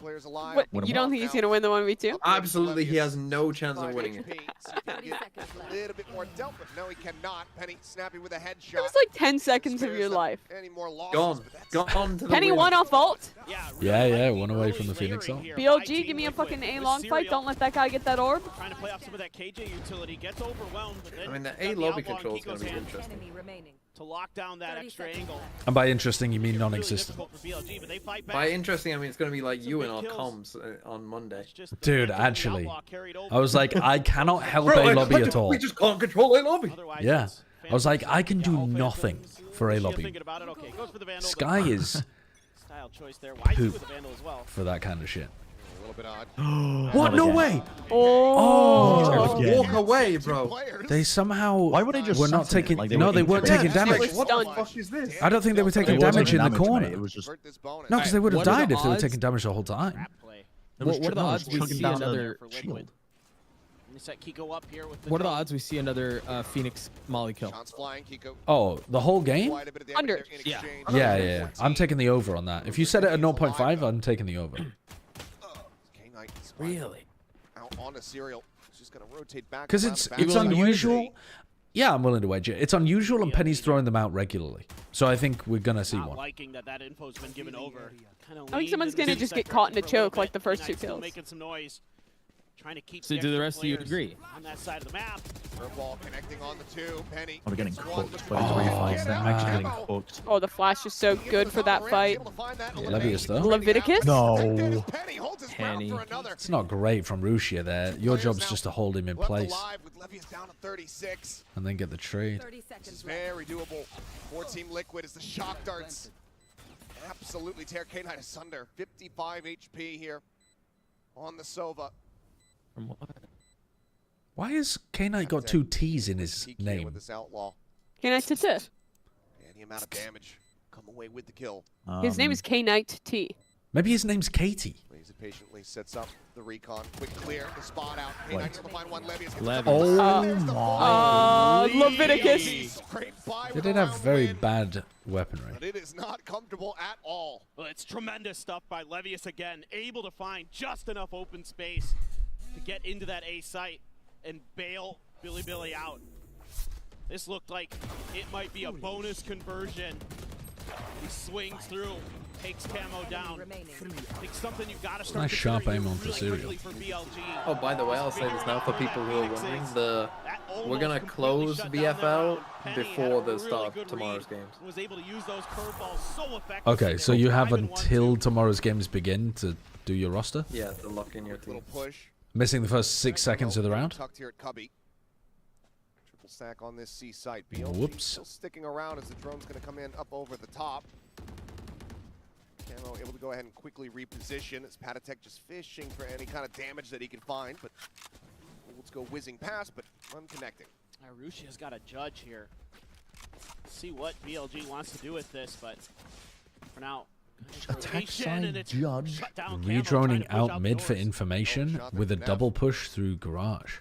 players alive. What, you don't think he's gonna win the 1v2? Absolutely, he has no chance of winning it. A little bit more dealt with. No, he cannot. Penny snappy with a headshot. It was like 10 seconds of your life. Any more losses, Gone to the Penny win. won off ult. Yeah, one away from the Phoenix ult. BLG, give me a fucking A-long fight. Don't let that guy get that orb. Trying to play off some of that KJ utility, gets overwhelmed. But then I mean, the got A lobby outlaw in control is going Kiko's to be hand interesting. to lock down that extra angle. And by interesting, you mean non-existent. For BLG, but they fight back. By interesting, I mean it's going to be like you in our comms on Monday. Dude, actually, I was like, I cannot help Bro, A lobby at all. We just can't control A lobby. Yeah, I was like, I can do nothing for A lobby. Sky is poop for that kind of shit. A little bit odd. What? No way! Oh! Walk away, bro. They somehow Why would they just were not sat in it? taking. Like, they No, were they weren't taking injured. damage. What the fuck is this? I don't think they were taking It wasn't damage in the damage, mate. corner. It was just No, because they would have What are died the if they were odds? taking damage the whole time. What are the odds we chugging see down the another? shield. They set Kiko up here with the What are the odds we see another Phoenix Molly kill? Shots flying, Kiko. Oh, the whole game? Quite a bit of damage 100. there in Yeah. exchange. Yeah. I'm taking the over on that. If you set it at 0.5, I'm taking the over. K-Knight is Really? out on a serial. He's just going to rotate back. Because around it's the back. it's unusual. Yeah, I'm willing to wedge it. It's unusual, and Penny's throwing them out regularly. So I think we're gonna see Not one. liking that info's been given over. I think someone's gonna just get caught in a choke like the first two kills. Making some noise. Trying to keep So do the rest of you agree? on that side of the map. Curveball connecting on the two. Penny. I'm getting gets one, cooked. but But it's it's now I'm actually getting out. cooked. Oh, the flash is so good for that fight. Levius though. Leviticus? No. Penny holds his ground Penny. for another. It's not great from Rusia there. Your job's just to hold him in Left place alive with Levius down to 36. and then get the trade. This is very doable for Team Liquid as the shock darts absolutely tear K-Knight asunder. 55 HP here on the Sova. From what? Why has K-Knight got two T's in his With name? this outlaw. K-Knight T. Any amount of damage come away with the kill. His name is K-Knight T. Maybe his name's Katie. Plays it patiently, sets up the recon. Quick clear, the spot out. Wait. K-Knight's able to find one. Levius gets Levius. the Oh There's the my. Leviticus. Scrape by They with did a have round very win, bad weaponry. but it is not comfortable at all. Well, it's tremendous stuff by Levius again, able to find just enough open space to get into that A site and bail Billy out. This looked like it might be a bonus conversion. He swings through, takes Camo down. I think something you've got to start Nice sharp considering aim on really Serial. quickly for BLG. Oh, by the way, I'll say this now for people who are wondering. We're gonna close VFL before the start of tomorrow's games. Was able to use those curveballs so effectively. Okay, so you have until tomorrow's games begin to do your roster? Yeah, to lock in your team. Little push. Missing the first 6 seconds of the round? Tucked here at Cubby. Triple stack on this C site. BLG Whoops. still sticking around as the drone's going to come in up over the top. Camo able to go ahead and quickly reposition as Patatek just fishing for any kind of damage that he can find, but let's go whizzing past, but unconnecting. Russia's got a judge here. See what BLG wants to do with this, but for now, Attack rotation and side it's judge. shut down. Camo trying Redroning to push out mid the for doors. information with a double push through garage.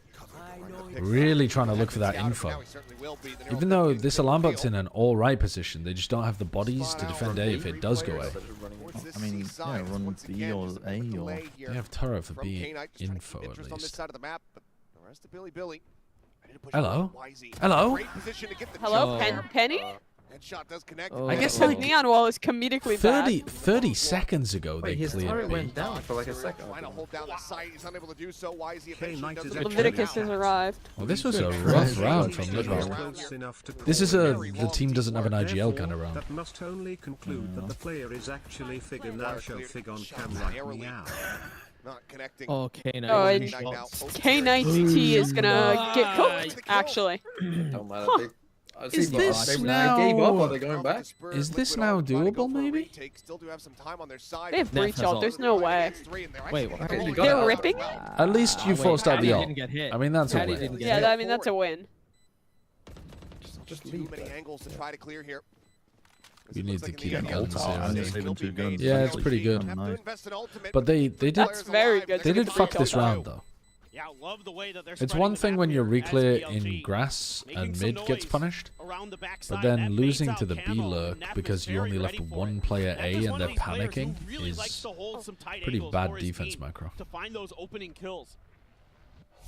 Really trying to look for that info. Even though this alarm bot's in an alright position, they just don't have the bodies to defend A if it does go A. I mean, yeah, run B or A or... They have turret for From B K-Knight, just trying to info keep at interest on this least. side of the map, but the rest of Billy ready to push Hello? forward. YZ. Hello? Great position to get the Hello, jump. Penny? Headshot does connect. I guess The like neon wall is comedically bad. 30 seconds ago they Wait, his turret cleared B. went down for like a second. Trying to hold down the site. He's unable to do so. YZ eventually does it. Leviticus has arrived. Well, this was a rough round from Lidwell. This is the team doesn't have an IGL kind of round. That must only conclude that the player is actually Fig and now show Fig on cam right meow. Not connecting. Oh, K-Knight. Oh, K-Knight T is gonna get cooked, actually. Don't matter. Huh. Is this they now? gave up. Are they going back? Is this now doable? Maybe. Still do have some time on their side. They have breach ult. There's no way. Wait, what? They're ripping. At least you wait, forced out the Patty ult. didn't get hit. I mean that's a Patty win. didn't get Yeah, hit. I mean that's a win. Just Too leave many that. angles to try to clear here. You need to keep Yeah, guns I'm here. just saving 2 guns. Yeah, it's pretty good. Have to invest in ultimate. But they did That's very good. they did fuck this round though. Yeah, love the way that they're It's one thing when your reclear in grass and mid gets punished, but then losing to the B lurk because you only left one player A and they're panicking is pretty bad defense macro. To find those opening kills.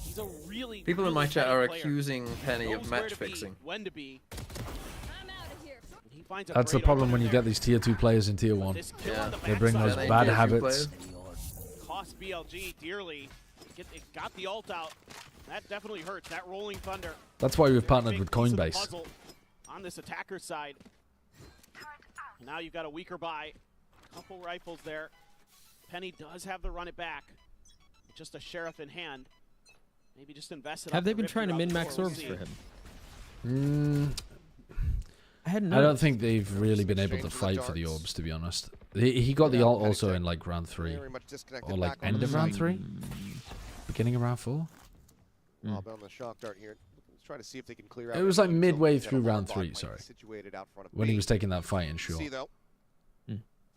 He's a really People in my chat are accusing Penny of match fixing. When to be. That's the problem when you get these tier 2 players in tier 1. They bring those bad habits. Cost BLG dearly. It got the ult out. That definitely hurts. That rolling thunder. That's why we've partnered with Coinbase. On this attacker side. And now you've got a weaker buy. Couple rifles there. Penny does have the run it back. Just a sheriff in hand. Maybe just invest it. Have they been trying to min-max orbs for him? I don't think they've really been able to fight for the orbs, to be honest. He got the ult also in like round 3. Or like end of round 3? Beginning of round 4? On the shock dart here. Let's try to see if they can clear out. It was like midway through round 3, sorry. Situated out front of When B. he was taking that fight in short. See though.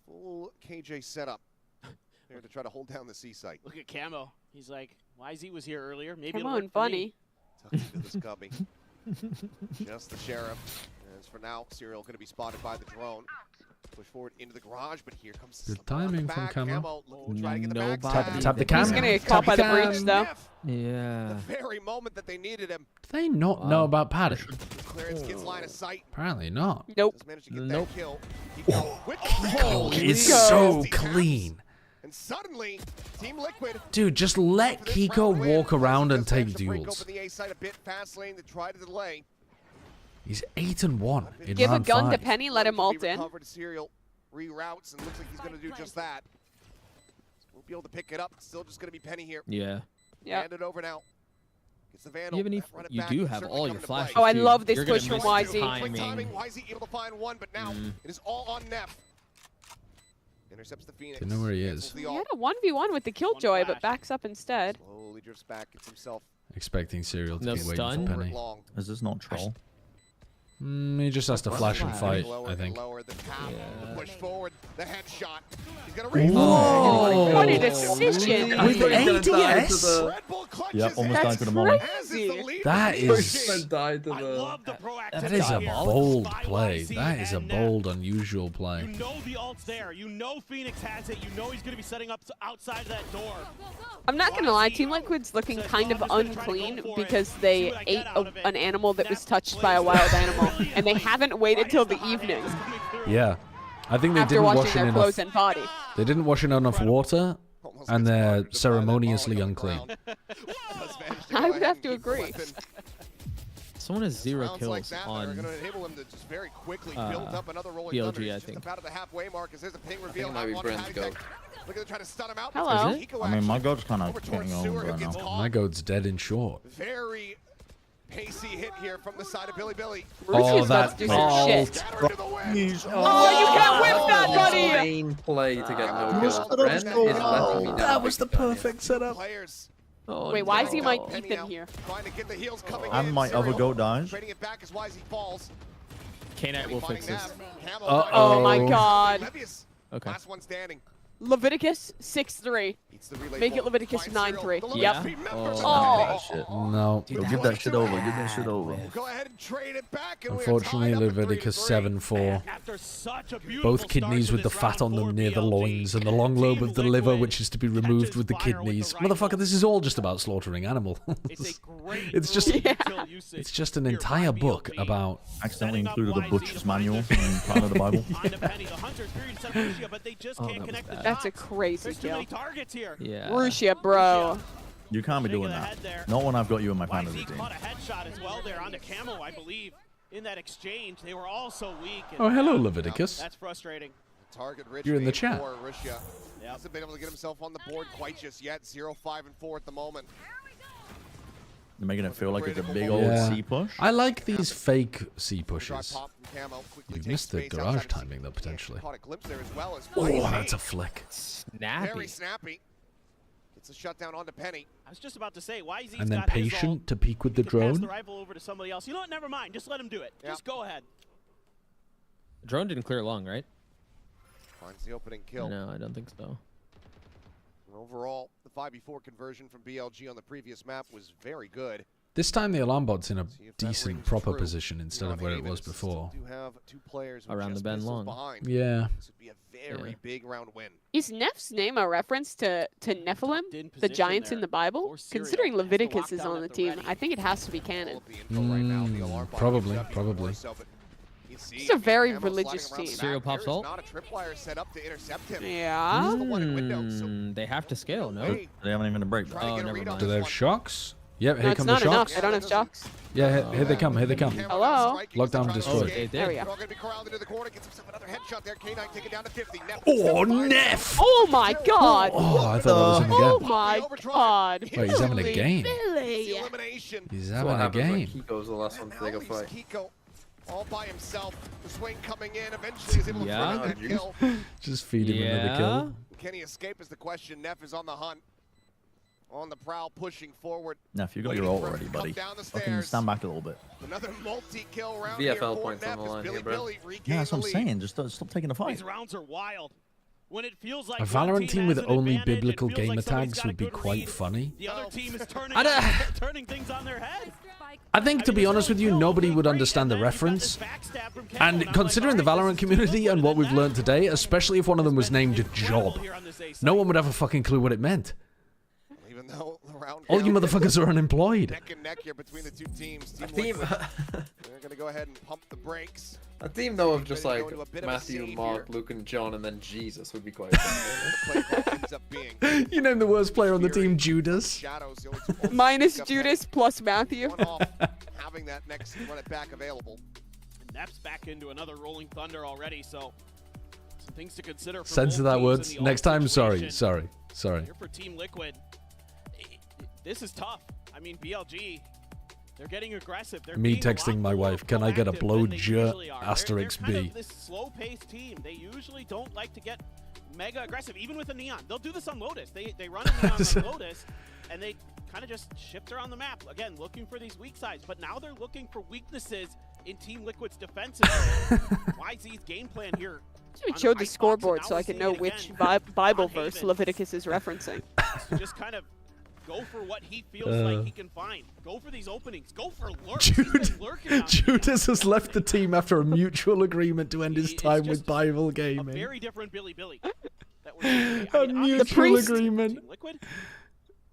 Full KJ setup. There to try to hold down the C site. Look at Camo. He's like, YZ was here earlier. Maybe Come on, Bunny. Tucked into this cubby. Just the sheriff. As for now, Serial going to be spotted by the drone. Push forward into the garage, but here comes Good timing from Camo. Tap the cam. He's gonna get caught by the breach though. Yeah. The very moment that they needed him. Do they not know about padding? Clearance gets line of sight. Apparently not. Nope. Just managed to get that kill. Kiko is so clean. And suddenly, Team Liquid. Dude, just let Kiko walk around and take duels. Open the A side a bit, fast lane to try to delay. He's 8-1 in Give a round gun 5. to Penny, let him ult in. Serial reroutes and looks like he's going to do just that. Won't be able to pick it up. It's still just going to be Penny here. Yeah. Hand it over now. Gets the Vandal. You do have all your flashes. Oh, I too. love this You're gonna push from miss the YZ. timing. YZ able to find one, but now it is all on Neff. Intercepts the Phoenix. Don't know where he is. He had a 1v1 with the Killjoy, but backs up instead. Slowly drifts back. Gets himself. Expecting Serial to No be waiting stun? for Penny. Is this not troll? He just has to flash and fight, I think. The push forward, the headshot. He's gonna Whoa! What a decision! With ADS? Yeah, almost died to the moment. That is That is a bold play. That is a bold, unusual play. You know the ult's there. You know Phoenix has it. You know he's going to be setting up outside that door. I'm not gonna lie, Team Liquid's looking kind of unclean because they ate an animal that was touched by a wild animal, and they haven't waited till the evening Yeah. I think they after didn't washing wash their in clothes enough. and body. They didn't wash in enough water, and they're ceremoniously unclean. I would have to agree. Someone has 0 Sounds kills like that, on they're going to enable him to just very quickly build up another rolling thunder. BLG, I He's think. just about at the halfway mark as there's a ping I reveal. think it might be Brent's go. Look at them trying to stun him out. Hello. Is it? I mean, my god's kind of getting over right now. My goat's dead in short. Very pacey hit here from the side of Billy Billy. Russia's about to do some shit. Oh, you can't whip that, buddy! Insane play to get no kills. Brent is letting me down. That was the perfect setup. Players Wait, why is he my Ethan here? trying to get the heels coming And in. my other Serial goat dies. trading it back as YZ falls. K-Knight will fix this. Oh my god. Levius, Okay. last one standing. Leviticus 6-3. Beats the relay Make it ball. Leviticus Finds 9-3. Serial. Yep. The members Oh. Shit. No. Yo, give that shit over. Give that shit over. Go ahead and trade it back, and Unfortunately, we are tied up at Leviticus 3-3. 7-4. After such a beautiful Both kidneys start with to the this fat on round them for near the BLG. loins and the long lobe of the liver, Liquid which is to be removed with the catches fire with kidneys. the rifle. Motherfucker, this is all just about slaughtering animals. It's a great It's just, early kill usage it's just an here entire by book BLG. about. Accidentally Setting up included a YZ butcher's to find manual Joseph. in part of the Bible. On to Penny. The Hunter's period set up Lucia, but they just can't connect the That's a dots. crazy There's too kill. many targets here. Yeah. Rusia, bro. You can't be doing that. Not when I've got you in my fantasy YZ team. caught a headshot as well there onto Camo, I believe. In that exchange, they were all so weak. And Oh, hello, Leviticus. That's frustrating. Target rich You're in the being chat. for Russia. Hasn't been able to get himself on the board quite just yet. 0-5-4 at the moment. You're making it feel like it's a big old Yeah. C push. I like these fake C pushes. Pop from Camo, quickly You takes missed the space garage outside of timing though, potentially. Caught a glimpse there as well as Oh, YZ. that's a flick. Snappy. Very snappy. Gets a shutdown onto Penny. I was just about to say, YZ's And then got his ult. patient to peek with the He can pass the drone. rifle over to somebody else. You know what? Never mind. Just let him do it. Just go ahead. Drone didn't clear long, right? Finds the opening kill. No, I don't think so. Overall, the 5v4 conversion from BLG on the previous map was very good. This time the alarm bot's in a decent, proper position instead of where it was before. Around the bend long. Yeah. This would be a very big round win. Is Neff's name a reference to Nephilim, the giants in the Bible? Considering Leviticus is on the team, I think it has to be canon. Probably. It's a very religious team. Serial pops ult. Not a tripwire set up to intercept him. Yeah. They have to scale, no? They haven't even a break. Oh, never mind. Do they have shocks? Yep, No, here it's come the not enough. shocks. They don't have shocks. Yeah, here they come, here they come. Hello? Lockdown destroyed. There we go. Oh, Neff! Oh my god! Oh, I thought that was him again. Oh my god. Wait, he's having a game. Billy. He's That's what having a happens when game. Kiko's the last one to take a fight. Kiko all by himself. The swing coming in. Eventually is able to throw in that kill. Just feed him another kill. Can he escape is the question. Neff is on the hunt. On the prowl, pushing forward. Neff, you got your ult already, buddy. Fucking stand back a little bit. Another multi-kill round VFL points on the line here, bro. Yeah, that's what I'm saying. Just stop taking a fight. These rounds are wild. When it feels like A Valorant team with only biblical gamer tags would be quite funny. the other team is turning, turning things on their head. I think, to be honest with you, nobody would understand the reference. And considering the Valorant community and what we've learned today, especially if one of them was named Job, no one would have a fucking clue what it meant. Even though the round All you motherfuckers are unemployed. neck and neck here between the two teams. Team team- Liquid, they're gonna go ahead and pump the brakes. A team though of just Ready like to go into a bit of a Matthew, save Mark, here. Luke, and John, and then Jesus would be quite fun. Ends up being You named the worst player on the team Judas. Shadows, the only two Minus pick up Judas plus Matthew. one off, having that next run it back available. And Nepp's back into another rolling thunder already, so some things to consider. For Censor both that teams words. in the Next ult time, sorry. situation. Sorry. Here for Team Liquid, this is tough. I mean, BLG, they're getting aggressive. They're Me being a lot texting my more wife, can I get a proactive blow than they jer usually are. asterisk They're kind B? of this slow-paced team. They usually don't like to get mega aggressive, even with a Neon. They'll do this on Lotus. They run a Neon on Lotus, and they kind of just shift around the map. Again, looking for these weak sides, but now they're looking for weaknesses in Team Liquid's defensive. YZ's game plan here. Should we showed the scoreboard so I can know which Bible verse Leviticus is referencing. So just kind of go for what he feels like he can find. Go for these openings. Go for lurks. Judas has left the team after a mutual agreement to end his time with Bible Gaming. Very different Billy. That was, A mutual agreement. Team Liquid,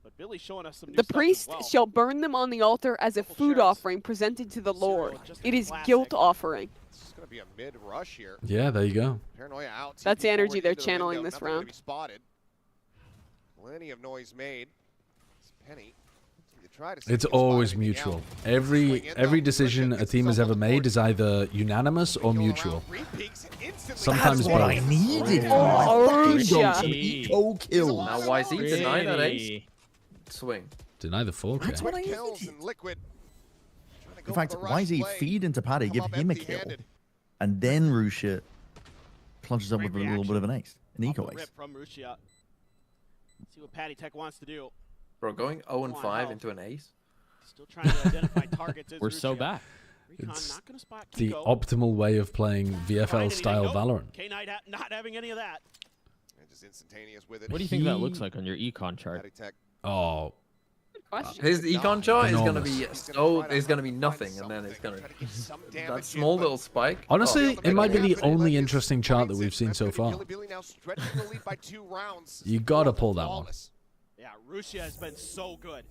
but Billy's showing us some new The stuff priest as well. shall burn them on the altar as a food offering presented to the Lord. It is guilt offering. It's gonna be a mid rush here. Yeah, there you go. Paranoia out. That's the TP energy forward they're into the channeling window. this Nothing gonna round. be spotted. Plenty of noise made. It's Penny. You try to see It's if you spot always anything mutual. out. Every decision a team has ever made is either unanimous or mutual. Sometimes That's what both. I needed. Oh, Fucking yeah. eco kill. Now YZ deny that ace. Swing. Deny the 4K. That's what I Kills needed. and Liquid. In fact, YZ feed into Paddy, give Come up him a kill, empty-handed. and then Rushit plunges up with a little bit of an ace, an eco Rip ace. from Rushia. See what Patty Tech wants to do. Bro, going 0-5 into an ace? Still trying to identify targets. We're so back. Recon It's not gonna spot the Kiko. optimal way of playing VFL style Valorant. K-Knight not having any of that. And just instantaneous with it. What do you think that looks like on your econ chart? Patty Tech. Oh, His econ chart is gonna Enormous. be is gonna be nothing, and then it's gonna that small little spike. honestly, Oh, it might be the only interesting chart that we've seen so far. Billy now stretching the lead by 2 rounds. You gotta pull that one. Flawless. Yeah, Rushia has been so good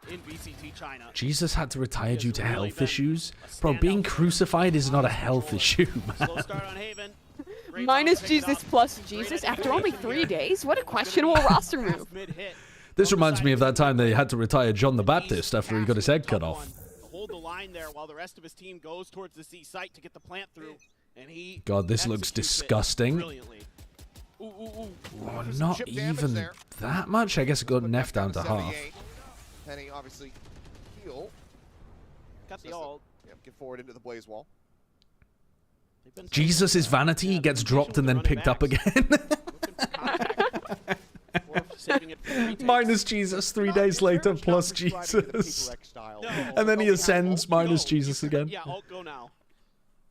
in VCT China. Jesus had to retire due to really health been issues. a Bro, being standout. crucified is not a health issue. Slow start on Haven. Great Minus round, pick it Jesus up. plus Jesus after only 3 days? What a questionable roster move. Mid-hit. This reminds me of that time they had to retire John the Baptist after he got his head cut off. Hold the line there while the rest of his team goes towards the C site to get the plant through, and he God, this looks executes it disgusting. brilliantly. Ooh, ooh, ooh. Oh, not even that much. I guess it got Neff down to half. 78. Penny obviously heal. Got the ult. Yeah, get forward into the blaze wall. Jesus' vanity gets dropped and then picked up again. Minus Jesus 3 days later, plus Jesus. And then he ascends, minus Jesus again. Yeah, ult go now.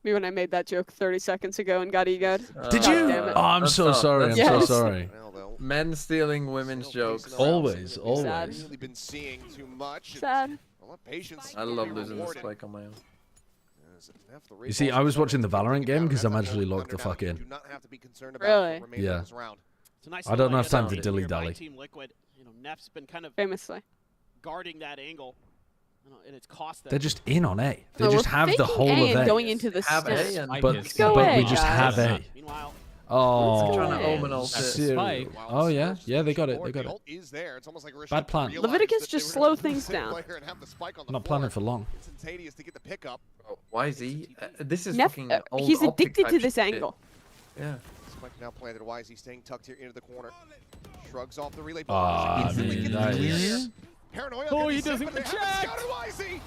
Me when I made that joke 30 seconds ago and got egoed. Did God you? damn it. Oh, I'm so sorry. I'm so Yes. sorry. Well, they'll Men stealing women's jokes. Always, Sad. always. Really been seeing too much. Sad. Well, patience. I love losing the spike on my own. You see, I was watching the Valorant game because I'm actually logged the fuck in. Really? Yeah. It's a nice I don't little have time to idea dilly here by dally. Team Liquid. You know, Neff's been kind of Famously. guarding that angle, and it's cost them. They're just in on A. They No, just we're have the faking whole A of and A. going into the Have A step. and- But Let's go but we A, just guys. have A. Meanwhile, Oh, trying to omen ult it. Ser- oh yeah, yeah, they got it. They got it. Is there. It's almost like Risha Bad plan. realized Leviticus that just they were slow gonna things lose the down. player and have the spike on the I'm not floor. planning for long. Instantaneous to get the pickup. YZ? This is Neff, fucking old he's optic addicted type to this shit. angle. Yeah. Spike now planted. Why is he staying tucked here into the corner? Shrugs off the relay. Ah, I Instantly mean, gets that the clear is- here. Paranoia Oh, gonna he be safe, doesn't but they get haven't checked. scouted YZ.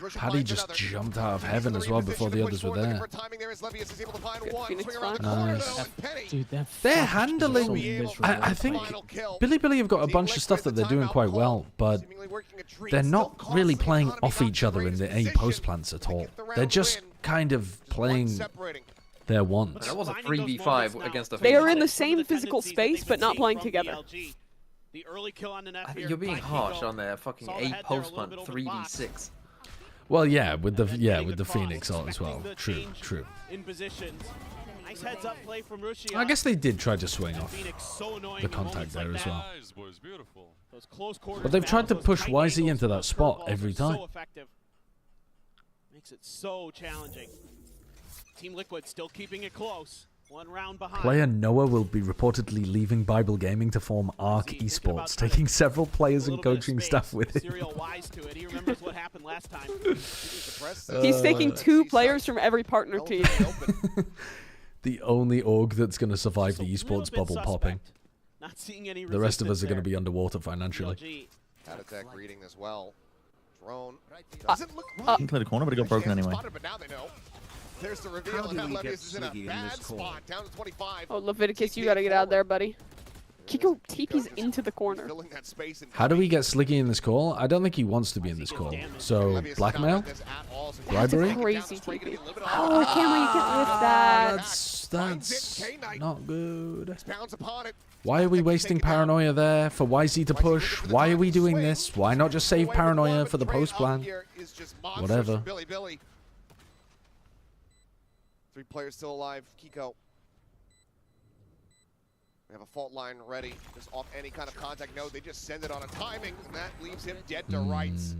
Risha Paddy finds just another. jumped out of heaven as Easily well in before position the to others push were forward, looking there. for timing there as Levius is able to find Good one. Phoenix Swing around the fun. corner, Nice. though, and Penny Dude, that They're fucking handling. so miserable. I think final kill. Billy have got a Team bunch of stuff Liquid, that they're the doing timeout quite call. well, but Seemingly working a treat. they're Still not really costly. playing Economy off not each other in greatest the A position. post plants at all. Get the round They're just win. kind of Just one playing separating. their ones. That was a 3v5 against a They are Phoenix. in the same physical space, but not playing together. The early kill on the Neff I think here you're being by harsh Kiko. on their fucking Saw the 8 head there, a post little plant bit over the box. 3v6. Well, yeah, with the Getting with the cross, Phoenix ult as well. expecting the True, change true. In positions. Nice heads up play from Rushia. I guess they did try to swing And off Phoenix so annoying the in contact moments like there as that. well. Those close quarters But they've tried to battles, push those tight YZ angles, into that those spot curveballs every are time. So effective. Makes it so challenging. Team Liquid still keeping it close. One round behind. Player Noah will be reportedly leaving Bible Gaming to form Arc Esports, taking several players and coaching staff with him. Serial wise to it. He remembers what happened last time. He's taking 2 players from every partner team. The only org that's going to survive the esports bubble popping. Not seeing any The rest of us are going to resistance be underwater financially. there. Attack reading as well. Drone doesn't look You right. can play the corner, but it got broken anyway. Spotted, but now they know. There's the reveal, How and do now we get Levius is in a Swiggy in bad this call? spot, down to 25. Oh, Leviticus, you gotta get out there, buddy. Kiko TP's into the corner. Filling that space and How do we get Sliggy in this call? I don't think he wants to be in this call. So, blackmail? Bribery? Crazy TP. Oh, Camera, you can't lift that. That's not good. Bounce upon it. Why are we wasting Paranoia there for YZ to push? Why are we doing this? Why not just save Paranoia for the post plan? Whatever. Billy. 3 players still alive. Kiko. We have a fault line ready. Just off any kind of contact node. They just send it on a timing, and that leaves him dead to rights.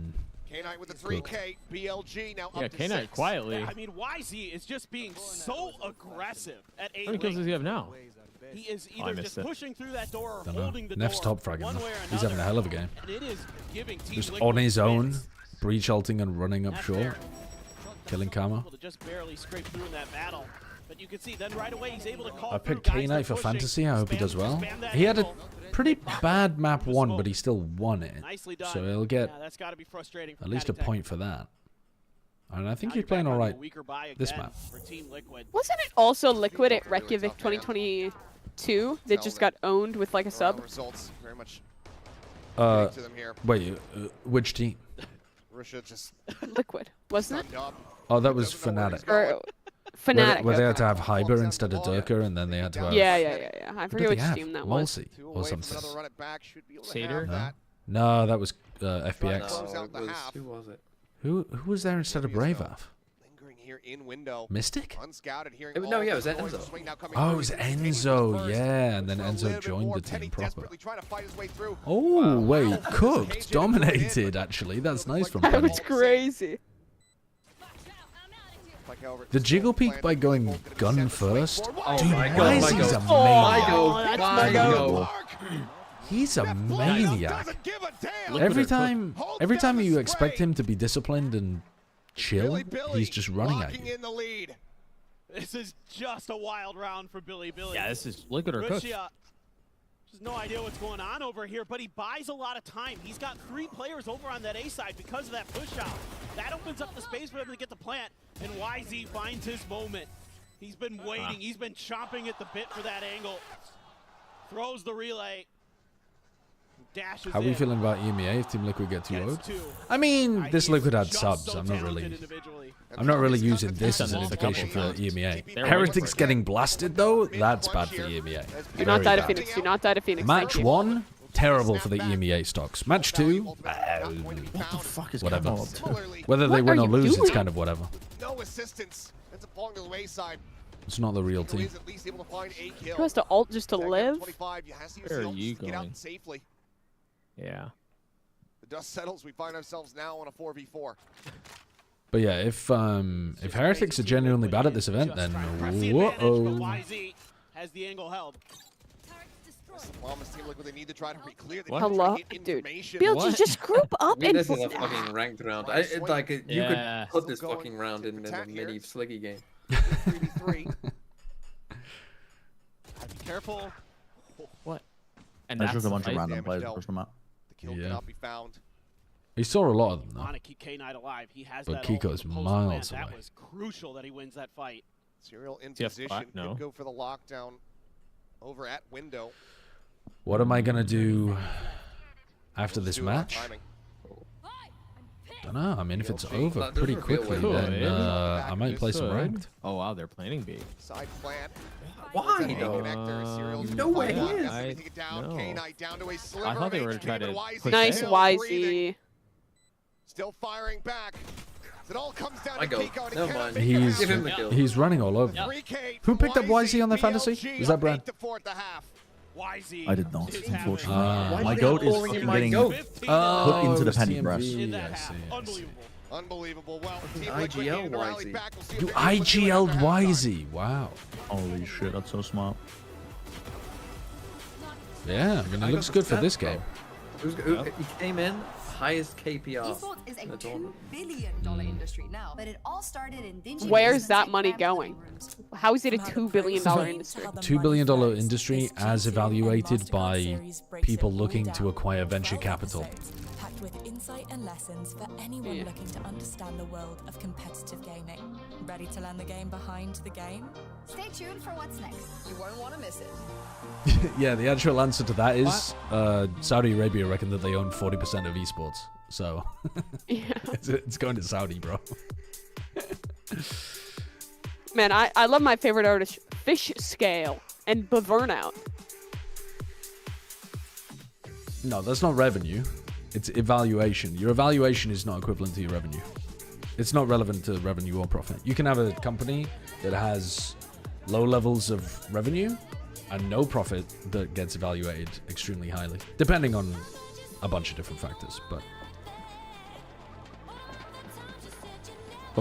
K-Knight with the 3K. BLG now Yeah, up to K-Knight 6. quietly. Yeah, I mean, YZ is just being so aggressive at A How many kills does he have now? He is Oh, I either missed just it. pushing through that door or Don't know. holding the Neff's door top fragging one though. way or He's having a another. hell of a game. And it is giving Team Just Liquid on his own, fits. breach ulting and running up short, killing Karma. Able to just barely scrape through in that battle. But you can see then right away he's able to call I picked through. Guys K-Knight are for pushing. fantasy. I hope he Spam- does well. spam that He had a angle. pretty bad map 1, but he still won it. Nicely done. So he'll get Yeah, that's gotta be frustrating for at least a Patty Tech. point for that. And I think Now he's you're playing back on alright the weaker buy this again map. for Team Liquid. Wasn't it also Liquid at Reykjavik 2022 that just got owned with like a sub? Results very much Uh, to them here. wait, which team? Russia just Liquid, wasn't it? stunned up. Oh, that was Fnatic. Or Fnatic. Where they had okay. to have Hyber instead of Durka, and then they had to have... Yeah. I Who forget did which they have? team that was. Mulsi Two or away from something. another run it back. Should be able to Satyr? have No, that. no, that was FBX. Close out the No, it was, half. who was it? Who was there instead of Braveoff? Lingering here in window. Mystic? Unscouted, hearing No, all yeah, it was the noise Enzo. of swing now coming Oh, through. it was He's taking Enzo, first. yeah, and then For a little Enzo bit joined more. the team Penny proper. desperately trying to fight his way through. Oh, wait, Wow. cooked, dominated, actually. That's nice from That Penny. was crazy. The jiggle peek by going gun first? Oh Dude, my God, Wisey's my a God. maniac. My God. He's a maniac. Every time you expect him to be disciplined and chill, he's just running at you. in the lead. This is just a wild round for Billy. Yeah, this is Liquid or cooked. Rushia has no idea what's going on over here, but he buys a lot of time. He's got 3 players over on that A side because of that push out. That opens up the space for him to get the plant, and YZ finds his moment. He's been waiting. He's been chomping at the bit for that angle. Throws the relay. How are we feeling about EMEA if Team Liquid get 2-0'd? I mean, this Liquid had subs. I'm not really using this as an indication for EMEA. Heretics getting blasted though, that's bad for EMEA. Do not die to Phoenix. Do not die to Phoenix. Match 1, terrible for the EMEA stocks. Match 2, What the fuck is whatever. going on? Whether they win or lose, it's kind of whatever. No assistance. That's falling to the wayside. It's not the real team. At least able to find a kill. Who has to ult just to live? Where are you going? Safely. Yeah. The dust settles. We find ourselves now on a 4v4. But yeah, if Heretics are genuinely bad at this event, then whoa. Has the angle held. Hello, dude. BLG, just group up and. This is a fucking ranked round. You could put this fucking round in a mini Sliggy game. 3v3. Be careful. What? And that's just a bunch of random players push them up. The kill cannot be found. He saw a lot of them though. Want to keep K9 alive. He has But that Kiko's miles away. That was crucial that he wins that fight. Serial in position. Could go for the lockdown over at window. What am I gonna do after this match? Don't know. I mean, if it's over pretty quickly, then I might play some ranked. Oh wow, they're planning B. Side plan. Why? No way he is. I thought they were going to try to push Nice, it. YZ. Still firing back. It all comes down I to go. Kiko. Never mind. He's running all over. Who picked up YZ on their fantasy? Was that Brad? I did not, unfortunately. My goat is fucking getting put into the penny press. Unbelievable. Well, IGL YZ. You IGL'd YZ. Wow. Holy shit, that's so smart. Yeah, I mean, it looks good for this game. He came in highest KPR. Esports is a $2 billion industry now, but it all started in dingy. Where's that money going? How is it a $2 billion industry? $2 billion industry as evaluated by people looking to acquire venture capital. Packed with insight and lessons for anyone looking to understand the world of competitive gaming. Ready to learn the game behind the game? Stay tuned for what's next. You won't want to miss it. Yeah, the actual answer to that is Saudi Arabia reckon that they own 40% of esports. So it's going to Saudi, bro. Man, I love my favorite artist, Fish Scale and Bavernout. No, that's not revenue. It's evaluation. Your evaluation is not equivalent to your revenue. It's not relevant to revenue or profit. You can have a company that has low levels of revenue and no profit that gets evaluated extremely highly, depending on a bunch of different factors. But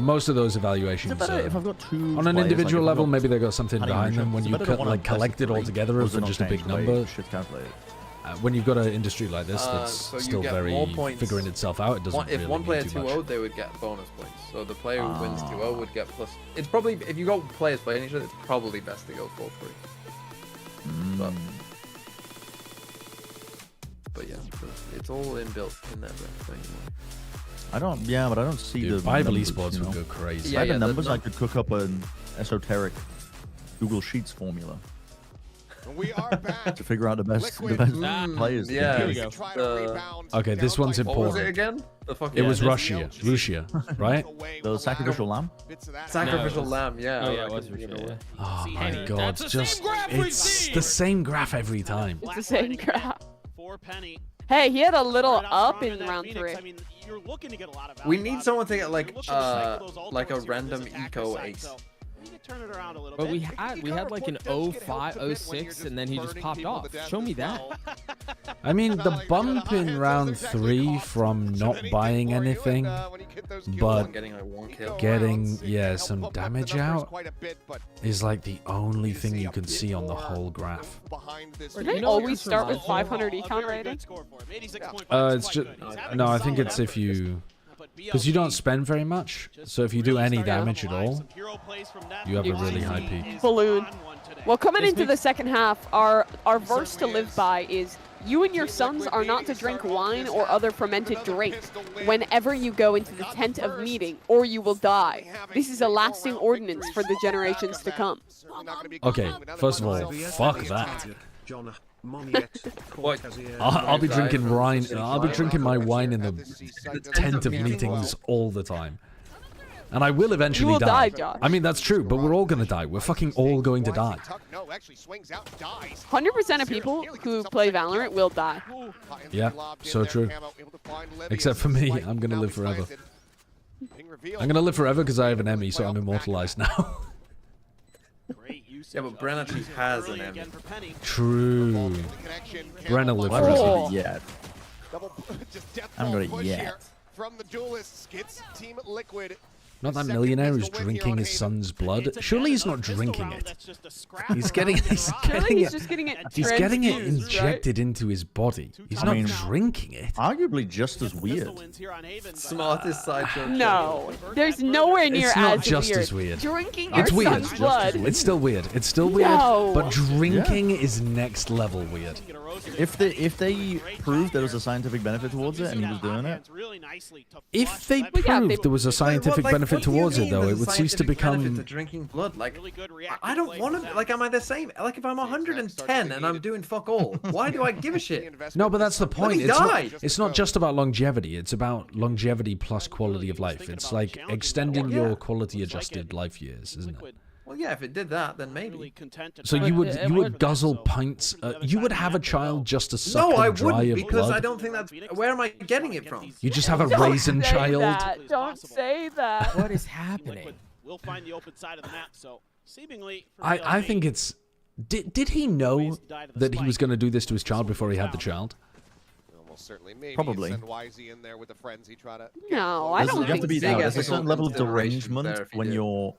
most of those evaluations, if I've got two on an players, individual like level, maybe they got something behind them. When you collect it all together as just a big number, when you've got an industry like this that's so still very figuring itself out, it doesn't really If one player mean too much. 2-0'd, they would get bonus points. So the player who wins 2-0 would get plus. It's probably, if you got players playing each other, it's probably best to go 4-3. But yeah, it's all inbuilt in that thing. I don't see the Bible numbers, Esports you know? would go crazy. If I had the numbers, I could cook up an esoteric Google Sheets formula. We are back. To figure out the best players. Yeah, here we go. Okay, this one's important. What was it again? It was Russia, right? The sacrificial lamb. Sacrificial lamb, yeah. Oh yeah, it was Russia. Oh my god, it's the same graph every time. It's the same graph. For Penny. Hey, he had a little up in round 3. I mean, you're looking to get a lot of We need someone to get like a random eco ace. But we had like an 05, 06, and then he just popped off. Show me that. I mean, the bump in round 3 from not buying anything, but getting some damage out is like the only thing you can see on the whole graph. Did they always start with 500 econ rating? It's just no. I think it's if you. Because you don't spend very much, so if you do any damage at all, you have a really high peak. Balloon. Well, coming into the second half, our verse to live by is, you and your sons are not to drink wine or other fermented drinks whenever you go into the tent of meeting, or you will die. This is a lasting ordinance for the generations to come. Okay, first of all, fuck that. I'll be drinking wine. I'll be drinking my wine in the tent of meetings all the time. And I will eventually You will die. Josh. I mean, that's true, but we're all going to die. We're fucking all going to die. 100% of people who play Valorant will die. Yeah, so true. Except for me, I'm going to live forever. I'm going to live forever because I have an Emmy, so I'm immortalized now. Yeah, but Bren actually has an Emmy. True. Brenna live Well, I forever. haven't got it yet. I haven't got it yet. From the duelists, gets Team Liquid. Not that millionaire who's drinking his son's blood. Surely he's not drinking it. He's getting it. He's just getting it. He's getting it transfused, injected into his body. He's not drinking it. Arguably just as weird. Smartest sideshow. No, there's nowhere near It's not as just weird. as weird. Drinking your It's weird. son's blood. It's still weird. It's still weird. No. But drinking is next level weird. If they proved there was a scientific benefit towards it and he was doing it, If they proved there was a scientific benefit towards it, though, it would cease to become. To drinking blood. Like, I don't want to. Like, am I the same? Like, if I'm 110 and I'm doing fuck all, why do I give a shit? No, but that's the point. Let me die. It's not just about longevity. It's about longevity plus quality of life. It's like extending your quality-adjusted life years, isn't it? Well, yeah, if it did that, then maybe. So you would guzzle pints. You would have a child just to suck No, I and dry wouldn't, of because blood. I don't think that's. Where am I getting it from? You just have a Don't raisin say child. that. Don't say that. What is happening? We'll find the open side of the map. So seemingly, for I BLG, think it's. Did he know that he was going to do this to his child before he had the child? Almost certainly. Maybe Probably. Send YZ in there with the frenzy. Try to. No, I don't you have to think be so. there's a certain level of derangement when you're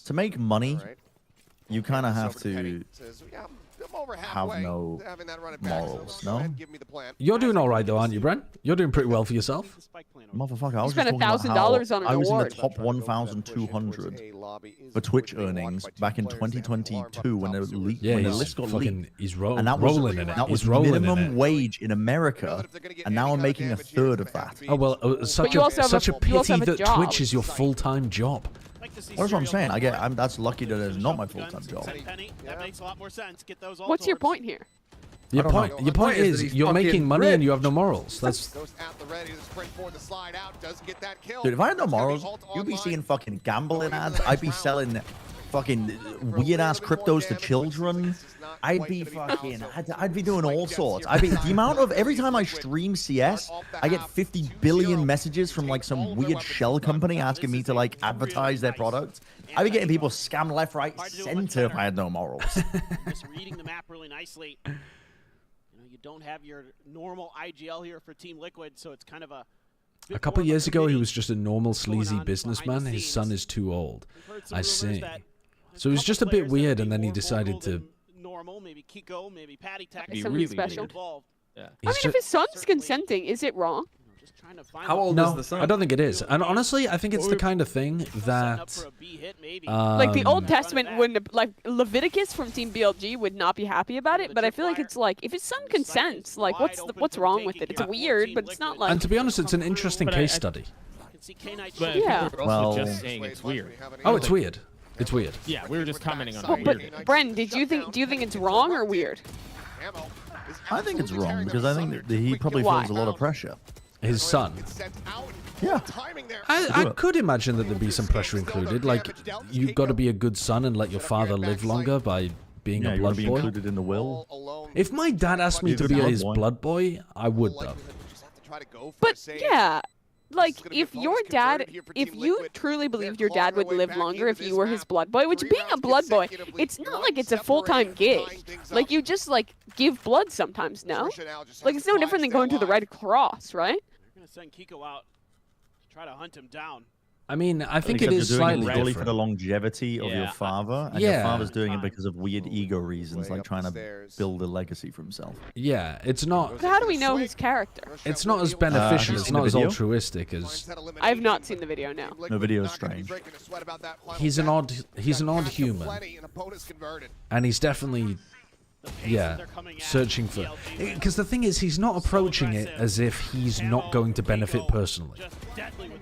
to make money. You kind of have to have no morals, no? You're doing all right though, aren't you, Brent? You're doing pretty well for yourself. Motherfucker, I was spent just talking about $1,000 how on an I was in the award. top 1,200 for Twitch earnings back in 2022 when the list got leaked. He's And that was, rolling in it. that was He's rolling in minimum it. wage in America, and now I'm making a third of that. Oh well, such you a also have such a you also pity have a that job. Twitch is your full-time job. That's what I'm saying. That's lucky that it's not my full-time job. That makes a lot more sense. Get those all What's your point here? Your don't point. know. Your point is that is he's you're making fucking money and rich. you have no morals. That's. Goes at the ready to sprint for the slide out. Does get that kill. Dude, if I had no That's gonna be morals, Halt you'd be online. seeing fucking gambling ads. I'd be selling fucking weird-ass cryptos to children. I'd be fucking. I'd be doing all sorts. The amount of every time I stream CS, I get 50 billion messages from like some weird shell company asking me to like advertise their product. I'd be getting people scammed left, right, center if I had no morals. Just reading the map really nicely. You don't have your normal IGL here for Team Liquid, so it's kind of a. A couple of years ago, he was just a normal sleazy businessman. His son is too old. I see. So it was just a bit weird, and then he decided to. Normal, maybe Kiko, maybe Patty Tech. Something really special. Involved. Yeah. I mean, if his son's consenting, is it wrong? How old No, is the son? I don't think it is. And honestly, I think it's the kind of thing that. Like the Old Testament wouldn't have, like Leviticus from Team BLG would not be happy about it, but I feel like it's like if his son consents, like what's wrong with it? It's weird, but it's not like. And to be honest, it's an interesting case study. But Yeah. people are also just saying it's weird. Oh, it's weird. It's weird. Yeah, we were just commenting on Well, how but weird it is. Bren, do you think it's wrong or weird? I think it's wrong because I think that he probably Why? feels a lot of pressure. His son. Yeah. I could imagine that there'd be some pressure included. Like, you've got to be a good son and let your father live longer by being Yeah, a you want blood to be boy. included in the will. If my dad asked me Be a to good be blood his boy. blood boy, I would though. But yeah, like if your dad, if you truly believed your dad would live longer if you were his blood boy, which being a blood boy, it's not like it's a full-time gig. Like you just like give blood sometimes, no? Like it's no different than going to the Red Cross, right? They're gonna send Kiko out to try to hunt him down. I mean, I think Except it is you're doing slightly it really different. for the longevity of your Yeah. father, and Yeah. your father's doing it because of weird ego reasons, like trying to build a legacy for himself. Yeah, it's not. But how do we know his character? It's not as beneficial. have you It's seen not the as video? altruistic as. I have not seen the video now. No, video is strange. He's an odd human, and he's definitely, yeah, searching for. Because the thing is, he's not approaching it as if he's not going to benefit personally.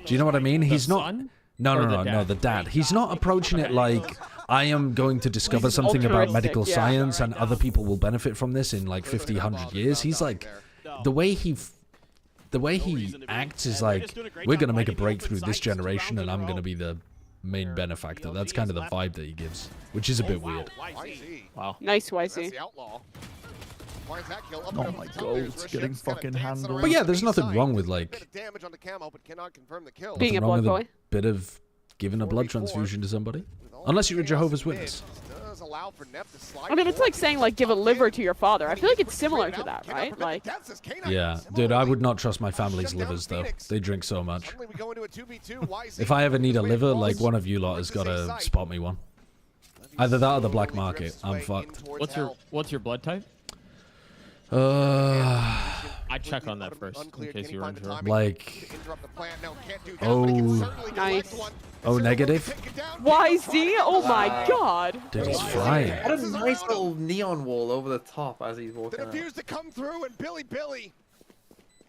Do you know what I mean? He's not. No, Or no, the no, no, dad? the dad. He's not approaching it like, I am going to discover He's something about altruistic, medical yeah. science and other people will benefit from this in like 50, 100 years. He's like, the way he acts is like, we're going to make a breakthrough this generation and I'm going to be the main benefactor. That's kind of the vibe that he gives, which is a bit weird. Wow. Nice, YC. Oh my god, it's getting fucking handled. But yeah, there's nothing wrong with like Being a nothing wrong blood with boy. bit of giving a blood transfusion to somebody, unless you're a Jehovah's Witness. I mean, it's like saying like give a liver to your father. I feel like it's similar to that, right? Like, Yeah, dude, I would not trust my family's livers though. They drink so much. If I ever need a liver, like one of you lot has got to spot me one. Either that or the black market. I'm fucked. What's your blood type? I'd check on that first in case you were unsure. Like, nice. oh, negative. YZ? Oh my god. Dude, he's flying. What a nice little neon wall over the top as he's walking The out. defuse to come through, and Billy,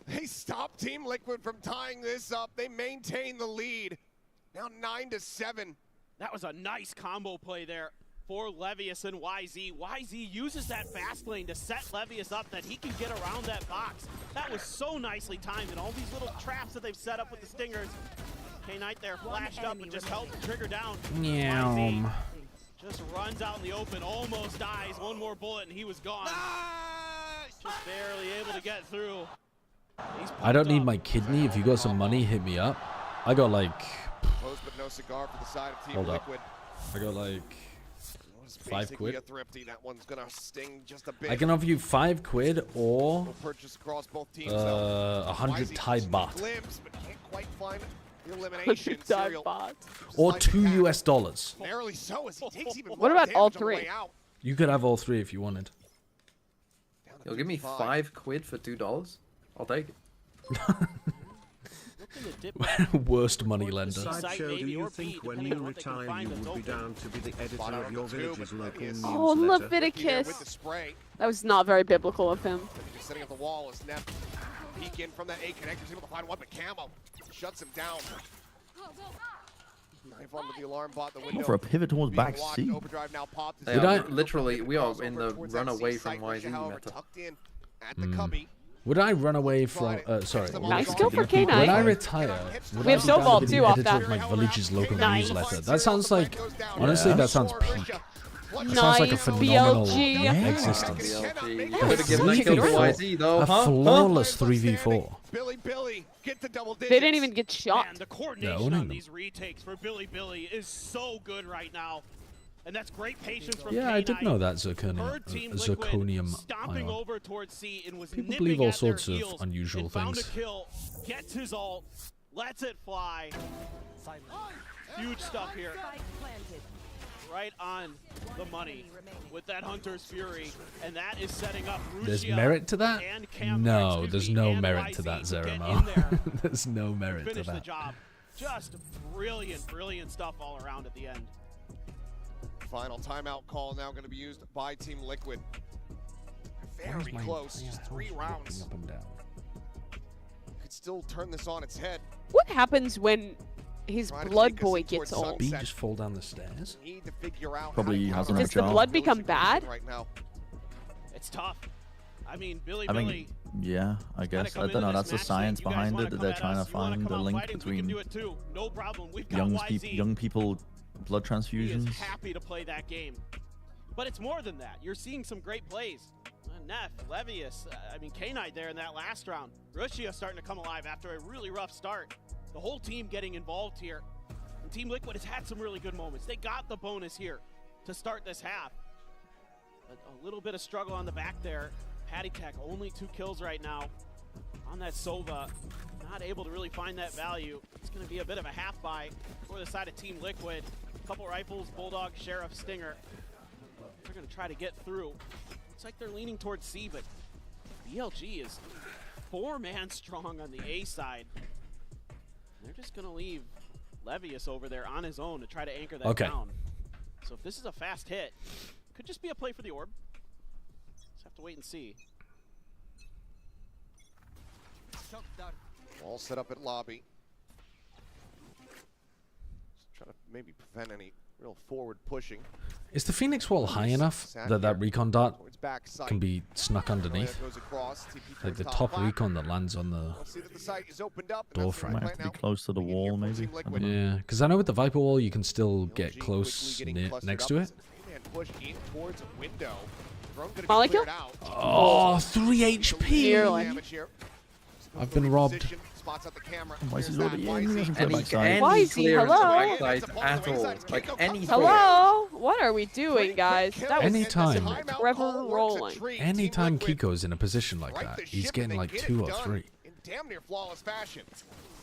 they stop Team Liquid from tying this up. They maintain the lead. Now 9-7. That was a nice combo play there for Levius and YZ. YZ uses that fast lane to set Levius up that he can get around that box. That was so nicely timed, and all these little traps that they've set up with the stingers. K-Knight there flashed up and just held the trigger down. YZ just runs out in the open, almost dies. One more bullet and he was gone. Just barely able to get through. I don't need my kidney. If you got some money, hit me up. I got like, Close but no cigar for the side of Team hold up. Liquid. I got like Basically £5. a thrifty. That one's gonna sting just a bit. I can offer you £5 or We'll purchase across both teams, 100 Thai baht glimpse, but can't quite find the elimination. Serial or $2 US. narrowly so as he takes even What more about all damage on the way three? out. You could have all three if you wanted. You'll give me £5 for $2. I'll take it. Worst money lender. Sideshow, do you think when you retire you would be down to be the editor of your village's local newsletter? Oh, Leviticus. That was not very biblical of him. Just setting up the wall as Neff peek in from that A connector, able to find one, but Camo shuts him down. Knife onto the alarm bot, the window. For a pivot towards back C. Overdrive now popped. They are literally, we are in the run away from YZ meta. Tucked in at the cubby. Would I run away from? Sorry. Nice kill for K9. When I retire, would We I have be down Snowball to be too the off editor that. of my village's local Nice. newsletter? That sounds like, honestly, that sounds peak. That sounds like a Nice, phenomenal BLG. existence. You could have given that kill to YZ though, A huh? flawless 3v4. Billy, get the double digits. They didn't even get shot. And the coordination owning on them. these retakes for Billy is so good right now. And that's great patience from Yeah, I K9. did know that zirconium, Heard Team Liquid zirconium stomping ion. over towards C and was People nipping believe all at their sorts of heels unusual and found things. a kill, gets his ult, lets it fly. Huge stuff here. Right on the money with that Hunter's Fury, and that is setting up Rusia. There's merit to that? And Cam, No, excuse there's me, no and merit to YZ that, to get in Zerimo. there There's no merit to finish the that. job. Just brilliant stuff all around at the end. Final timeout call now going to be used by Team Liquid. Very my close, player just 3 house rounds. up and down? Could still turn this on its head. What happens when his Trying to blood take us boy in gets towards old? B just fall down the stairs? Need to figure out Probably how has to another Does the job. blood become bad? right now. It's tough. I mean, I think, yeah, I guess. I don't know. That's the science behind it that they're trying to find the link between No problem. We've got YZ young people blood He is transfusions. happy to play that game. But it's more than that. You're seeing some great plays. Neff, Levius, I mean, K-Knight there in that last round. Rusia starting to come alive after a really rough start. The whole team getting involved here. And Team Liquid has had some really good moments. They got the bonus here to start this half. But a little bit of struggle on the back there. Patty Tech only 2 kills right now on that Sova. Not able to really find that value. It's going to be a bit of a half buy for the side of Team Liquid. Couple rifles, Bulldog, Sheriff, Stinger. They're going to try to get through. Looks like they're leaning towards C, but BLG is 4-man strong on the A side. They're just going to leave Levius over there on his own to try to anchor that down. So if this is a fast hit, could just be a play for the orb. Just have to wait and see. All set up at lobby. Just trying to maybe prevent any Real forward pushing. Is the Phoenix wall high enough that that recon dart can be snuck underneath? Like the top recon that lands on the door frame. Might have to be close to the wall, maybe. I don't know. Yeah, because I know with the Viper wall you can still get close next to it. Molecule? Oh, 3 HP! I've been robbed. Why is he already in? He hasn't got Any backside. Why is he? clearance Hello? of backside at all. Like anything. Hello? What are we doing, guys? That was Anytime. Trevor rolling. Anytime Kiko's in a position like that, he's getting like 2 or 3. Damn near flawless fashion.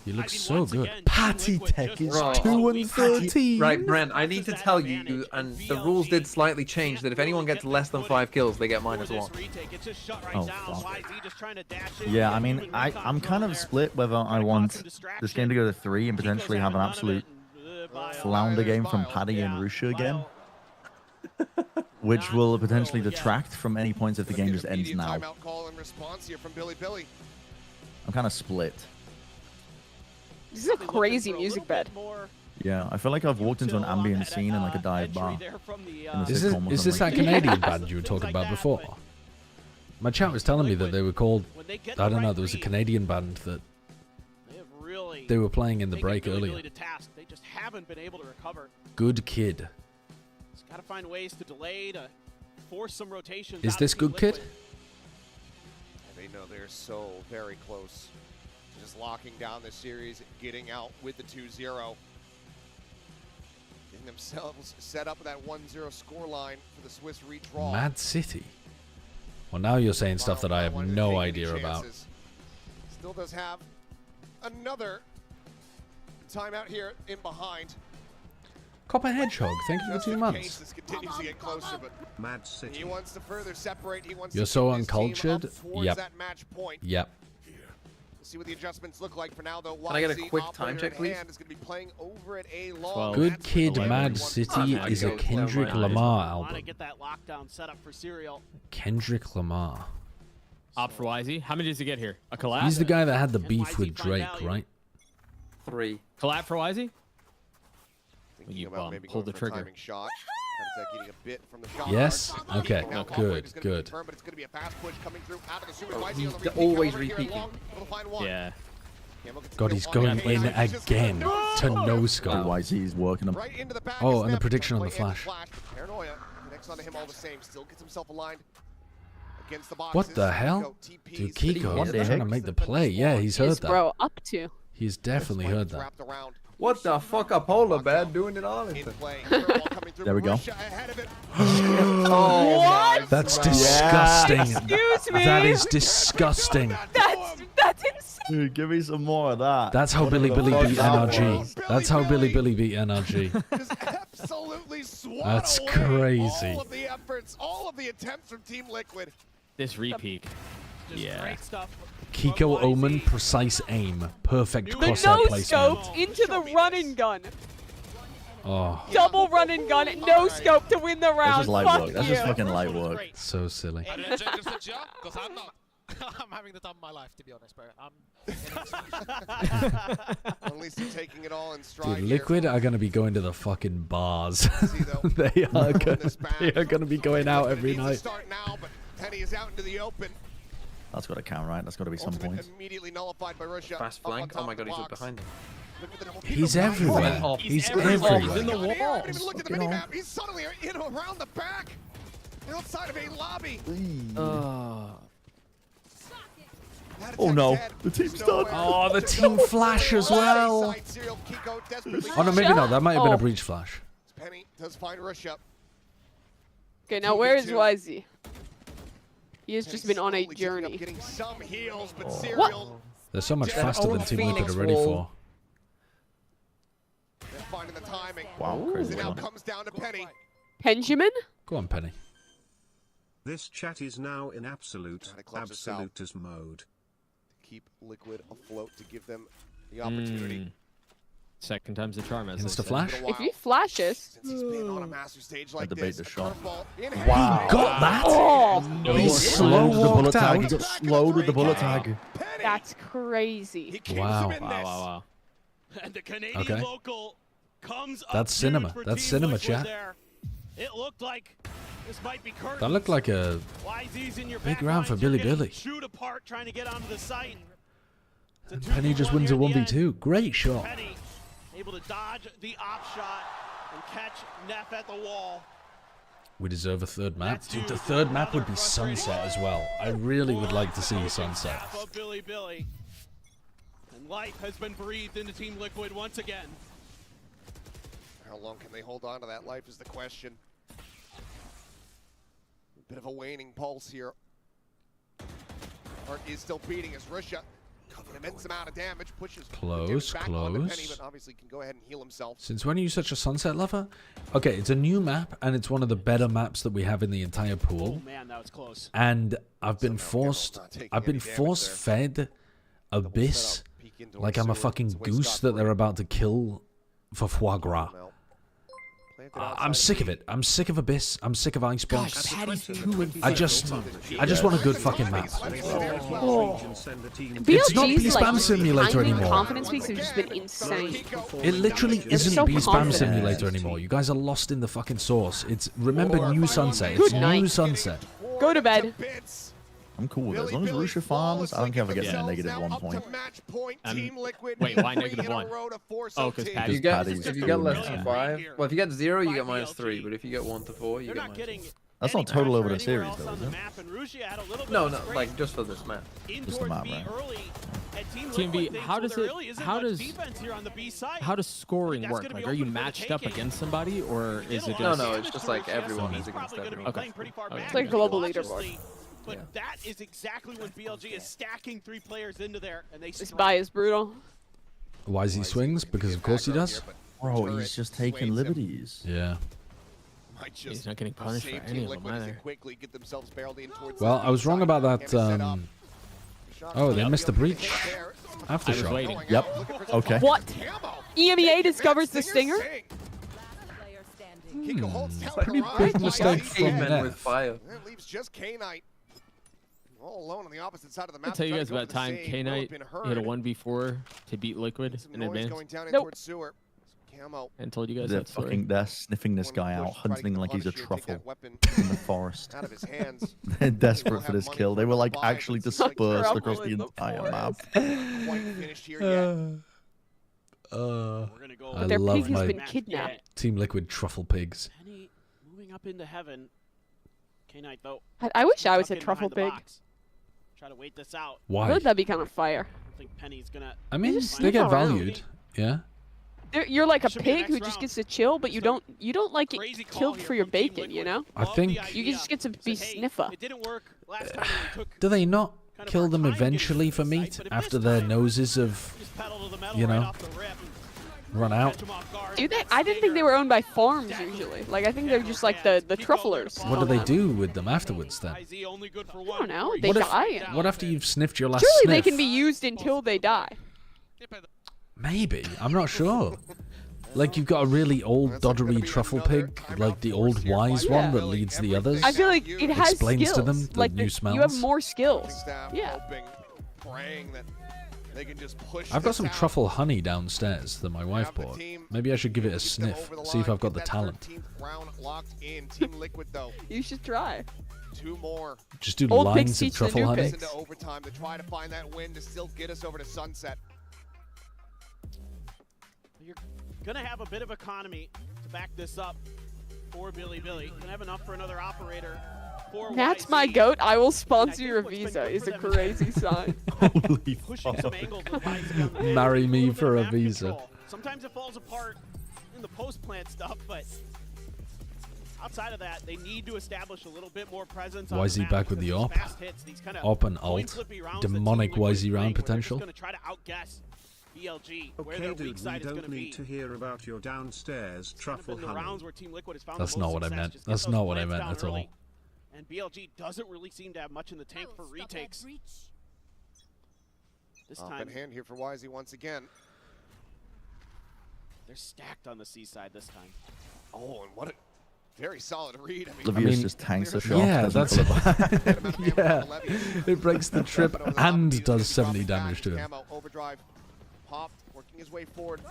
He looks so good. Patty Tech is Bro, 2 and 13. Right, Brent, I need to tell you, and the rules did slightly change, that if anyone gets less than 5 kills, they get -1. Oh, fuck. Yeah, I mean, I'm kind of split whether I want this game to go to 3 and potentially have an absolute flounder game from Paddy and Rusha again, which will potentially detract from any points if the game just ends now. Timeout call in response here from Billy. I'm kind of split. This is a crazy music bed. Yeah, I feel like I've walked into an ambient scene in like a dive bar. Is this that Canadian band you were talking about before? My chat was telling me that they were called, I don't know, there was a Canadian band that they were playing in the break earlier. They just haven't been able to recover. Good Kid. Just gotta find ways to delay, to force some rotations. Is out this of Team Good Kid? Liquid. They know they're so very close. Just locking down this series, getting out with the 2-0. Getting themselves set up with that 1-0 scoreline for the Swiss redraw. Mad City. Well, now you're saying stuff that I have no idea about. Still does have another timeout here in behind. Copper Hedgehog, thank you for 2 months. This continues to get closer, but Mad City. he wants to further separate. He wants You're to so keep his team uncultured. up towards Yep. that match point. Yep. We'll see what the adjustments look like for now, though. Can I get a YZ quick operator time check, in please? hand is going to be playing over at a long. Good Kid, Mad City is a Kendrick Lamar album. Get that lockdown set up for Serial. Kendrick Lamar. Opt for YZ. How many does he get here? A collab? He's the guy that had the beef with Drake, right? 3. Collab for YZ? Thinking You about bum. maybe Pull going the for a trigger. timing shot. Heretics eating a bit from the shot Yes? guard. Okay, Now good, Valorant is gonna be good. confirmed, but it's going to be a fast push coming through out of the super. Oh, YZ on the he's repeat, always however, here repeating. long, able to find one. Yeah. God, he's going in again to no scope. YZ's working them. Right into the back Oh, is and the them. prediction on the Play and flash. Paranoia connects onto him all the same. Still gets himself aligned against the boxes. What the hell? Dude, Kiko, he's trying to make the play. Yeah, he's What heard is that. bro up to? He's definitely heard that. Wrapped around What the fuck are Polar Bear doing in in Arlington? play. Curveball coming through. There we go. Russia ahead of it. Oh What? That's my disgusting. Excuse me? That is disgusting. That's insane. Dude, give me some more of that. That's how Whatever Billy the Billy fuck beat that NRG. was. That's how Billy Billy beat NRG. Just absolutely swat That's away crazy. all of the efforts, all of the attempts from Team Liquid. This repeat. Yeah. Great stuff. Kiko Omen, precise aim. Perfect The crosshair no placement. scoped into the run and gun. Oh, Double run and gun, no scope to win the That's round. just light Fuck work. That's you. just fucking light work. so silly. I didn't change the switch up because I'm not. I'm having the time of my life, to be honest, bro. At least they're taking it all in stride. Dude, here. Liquid are gonna be going to the fucking bars. though, they are gonna be going out every Needs to night. start now, but Penny is out into the open. That's got to count, right? That's got to be some Ultimate points. immediately nullified by Russia. Fast Up on flank. top Oh my of the god, he's up box. behind him. Look at the double He's kill. everywhere. Oh, He's everywhere. everywhere. in the Look at the air, walls. haven't even looked at the minimap. He's suddenly in around the back, outside of a lobby. That Oh attack's no, dead. the team's Nowhere done. Oh, the to team go. flash as Right well. side, Serial Kiko desperately Oh no, maybe not. That might have been a Oh. breach flash. Penny does find Russia. Okay, now where is 2v2. YZ? He has just Penny been on a slowly picking up, journey. Getting some heals, but Oh. Serial They're so much That faster than old Team Liquid Phoenix are ready wall. for. they're finding the timing. Wow, As crazy it now one. comes down to Penny. Benjamin? Go on, Penny. This chat is now in absolute absolutist mode. Keep Liquid afloat to give them the opportunity. Second time's the charm, as they Insta say. flash. If he flashes. Since he's been on a master stage like debate this, the a shot. curveball in Wow. hand. Got that? Oh, He slow Slowed the bullet walked tag. He out. got slowed with the bullet tag. that's crazy. He keeps Wow. him in Wow, this. wow, wow. And the Canadian Okay. local That's cinema. That's cinema, chat. It looked like this might be curtains. That looked like a YZ's in your big back round for lines. You're Billy getting Billy. chewed apart trying to get onto the site. And Penny just wins a 1v2. Great shot. Penny able to dodge the op shot and catch Neff at the wall. We deserve a third map. Dude, the third map would be Sunset as well. I really would like to see Sunset. Of Billy Billy. And life has been breathed into Team Liquid once again. How long can they hold on to that life is the question. A bit of a waning pulse here. Heart is still beating as Russia, an immense amount of damage, pushes Close, back onto Penny, close. but obviously can go ahead and heal himself. Since when are you such a Sunset lover? Okay, it's a new map, and it's one of the better maps that we have in the entire pool. Oh man, that was close. And I've been force-fed Abyss like I'm a fucking goose that they're about to kill for foie gras. I'm sick of it. I'm sick of Abyss. I'm sick of Icebox. I just want a good fucking map. It's not B-Spam Simulator anymore. Confidence peaks have just been insane. It literally They're isn't so B-Spam confident. Simulator anymore. You guys are lost in the fucking source. It's remember New Sunset. It's Good New night. Sunset. Go to bed. I'm cool with it. As long as Rusha farms, I don't care if I get a negative 1 point. Wait, why -1? Oh, because If you get less than 5, well, if you get 0, you get -3. But if you get 1 to 4, you get -4. That's not total over the series, though, is it? No, no, like just for this map. Just the map, right? TMV, how does scoring work? Like, are you matched up against somebody, or is it just... No, it's just like everyone is against everyone. Okay. It's like a global leaderboard. But that is exactly when BLG is stacking 3 players into there, and they This buy is brutal. YZ swings because of course he does. Bro, he's just taking liberties. Yeah. He's not getting punished for any of them either. Well, I was wrong about that. Oh, they missed the breach. Aftershock. waiting. Yep. Okay. What? EMEA discovers the stinger? Pretty big mistake from Cavemen with Neff. fire. That leaves just K-Knight all alone on the opposite side of the map. I'll tell you trying guys to go about for the time save. K-Knight Will have hit a been heard. 1v4 to beat Liquid Some in noise advance. going down in Nope. towards sewer. Camo. And told you guys They're that story. fucking, they're sniffing this guy out, hunting like he's a truffle in the forest. Out of his hands. They're desperate for this kill. They were like actually dispersed across the entire map. Quite finished here yet. I But their love pig has my been kidnapped. Team Liquid truffle pigs. Penny moving up into heaven. K-Knight though. I wish I was a tucked in truffle behind the pig. box. Try to wait this out. I Why? feel like that'd be kind of fire. I think Penny's gonna. I mean, just they get sniff around. valued. Yeah. You're like a Should be the pig who next just round. gets to chill, but you don't like get Crazy call killed here for your from Team bacon, you Liquid. know? I Love the think. You just get to be Said, hey, sniffer. It didn't work last time when we took Do they not kind of kill our them time getting eventually to for the meat site, but after this their time, noses have, just pedal to the metal you right know, off the rip and run out? catch 'em off guard. Do they? I didn't think they were owned by farms usually. Like I think they're just like the trufflers. What do they do with them afterwards then? IZ only good for I one. don't know. They What if, die. And what after you've sniffed your last surely sniff? they can be used until they die. Maybe. I'm not sure. Like you've got a really old doddery truffle pig, like the old wise one that leads the others. I feel like it has Explains skills. to them the like new you have smells. more skills. Staff Yeah. hoping, praying that they can just push I've got this some out. truffle honey downstairs that my wife Have the bought. team Maybe I should give it a keep them sniff, over the see if line, I've got get the that talent. 13th round locked in. Team Liquid though. You should try. 2 more. Just do Old lines pigs of teach the truffle new honey. pigs. Into overtime to try to find that win to still get us over to Sunset. You're gonna have a bit of economy to back this up for Billy Billy. Gonna have enough for another operator. For That's YZ. my goat. I will sponsor think your what's been visa. good Is for a them crazy sign. Holy Pushing some fuck. angles with YZ on the mid. Marry me A little for bit a of map visa. control. Sometimes it falls apart in the post-plant stuff, but outside of that, they need to establish a little bit more presence on the YZ map back with the because op. these fast hits, these kind of Op and coin alt. flippy rounds that Team Demonic Liquid YZ is playing, round where they're potential. just gonna try to outguess BLG, where Okay, their dude, weak we side is don't going to be. need to hear about your downstairs truffle In the honey. rounds where Team Liquid has found That's the not most what I success, meant. just get That's those not what I plants meant down at all. early. And BLG doesn't really seem to have much in the tank for retakes. This Up time, in hand here for YZ once again. they're stacked on the C side this time. Oh, and what a very solid read. I mean, Livius just tanks the shot. Yeah, doesn't that's pull it back. yeah. It breaks the trip and does 70 damage to him. Camo, overdrive, popped, working his way forward.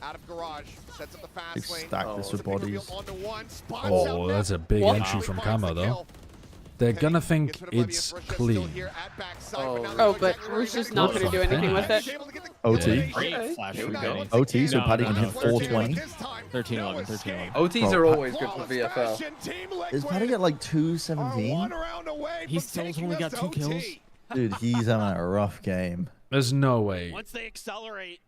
Out of garage, sets up the fast They've lane. stacked this with bodies. Oh, that's a big entry from Camo, though. They're gonna think it's clean. Oh, but Russia's not gonna do anything with it. OT. Flash OT, so Paddy can hit 420. 13-11, 13-11. OTs are always good for VFL. Is Paddy at like 217? He still's only got 2 kills. Dude, he's having a rough game. There's no way. Once they accelerate,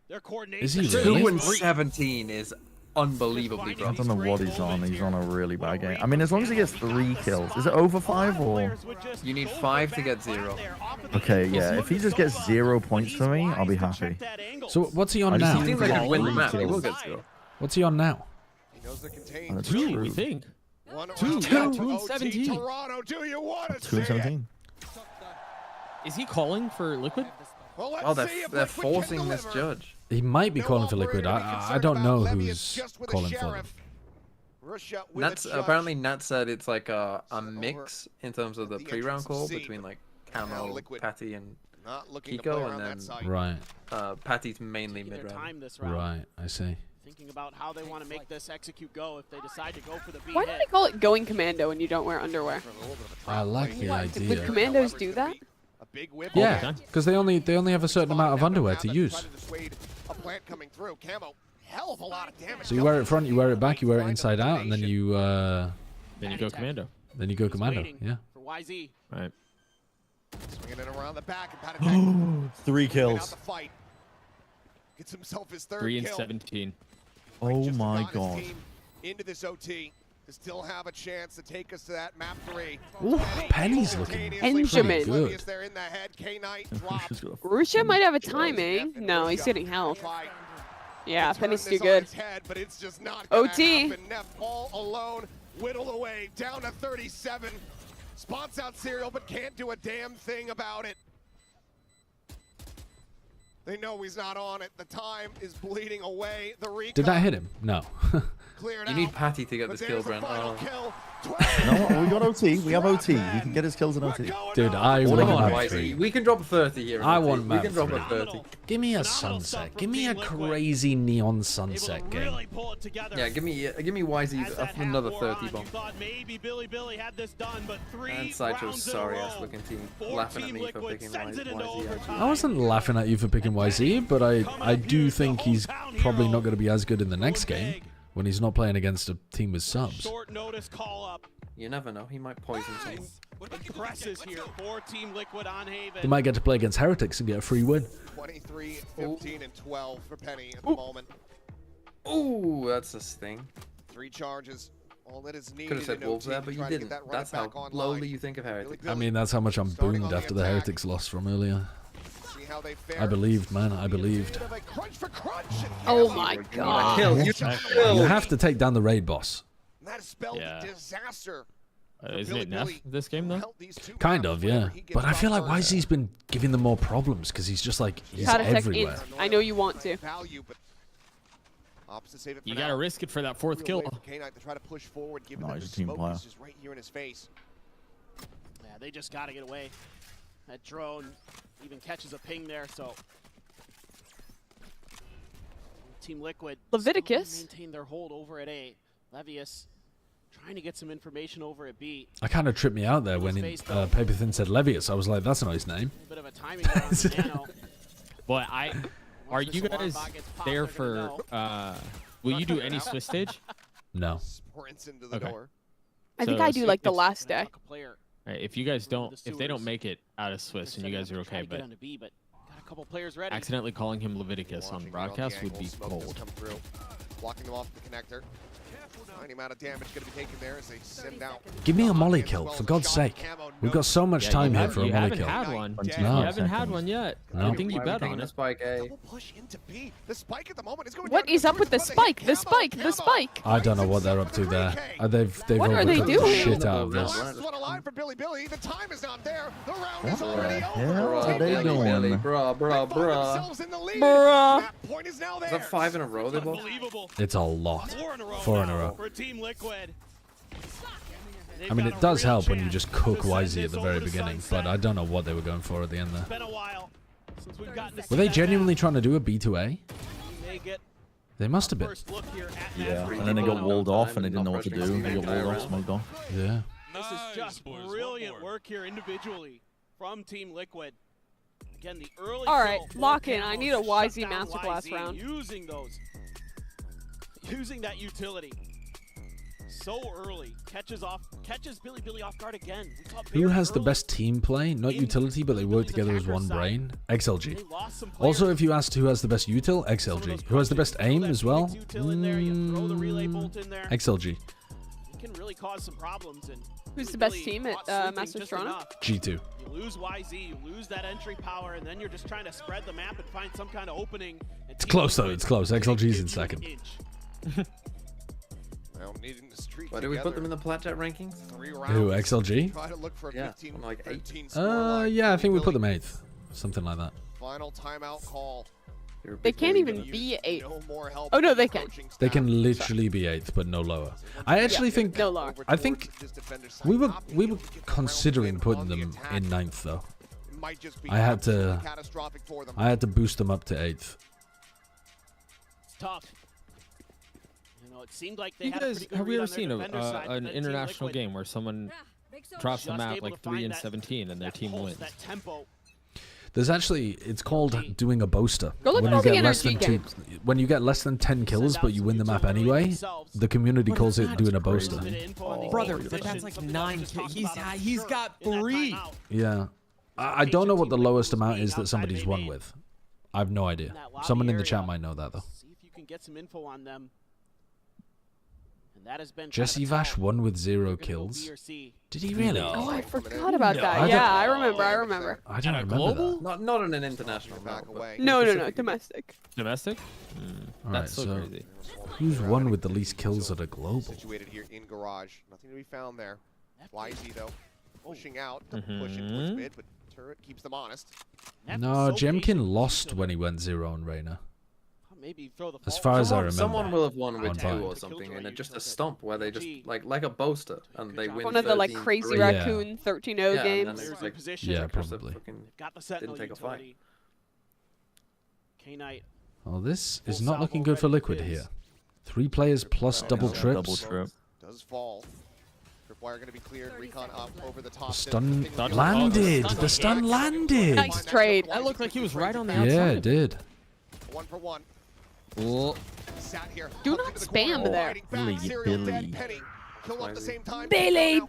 their coordination. Is he 2 really? and 17 is unbelievably I rough. don't know what he's on. He's on a really bad game. I mean, as long as he gets 3 kills. Is it over 5 or? You need 5 to get 0. Okay, yeah. If he just gets 0 points for me, I'll be happy. So what's he on I just now? need Seems him to like get a win the 3 map. He will kills. get 0. What's he on now? He knows they're contained. Oh, that's 2, true. we think. 2 2 and 17. Toronto, do you want to 2 and 17. Is he calling for Liquid? Well, let's Oh, see if they're Liquid can forcing this deliver. judge. He might be calling for Liquid. operator to be I concerned don't know about. Levius who's just with a calling for them. sheriff. Russia with Nat's a judge. apparently Nat said it's like a mix in terms of the pre-round call scene. between like Now Camo, Liquid Patty, and not looking to play Kiko, around and that side. then Right, Patty's mainly Taking their mid-round. time this round. right. I see. Thinking about how they want to make this execute go if they decide to go for the B Why do they call it going commando when you don't wear underwear? I like the Would idea. commandos do that? A big whip. Yeah, because they only have a certain amount of underwear to use. A plant coming through. Camo, hell of a lot of damage. So you wear it front, you wear it back, you wear it inside out, and then you go commando. Then you go commando. Yeah. For YZ. Right. Swinging it around the back and Patty 3 out kills. the fight. Gets himself his 3rd 3 and kill. 17. Oh my Got his god. team into this OT to still have a chance to take us to that map 3. Ooh, Penny's looking Benjamin. pretty good. Is there in the head? K-Knight drops. Russia might have a timing. No, he's getting health. Yeah, Penny's too good. But it's just not gonna OT. happen. Neff all alone, whittled away, down to 37. Spots out Serial, but can't do a damn thing about it. They know he's not on it. The time is bleeding away. The recon Did that hit him? No. cleared You need out. Patty to get But this kill, there's the Brent. final Oh. kill. No, we got OT. We have OT. He can get his kills in OT. Dude, I All want in map one. 3. We can drop 30 here. in I OT. want We map can drop 3. a 30. Give me a sunset. Give me a crazy neon sunset game. Really pull it together. Yeah, give me YZ another 30 bomb. Thought maybe Billy had this done, but 3 And Sideshow, rounds in a sorry row. ass looking team, For laughing at Team me for Liquid picking sends it into YZ. overtime. I wasn't laughing at you for picking YZ, but I do think he's probably not going to be as good in the next game when he's not playing against a team with subs. Short notice call up. You never know. He might poison someone. Presses here for Team Liquid on Haven. They might get to play against Heretics and get a free win. 23, 15, and 12 for Penny at the moment. Ooh, that's a sting. 3 charges. All that is needed. Could have said in Wolves OT there, to but you try to get didn't. that right That's how back online. lowly you think of Heretics. I mean, that's how much I'm boomed after the Heretics loss from earlier. See how they fare. I believed, man. I believed. Crunch for crunch. Oh my god. You have to take down the raid boss. That spelled Yeah. disaster. Isn't it Neff this game though? Kind of, yeah. But I feel like YZ's been giving them more problems because he's just like, he's Gotta tech everywhere. int. I know you want to. Value, but opposite save it for You now. gotta risk it for that 4th Real kill. way for K-Knight to try to push forward, given No, that he's a the team smoke player. is just right here in his face. Yeah, they just got to get away. That drone even catches a ping there, so Team Liquid Leviticus. still maintain their hold over at A. Levius trying to get some information over at B. I kind of tripped me out there when Paper Thin said Levius. I was like, that's a nice name. A bit of a timing error on the Nano. But are you guys there for? Will you do any Swiss stage? No. Sprints into the Okay. door. I think So I do like the last day. Player. Right, if you guys don't, if they don't make it out of Swiss and you guys are okay, but Get on to B, but got a couple players ready. accidentally calling him Leviticus on broadcast would be Smoke has cold. come through, blocking them off the connector. Tiny amount of damage going to be taken there as they send out. Give me a molly kill, for God's sake. We've got so much time here for a molly kill. You haven't had one. No. You haven't had one yet. I don't think you bet on it. Spike A. Push into B. The spike at the moment is going What is up with the spike? The spike! The spike! I don't know what they're up to there. They've What are they overcooked the doing? shit out of this. Last one alive for Billy. The time is not there. The round What is the already hell over. are they doing? Bruh. Themselves in the lead. Bruh. That point is now Is there. that 5 in a row they both? Unbelievable. It's a lot. 4 in a row. For Team Liquid. I mean, it does help when you just cook YZ at the very beginning, but I don't know what they were going for at the end there. Been a while. Since we've gotten to Were see they that genuinely trying to do a B2A? map, we may get They must have been. first look here at Yeah, match and then they got walled off and they didn't know what to Not do. pressing They got walled off, around. smoked off. Yeah. This is just brilliant work here individually from Team Liquid. Again, the early All right, kill, lock four in. I camos need a to YZ shut down masterclass YZ, round. Using that utility so early, catches Billy off guard again. We saw Who very has the early best team play? Not utility, but they work together as one brain. XLG. Also, if you asked who has the best util, XLG. Who has the best aim as well? XLG. It can really cause some problems. And Who's the best team at Masters Toronto? G2. You lose YZ, you lose that entry power, and then you're just trying to spread the map and find some kind of opening. It's close though. It's close. XLG's in second. Well, needing the streak Why do we put them in the Platjet rankings? Who, XLG? Try to look for a Yeah, 15, I'm like 8. 13 score Yeah, I think we put them 8th. Something like that. Final timeout call. They can't even be 8. No more help. Oh no, they can. They can literally be 8th, but no lower. I actually think no lower. I think we were considering putting them in 9th though. I had to boost them up to 8th. It's tough. You know, it seemed like they You had a guys, pretty good have we read ever on their seen defender side, but an then Team international Liquid game where someone drops the just map able like to 3 find and that- 17 and their that team pulse, wins? that tempo. There's actually, it's called doing a boaster. Go look When at all you the get less than NRG 2, games. when you get less than 10 kills, but you win the map anyway, the community calls it doing a boaster. Brother, but that's like 9 kills. He's got 3. Yeah, I don't know what the lowest amount is that somebody's won with. I have no idea. Someone in the chat might know that though. See if you can get some info on them. And that has been Jesse Vash won with 0 kills. Did he really? Oh, I forgot about I that. don't- Yeah, I remember. I don't remember that. Not in an international map. No, domestic. Domestic? Alright, That's so so crazy. who's won with the least kills at a global? Situated here in garage. Nothing to be found there. YZ though, pushing out, pushing towards mid, but Turret keeps them honest. No, Jemkin lost when he went 0 on Reyna. Maybe throw the As far as I remember. Someone will have won with On 2 Vine. or something, and then just a stomp where they just like a boaster and they win. One of the like 13-3. crazy raccoon 13-0 Yeah, and then games. it's like, Yeah, across the probably. frickin- Got the sentinel didn't take a fight. utility. K-Knight. Oh, this is not looking good for Liquid here. 3 players plus double trips. Does fall. Tripwire going to be cleared. Recon up over the top. The stun landed. The stun landed. Nice trade. That looked like he was right on the outside. Yeah, it did. 1 for 1. Oh. Sat here. Do not spam there. Billy. Kill at the same time. Billy.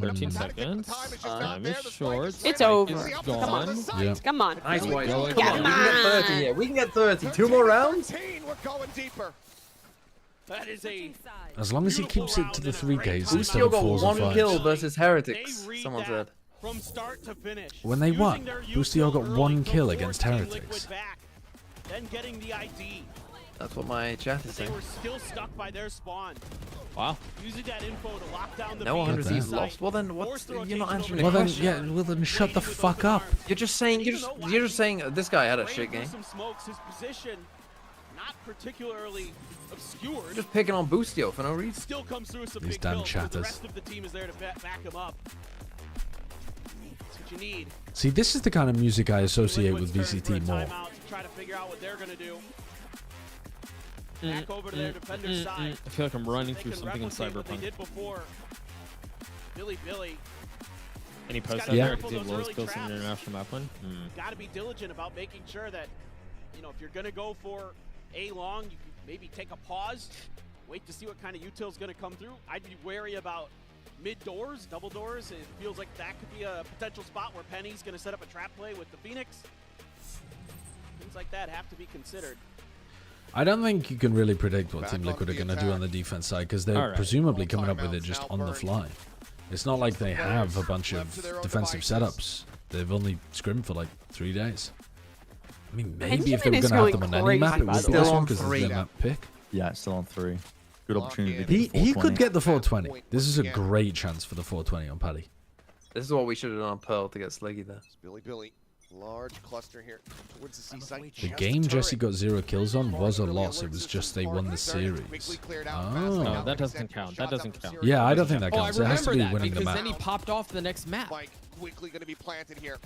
13 seconds. Time is short. It's over. It's gone. Yeah. Come on. Nice, White. Go Come on, we can get 30 here. We can get 30. 2 more rounds? We're going deeper. That is a As long as he keeps it to the 3Ks instead Still of got 4s and 1 kill 5s. versus Heretics, someone said. from start to finish. When they won, Boostio got 1 kill against Team Heretics. Liquid back, then getting the ID. That's what my chat is They saying. were still stuck by their spawn. Wow. Using that info to lock down the No B 100 He's lost. Well then, what's you're not answering the Well then, question. yeah, well then shut the fuck up. You're just saying this guy had a shit game. Some smokes, his position not particularly obscured. You're just picking on Boostio for no reason. Still comes through with some These big damn kills, but the chatters. rest of the team is there to back him up. That's what you need. See, this is the kind of music I associate with Liquid's turn VCT for a more. timeout to try to figure out what they're gonna do. Back over to their defender's side. I feel like I'm running They through can something in replicate what they Cyberpunk. did before. Billy. Any He's post gotta out be there? careful Because he those lowest early kills in traps. the international map win? Got to be diligent about making sure that, you know, if you're going to go for A long, you can maybe take a pause, wait to see what kind of util is going to come through. I'd be wary about mid doors, double doors. It feels like that could be a potential spot where Penny's going to set up a trap play with the Phoenix. Things like that have to be considered. I don't think you can really predict what Team Liquid are going to do on the defense side because they're presumably coming up with it just on the fly. It's not like they have a bunch of defensive setups. They've only scrimmed for like 3 days. I mean, maybe if they were going to have them on any map, it would be this one because it's their map pick. Yeah, it's still on 3. Good opportunity. to get the He 420. could get the 420. This is a great chance for the 420 on Paddy. This is what we should have done on Pearl to get Sleggy there. Billy. Large cluster here towards the seaside. The game Jesse got 0 kills on was a loss. It was just they won the series. Oh. No, that doesn't count. That doesn't count. Yeah, I don't think that Oh, I counts. It has to remember be that winning the because map. then he popped off to the next map. Spike quickly going to be planted here.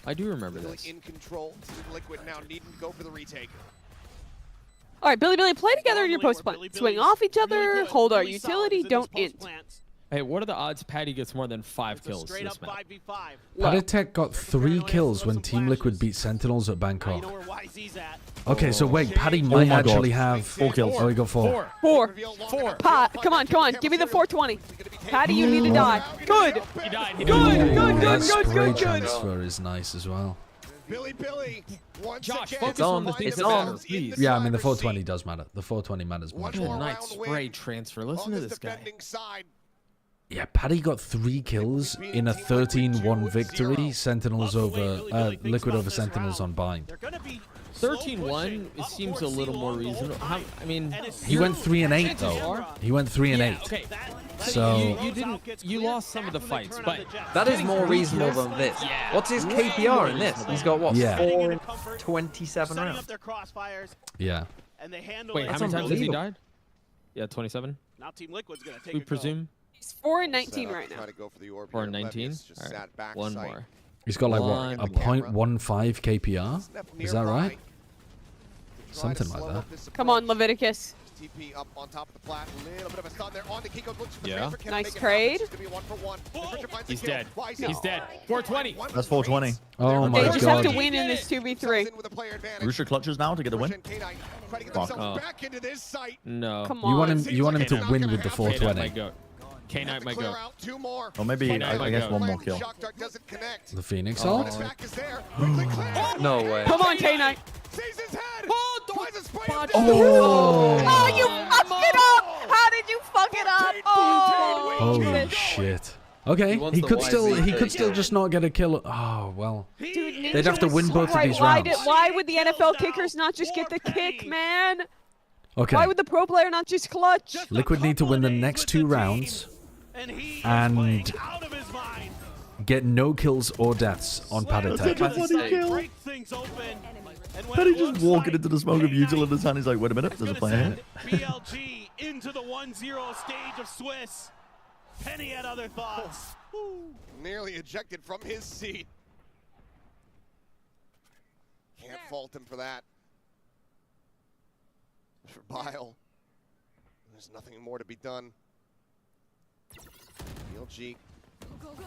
I do remember Really this. in control. Team Liquid now needing to go for the retake. All right, Billy, play together in your post plant. Swing off each other, hold our utility, don't int. Hey, what are the odds Patty gets more than 5 kills this map? Paditech got 3 kills when Team Liquid beat Sentinels at Bangkok. Okay, so wait, Paddy might my actually God. have 4 kills. Oh, he got 4. 4. Come on, give me the 420. Patty, you need to die. Good. He died. That spray transfer is nice as well. Billy, Josh, again, focus on the things that matter, please. Yeah, I mean, the 420 does matter. The 420 matters much Good more. night spray transfer. Listen to this guy. Yeah, Paddy got 3 kills in a 13-1 victory. Sentinels over Liquid over Sentinels on Bind. 13-1 seems a little more reasonable. I mean, He went 3 and 8 though. He went 3 and 8. Okay. So you lost some of the fights, but That is more reasonable than this. What's his KPR in this? He's got what? Yeah. 4 in 27 rounds. yeah. wait, how many times has he died? Yeah, 27. Now Team Liquid's gonna take We presume. He's 4 and 19 right now. 4 and 19. All right, one more. He's got like what, a 0.15 KPR? Is that right? Something like that. Come on, Leviticus. TP up on top of the plat. A little bit of a stun there on the Kiko. Looks for the Yeah. transfer. Can Nice make it trade. happen. It's gonna be 1-for-1. Richard finds the He's kill. dead. YZ. He's dead. 420. That's 420. Oh my They just have to god. win in this 2v3. With a player advantage. Rooster clutches now to get a win. Trying to get Fuck. themselves back into this site. No. Come You want on. him to win with the K-Knight 420. might go. K-Knight might Clear go. out 2 more. Or maybe, I guess, one more kill. Shock dart doesn't connect. The Phoenix Oh. ult? His back is there. Quickly clear. No way. Come on, K-Knight. Sees his head. Tries to spray him. Oh, you fucked it up. How did you fuck it up? Oh, Holy shit. Okay, wants he the could still YZ thing. just not get a kill. Oh well. Dude, They'd have to win both of Right, these rounds. why would the NFL kickers not just get the kick, man? Okay, Why would the pro player not just clutch? Liquid need to win the next 2 rounds and get no kills or deaths on Paditech. Paddy just walking into the smoke of util in his hand. He's like, wait a minute, there's a player here. BLG into the 1-0 stage of Swiss. Penny had other thoughts. Nearly ejected from his seat. Can't fault him for that. For Bile, there's nothing more to be done. BLG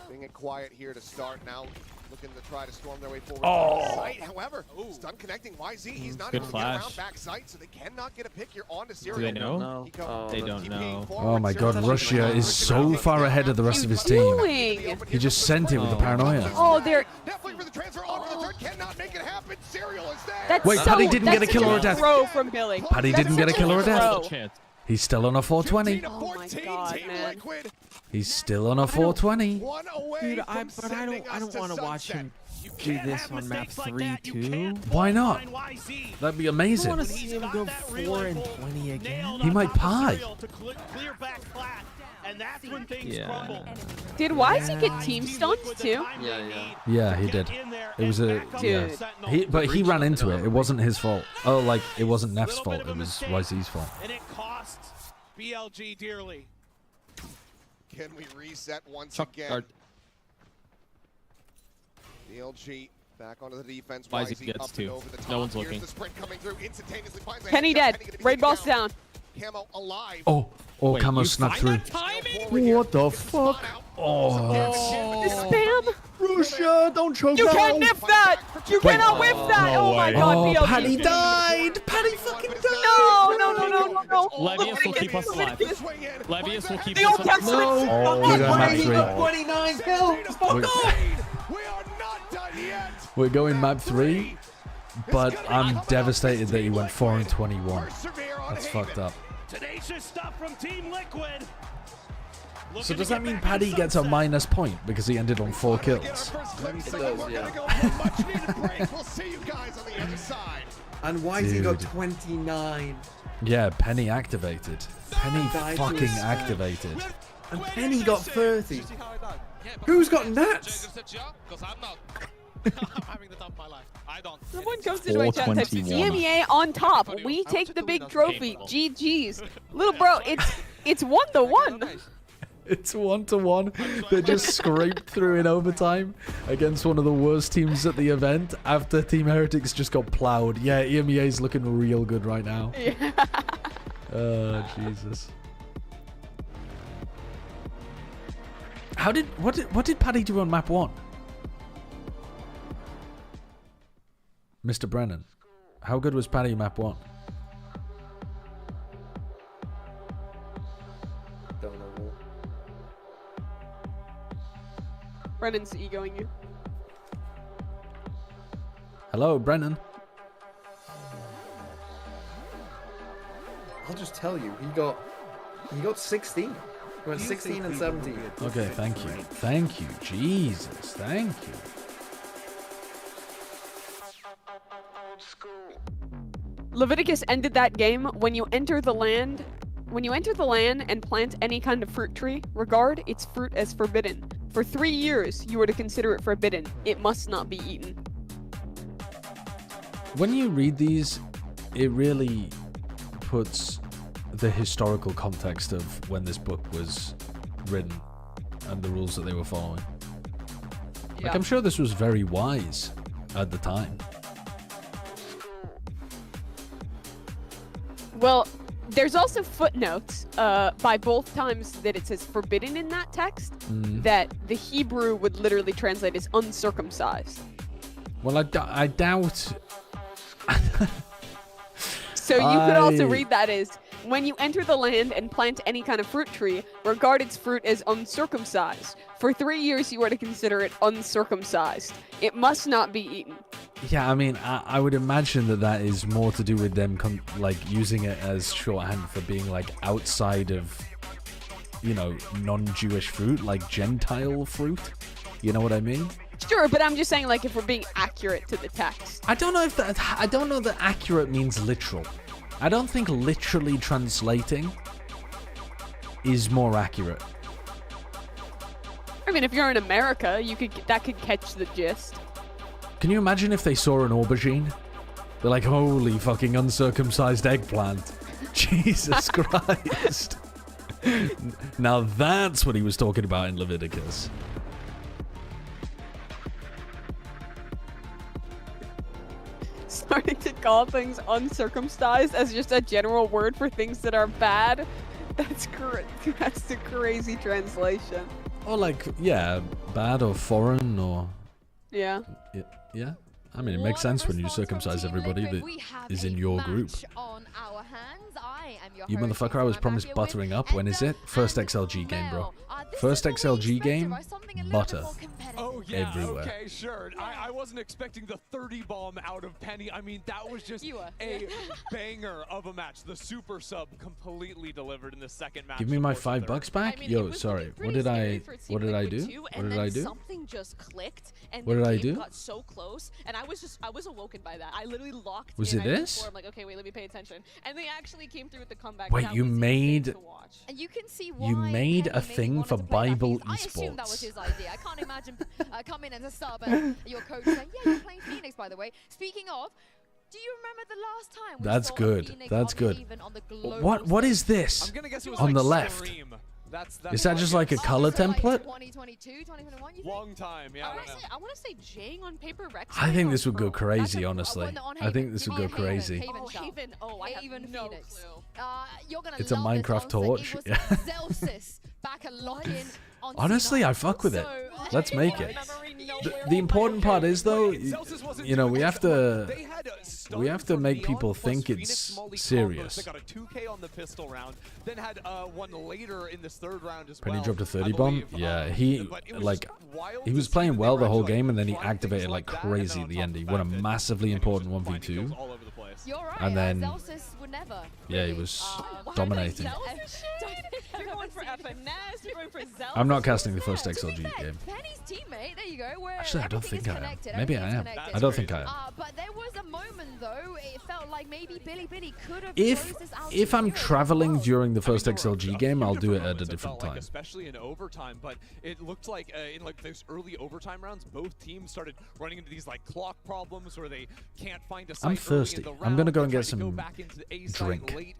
being it quiet here to start now. Looking to try to storm their way forward. Site, however, stun connecting YZ. He's not Good able to get around flash. back site, so they cannot get a pick here onto Serial. Do they know? No. They don't know. Oh my god, Russia is so far ahead of the rest of his team. Doing? He just sent it with the paranoia. Oh, they're. Definitely for the transfer on to the third. Cannot make it happen. Serial is there. That's Wait, so, Paddy didn't get a that's kill or a such death. Throw from Billy. Paddy didn't get a kill or a death. Throw. Chance. He's still on a 420. Oh my god, man. He's still on a 420. One away Dude, from I sending us don't to want to watch sunset. him do this on map 3 too. Why not? That'd be I amazing. want to see him go 4 and 20 again. He might pie. And that's when things Yeah. crumble. Did YZ get team stunned too? Yeah, he did. It was a yeah. But he ran into it. It wasn't his fault. Oh, like it wasn't Neff's fault. It was YZ's fault. And it costs BLG dearly. Can we reset once Chuck, again? BLG back onto the defense. YZ YZ gets up and two. over the top. No one's Here's looking. the sprint coming through. Instantaneously finds a Penny headshot. dead. Penny gonna be Raid taken boss down. Camo alive. Oh, Wait, Camo you snuck find through. that What the fuck? Oh, The spam? Russia, don't choke You out. can't whiff that! You cannot whiff that! no Oh my way. god, oh, BLG. Paddy died. Paddy fucking died. No. Levius will keep us alive. Levius will keep The us old alive. testament. Oh, we're going map 3. 29 kills. Fuck off. We are not done yet. We're going map 3, but I'm devastated that he went 4 and 21. Persevere on That's Haven. fucked up. Tenacious stuff from Team Liquid. So does that mean Paddy gets a minus point because he ended on 4 kills? It does, yeah. Much needed break. We'll see you guys on the other side. And YZ got Dude. 29. Yeah, Penny activated. Penny Died fucking to a activated. And Penny got 30. Who's got nuts? Because I'm not. I'm having the time of my life. I don't. Someone comes into my chat and types 421. CMEA on top. We take the big trophy. GG's. Little bro, it's 1-1. It's 1-1. They just scraped through in overtime against one of the worst teams at the event after Team Heretics just got plowed. Yeah, EMEA's looking real good right now. Yeah. Oh, Jesus. What did Paddy do on map 1? Mr. Brennan, how good was Paddy map 1? Don't know. Brennan's egoing you. Hello, Brennan. I'll just tell you, he got 16. He went 16 and 17. Okay, thank you. Thank you. Jesus, thank you. Leviticus ended that game when you enter the land. When you enter the land and plant any kind of fruit tree, regard its fruit as forbidden. For 3 years, you are to consider it forbidden. It must not be eaten. When you read these, it really puts the historical context of when this book was written and the rules that they were following. Yeah. Like, I'm sure this was very wise at the time. Well, there's also footnotes by both times that it says forbidden in that text that the Hebrew would literally translate as uncircumcised. Well, I doubt... So you could also read that as, when you enter the land and plant any kind of fruit tree, regard its fruit as uncircumcised. For 3 years you are to consider it uncircumcised. It must not be eaten. Yeah, I mean, I would imagine that is more to do with them, like, using it as shorthand for being, like, outside of, you know, non-Jewish fruit, like Gentile fruit. You know what I mean? Sure, but I'm just saying, like, if we're being accurate to the text. I don't know if that... I don't know that accurate means literal. I don't think literally translating is more accurate. I mean, if you're in America, that could catch the gist. Can you imagine if they saw an aubergine? They're like, holy fucking uncircumcised eggplant. Jesus Christ. Now that's what he was talking about in Leviticus. Starting to call things uncircumcised as just a general word for things that are bad. That's the crazy translation. Or like, yeah, bad or foreign or... Yeah. Yeah. I mean, it makes sense when you circumcise everybody that is in your group. You motherfucker, I was promised buttering up. When is it? First XLG game, bro. First XLG game, butter. Oh, yeah, everywhere. Okay, sure. I wasn't expecting the 30 bomb out of Penny. I mean, that was just a banger of a match. The super sub completely delivered in the second match. Give me my $5 back? Yo, sorry. What did I do? What did I do? Something just clicked and what did I do? Got so close, and I was awoken by that. I literally locked was in. It this? I'm like, okay, wait, let me pay attention. And they actually came through with the comeback. Wait, you made... And you can see why you made a thing for Bible Esports. I assume that was his idea. I can't imagine coming as a sub and your coach saying, yeah, you're playing Phoenix, by the way. Speaking of, do you remember the last time we That's saw good. Phoenix That's good. What is this on the left? Is that just like a color template? 2022, 2021, long time, yeah. I want to say Jang on Paper Rex. I think this would go crazy, honestly. I think this would go crazy. Oh, Haven. Oh, I have no Phoenix. clue. You're gonna It's a love Minecraft torch. Yeah. Zelsis back and lock in on Honestly, I fuck with it. Let's make it. The important part is, though, you know, we have to make people think it's serious. They got a 2K on the pistol round, then had one later in this third round as Penny well. dropped a 30 bomb. Yeah, he was playing well the whole game, and then he activated like crazy at the end. He won a massively important 1v2, and then yeah, he was dominating. You're going for FNS, you're going for Zelsis. I'm not casting the first XLG game. Penny's teammate, there you go. Actually, I don't think I am. Maybe I am. I don't think I am. But there was a moment though, it felt like maybe Billy could have If I'm traveling during the first XLG game, I'll do it at a different time. Especially in overtime, but it looked like in like those early overtime rounds, both teams started running into these like clock problems where they can't find a site. I'm thirsty. I'm gonna go and get some drink.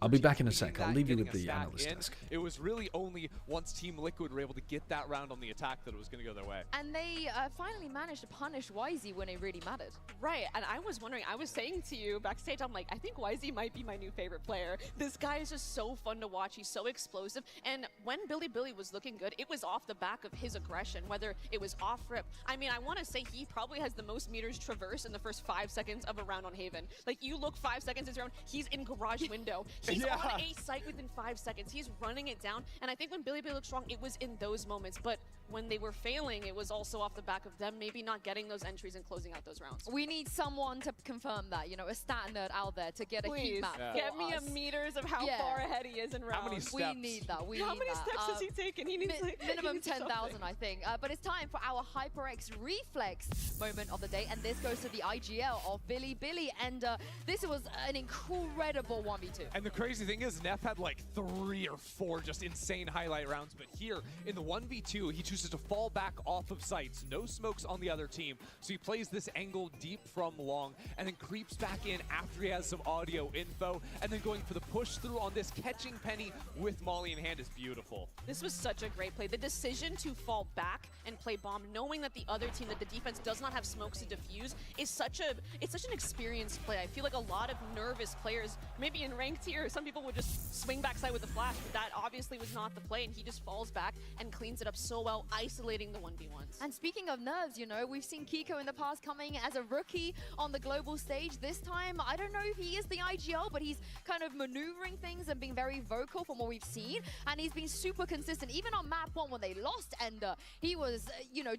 I'll be back in a sec. I'll leave you with the analyst desk. It was really only once Team Liquid were able to get that round on the attack that it was going to go their way. And they finally managed to punish YZ when it really mattered. Right, and I was wondering, I was saying to you backstage, I'm like, I think YZ might be my new favorite player. This guy is just so fun to watch. He's so explosive. And when Billy was looking good, it was off the back of his aggression, whether it was off rip. I mean, I want to say he probably has the most meters traversed in the first 5 seconds of a round on Haven. Like, you look 5 seconds into round, he's in garage window. He's on a site within 5 seconds. He's running it down. And I think when Billy looked strong, it was in those moments. But when they were failing, it was also off the back of them maybe not getting those entries and closing out those rounds. We need someone to confirm that, you know, a stat nerd out there to get a heat map. Get me a meters of how far ahead he is in rounds. How many steps? We need that. How many steps has he taken? He needs minimum 10,000, I think. But it's time for our HyperX Reflex moment of the day, and this goes to the IGL of Billy. And this was an incredible 1v2. And the crazy thing is, Neff had like 3 or 4 just insane highlight rounds, but here in the 1v2, he chooses to fall back off of sites. No smokes on the other team, so he plays this angle deep from long, and then creeps back in after he has some audio info, and then going for the push through on this, catching Penny with Molly in hand is beautiful. This was such a great play. The decision to fall back and play bomb, knowing that the other team, that the defense does not have smokes to defuse, is such an experienced play. I feel like a lot of nervous players, maybe in ranked here, some people would just swing backside with the flash, but that obviously was not the play, and he just falls back and cleans it up so well, isolating the 1v1s. And speaking of nerves, you know, we've seen Kiko in the past coming as a rookie on the global stage. This time, I don't know if he is the IGL, but he's kind of maneuvering things and being very vocal from what we've seen, and he's been super consistent. Even on map 1 when they lost Ender, he was, you know,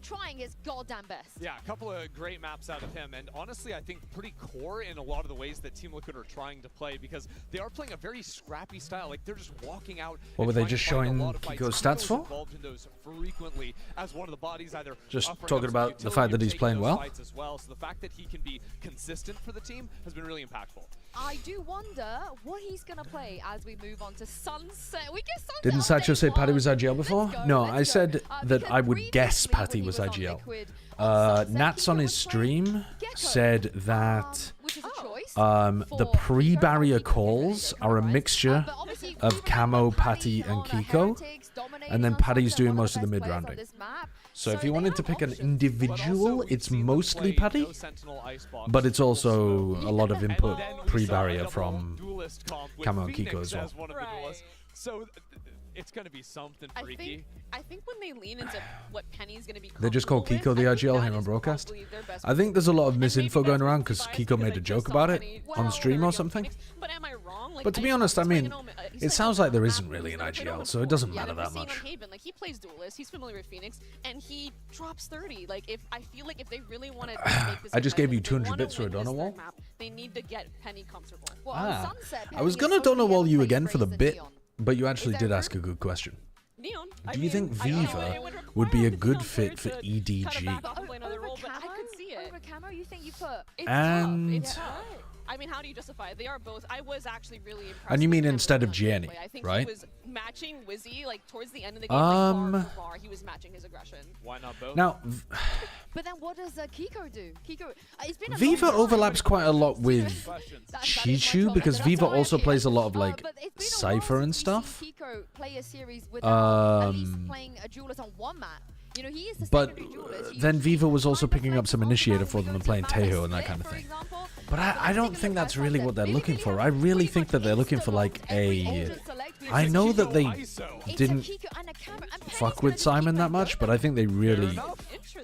trying his goddamn best. Yeah, a couple of great maps out of him, and honestly, I think pretty core in a lot of the ways that Team Liquid are trying to play, because they are playing a very scrappy style. Like, they're just walking out. What were they just showing Kiko's stats for? Involved in those frequently as one of the bodies, either just talking about the fact that he's playing well. As well. So the fact that he can be consistent for the team has been really impactful. I do wonder what he's going to play as we move on to Sunset. We get Sunset. Didn't Satcho say Patty was IGL before? No, I said that I would guess Patty was IGL. Nats on his stream said that the pre-barrier calls are a mixture of Camo, Patty, and Kiko, and then Patty's doing most of the mid-rounding. So if you wanted to pick an individual, it's mostly Patty, but it's also a lot of input pre-barrier from Camo and Kiko as well. So it's going to be something freaky. I think when they lean into what Penny's going to be, they just call Kiko the IGL here on broadcast. I think there's a lot of misinfo going around because Kiko made a joke about it on stream or something. But am I wrong? Like, but to be honest, I mean, it sounds like there isn't really an IGL, so it doesn't matter that much. Like, he plays duelist, he's familiar with Phoenix, and he drops 30. Like, I feel like if they really want to make this, I just gave you 200 bits for a Donor Wall. They need to get Penny comfortable. I was gonna Donor Wall you again for the bit, but you actually did ask a good question. Neon. Do you think Viva would be a good fit for EDG? Over Camo, you think you put? And I mean, how do you justify it? They are both. I was actually really impressed. And you mean instead of Gianni, I think right? he was matching Wizzy, like, towards the end of the game, like, bar, he was matching his aggression. Why not both? Now, but then what does Kiko do? Kiko, it's been a Viva overlaps quite a lot with Chichu because Viva also plays a lot of like Cypher and stuff. Kiko play a series without at least playing a duelist on one map. You know, he is the secondary duelist. Then Viva was also picking up some Initiator for them and playing Tejo and that kind of thing. But I don't think that's really what they're looking for. I really think that they're looking for like a... I know that they didn't fuck with Simon that much, but I think they really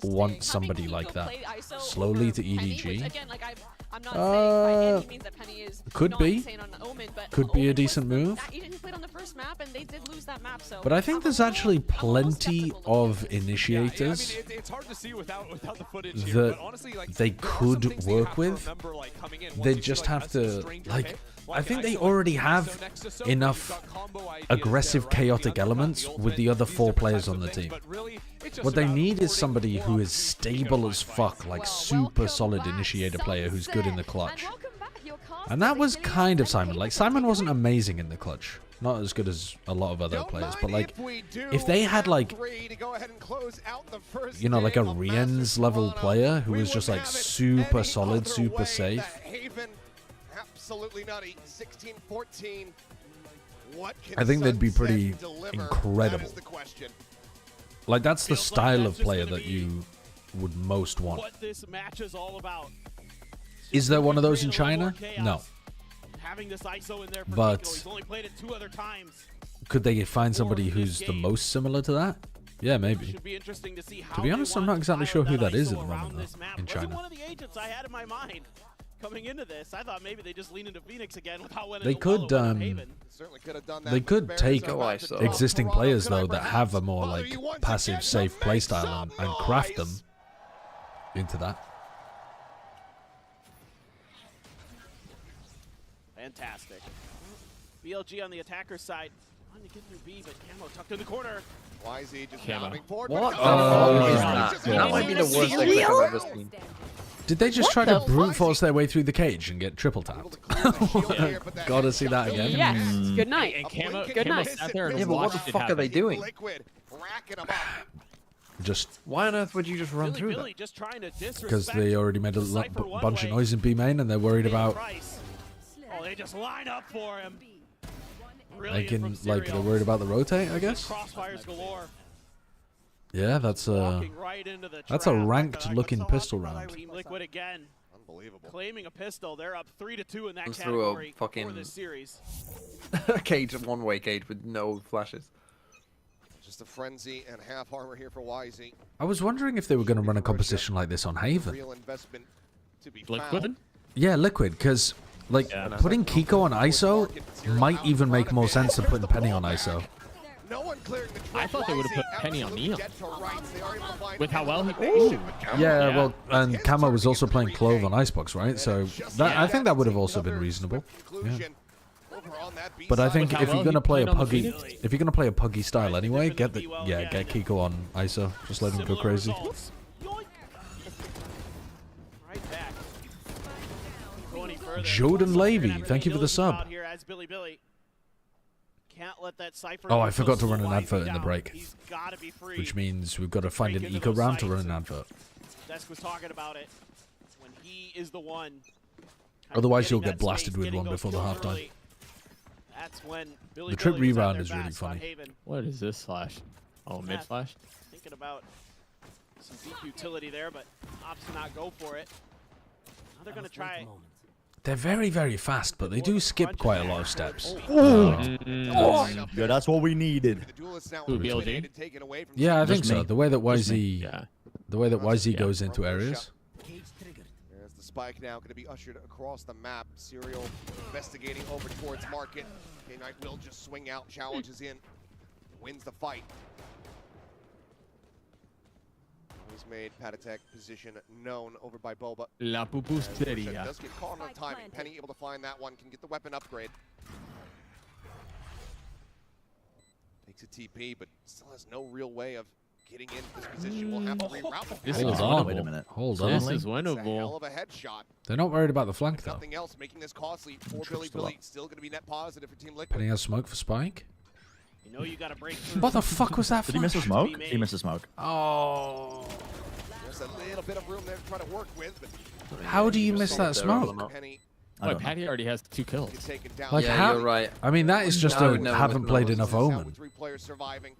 want somebody like that. Slowly to EDG. Could be. Could be a decent move. But I think there's actually plenty of initiators that they could work with. They just have to, like, I think they already have enough aggressive, chaotic elements with the other 4 players on the team. What they need is somebody who is stable as fuck, like super solid initiator player who's good in the clutch. And that was kind of Simon. Like, Simon wasn't amazing in the clutch. Not as good as a lot of other players, but like, if they had like, you know, like a Rien's level player who was just like super solid, super safe. Absolutely nutty. 16-14. I think they'd be pretty incredible. Like, that's the style of player that you would most want. What this match is all about. Is there one of those in China? No. Having this ISO in there for But Kiko. He's only played it 2 other times. could they find somebody who's the most similar to that? Yeah, maybe. Should be interesting to see how To be honest, I'm not exactly sure who that is at the moment, though, in Wasn't China. one of the agents I had in my mind coming into this. I thought maybe they just lean into Phoenix again without winning. They could, they could take existing players, though, that have a more, like, passive, safe playstyle and craft them into that. Fantastic. BLG on the attacker side. Wanting to get through B, but Camo tucked in the corner. YZ just Camo. moving forward. What? Oh, Is that? That might be the worst exit I've ever seen. Did they just try to brute force their way through the cage and get triple tapped? Gotta see that again. Yes. Good night. And Camo, Good Camo night. sat there and Yeah, but what the watched it fuck are happen. they doing? Just Why on earth would you just run through that? Just trying to because they already made a bunch of noise in B main and they're worried about Oh, they just line up for him. making, like, they're worried about the rotate, I guess. Crossfires galore. Yeah, that's a ranked looking pistol round. Team Liquid again. Unbelievable. Claiming a pistol. They're up 3-2 in that Through a category fucking for this series. cage, one-way cage with no flashes. Just a frenzy and half armor here for YZ. I was wondering if they were going to run a composition like this on Haven. Real investment to be Liquid? found. Yeah, Liquid, because like putting Kiko on ISO might even make more sense than putting Penny on ISO. No one clearing the I thought they would have put Penny on Neon. With how well he Ooh. Yeah, well, and Camo was also playing Clove on Icebox, right? So that, I think that would have also been reasonable. Yeah. But I think if you're gonna play a puggy style anyway, get Kiko on ISO. Just let him go crazy. Jordan Levy, thank you for the sub. Oh, I forgot to run an advert in the break, which means we've got to find an eco round to run an advert. Desk was talking about it when he is the one. Otherwise, you'll get blasted with one before the halftime. That's when The trip rebound is really funny. What is this flash? Oh, mid flash? Thinking about some deep utility there, but opts to not go for it. Now they're going to try. They're very, very fast, but they do skip quite a lot of steps. Yeah, that's what we needed. Who, BLG? Yeah, I think Just so. me. The way that Just me. YZ, the way that YZ goes into areas. There's the spike now going to be ushered across the map. Serial investigating over towards Market. K-Knight will just swing out, challenges in, wins the fight. He's made Patatek position known over by Boba. La pupusteria. Does get caught on timing. Penny able to find that one, can get the weapon upgrade. Takes a TP, but still has no real way of getting into this position. We'll have to reroute the This Hold is on. winnable. Wait a minute. Hold on. This is It's a hell winnable. of a headshot. They're not worried about the flank, though. Nothing else making this costly for Trip's Billy still Billy. up. Still going to be net positive for Team Liquid. Penny has smoke for Spike. You know you got to break through. What the fuck was that Did he miss a flash? smoke? He missed a smoke. Oh. There's a little bit of room there to try to work with, but How do you miss that smoke? Penny I Wait, don't know. Patty already has 2 kills. gets taken down. Like Yeah, how? you're right. I mean, that is just I a would never haven't miss played Nolan. enough Out Omen. with 3 players surviving.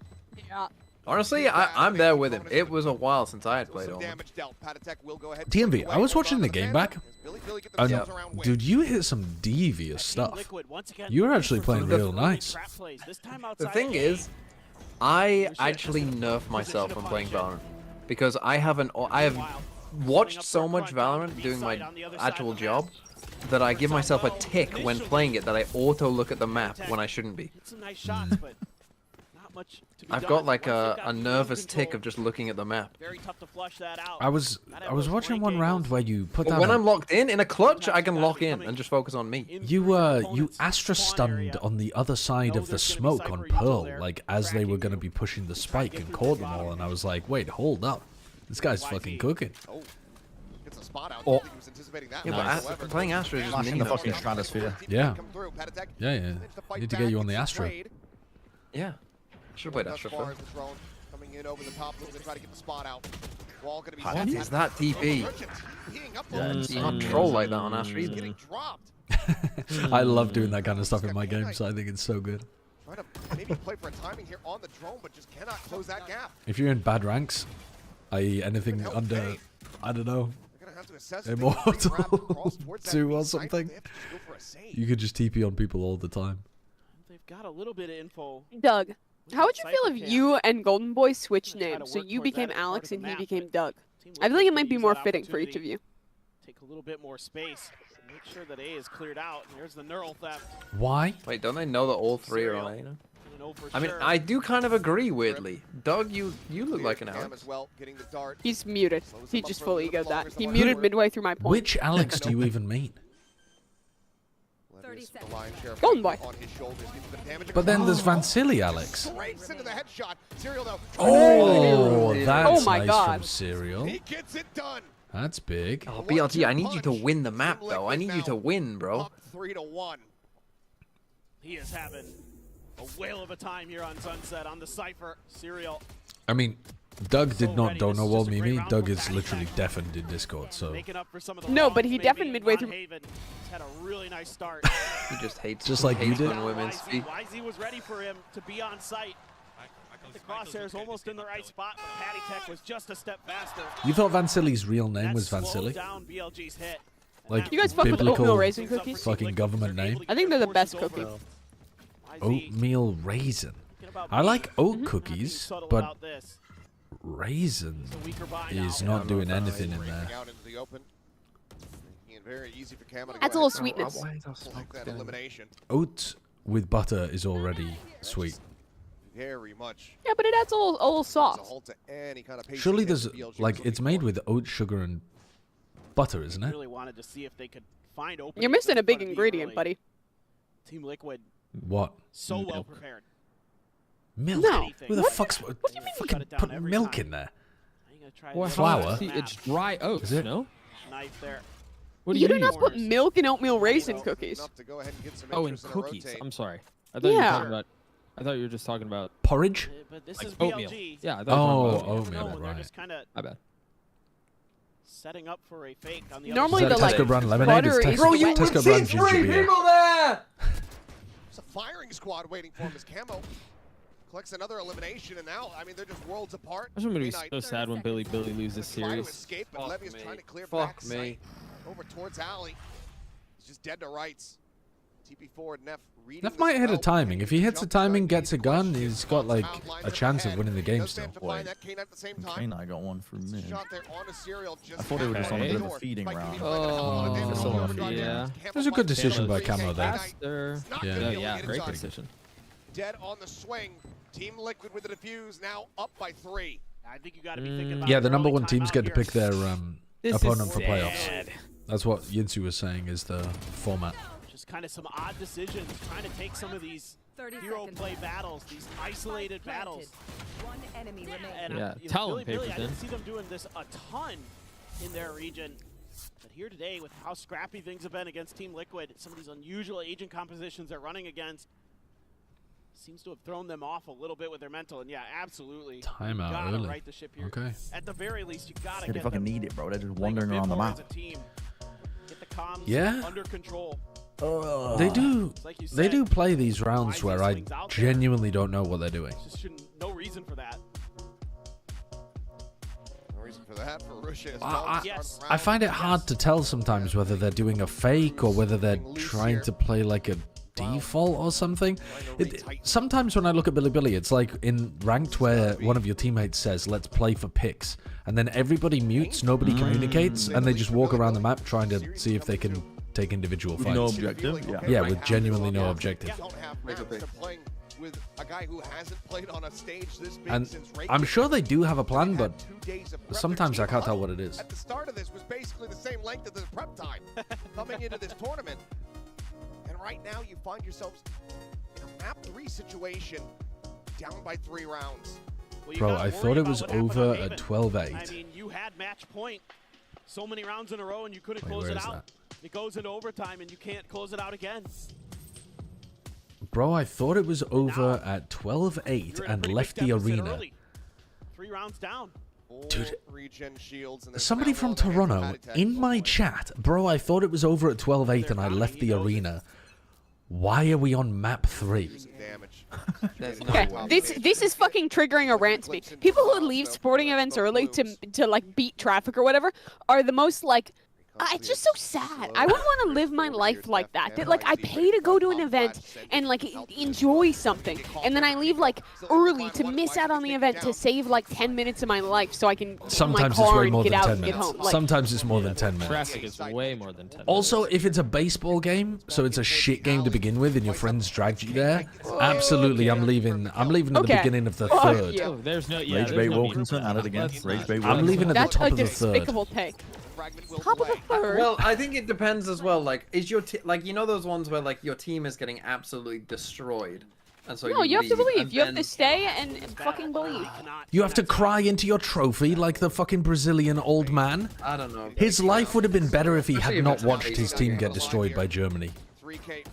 Yeah. Honestly, I'm there with him. It was a while since I had played Some Omen. damage dealt. Patatek will go ahead. TMV, I was watching the game back, Billy Billy get and themselves around win. dude, you hit some devious stuff. You were actually playing real nice. The thing is, I actually nerf myself when playing Valorant because I have watched so much Valorant doing my actual job that I give myself a tick when playing it that I auto look at the map when I shouldn't be. Hit some nice shots, but not much to be I've done. got like Once they've a got field nervous control, tick of just looking at the map. very tough to flush that out. I was watching one round where you put But down when a- I'm locked in a clutch, I can lock in and just focus on me. You Astra stunned on the other side of the smoke on Pearl, like as they were going to be pushing the spike and caught them all, and I was like, wait, hold up, this guy's fucking cooking. Gets a spot out. Oh. He was anticipating that. Yeah, but However, playing Astra is just Flashing mini the fucking stratosphere. Yeah. come through. Patatek Yeah. managed to fight Need to back, get you on the gets Astra. trade. Yeah. Should have played Thus Astra far first. as the drone coming in over the top, looking to try to get the spot out. Wall gonna be What set. is that TP? Teeing up Yeah, on you the can't side. troll like that on Astra He's either. getting dropped. I love doing that kind of stuff in my games. I think it's so good. Trying to maybe play for a timing here on the drone, but just cannot close that gap. If you're in bad ranks, i.e. anything under, I don't know, Immortal 2 or something, you could just TP on people all the time. They've got a little bit of info. Doug, how would you feel if Cypher you and Golden Boy switched try to names? So work you towards became that as part Alex of and the he map, became but Doug. Team I feel like Liquid it might could be use more that fitting for each of opportunity. you. Take a little bit more space. Make sure that A is cleared out. Here's the neural theft. Why? Wait, don't they know that all three are on A now? Gonna know for I mean, sure. I do kind of agree, weirdly. Doug, you look like an Alex. As well, getting the dart. He's muted. He just fully egoed that. He muted midway through my point. Which Alex do you even mean? The lion's share of Golden Boy. on his shoulders, gets a bit of damage. But then there's Vansili Alex. Straight into the headshot. Serial though. Oh, that's Oh my nice God. from Serial. He gets it done. That's big. Oh, BLG, I need you to win the map, though. I need you to win, bro. Up 3-1. He is having a whale of a time here on Sunset on the Cypher. Serial. I mean, Doug did not don't know what Mimi. Doug is literally deafened in Discord, so Making up for some of the No, loss, but he maybe. deafened midway through. Haven had a really nice start. He just hates Just like you hates did. when women speak. YZ was ready for him to be on site. The crosshairs almost in the right spot, but Patty Tech was just a step faster. You thought Vansili's real name was That Vansili? slowed down BLG's hit. Like You guys fuck with biblical oatmeal raisin cookies? fucking government name? I think they're the best cookie. Oatmeal raisin. I like oat cookies, but raisin is not doing anything in there. Out into the open. Making it very easy for Kama to Adds a go little ahead and sweetness. like that elimination. Oat with butter is already sweet. Very much. Yeah, but it adds a little As a sauce. halt to any kind of patience Surely hit there's that BLG like was it's looking made with oat, sugar, and butter, isn't it? Really wanted to see if they could find openings You're missing in a big front of the ingredient, early. buddy. Team Liquid What? so well prepared. Milk? No. Who the What? fuck's Shut fucking it down put every milk time. in there? You gonna try Well, this Flour? See, it's dry oats, Is it? no? knife there. What do You you do mean? not put milk in oatmeal raisin cookies. enough to go ahead and get some Oh, in interest in a cookies. rotate. I'm sorry. I thought you were Yeah. talking about. I thought you were just talking about Porridge? But this like is oatmeal. BLG. Yeah, I thought you were talking about Oh, oatmeal. oatmeal, They're right. just kind of My bad. setting up for a fake on the Normally Is other that side. the, like, Tesco brand lemonade? butter Is is Tesco, wet. Tesco brand ginger beer? there! It's a firing squad waiting for him as Camo collects another elimination, and now, I mean, they're just worlds apart. I'm gonna be Midnight so sad when Billy loses this trying to series. escape, but Fuck Levy is me. trying to clear Fuck back me. sight over towards Alley. He's just dead to rights. TP forward, Neff reading Neff this might hit a well, timing. If he hits a jump start, timing, gets a gun, question. he's got like Outliners a chance of ahead. winning the game Does still. have to find that Kane at the same time. Kane, I got one from mid. Shot there on a serial just I thought they were just on a bit of a north. feeding Spike round. being played, but a lot of damage Oh, on overdrive yeah. damage. It was a good decision by Cameras. Camo there. Faster. Not Yeah. gonna be able to Yeah, get great inside. decision. Dead on the swing. Team Liquid with the defuse, now up by 3. I think you got to be thinking about Yeah, an the number early one teams timeout get to here. pick their This opponent is for playoffs. sad. That's what Yinsu was saying is the format. Just kind of some odd decisions, trying to take some of these 30 hero seconds. play battles, these isolated battles. One enemy remaining. And Yeah, you know, tell 'em, Billy, I Paperton. didn't see them doing this a ton in their region. But here today, with how scrappy things have been against Team Liquid, some of these unusual agent compositions they're running against, seems to have thrown them off a little bit with their mental. And yeah, absolutely. Timeout gotta early. right the ship here. Okay. At the very least, you gotta Yeah, they get fucking them need it, bro. They're just playing a wandering bit around the more map. as a team. Get the comms Yeah. under control. They do. Like you They said, do play these rounds YZ where I swings out there. genuinely don't know what they're doing. Just shouldn't, no reason for that. No reason for that for Russia as well. Yes. I find it hard to tell sometimes whether they're doing a fake or whether they're trying to play like a default or something. Sometimes when I look at Billy, it's like in ranked where one of your teammates says, "Let's play for picks," and then everybody mutes, nobody communicates, and they just walk around the map trying to see if they can take individual fights. No objective. Yeah. Yeah, with genuinely no objective. with a guy who hasn't played on a stage this big And since Reiki. I'm sure they do have a plan, but 2 days of prep. sometimes I Their can't team tell what it is. At the start of this was basically the same length as the prep time coming into this tournament. And right now you find yourselves in a map 3 situation, down by 3 rounds. Well, Bro, I thought it was over at 12-8. I mean, you had match point so many rounds in a row and you couldn't Wait, close where it is out. It goes into overtime and you can't close it out again. Bro, I thought it was over at 12-8 and left the arena. 3 rounds down. Dude, Regen shields and somebody from Toronto in my chat, bro, I thought it was over at 12-8 and I left the arena. Why are we on map 3? Okay, this is fucking triggering a rant to me. People who leave sporting events early to like beat traffic or whatever are the most like. It's just so sad. I wouldn't want to live my life like that. That like I pay to go to an event and like enjoy something, and then I leave like early to miss out on the event to save like 10 minutes of my life so I can get in my Sometimes it's car way and more get than out 10 and get minutes. home. Like, Sometimes it's more than 10 minutes. Traffic is way more than 10 minutes. Also, if it's a baseball game, so it's a shit game to begin with, and your friends dragged you there, absolutely, I'm leaving. I'm leaving at the beginning of the third. Oh, there's no Rage Bait Wilkinson at it again. Rage Bait I'm leaving at the that's top a of the third. despicable take. Top of the third. Well, I think it depends as well. Like, is your like, you know those ones where like your team is getting absolutely destroyed, and so No, you have to leave, believe. and You have then- to stay and fucking believe. You have to cry into your trophy like the fucking Brazilian old man. I don't know. His life would have been better if he Especially had if not it's watched not his based team on get games. destroyed by Germany.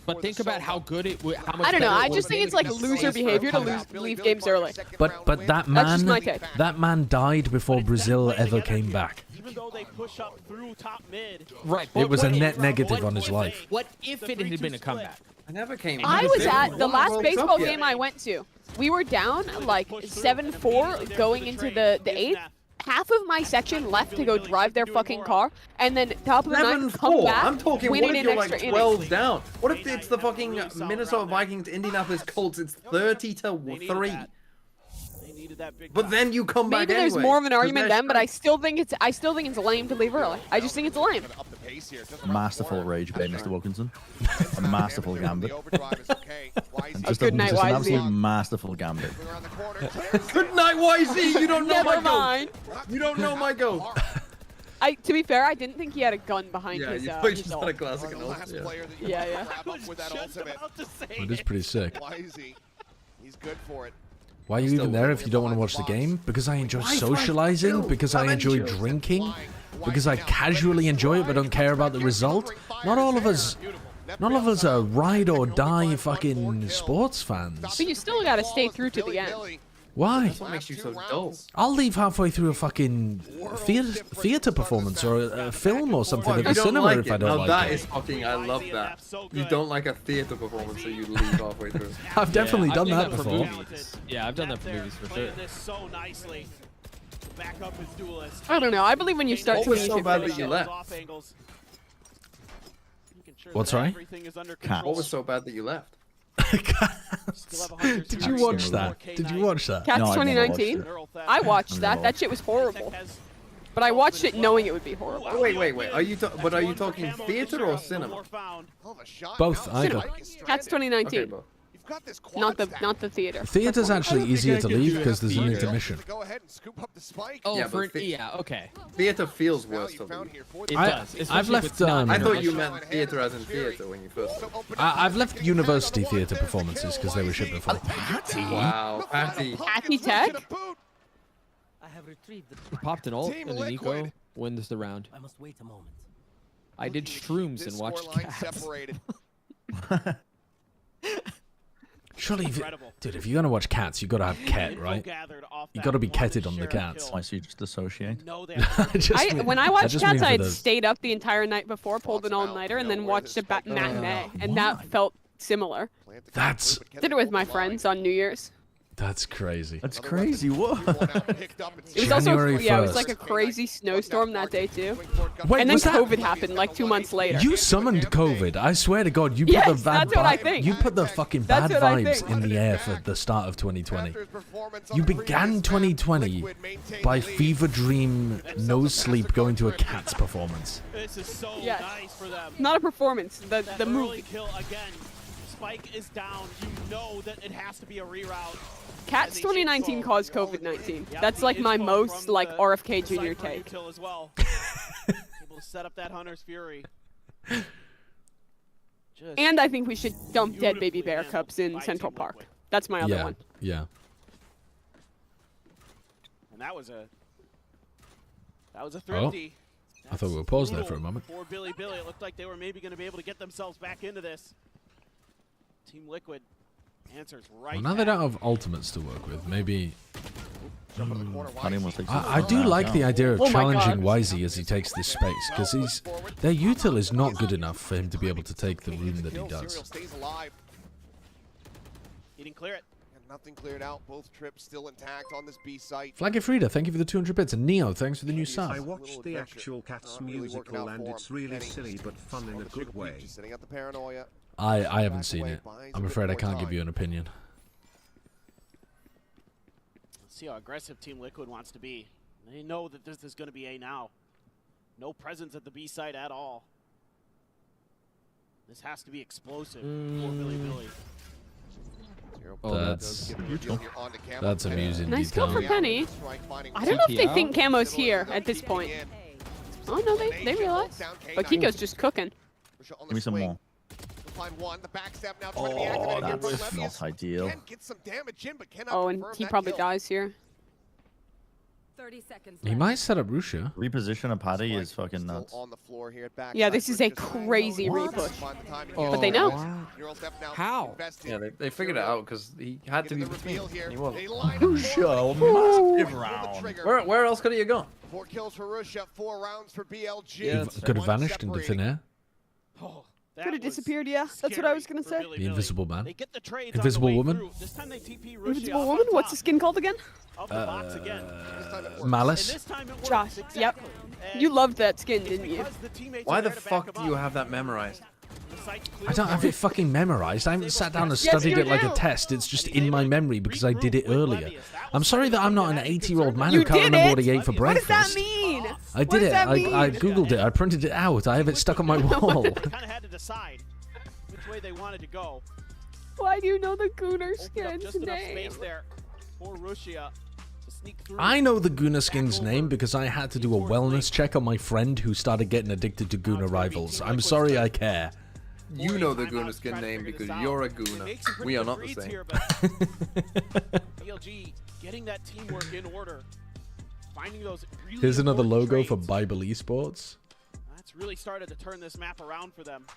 But think about how good it would. How much I don't know. better it I just would think be it's like if loser the behavior to comeback. leave games early. But that That's man, just my take. that man died before Brazil ever came back. Even though they push up through top mid. Right. It was a what net if- negative on his life. What if it had been a comeback? I never came. I was at the last baseball game I went to. We were down like 7-4 going into the 8th. Half of my section left to go drive their fucking car, and then top of the ninth, come 7-4. back, I'm talking. win What it if in you're like extra 12 innings. down? What if it's the fucking Minnesota Vikings, Indianapolis Colts? It's 30-3. But then you come back Maybe there's anyway, more of an 'cause argument they're then, but I still think it's lame to leave early. I just think it's lame. Masterful Rage Bait, Mr. Wilkinson. A masterful gambit. A good night, Just an YZ. absolute masterful gambit. Good night, YZ. You don't know Never my mind. goat. You don't know my goat. To be fair, I didn't think he had a gun behind Yeah, his. you his just ult. had a classic ult, yeah. Yeah. It is pretty sick. He's good for it. Why are you even there if you don't want to watch the game? Because I enjoy socializing? Because I enjoy drinking? Because I casually enjoy it but don't care about the result? Not all of us are ride or die fucking sports fans. But you still gotta stay through to the end. Why? That's what makes you so dull. I'll leave halfway through a fucking theater performance or a film or something What, at if the you don't cinema like if I it? don't Now like that it. is fucking. I love that. You don't like a theater performance, so you leave halfway through. I've definitely I've done done that for before. movies. Yeah, I've done that for movies for sure. Playing this so nicely. Back up his duelist. I don't know. I believe when you start What to was you so should bad finish that you it. left? What's right? Everything is under What was so bad that you left? Did you watch that? Did you watch that? Cats No, I've never watched 2019. it. I watched I've that. never That shit was horrible. But I watched it knowing it would be horrible. Wait. Are you talking theater or cinema? Both, either. Cats 2019. Okay, bro. Not the theater. Theater's actually easier to leave because there's an intermission. Oh, Yeah, for but yeah, okay. Theater feels worse to leave. It I- does. I've especially left, if it's not I thought international. you meant theater as in theater when you first said it. I've left university theater performances because they were shit before. Wow, Patty. Patty Tech? Popped an ult, and then Nico wins the round. I must wait a moment. I did shrooms and watched Cats. separated. Surely, dude, if you're gonna watch Cats, you gotta have Ket, right? You gotta be Ketted on the Cats. Why, so you just associate? When I watched just mean Cats, for I had the- stayed up the entire night before, pulled an all-nighter, and then watched a matinee, and that felt similar. That's Did it with my friends on New Year's. That's crazy. That's crazy. What? It was also January it was 1st. like a crazy snowstorm that day too. Wait, And then was that- COVID happened like 2 months later. You summoned COVID. I swear to God, you put Yes, the bad that's what I think. You put the fucking bad That's what I vibes think. in the air for the start of 2020. You began 2020 by fever dream, no sleep, going to a Cats performance. This is so Yes. nice for them. Not a performance, the movie. Kill again. spike is down, you know that it has to be a reroute. Cats 2019 caused COVID-19. That's like my most like RFK Jr. take. As well. Able to set up that Hunter's Fury. And I think we should dump dead baby bear cups in Central Park. That's my other one. Yeah. And that was a thrifty. I thought we were paused there for a moment. For Billy, it looked like they were maybe going to be able to get themselves back into this. Team Liquid answers right. Well, now they don't have ultimates to work with, maybe. I do like the idea of challenging YZ as he takes this space, because their util is not good enough for him to be able to take the room that he does. He didn't clear it. Nothing cleared out. Both trips still intact on this B site. Flaggy thank you for the 200 bits. And Neo, thanks for the new sub. I watched the actual Cats musical and it's really silly but fun in a good way. Setting up the paranoia. I haven't seen it. I'm afraid I can't give you an opinion. Let's see how aggressive Team Liquid wants to be. They know that this is going to be A now. No presence at the B site at all. This has to be explosive for Billy. That's amusing. Nice kill for Penny. I don't know if they think Camo's here at this point. Oh no, they realize. But Kiko's just cooking. Give me some more. Oh, that's not ideal. Oh, and he probably dies here. 30 seconds He might set up Rusha. Reposition a Paddy is fucking nuts. Yeah, this is a crazy repush. But they know. How? Yeah, they figured it out because he had to be between. He wasn't. Rusha, massive round. Where else could he have gone? 4 kills for Rusha, 4 rounds for BLG. Yeah, could have vanished into thin air. Could have disappeared, yeah. That's what I was gonna say. The Invisible Man. Invisible Invisible Woman. Invisible Woman? What's the skin called again? Malice. Josh, yep. You loved that skin, didn't you? Why the fuck do you have that memorized? I don't have it fucking memorized. I haven't sat down and studied it like a test. It's just in my memory because I did it earlier. I'm sorry that I'm not an 80-year-old man who can't remember what he ate for breakfast. What does that mean? I did it. I googled it. I printed it out. I have it stuck on my wall. They kind of had to decide which way they wanted to go. Why do you know the Gooner Opened up just skin's enough name? space there for Russia to sneak through. I know the Guna skin's name because I had to do a wellness check on my friend who started getting addicted to Guna rivals. I'm sorry I care. You know the Guna skin name because you're a Guna. We are not the same. BLG getting that teamwork in order. Finding those really Here's another important logo for trades. Bible Esports. That's really started to turn this map around for them.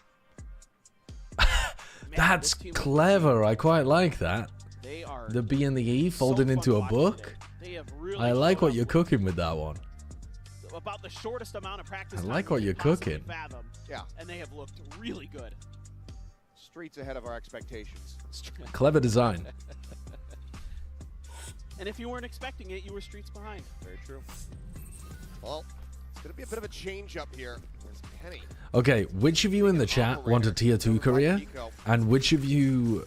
That's clever. I quite like that. The B and the E folded into a book. I like what you're cooking with that one. About the shortest amount of practice. I like what you're cooking. Yeah. And they have looked really good. Streets ahead of our expectations. Clever design. And if you weren't expecting it, you were streets behind. Very true. Well, it's going to be a bit of a change up here. There's Penny. Okay, which of you in the chat want a tier 2 career? And which of you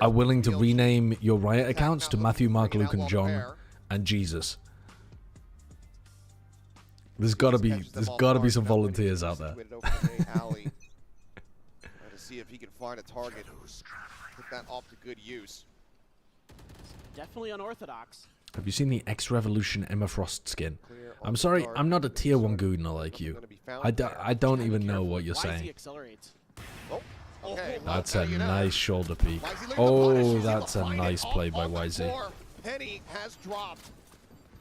are willing to rename your Riot accounts to Matthew, Mark, Luke, and John and Jesus? There's gotta be some volunteers out there. Trying to see if he can find a target. Put that off to good use. Definitely unorthodox. Have you seen the X-Revolution Emma Frost skin? I'm sorry, I'm not a tier 1 Guna like you. I don't even know what you're saying. That's a nice shoulder peek. Oh, that's a nice play by YZ. Penny has dropped.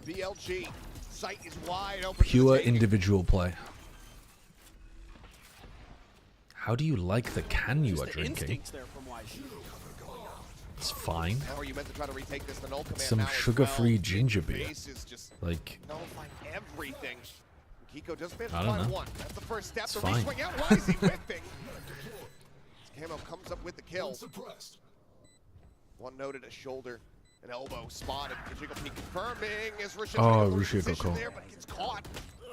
BLG. Sight is wide open. Pure individual play. How do you like the can you are drinking? It's fine. How are you meant to try to retake this? It's some sugar-free ginger beer. Like, everything. Kiko just managed I to don't find know. one. That's the first step. It's The fine. re-swing out. YZ whipping. Camo comes up with the kill. One noted a shoulder, an elbow spotted. Kajiko P confirming is Russia. Oh, Russia got caught. There, but gets caught.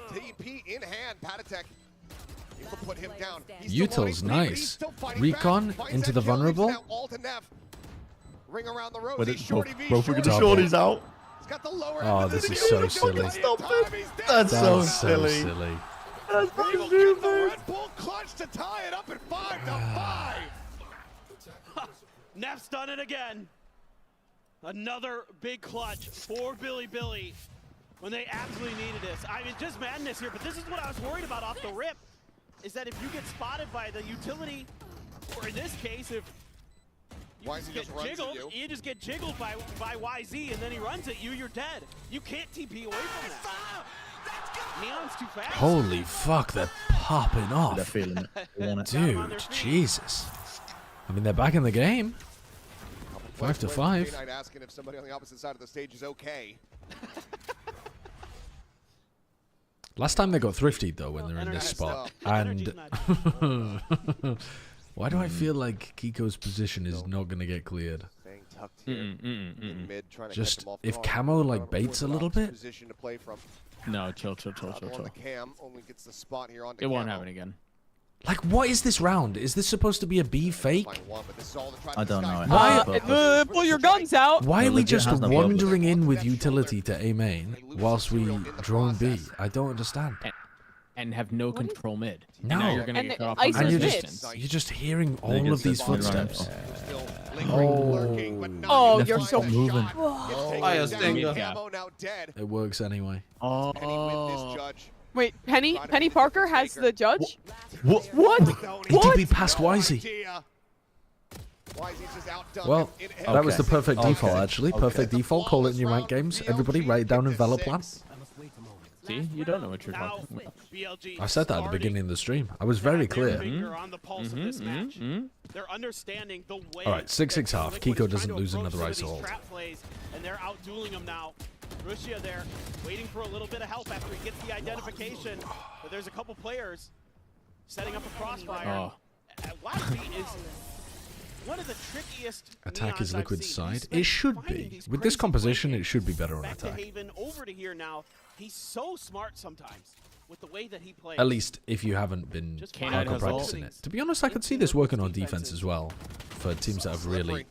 TP in hand. Patatek. You can put him down. Util's nice. Recon into the vulnerable. Ring around the road. Both are gonna shorties out. Oh, this is so silly. That's so silly. silly. That's so stupid. Red Bull clutch to tie it up at 5-5. Neff's done it again. Another big clutch for Billy when they absolutely needed this. I mean, just madness here, but this is what I was worried about off the rip, is that if you get spotted by the utility, or in this case, if you get jiggled, you just get jiggled by YZ, and then he runs at you, you're dead. You can't TP away from that. Neon's too fast. Holy fuck, they're popping off. They're feeling it. They want it. Dude, Jesus. I mean, they're back in the game. 5-5. Asking if somebody on the opposite side of the stage is okay. Last time they got thrifty though when they're in this spot. And why do I feel like Kiko's position is not going to get cleared? Just if Camo like baits a little bit. No, chill. It won't happen again. Like, what is this round? Is this supposed to be a B fake? I don't know. Why? Pull your guns out. Why are we just wandering in with utility to A main whilst we drone B? I don't understand. And have no control mid. No. Now you're gonna get cut off And from you're distance. just hearing all of these footsteps. Oh, you're so moving. Dead. It works ananyway. Wait, Penny Parker has the judge? What? He TP past YZ. Well, that was the perfect default, actually. Perfect default. Call it in your rank games. Everybody write it down in Valor plan. See, you don't know what you're talking about. I said that at the beginning of the stream. I was very clear. They're understanding the way. All right, 6-6 half. Kiko doesn't lose another ice hold. And they're out dueling him now. Russia there, waiting for a little bit of help after he gets the identification. But there's a couple players setting up a crossfire. YZ is one of the trickiest. Attack is Liquid's side. It should be. With this composition, it should be better on attack. Over to here now. He's so smart sometimes with the way that he plays. At least if you haven't been hardcore practicing it. To be honest, I could see this working on defense as well for teams that have really.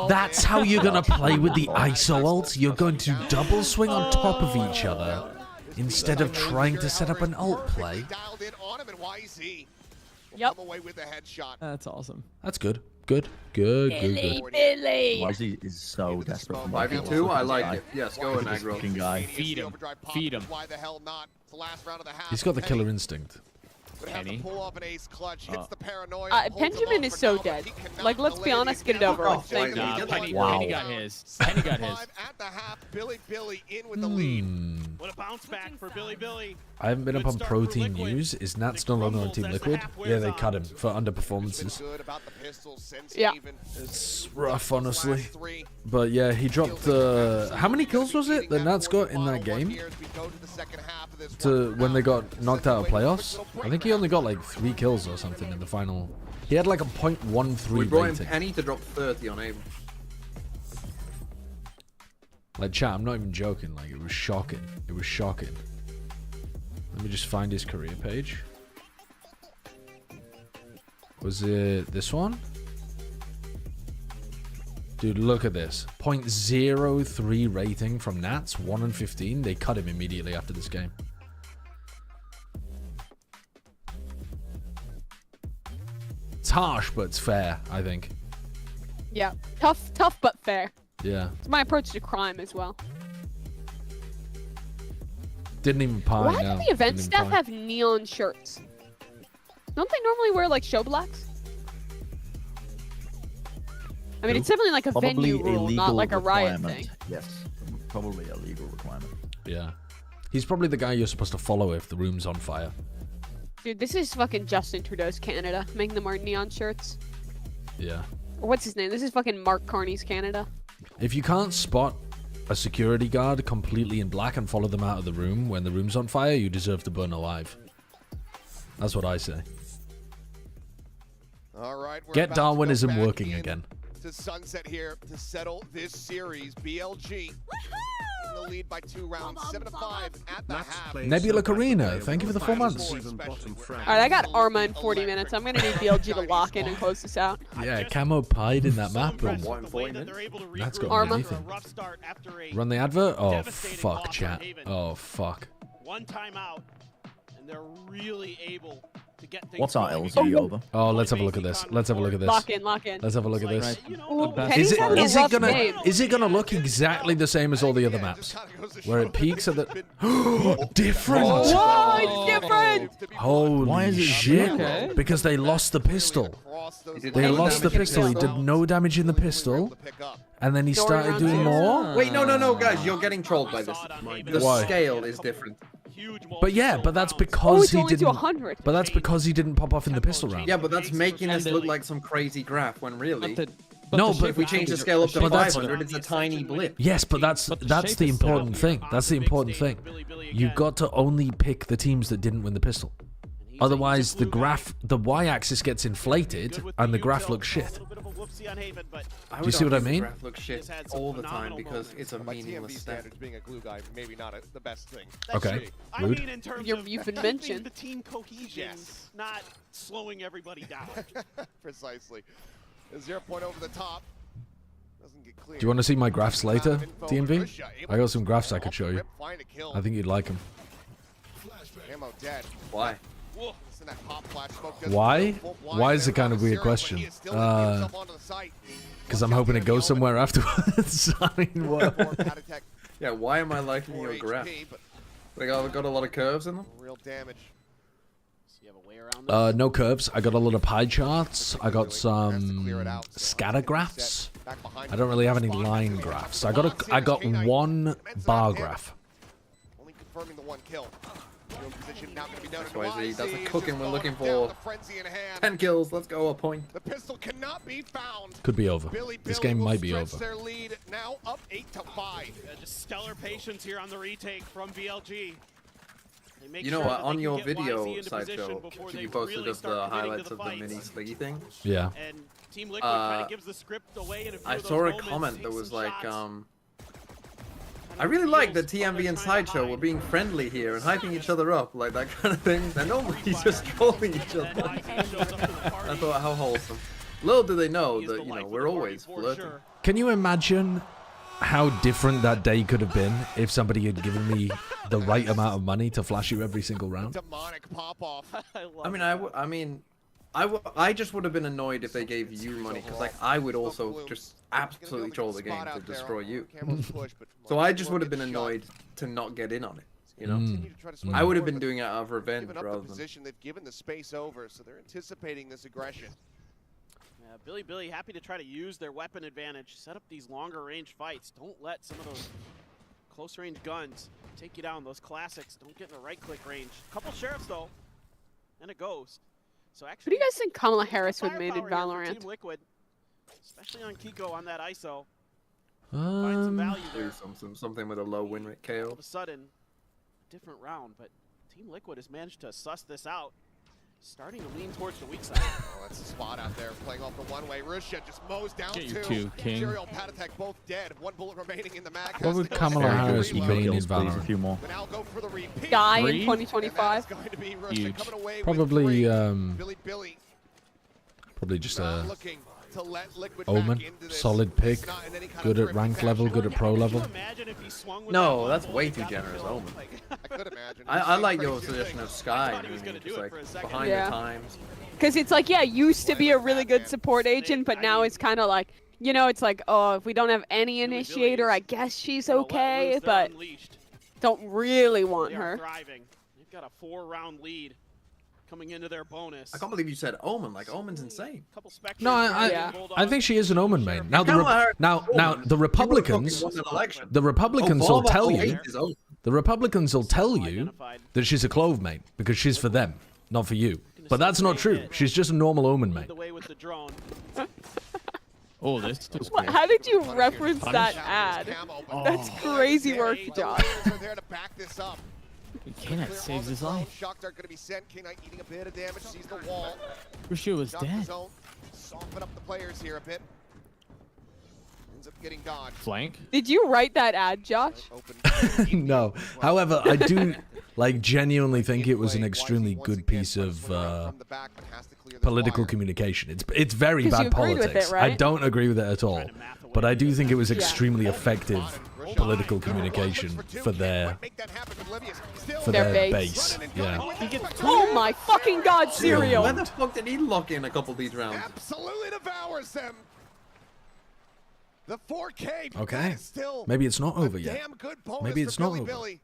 That's how you're gonna play with the ISO ults. You're going to double swing on top of each other instead of trying to set up an ult play. Yep. That's awesome. That's good. Good. Billy. YZ is so desperate for 5v2, I like it. Yes, go in aggro. Fucking guy. Feed him. Why the hell not? It's the last round of the half. He's got the killer instinct. Penny. Pull off an ace clutch, hits the paranoia, Benjamin is so dead. Like, let's be honest, get it over with. Thank you. Penny got his. At the half, Billy in with the lead. What a bounce back for Billy. I haven't been up on Pro Team News. Is Nats no longer on Team Liquid? Yeah, they cut him for underperformances. Yeah. It's rough, honestly. But yeah, he dropped how many kills was it that Nats got in that game? To when they got knocked out of playoffs? I think he only got like 3 kills or something in the final. He had like a .13 We brought him rating. Penny to drop 30 on aim. Like, chat, I'm not even joking. Like, it was shocking. It was shocking. Let me just find his career page. Was it this one? Dude, look at this. 0.03 rating from Nats, 1 in 15. They cut him immediately after this game. It's harsh, but it's fair, I think. Yeah. Tough but fair. Yeah. It's my approach to crime as well. Didn't even pine. Why do the event staff have neon shirts? Don't they normally wear like show blacks? I mean, it's definitely like a venue rule, not like a riot thing. Yes, probably a legal requirement. Yeah. He's probably the guy you're supposed to follow if the room's on fire. Dude, this is fucking Justin Trudeau's Canada, making them wear neon shirts. Yeah. Or what's his name? This is fucking Mark Carney's Canada. If you can't spot a security guard completely in black and follow them out of the room when the room's on fire, you deserve to burn alive. That's what I say. All right, Get Darwinism working again. To sunset here to settle this series. BLG in the lead by 2 rounds, 7-5 at the half. Nebula Karina, thank you for the 4 months. Alright, I got Arma in 40 minutes. I'm gonna need BLG to lock in and close this out. Yeah, Camo pied in that map. That's got Arma. anything. Run the advert? Oh, fuck, chat. Oh, fuck. One timeout, and they're really able to get things What's our going LZ again. over? Oh, let's have a look at this. Let's have a look at this. Lock in, lock in. Let's have a look at this. Right. Ooh, The best Penny's having a rough game. Is it gonna look exactly the same as all the other maps, where it peaks at the different? Whoa, it's different. Holy Why is it shit! okay? Because they lost the pistol. He did They no lost the damage in pistol. He did no damage in the pistol, and then he started doing more. Wait, no, guys, you're getting trolled by this. The Why? scale is different. But yeah, but that's Oh, because it's he only to didn't. 100. But that's because he didn't pop off in the pistol round. Yeah, but that's making us look like some crazy graph when really. No, if but we change the scale up to but that's- 500, it's a tiny blip. Yes, but that's the important thing. That's the important thing. You've got to only pick the teams that didn't win the pistol. Otherwise, the graph, the y-axis gets inflated, and the graph looks shit. I Do you see what I mean? Graph looks shit all the time because it's a By meaningless TMV stat. standards, being a glue guy, maybe not the best thing. Okay. I Rude. mean, in terms You've of been keeping mentioned. the team cohesion, not slowing everybody down. Precisely. A 0 point over the top. Doesn't get clear. Do you want to see my graphs later, TMV? I got some graphs I could show you. Find a kill. I think you'd like them. Ammo dead. Why? Listen, that pop flash smoke does Why? full blind Why is there a kind of around weird zero, but question? he is still getting himself onto the site. Because I'm hoping it goes somewhere afterwards. I mean, what? Yeah, why am I liking your graph? They got a lot of curves in them? Real damage. No curves. I got a lot of pie charts. I got some scatter graphs. I don't really have any line graphs. I got one bar graph. Only confirming the one kill. Position now going to be done. XYZ, that's a cooking we're looking for. 10 kills, let's go, a point. The pistol cannot be found. Could be over. Billy This Billy game will might be stretch over. Their lead now up 8-5. Just stellar patience here on the retake from BLG. They make You know sure what, that on they your can get video, YZ into position Sideshow, before you they posted really of the start committing highlights to of the fights. mini sliggy thing. Yeah. And Team Liquid kind of gives the script away in a few I of those saw a moments, comment that takes was some like, shots. I really like that TMV and Sideshow were being friendly here and hyping each other up, like that kind of thing. They're normally just trolling each other. I thought, how wholesome. Little do they know that, you know, we're always flirting. Can you imagine how different that day could have been if somebody had given me the right amount of money to flash you every single round? Demonic pop off. I just would have been annoyed if they gave you money, because like I would also just absolutely troll the game to destroy you. So I just would have been annoyed to not get in on it. You know, I would have been doing it out of revenge Given up rather the than. position, they've given the space over, so they're anticipating this aggression. Yeah, Billy happy to try to use their weapon advantage, set up these longer range fights. Don't let some of those close range guns take you down. Those classics don't get in the right click range. Couple sheriffs though, and it goes. So Who actually, do you guys think Kamala Harris would made in firepower here for Valorant? Team Liquid, especially on Kiko on that ISO. Find some value there. Something with a low win rate All KO. of a sudden, different round, but Team Liquid has managed to suss this out. Starting to lean towards the weak side. Oh, that's a spot out there, playing off the one-way. Russia just mows down Get you two. two, King. Serial Patatek both dead. One bullet remaining in the mag. What would Kamala Harris main in Please, a Valorant? few more. But now go for the repeat. Die in Three? 2025. Going to be Russia Huge. coming away with Probably, three. Billy probably just not a looking to let Liquid Omen, back into this. solid pick, It's not in any kind good of at rank terrific level, fashion. good at pro level. Imagine if he swung with No, that that's one way bullet, too got the generous, kill. Omen. I could imagine. I like your Crazy suggestion thing. of Sky. thought he was gonna do Just it like for a second. behind Yeah. the times. Because it's like, yeah, used to be a really good support agent, but now it's kind of like, you know, it's like, oh, if we don't have any initiator, I guess she's okay, but don't really want They are her. thriving. They've got a 4-round lead coming into their bonus. I can't believe you said Omen. Like Omen's insane. Couple specters No, I think she is an Omen main. Now the Republicans, the Republicans will tell you, the Republicans will tell you that she's a Clove main because she's for them, not for you. But that's not true. She's just a normal Omen main. The way with the drone. Oh, this is What, how did you reference that ad? That's crazy work, Josh. Are there to back this up. K-Knight saves his life. Shock dart going to be sent. K-Knight eating a bit of damage. Sees the wall. Russia was Shock the dead. zone. Soften up the players here a bit. Ends up getting dodged. Flank. Did you write that ad, Josh? No. However, I do genuinely think it was an extremely good piece of political communication. It's very 'Cause you bad agreed with politics. it, right? I don't agree with it at all, but I do think it was extremely effective political communication for their base. Yeah. Oh my fucking god, Serial! Where the fuck did he lock in a couple of these rounds? Absolutely devours them. The 4K. Okay. Is still Maybe it's not over a yet. damn good bonus Maybe it's for not Billy over. Billy.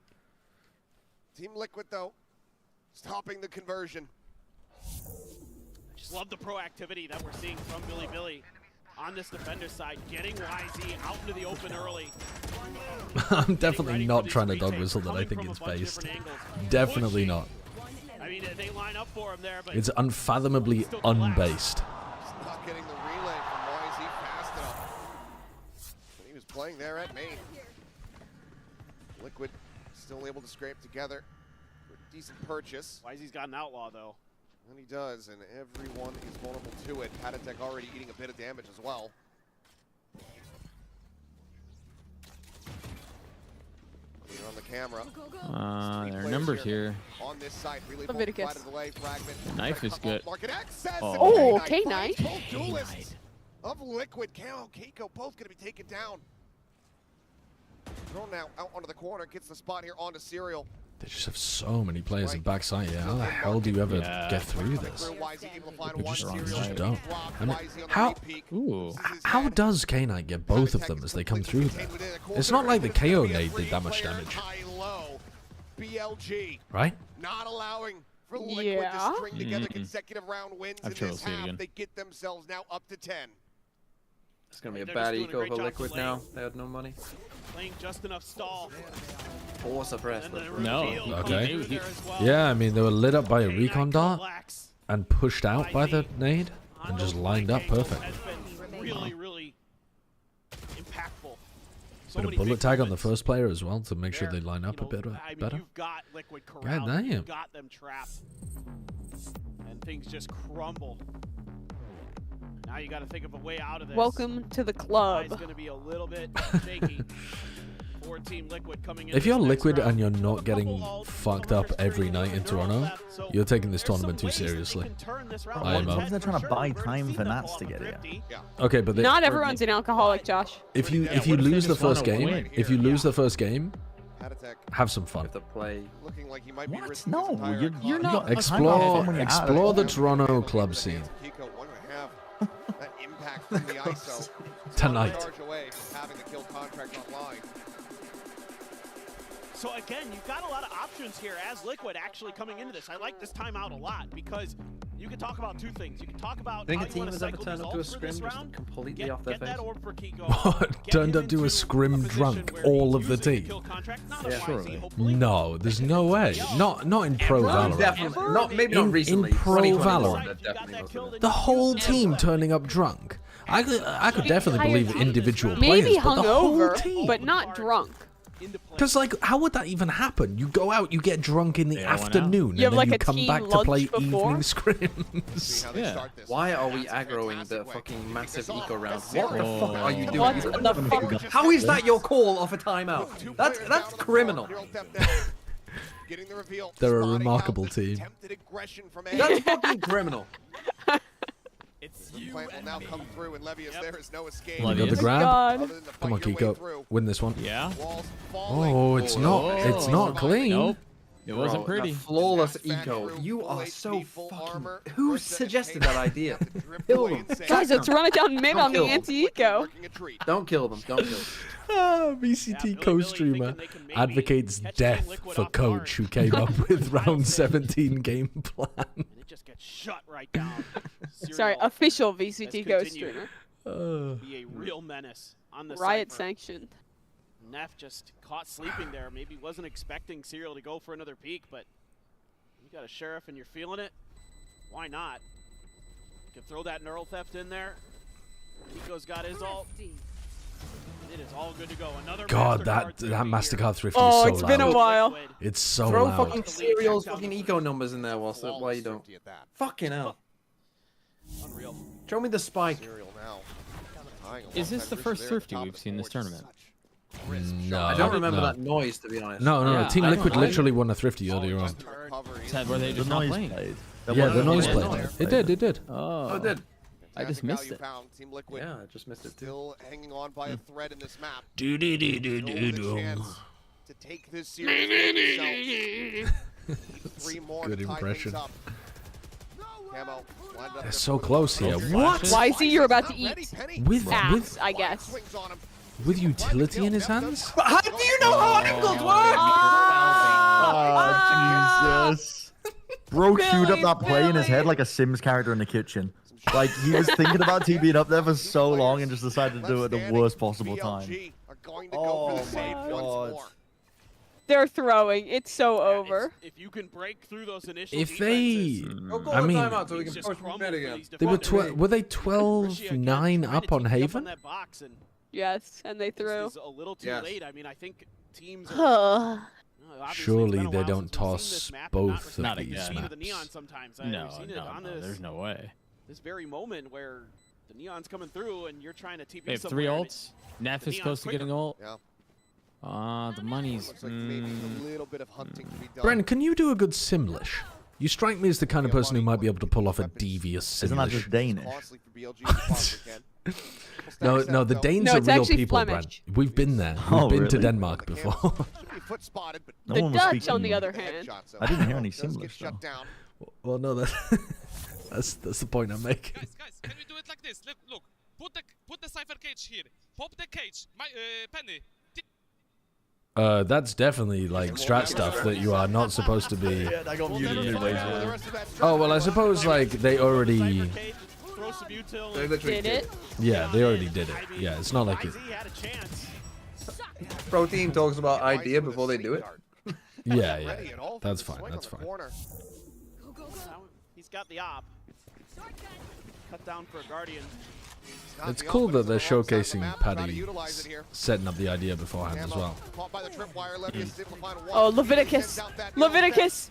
Team Liquid though, stopping the conversion. Just love the proactivity that we're seeing from Billy Billy on this defender side, getting YZ out into the open early. I'm definitely not trying to dog whistle that I think it's based. Definitely not. I mean, they line up for him there, but It's unfathomably unbased. Not getting the relay from YZ fast enough. He was playing there at main. Liquid still able to scrape together for a decent purchase. YZ's got an outlaw though. And he does, and everyone is vulnerable to it. Heretics already eating a bit of damage as well. Here on the camera. There are numbers here. On this side, really Leviticus. The knife is good. Oh, K-Knight. Duelists of Liquid, KO, Keiko, both going to be taken down. Thrown now out onto the corner, gets the spot here onto Serial. They just have so many players in backside here. How the hell do you ever get through this? You just don't. I mean, how does K-Knight get both of them as they come through there? It's not like the KO nade did that much damage. BLG. Right? Not allowing for Liquid to string together consecutive round wins in this half. They get themselves now up to 10. It's going to be a bad eco for Liquid now. They had no money. Playing just enough stall. Or suppressed. No. Okay. Yeah, I mean, they were lit up by a recon dart and pushed out by the nade and just lined up perfect. Really, really impactful. Bit of bullet tag on the first player as well to make sure they line up a bit better. You've got Liquid God corralled. damn. You've got them trapped. And things just crumble. Now you got to think of a way out of this. Welcome to the club. It's going to be a little bit shaky for Team Liquid coming in. If you're Liquid and you're not getting fucked up every night in Toronto, you're taking this tournament too seriously. What if they're trying to buy time for Nats to get here? Okay, but Not everyone's an alcoholic, Josh. if you lose the first game, have some fun. Looking like he might be What? No, you're not. Explore the Toronto club scene Keiko want to have that impact from the ISO. tonight. Charge away from having the kill contract online. So again, you've got a lot of options here as Liquid actually coming into this. I like this timeout a lot because you can talk about two things. You can talk about Think how a you team want to has ever cycle turned these up to a ults for scrim this just round. completely off their Get face? that orb for Kiko. What? Turned up to a scrim drunk, all of the team? Surely. No, there's no way. Not in pro Valorant. Definitely. Not, maybe not recently. In pro 2021, Valorant, definitely wasn't it? the whole team turning up drunk. I could definitely believe individual Maybe players, but the whole hungover, team. but not drunk. Because, like, how would that even happen? You go out, you get drunk in the afternoon, You have, and then like, you a come team back to lunch play before? evening scrims. Yeah. Why are we aggroing the fucking massive eco round? What the fuck are you doing? What the fuck? How is that your call off a timeout? That's criminal. Getting the reveal. They're a remarkable team. Attempted aggression from A. That's fucking criminal. The plant will now come through, and Levius, there is no escape. You got the grab? Come on, Kiko. Win this one. Yeah. Oh, it's not clean. Nope. It wasn't Bro, pretty. the flawless eco. You are so fucking. Who suggested that idea? Kill them. Guys, let's run it down mid on the kill them. anti-eco. Don't kill them. Don't kill them. VCT co-streamer advocates death for coach who came up with round 17 game plan. It just gets shut right down. Sorry, official VCT Ghost streamer. Be a real menace on the Riot Cypher. sanctioned. Neff just caught sleeping there. Maybe wasn't expecting Serial to go for another peek, but you got a Sheriff and you're feeling it. Why not? You can throw that neural theft in there. Nico's got his ult. It is all good to go. Another God, MasterCard that MasterCard thrifty Oh, is so it's loud. been a while. It's so Throw loud. fucking Serial's fucking eco numbers in there whilst why you don't. Fucking hell. Unreal. Show me the spike. Is this the first thrifty we've seen this tournament? No, I don't remember no. that noise, to be honest. No, Yeah, Team I Liquid don't- literally won a thrifty earlier on. Were they just not playing? Yeah, the noise played. It did. Oh, Oh, it did. I just missed it. Found. Team Liquid Yeah, I just missed it too. still hanging on by a thread in this map. Do do do do do Still with a do. chance to take this series for themselves. Three more Good to tie impression. things up. Camo lined up They're so close here. What? YZ, you're about to eat With ass, I guess. with utility in his hands? How do you know how angles work? Oh, Jesus. Bro queued up that play in his head like a Sims character in the kitchen. Like, he was thinking about TBing up there for so long and just decided to do it at the worst possible time. Oh my God. They're throwing. It's so over. If you can break through those initial If they, defenses, I mean, so we can push mid again. they were they 12-9 up on Haven? Yes, and they threw. This is a little too late. I mean, I think teams Huh. Surely they don't toss both Not of these again. the maps. neon sometimes. No, I've seen it no, on no, this, there's no way. this very moment where the neon's coming through and you're trying to TP They have somewhere. 3 and ults. Neff the is neon's close to getting ult. Yeah. The money's. Looks like maybe a little bit of hunting to be done. Bren, can you do a good Simlish? You strike me as the kind of person who might be able to pull off a devious Isn't that Simlish. just Danish? Costly for BLG as far as we can. No, the Danes No, are it's real actually people, Flemish. Brad. We've been there. We've Oh, been to really? Denmark before. Should be foot spotted, but No The one was Dutch, speaking. on the other hand. I didn't hear any does get Simlish, shut though. down. Well, no, that's the point I'm making. Guys, can we do it like this? Look, put the cipher cage here. Pop the cage. Penny. That's definitely like strat stuff that you are not supposed to be. Yeah, I got muted midway through. Oh well, I suppose like they already. throw some util. Did it? Yeah, they already did it. Yeah, it's not like it. YZ had a chance. Pro team talks about idea before they do it. Yeah, that's fine. That's fine. Now he's got the op. Cut down for a guardian. It's cool that they're showcasing Paddy setting up the idea beforehand as well. Oh, Leviticus. Leviticus.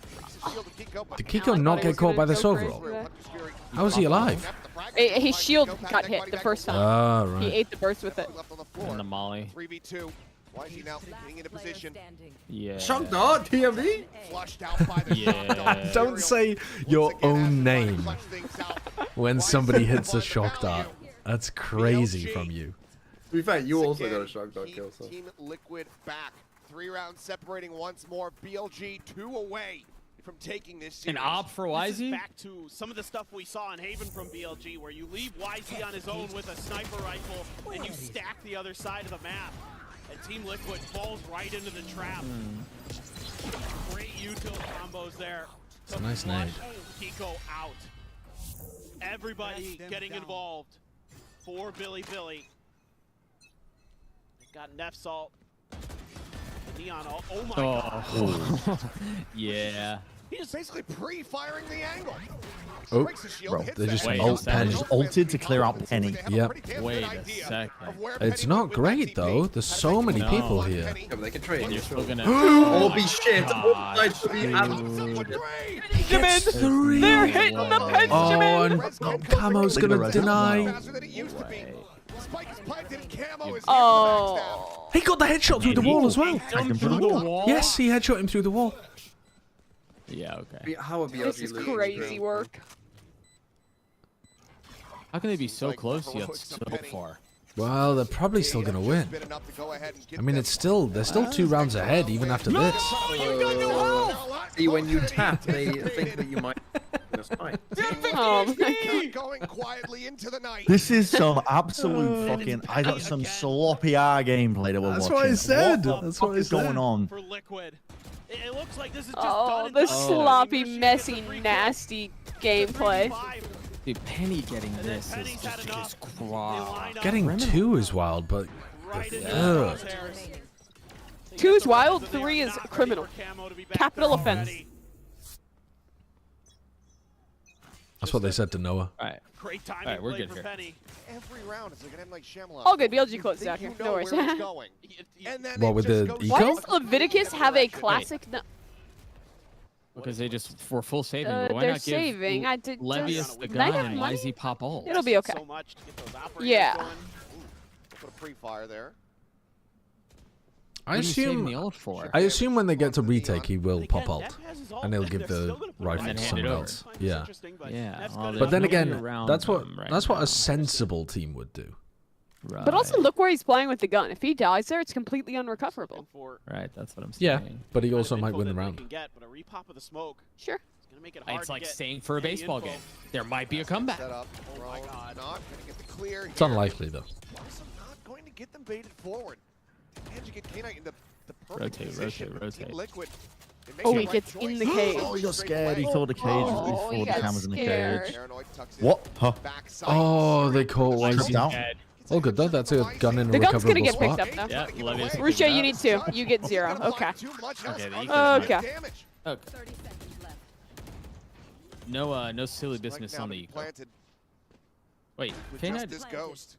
Did Kiko not get caught by this overall? How is he alive? His shield got hit the first time. Ah, right. He ate the burst with it. And the molly. 3v2. YZ now getting into position. Yeah. Shock dart, TMD. Flushed out by the Yeah. Don't say your own name when somebody hits a shock dart. That's crazy from you. To be fair, you also got a shock dart kill. So. Team Liquid back. 3 rounds separating once more. BLG 2 away from taking this series. An op for This is YZ? back to some of the stuff we saw in Haven from BLG, where you leave YZ on his own with a sniper rifle and you stack the other side of the map. And Team Liquid falls right into the trap. Great util combos there. It's a nice nade. Kiko out. Everybody getting involved for Billy. They've got Neff Salt. Neon. Oh my god. Oh. Yeah. He's basically pre-firing the angle. Oh, Breaks the shield, bro, hits they that just guy. ult Penny. Just ulted to clear out Penny. Yep. Wait a second. It's not great though. There's so many people here. Yeah, but they can trade. You're still gonna. Oh, be shit. God, Oh, nice to be Benjamin! They're hitting the Oh, Benjamin! and Camo's gonna deny. Oh. He got the headshot through the wall as well. Tagged him through the wall. Yes, he headshot him through the wall. Yeah, okay. How would BLG This is lose? crazy work. How can they be so close yet so far? Well, they're probably still gonna win. I mean, they're still 2 rounds ahead even after this. See, when you tap, they think that you might. Oh my god. Going quietly into the night. This is some absolute fucking. I got some sloppy gameplay that we're That's watching. what I said. What the That's fuck what I is said. going on? For Liquid. It looks like this is just Oh, done the and dusted. sloppy, messy, nasty gameplay. Dude, Penny getting this is just crap. Getting 2 is wild, but Right into ugh. the crosshairs. 2 is wild, 3 is criminal. Capital offense. That's what they said to Noah. Alright. Great timing Alright, we're play good for here. Penny. Every round is like an M. Night Shyamalan. All good, BLG You closes think out here. you No know worries. where it's going. And then What, it with just the goes eco? Why Go? does Leviticus have a classic? No, Because they just for full saving. But why they're not give saving. I did Levius just the they gun have and money? YZ pop ult? It'll be okay. So much to get those operators Yeah. going. Put a pre-fire there. I What are you saving assume the ult for? I assume when they get to retake, he will pop ult, and he'll give the rifle And to hand it someone over. else. Yeah. Yeah. Well, But then there's nobody again, around that's what them right that's what now. a sensible team would do. Right. But also look where he's playing with the gun. If he dies there, it's completely unrecoverable. Right, that's what I'm saying. Yeah, but he also might win the They round. can get, but a repop of the smoke. Sure. It's gonna make it hard It's to like get staying for a any baseball info. game. There might be a comeback. Set up. Oh my God. Not going to get the clear It's here. unlikely though. Also not going to get them baited forward. And you get K-Knight in the perfect Rotate, position. rotate, Team rotate. Liquid. They make Oh, the he right gets in the choice. cage. Oh, he got scared. He Straight thought the cage was Oh, before he the got cameras in the scared. cage. Paranoid tucks his What? Huh? backside. Oh, they caught Tripped YZ. out. Oh, good though. That's a gun in a The gun's gonna recoverable get picked spot. up though. Yeah, Levi's picking Rusha, it you up. need 2. You get 0. Okay. Okay, the Okay. Okay. No silly business on the eco. Planted Wait, with K9 just this ghost.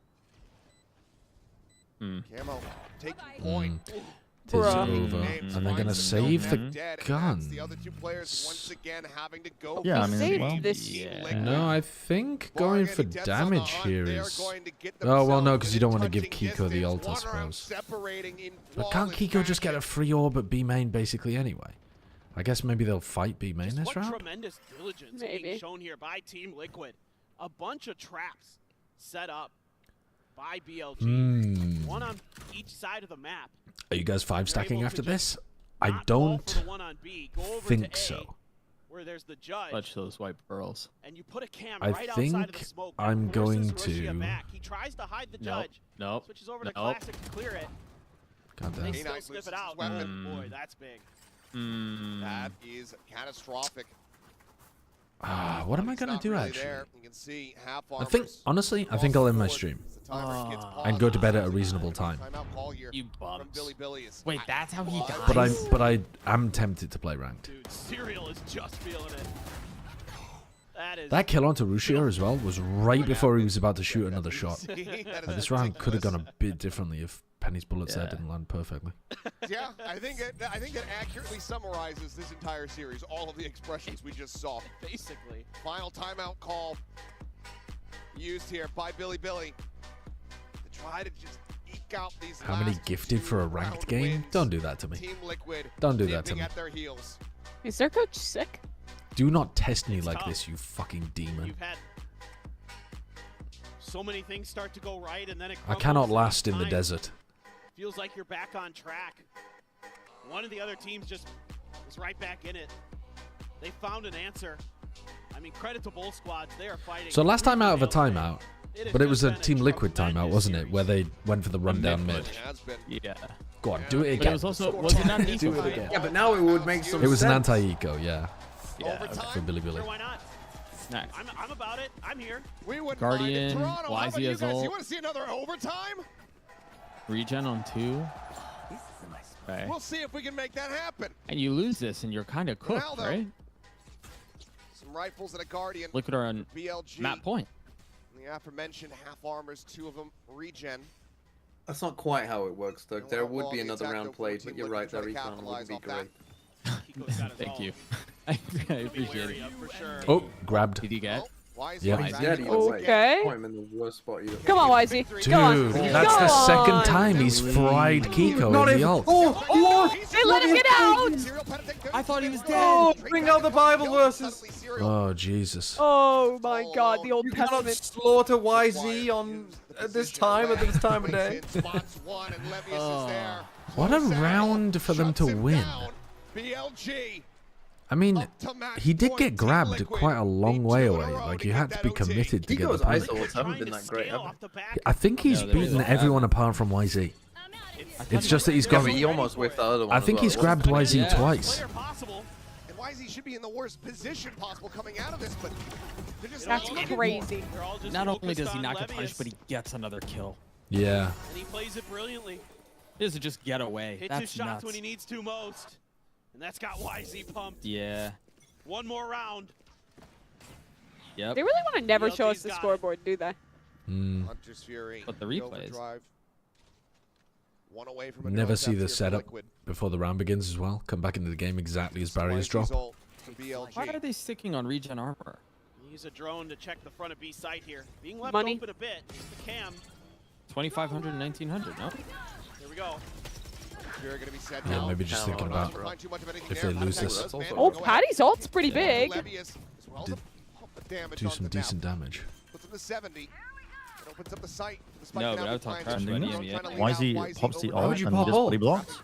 Camo taking point. It is over, and they're gonna save the Dead, and gun. that's the other two players once again having to go. Yeah, I for mean, Team well, Liquid. No, I think going for damage here They're is. going to get Oh well, no, themselves because you don't want to give touching Kiko the distance. ult, I One round suppose. separating in But can't flawless Kiko just get fashion. a free orb at B main basically anyway? I guess maybe they'll fight B main Just this what round. tremendous diligence Maybe. being shown here by Team Liquid. A bunch of traps set up by BLG. One on each side of the map. Are you guys 5 stacking able after to this? just I not fall for don't the one on B. Go over think to A, so. Where there's the judge. Clutch those white pearls. And you put a cam I right outside of the think smoke. I'm that going forces Russia to- back. He tries to hide the Nope. judge. Nope. Switches over to Nope. Classic to clear it. God They damn. still K9 sniff loses it out. his weapon. Oh boy, that's big. That is catastrophic. What am I gonna Not do really actually? there. You can see half I think honestly, I think I'll end my stream and go to bed at a reasonable time. Timeout call here You from bums. Billy Billy is Wait, that's how he dies? But I am tempted to play ranked. Dude, Serial is just feeling it. That is. That kill onto Russia as well was right before he was about to shoot another shot. That is Like, this round could have gone a bit differently if Penny's bullets there Yeah. didn't land perfectly. Yeah, I think that accurately summarizes this entire series. All of the expressions we just saw. Basically. Final timeout call used here by Billy Billy to try to just eke out these. How many last gifted for a ranked round game? wins. Don't do that to me. Team Liquid Don't do that to nipping me. at their heels. Is their coach sick? Do not test me It's like tough. this, you fucking demon. You've had so many things start to go right, and then it I crumbles cannot each last in the time. desert. Feels like you're back on track. One of the other teams just was right back in it. They found an answer. I mean, credit to both squads. They are fighting. So last time out of a ruthlessly. timeout, It but has it was a just Team been Liquid timeout, tremendous wasn't it? series. Where they went for the rundown mid. It has been. Yeah. Go on, do it But again. it was also, was it not an eco Do it fight? again. Yeah, but now it would make some It was an sense. anti-eco, yeah. Yeah. For Billy Billy. Sure, why not? Nice. I'm about it. I'm here. We wouldn't Guardian, mind it. Toronto, how about you YZ as guys? ult. You want to see another overtime? Regen on 2. Okay. We'll see if we can make that happen. And you lose this, and you're kind of cooked, Now, though, right? Some rifles and a Guardian. Liquid are on BLG. map point. The aforementioned half armors, 2 of them regen. That's not quite how it works, though. There Well, would be the another attack round though, played, Team but you're Liquid right, try their to recon capitalize wouldn't be off great. Kiko's got his Thank own. you. I appreciate it. For sure. Oh, grabbed. Did you get? Why is Yeah. he He's back dead once either way. Okay. Put him in the worst spot you Come on, YZ. Dude, Go on. that's Go the second on. time he's fried Kiko Not in the even. ult. Oh, They let him get out. I thought he was dead. oh! Bring out the Bible verses. Oh, Jesus. Oh my God, the Old You cannot Testament. slaughter YZ on at this time of day. Spots one and Levius is there. What a round for them to win. BLG. I mean, he did get grabbed quite a long way away. Like, you had to be committed to get the Kiko's point. ISO ults haven't been that great, have they? I think he's No, they're beaten really everyone apart from YZ. It's just that he's Yeah, gone. but he almost whiffed the other one I as think well, he's wasn't grabbed he? YZ Yeah. twice. Player possible. And YZ should be in the worst position possible coming out of this, but they're just That's not looking crazy. They're all just Not only does focused he on not get punished, Levius, but he gets another kill. Yeah. and he plays it brilliantly. He doesn't just get away. Hits his That's shots nuts. when he needs to most, and that's got YZ pumped. Yeah. One more round. Yep. They really want to never show us BLG's the got it. scoreboard, do they? Hunter's Fury. But the the replays. overdrive. One away from a Never no see tap the here for setup Liquid. before the round begins as well. Come back into the game exactly as barriers YZ's drop. ult from BLG. Why are they sticking on regen armor? Use a drone to check the front of B site here. Being left Money. open a bit. Just the cam. 2,500 and 1,900, no? Here we go. Yeah, maybe just thinking about if they lose this. Oh, Patty's ult's pretty big. Do some decent damage. No, but I would talk trash about EMEA. Why is he pops the ult and just bloody blocks?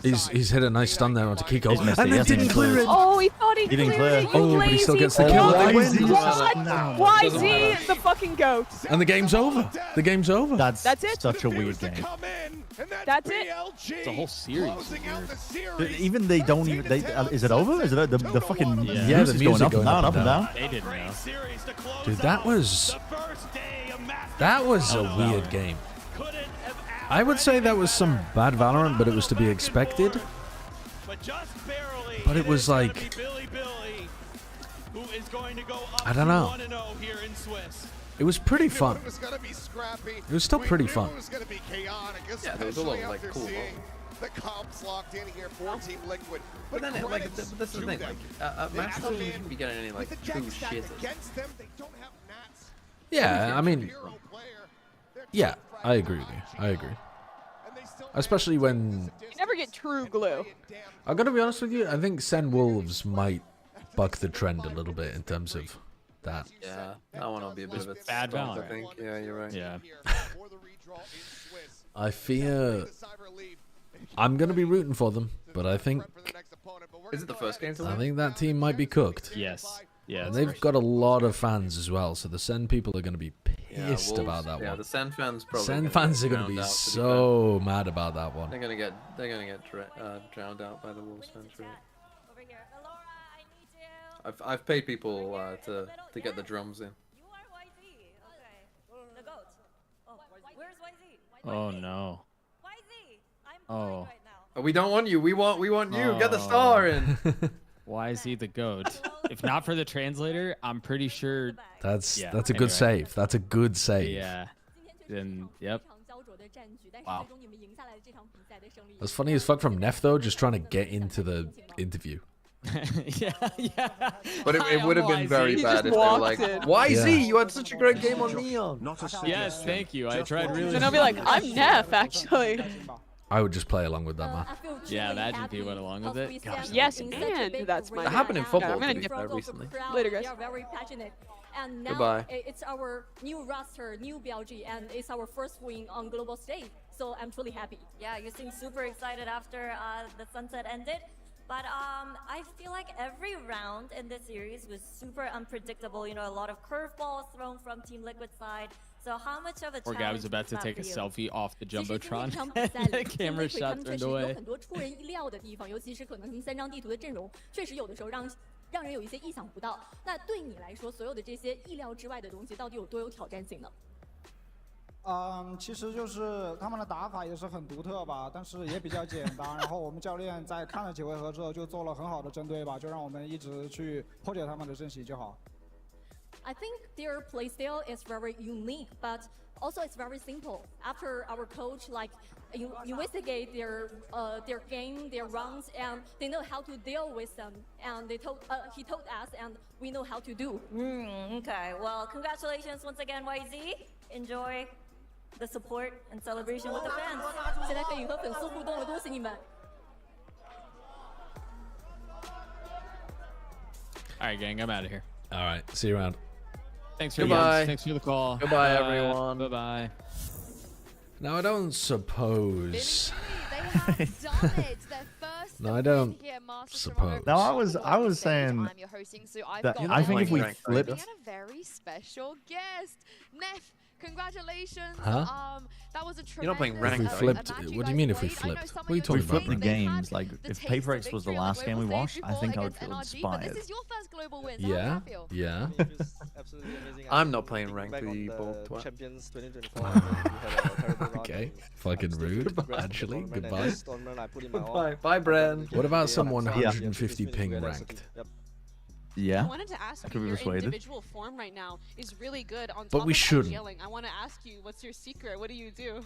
He's hit a nice stun there onto Kiko. He's missed And it, then didn't clear it. Oh, he thought he didn't cleared it. clear. You Oh, but he still lazy gets the fuck. kill. They win. What? YZ, the fucking goat. And the game's over. The game's over. That's it? such a weird game. That's it. It's a whole series. Even they don't even. They, is it over? Is it the fucking Yeah, the is music going up and down? They didn't know. Dude, that was a weird game. I would say that was some bad Valorant, but it was to be expected. But it was like, I don't know. It was pretty fun. It was still pretty fun. Yeah, there was a lot of like cool. The comps locked in here for Team Liquid. But then, like, this is the thing. Like, Max doesn't even be getting any like true shit. Yeah, I mean, yeah, I agree with you. I agree. Especially when... You never get true glue. I gotta be honest with you, I think Sen Wolves might buck the trend a little bit in terms of that. Yeah, that one will be a bit of a bad stunt, Valorant. I think. Yeah, you're right. Yeah. I fear... I'm gonna be rooting for them, but I think... Is it the first game to I win? think that team might be cooked. Yes. Yeah. And they've got a lot of fans as well, so the Sen people are gonna be Yeah, pissed Wolves- about that yeah, one. the Sen fans probably. Sen fans are gonna be so mad about that one. They're gonna get drowned out by the Wolves fans. Right? I've paid people to get the drums in. Oh no. Oh. Oh, we don't want you. We want you. Get the star in. Why is he the goat? If not for the translator, I'm pretty sure. That's Yeah, a good anyway. save. That's a good save. Yeah. Then yep. Wow. That's funny as fuck from Neff though, just trying to get into the interview. Yeah. But it would have been very bad if they were like, YZ, you had such a great game on Neon. Yes, thank you. I tried really. And I'll be like, I'm Neff, actually. I would just play along with that, man. Yeah, imagine if he went along with it. Gosh, Yes, and that's my. That happened in football I'm gonna to be dip- fair, recently. Later, guys. We are very passionate. And now Goodbye. it's our new roster, new BLG, and it's our first win on global stage. So I'm truly happy. Yeah, you seem super excited after the sunset ended. But I feel like every round in this series was super unpredictable. You know, a lot of curveballs thrown from Team Liquid side. So how much of a Poor challenge guy was about was to that take for a you? selfie off the 其实今天 jumbotron. 这场比赛里 The camera ，Team Liquid 他 shot 们确 turned 实有 away. 很多出人意料的地方，尤其是可能从3张地图的阵容，确实有的时候让人有一些意想不到。那对你来说，所有的这些意料之外的东西，到底有多有挑战性呢？其实就是他们的打法也是很独特吧，但是也比较简单。然后我们教练在看了几回合之后，就做了很好的针对吧，就让我们一直去破解他们的阵型就好。I think their playstyle is very unique, but also it's very simple. After our coach investigate their game, their runs, and they know how to deal with them. And he told us, and we know how to do. Okay, well, congratulations once again, YZ. Enjoy the support and celebration with the fans. 现在可以和粉丝互动了，恭喜你们！ All right, gang, I'm out of here. All right, see you around. Thanks for Goodbye. Thanks for the call. Goodbye, everyone. Bye bye. Now I don't suppose. They have done it. Their first No, I don't here, Masters suppose. No, I was saying time you're hosting, so I've that got I think if we we flipped. had a very special guest, Neff. Congratulations. Huh? That was a tremendous. You're not playing If ranked, we though. flipped, what do you mean if we flipped? What are you If we talking flipped the about? games, like if PRX was the last game we watched, I think I would feel inspired. This is your first global win. So how Yeah, does that feel? yeah. Absolutely amazing. I'm not playing ranked back with on you, the Bolt twat. Champions 2024. We had a terrible run Okay, and fucking rude. progressed Actually, in the tournament, and goodbye. this tournament I put in my all. Goodbye. Bye, Brand. What about Yeah, some yeah. 150 ping Yeah. ranked? Yep. Yeah. I wanted to ask I you, could be your persuaded. individual form right now is really good on But top we of shouldn't. IGLing. I want to ask you, what's your secret? What do you do?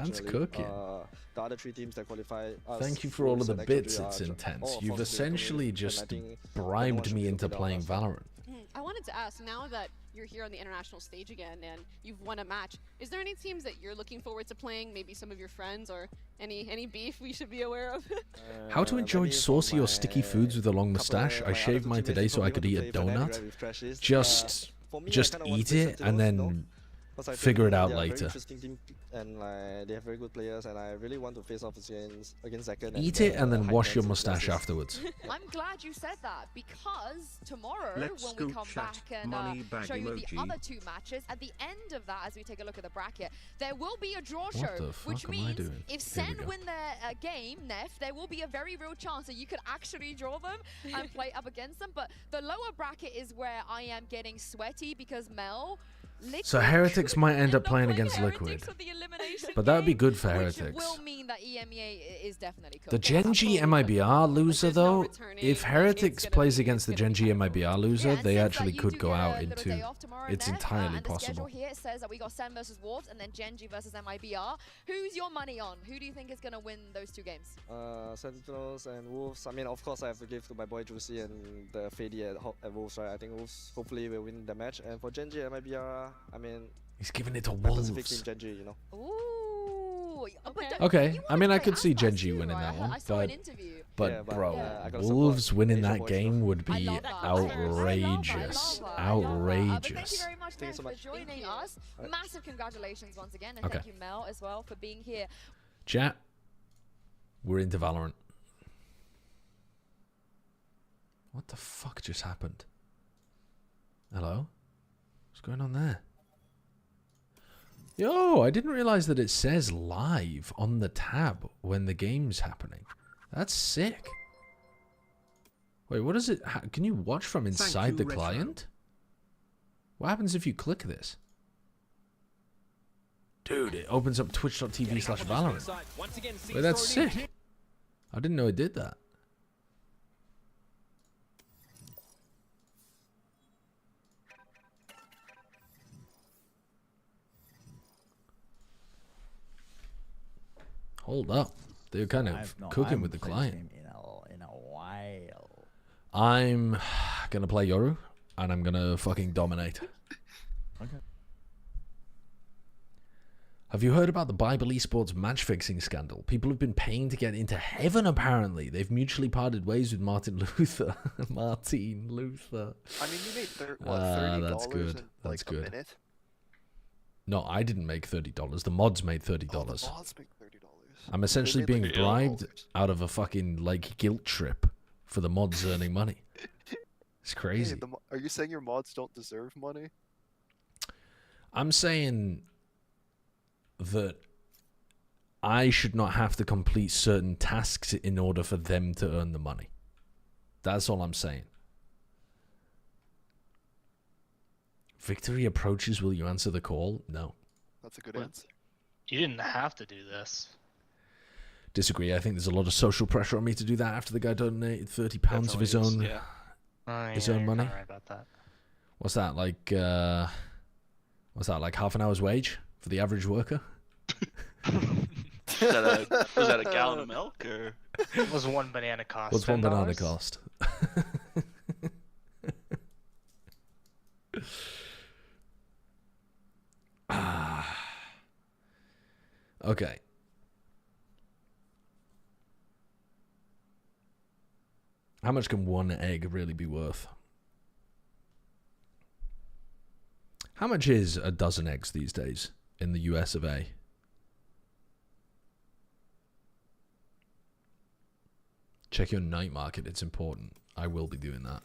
unfortunately. cooking. The other 3 teams that qualify. Thank you for all of the bits, it's intense. You've essentially just bribed me into playing Valorant. I want wanted to ask, now that you're here on the international stage again and you've won a match, is there any teams that you're looking forward to playing? Maybe some of your friends, or any beef we should be aware of? How to enjoy saucy or sticky foods with a long mustache? I shaved mine today so I could eat a donut. Just eat it and then figure it out later. And they have very good players, and I really want to face off against Second. Eat it and then wash your mustache afterwards. I'm glad you said that, because tomorrow Let's when we go come chat. back and Money bag show you emoji. the other 2 matches, at the end of that, as we take a look at the bracket, there will be a draw What show, the fuck which am I means doing? if Here we Sen go. win their game, Nef, there will be a very real chance that you could actually draw them and play up against them. But the lower bracket is where I am getting sweaty, because Mel... So Heretics might end up playing against Liquid. But that would be good for Which Heretics. will mean that EMEA is definitely The Genji MIBR loser, though, if Heretics plays against the Genji MIBR loser, they actually could go out into... It's entirely and the schedule possible. here says that we got Sen versus Wolves and then Genji versus MIBR. Who's your money on? Who do you think is going to win those 2 games? Sentinels and Wolves. I mean, of course, I have to give to my boy Juicy and the Fady at Wolves, right? I think Wolves hopefully will win the match. And for Genji and MIBR, I mean, he's giving it to Pacific Wolves. Team Genji, you know. Ooh. Okay, I mean, I could see Genji winning that one, but bro, Wolves winning that game would be outrageous. Outrageous. Thank you very much, Nef, for joining us. Massive congratulations once again, and Okay. thank you, Mel, as well, for being here. Chat, we're into Valorant. What the fuck just happened? Hello? What's going on there? Yo, I didn't realize that it says live on the tab when the game's happening. That's sick. Wait, what is it? Can you watch from inside the client? What happens if you click this? Dude, it opens up twitch.tv/Valorant. Wait, that's sick. I didn't know it did that. Hold up. They're kind of cooking with the client. In a while. I'm going to play Yoru, and I'm going to fucking dominate. Okay. Have you heard about the Bible Esports match fixing scandal? People have been paying to get into heaven, apparently. They've mutually parted ways with Martin Luther. Martin Luther. I mean, you made $30 that's good. in That's like good. a minute. No, I didn't make $30. The mods made $30. Oh, the mods make $30. I'm essentially They made, being like, bribed out of a fucking, like, guilt trip for the mods earning money. It's crazy. Hey, are you saying your mods don't deserve money? I'm saying that I should not have to complete certain tasks in order for them to earn the money. That's all I'm saying. Victory approaches. Will you answer the call? No. That's a good answer. You didn't have to do this. Disagree. I think there's a lot of social pressure on me to do that after the guy donated £30 of his own money. Right about that. What's that like? What's that like? Half an hour's wage for the average worker? Was that a gallon of milk, or what was one banana cost? What's one banana $10? cost? Okay. How much can one egg really be worth? How much is a dozen eggs these days in the US of A? Check your night market, it's important. I will be doing that.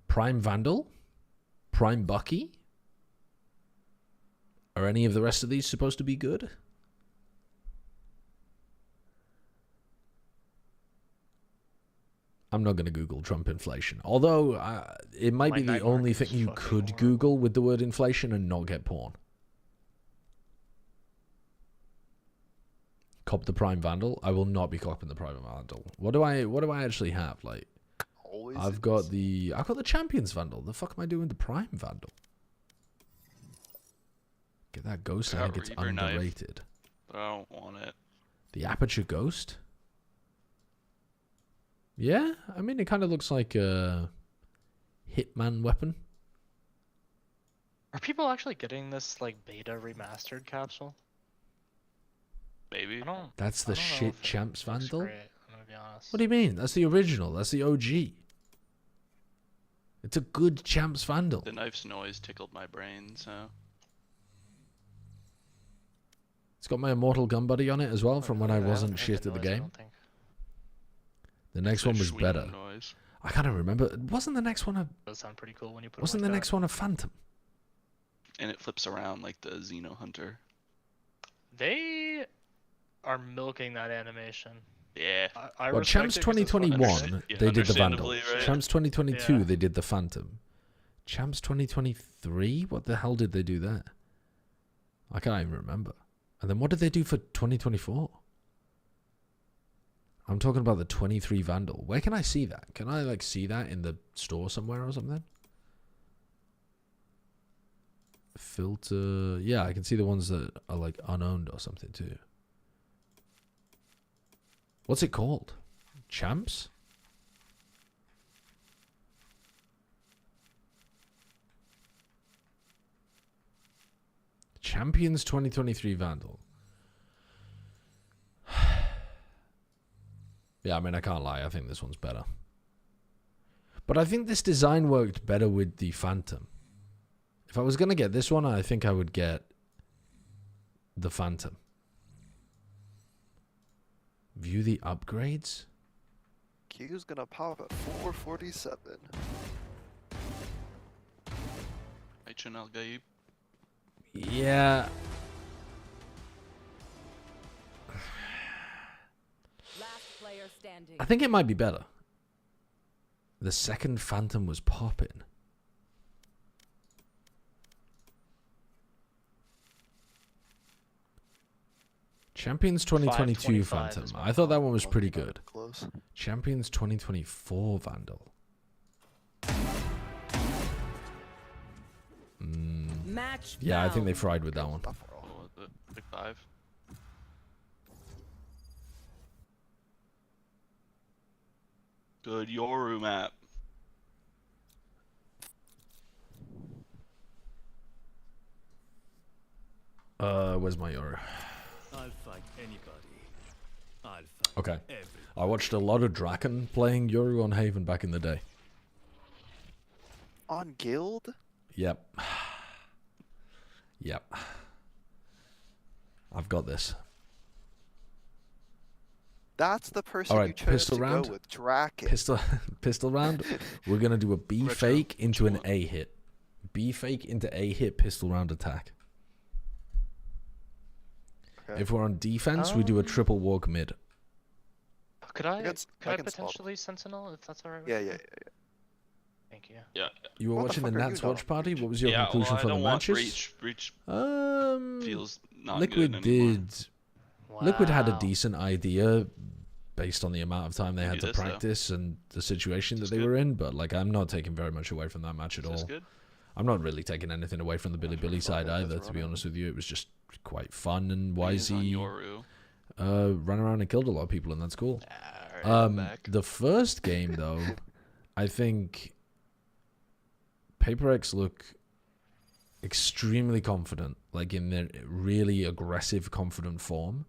Prime Vandal? Prime Bucky? Are any of the rest of these supposed to be good? I'm not going to Google Trump inflation. Although, it might be the only thing you could Google with the word inflation and not get porn. Cop the Prime Vandal? I will not be copping the Prime Vandal. What do I actually have? Like, I've got the Champions Vandal. The fuck am I doing with the Prime Vandal? Get that Ghost. I think it's underrated. But I don't want it. The Aperture Ghost? Yeah, I mean, it kind of looks like a Hitman weapon. Are people actually getting this like beta remastered capsule? Maybe. That's the shit Champs Vandal? Great, I'm gonna be honest. What do you mean? That's the original. That's the OG. It's a good Champs Vandal. The knife's noise tickled my brain, so. It's got my Immortal Gun Buddy on it as well from when I wasn't shit at the game. The next one was better. Noise. I kind of remember. Wasn't the next one a... Does sound pretty cool when you put Wasn't the next one a Phantom? And it flips around like the Xeno Hunter. They are milking that animation. Yeah. I Well, respect Champs it 'cause it's fun. 2021, they did the Vandal. understandably, right? Champs 2022, Yeah. they did the Phantom. Champs 2023, what the hell did they do there? I can't even remember. And then what did they do for 2024? I'm talking about the 23 Vandal. Where can I see that? Can I like see that in the store somewhere or something? Filter. Yeah, I can see the ones that are like unowned or something too. What's it called? Champs? Champions 2023 Vandal. Yeah, I mean, I can't lie. I think this one's better. But I think this design worked better with the Phantom. If I was going to get this one, I think I would get the Phantom. View the upgrades? Q's gonna pop at 447. HNL Gaib. Yeah. I think it might be better. The second Phantom was popping. Champions 2022 Phantom. I thought that one was pretty good. Close. Champions 2024 Vandal. Yeah, I think they fried with that one. Oh, the big 5. Good Yoru map. Where's my Yoru? I'll fight anybody. I'll fight Okay. everybody. I watched a lot of Draken playing Yoru on Haven back in the day. On Guild? Yep. Yep. I've got this. That's the person All you right, chose pistol to round. go with, Draken. Pistol round. We're gonna do a B fake into an A hit. B fake into A hit pistol round attack. Okay. If we're on defense, we do a triple walk mid. Could I I can potentially sentinel if that's alright? Yeah, yeah, yeah. Thank you. Yeah. You were What the watching the fuck are Nats you watch party. What was your Yeah, conclusion well, I for the don't want matches? Breach Feels not Liquid good anymore. did. Liquid had a Wow. decent idea based on the amount of time they had Do to this, though. practice and the situation that Just they good. were in. But like, I'm not taking very much away from that match at Is this all. good? I'm not really taking anything away from the Billy side either. To be honest with you, it was just quite fun and He's on YZ Yoru. ran around and killed a lot of people, and that's cool. Alright, I'm back. The first game though, I think PRX look extremely confident, like in their really aggressive, confident form.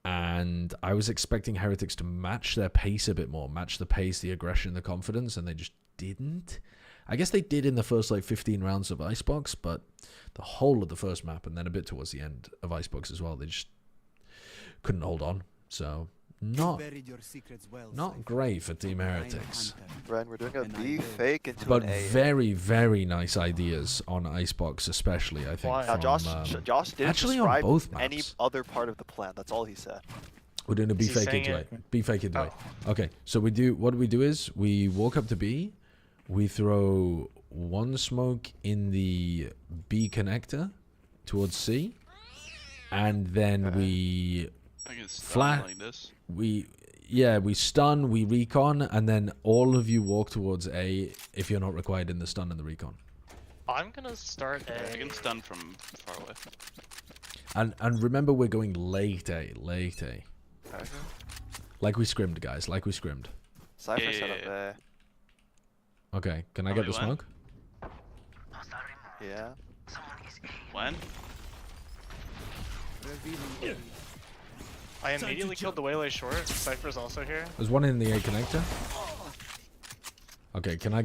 And I was expecting Heretics to match their pace a bit more, match the pace, the aggression, the confidence, and they just didn't. I guess they did in the first like 15 rounds of Icebox, but the whole of the first map and then a bit towards the end of Icebox as well, they just couldn't hold on. So not great for Team Heretics. Ren, we're doing a B fake into But an A. very, very nice ideas on Icebox, especially, I think. Now, From, Josh didn't actually on describe both maps. any other part of the plan. That's all he said. We're doing a B Is he fake saying into it? A. B fake into A. Okay, so we do, what we do is we walk up to B, we throw one smoke in the B connector towards C, and then we I can stun flat. like this. We stun, we recon, and then all of you walk towards A if you're not required in the stun and the recon. I'm gonna start a. I can stun from far away. And remember, we're going late A. Okay. Like we scrimmed, guys. Like we scrimmed. Cypher set up there. Okay, can I Tell get me the when. smoke? Yeah. When? I immediately killed the Waylay short. Cypher's also here. There's one in the A connector. Okay, can I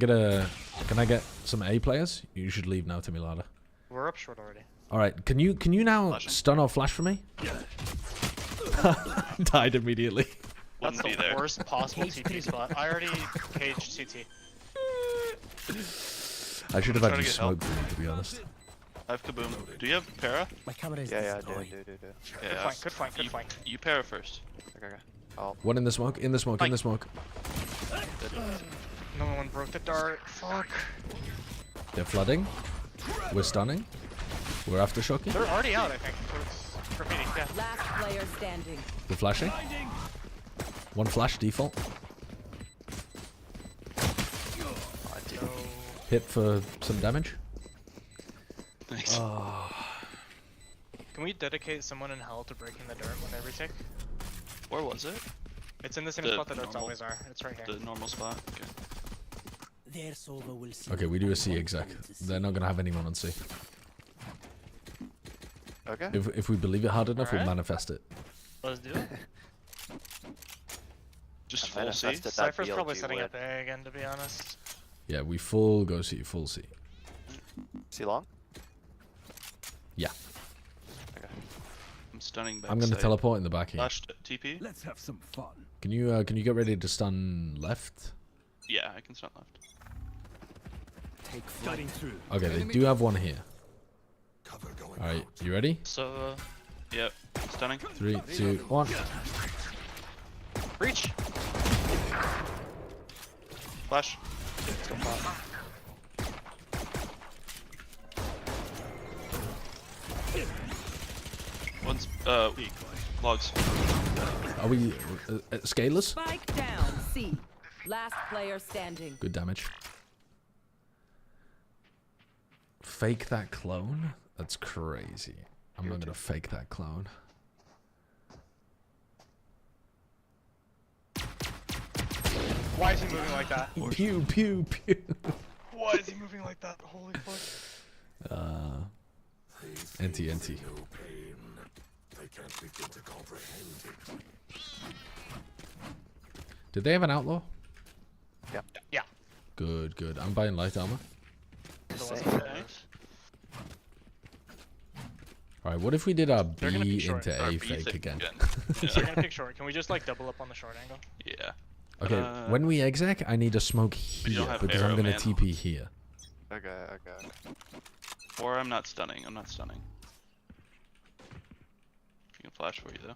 get some A players? You should leave now, Timilada. We're up short already. All right, can you now stun or flash for me? Died immediately. That's the worst possible TP spot. I already caged CT. I should have had you smoke for me, to be honest. I have Kaboom. Do you have para? My camera is I do. Yeah, Good flank. You para first. Okay. Oh. One in the smoke, in the smoke, in the smoke. No one broke the dart. Fuck. They're flooding. We're stunning. We're aftershocking. They're already out, I think. Towards graffiti. Yeah. Last player standing. We're flashing. One flash default. Hit for some damage. Thanks. Can we dedicate someone in hell to breaking the dirt when they retake? Where was it? It's in the same The spot that darts normal- always are. It's right here. The normal spot. Okay. Okay, we do a C exec. They're not gonna have anyone on C. Okay. If we believe it hard enough, we'll Alright. manifest it. Let's do it. Just I full C. manifested that Cypher's probably BLG setting win. up A again, to be honest. Yeah, we full go C, full C. See long? Yeah. Okay. I'm stunning back. I'm gonna teleport in the back here. Flash TP. Let's have some fun. Can you get ready to stun left? Yeah, I can stun left. Take flight. Through. Okay, they do have one here. All right, you ready? So, yep, stunning. 3, 2, 1. Breach. Flash. One's logs. Are we scalers? Spike down. C. Last player standing. Good damage. Fake that clone? That's crazy. I'm not gonna fake that clone. Why is he moving like that? Pew pew pew. Why is he moving like that? Holy fuck. NT. Did they have an outlaw? Yeah. Yeah. Good. I'm buying light armor. Alright, what if we did our They're gonna B pick short. into Our A B fake thing again? They're gonna pick short. Can we just like double up on the short angle? Yeah. Okay, when we exec, I need a smoke you don't here have because I'm arrow, gonna man. TP here. Okay. Or I'm not stunning. You can flash for you though.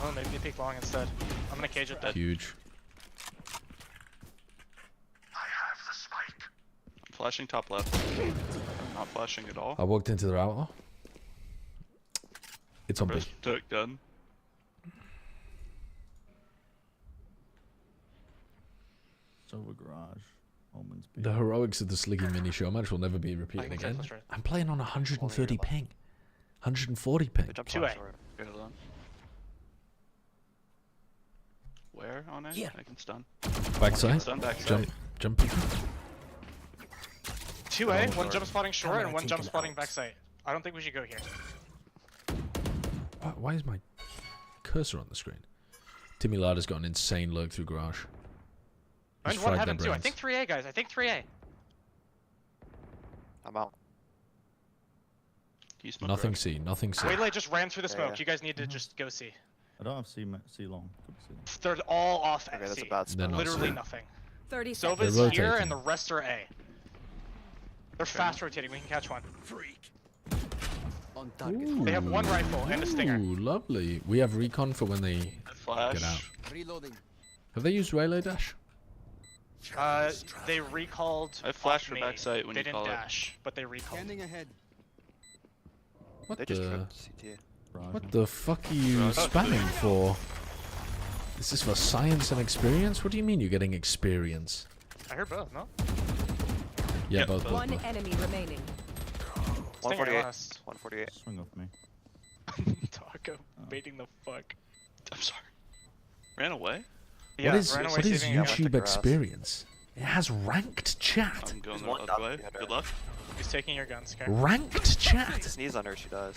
Oh, maybe they pick long instead. I'm gonna cage it dead. Huge. Flashing top left. Not flashing at all. I walked into their outlaw. It's on B. First took done. It's over garage. Omens B. The heroics of the Sliggy mini show match will never be repeated can again. flash right. I'm playing on 130 ping. 140 ping. 2A. Good on. Where on it? Yeah. I can stun. Backside. Stun backside. Jump. 2A, one jump spotting short and one jump spotting backside. I don't think we should go here. Why is my cursor on the screen? Timmy Lada's got an insane lurk through garage. And He's one fried their heaven too. I brains. think 3A, guys. I think 3A. I'm out. Can you smoke Nothing garage? C. Nothing C. Waylay just ran through the smoke. Yeah. You guys need to just go see. I don't have C long. Could be C. They're all off Okay, at that's C. a bad They're spot. not Literally C. nothing. 30 Sova's They're here rotating. and the rest are A. They're fast rotating. We can catch one. On target. Ooh. They have one rifle and a stinger. Ooh, lovely. We have recon for when they Flash. get out. Reloading. Have they used Relay Dash? They recalled. I flashed off for me. backside when they you didn't call it. dash, but they recalled. Scanning ahead. What They just the? tripped CT. What the fuck are you Garage. spamming for? Is this for science and experience? What do you mean you're getting experience? I heard both, no? Yeah, Yep. both. One enemy remaining. Stinger 148. last. 148. Swing off me. Taco baiting the fuck. I'm sorry. Ran away? Yeah, what is ran away YouTube saving it. experience? It has ranked chat. I'm going the other way. Good luck. He's taking your guns, okay? Ranked chat. Sneeze on her, she does.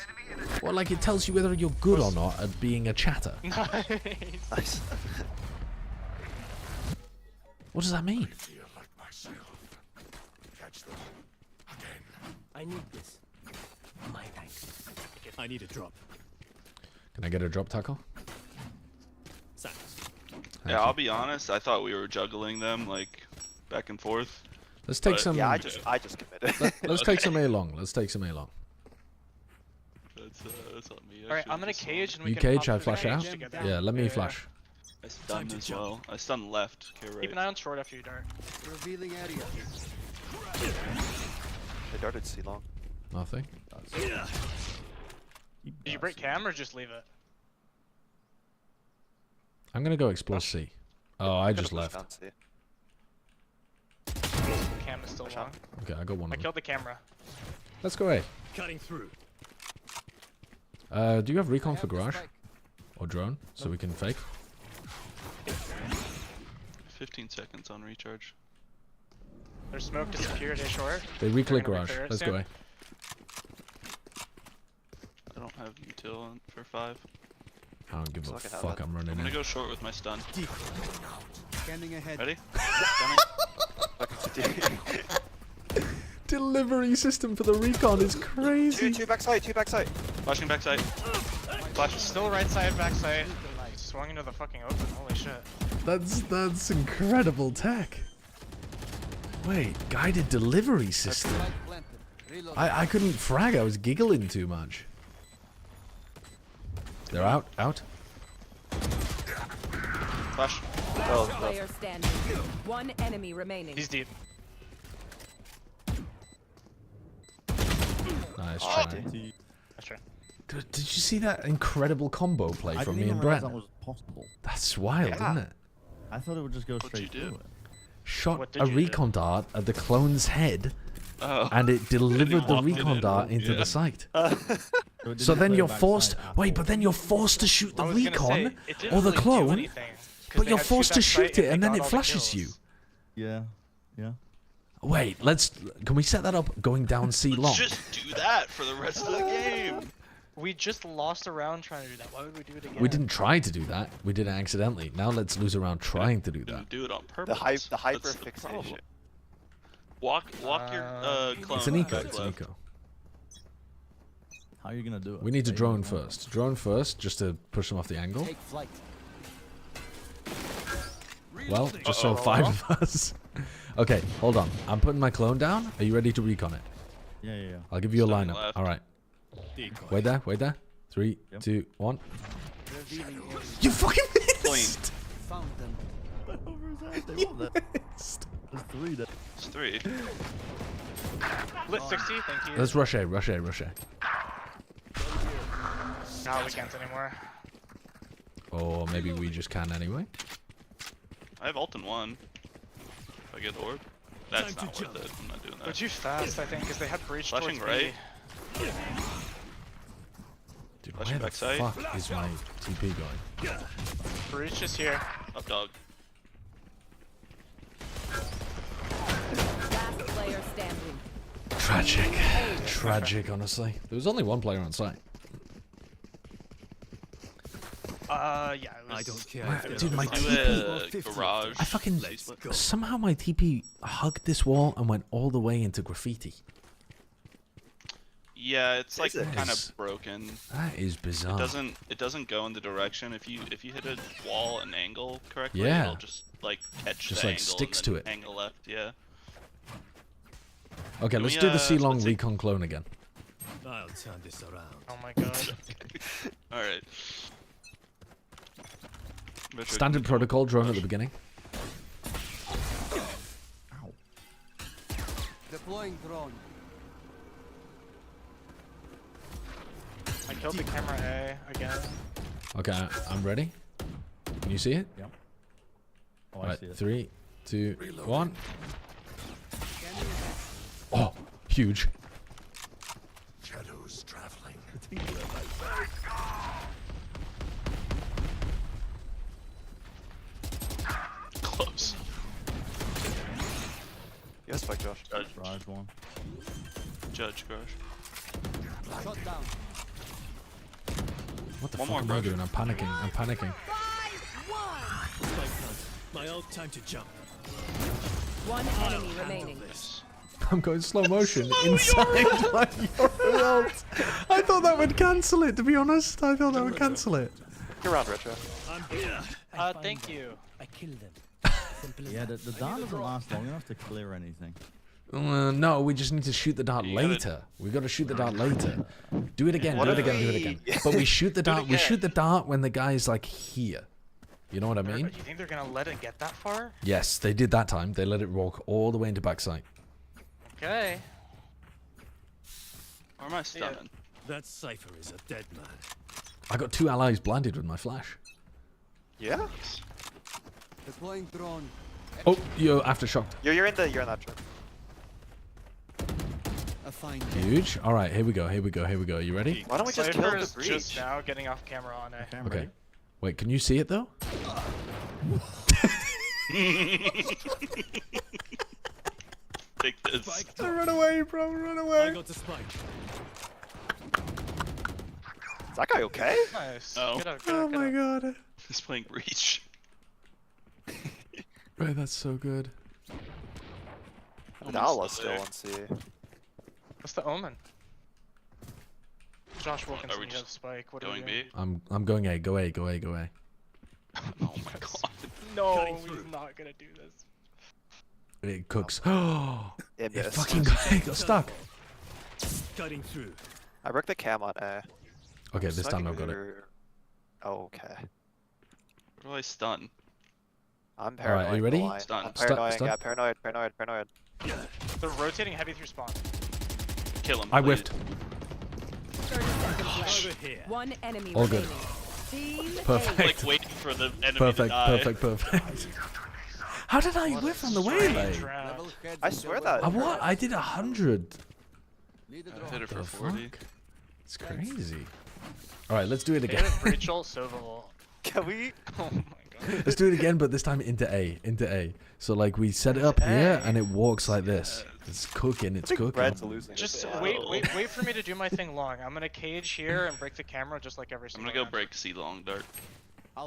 Well, like it tells you whether you're good or not at being a chatter. Nice. What does that mean? I need this. My thanks. I need a drop. Can I get a drop tackle? Yeah, I'll be honest. I thought we were juggling them like back and forth. Let's take but- some. Yeah, I just committed. Let's take some A long. Let's take some A long. That's on me. Alright, I'm gonna cage and we You can cage, pop I the flash cage out. together. Yeah, let me flash. I stunned as well. I stunned left. Okay, right. Keep an eye on short after you dart. Revealing area. They darted C long. Nothing. Did you break cam or just leave it? I'm gonna go explore C. Oh, I just left. Cam is still long. Okay, I got one I of them. killed the camera. Let's go A. Cutting through. Do you have recon for garage? Or drone? So we can fake? 15 seconds on recharge. Their smoke disappeared A short. They They're reclick gonna garage. reclear it Let's soon. go A. I don't have util on for 5. I don't give a I can have fuck. that. I'm running I'm gonna in. go short with my stun. Scanning ahead. Ready? Delivery system for the recon is crazy. Two backside, two backside. Flashing backside. Flash is still right side, back side. Nice. Swung into the fucking open. Holy shit. That's incredible tech. Wait, guided delivery system. I couldn't frag. I was giggling too much. They're out. Flash. Player standing. One enemy remaining. He's deep. Nice Oh, try. That's right. Did you see that incredible combo play I from didn't me and even realize Brent? that was possible. That's wild, Yeah. isn't it? I thought it would just go What'd straight you do? through it. Shot What a did you do? recon dart at the clone's head, Oh. and it delivered the walked it recon in. dart into Yeah. the site. it So didn't then play you're backside forced. at Wait, all. but then you're forced to shoot the I was gonna recon say, it didn't or the really do clone, anything, 'cause but they you're had two forced to backside shoot it, and and they then got it all the flashes you. kills. Yeah. Wait, can we set that up going down C long? Just do that for the rest of the game. We just lost a round trying to do that. Why would we do it again? We didn't try to do that. We did it accidentally. Now let's lose around trying to do that. Do it on purpose. The hyper That's the fixation. problem. Walk your clone. It's an eco. back It's an left. eco. How are you gonna do it? We need to They drone don't know. first. Drone first, just to push them off the angle. Take flight. Well, just so 5 of us. Okay, hold on. I'm putting my clone down. Are you ready to recon it? Yeah. I'll give you a Standing lineup. left. All right. Decoy. Wait there. 3, Yep. 2, 1. Revealing area. You fucking Clean. missed. Found them. They want that. There's 3 there. It's 3. Lit 60, thank you. Let's rush A. No, we can't anymore. Or maybe we just can anyway. I have ult in 1. If I get orb, that's not worth it. I'm not doing They're that. too fast, I think, because they had breach Flashing towards right. B. Dude, Flashing where the backside. fuck is my TP going? Breach is here. Up dog. Last player standing. Tragic, honestly. There was only one player on site. Yeah, it was... I don't care. Wow, if they're dude, my on Do TP. a garage. I fucking go. somehow my TP hugged this wall and went all the way into graffiti. Yeah, it's like Is it? kind of broken. That is bizarre. It doesn't go in the direction. If you hit a wall and angle correctly, Yeah. it'll just like catch Just, the like, angle sticks and to then it. angle left. Yeah. Okay, Can let's we, do the C long let's see- recon clone again. I'll turn this around. Oh my god. All right. Retro, Standard can we protocol drone at the beginning. Deploying drone. I killed the camera A again. Okay, I'm ready. Can you see it? Yeah. Oh, I Right, see it. 3, 2, 1. Oh, huge. Shadows traveling. spike, Josh. Judge. Surprise one. Judge, Crush. What the One fuck more, am I Crush. doing? I'm panicking. I'm panicking. My old time to jump. One enemy remaining. I'm going slow motion inside my Euro ult. I thought that would cancel it, to be honest. I thought that would cancel it. You're around, Retro. Thank you. I killed them. Yeah, the dart doesn't last long enough to clear anything. No, we just need to shoot the dart later. We got to shoot the dart later. Do it again. Do it again. Do it again. But we shoot the dart. We shoot the dart when the guy's like here. You know what I mean? You think they're gonna let it get that far? Yes, they did that time. They let it walk all the way into backside. Okay. Or am I stunning? That cipher is a dead man. I got 2 allies blinded with my flash. Yeah? Deploying drone. Oh, you're aftershocked. You're in that truck. A fine. Huge. All right, here we go. Here we go. Here we go. You ready? Why don't we just kill the Cypher's breach? just now getting off camera on A. Okay. Wait, can you see it though? Take this. Run away, bro. Run away. I got the spike. Is that guy okay? Nice. Oh. Get out, Oh my god. He's playing Breach. Right, that's so good. Nala's still on C. What's the omen? Josh Wilkinson, Are we you have just spike. What are going we doing? B? I'm going A. Go A. Go A. Go A. Oh my god. No, he's not gonna do this. It cooks. Oh, It it missed. fucking got stuck. Cutting through. I broke the cam on A. Okay, this time I've got it. Oh, okay. What do I stun? I'm All right, paranoid. are you ready? Blind. Stun. I'm paranoid. Stun. Yeah, paranoid. They're rotating heavy through spawn. Kill him. I please. whiffed. 30 seconds Over left. here. One enemy All good. remaining. Team Perfect. A. Like waiting for the enemy to Perfect. die. Perfect. How did I whiff on the waylay? I swear that. What? I did 100. I hit it for The 40. fuck? It's crazy. All right, let's do it They again. have Breach ult, Sova ult. Can we? Oh my god. Let's do it again, but this time into A. Into A. So like we set it up here, and it walks like this. It's cooking. It's cooking. Red's losing. Just it. wait for me to do my thing long. I'm gonna cage here and break the camera just like every I'm single gonna go round. break C long dart.